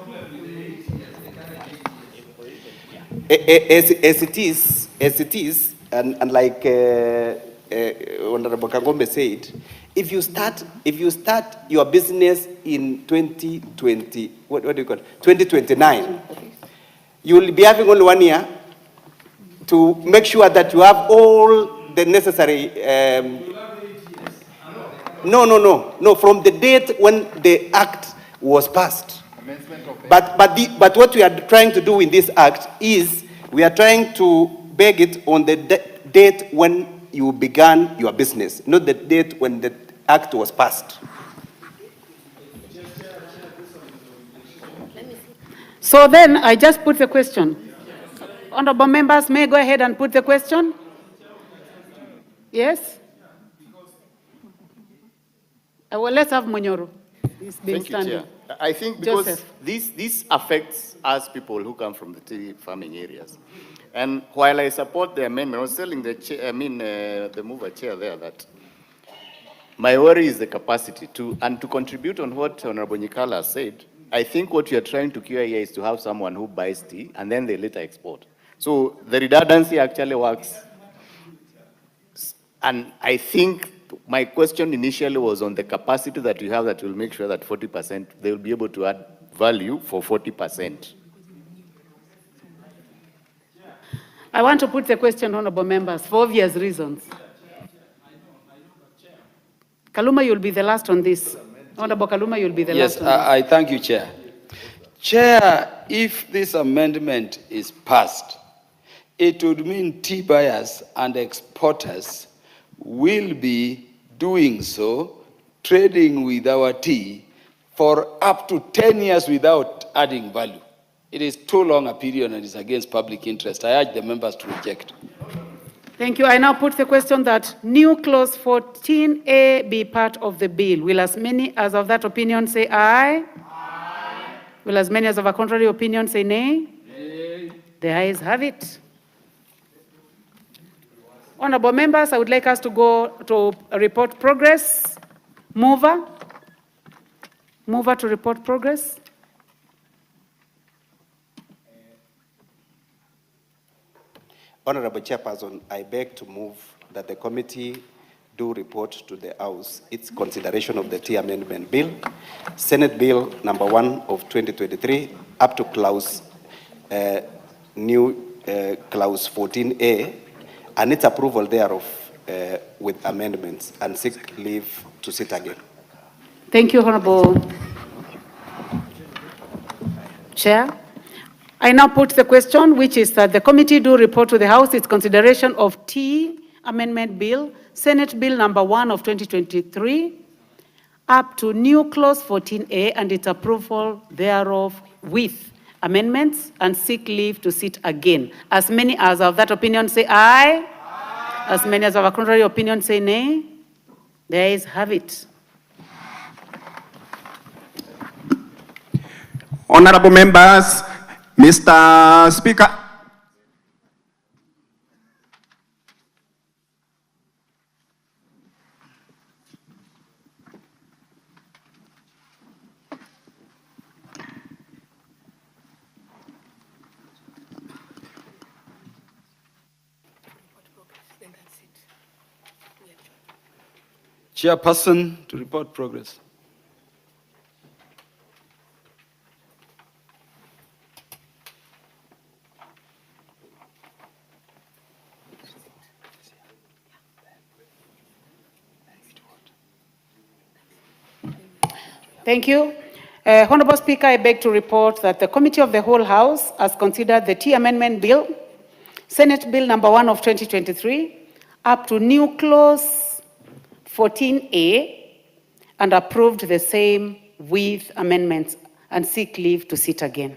As it is, and like Honorable Kagombe said, if you start your business in 2020, what do you call it? 2029, you will be having only 1 year to make sure that you have all the necessary. No. From the date when the act was passed. But what we are trying to do in this act is we are trying to beg it on the date when you began your business, not the date when the act was passed. So then I just put the question. Honorable members may go ahead and put the question. Yes? Well, let's have Manyora. Thank you, Chair. I think because this affects us people who come from the tea farming areas. And while I support the amendment, I was telling the chair, the mover chair there that my worry is the capacity to contribute on what Honorable Nyikala said. I think what you are trying to cure here is to have someone who buys tea and then they later export. So the redundancy actually works. And I think my question initially was on the capacity that you have that will make sure that 40%, they will be able to add value for 40%. I want to put the question, honorable members, for obvious reasons. Kaluma, you'll be the last on this. Honorable Kaluma, you'll be the last on this. I thank you, Chair. Chair, if this amendment is passed, it would mean tea buyers and exporters will be doing so, trading with our tea for up to 10 years without adding value. It is too long a period and is against public interest. I urge the members to reject. Thank you. I now put the question that new clause 14A be part of the bill. Will as many as of that opinion say aye? Aye. Will as many as of a contrary opinion say nay? Nay. The ayes have it. Honorable members, I would like us to go to report progress. Mover to report progress. Honorable Chairperson, I beg to move that the committee do report to the House its consideration of the Tea Amendment Bill, Senate Bill number 1 of 2023, up to clause clause 14A, and its approval thereof with amendments, and seek leave to sit again. Thank you, Honorable Chair. I now put the question, which is that the committee do report to the House its consideration of Tea Amendment Bill, Senate Bill number 1 of 2023, up to new clause 14A and its approval thereof with amendments, and seek leave to sit again. As many as of that opinion say aye. Aye. As many as of a contrary opinion say nay. The ayes have it. Honorable members, Mr. Speaker. Chairperson to report progress. Thank you. Honorable Speaker, I beg to report that the Committee of the Whole House has considered the Tea Amendment Bill, Senate Bill number 1 of 2023, up to new clause 14A, and approved the same with amendments, and seek leave to sit again.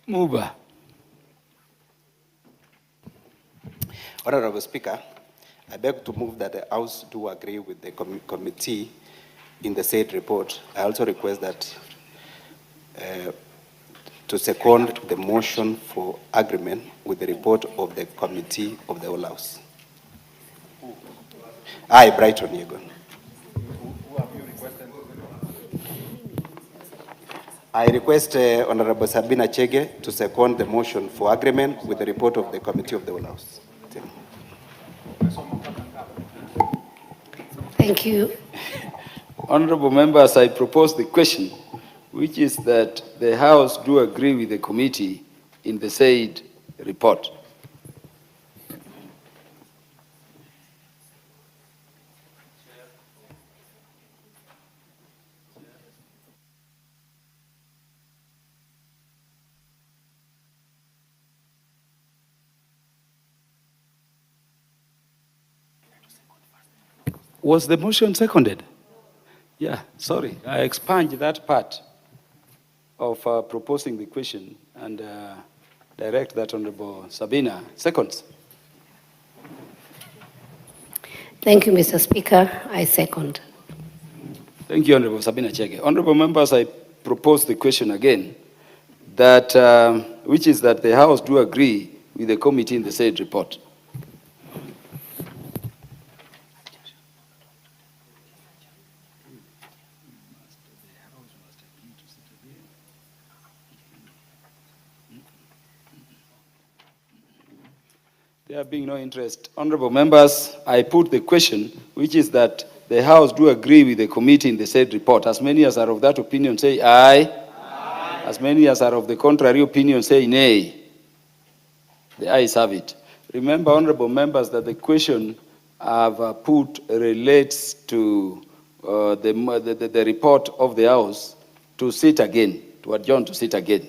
Mover. Honorable Speaker, I beg to move that the House do agree with the committee in the said report. I also request that to second the motion for agreement with the report of the committee of the whole House. Aye, Brighton Yegon. I request Honorable Sabina Chege to second the motion for agreement with the report of the committee of the whole House. Thank you. Honorable members, I propose the question, which is that the House do agree with the committee in the said report. Was the motion seconded? Yeah, sorry, I expunged that part of proposing the question and direct that Honorable Sabina seconds. Thank you, Mr. Speaker. I second. Thank you, Honorable Sabina Chege. Honorable members, I propose the question again, that which is that the House do agree with the committee in the said report. There being no interest, honorable members, I put the question, which is that the House do agree with the committee in the said report. As many as are of that opinion say aye. Aye. As many as are of the contrary opinion say nay. The ayes have it. Remember, honorable members, that the question I've put relates to the report of the House to sit again, to adjourn to sit again,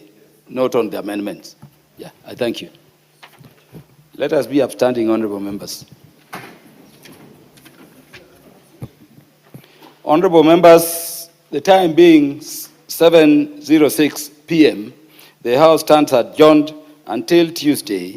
not on the amendments. Yeah, I thank you. Let us be upstanding, honorable members. Honorable members, the time being 7:06 p.m., the House stands adjourned until Tuesday,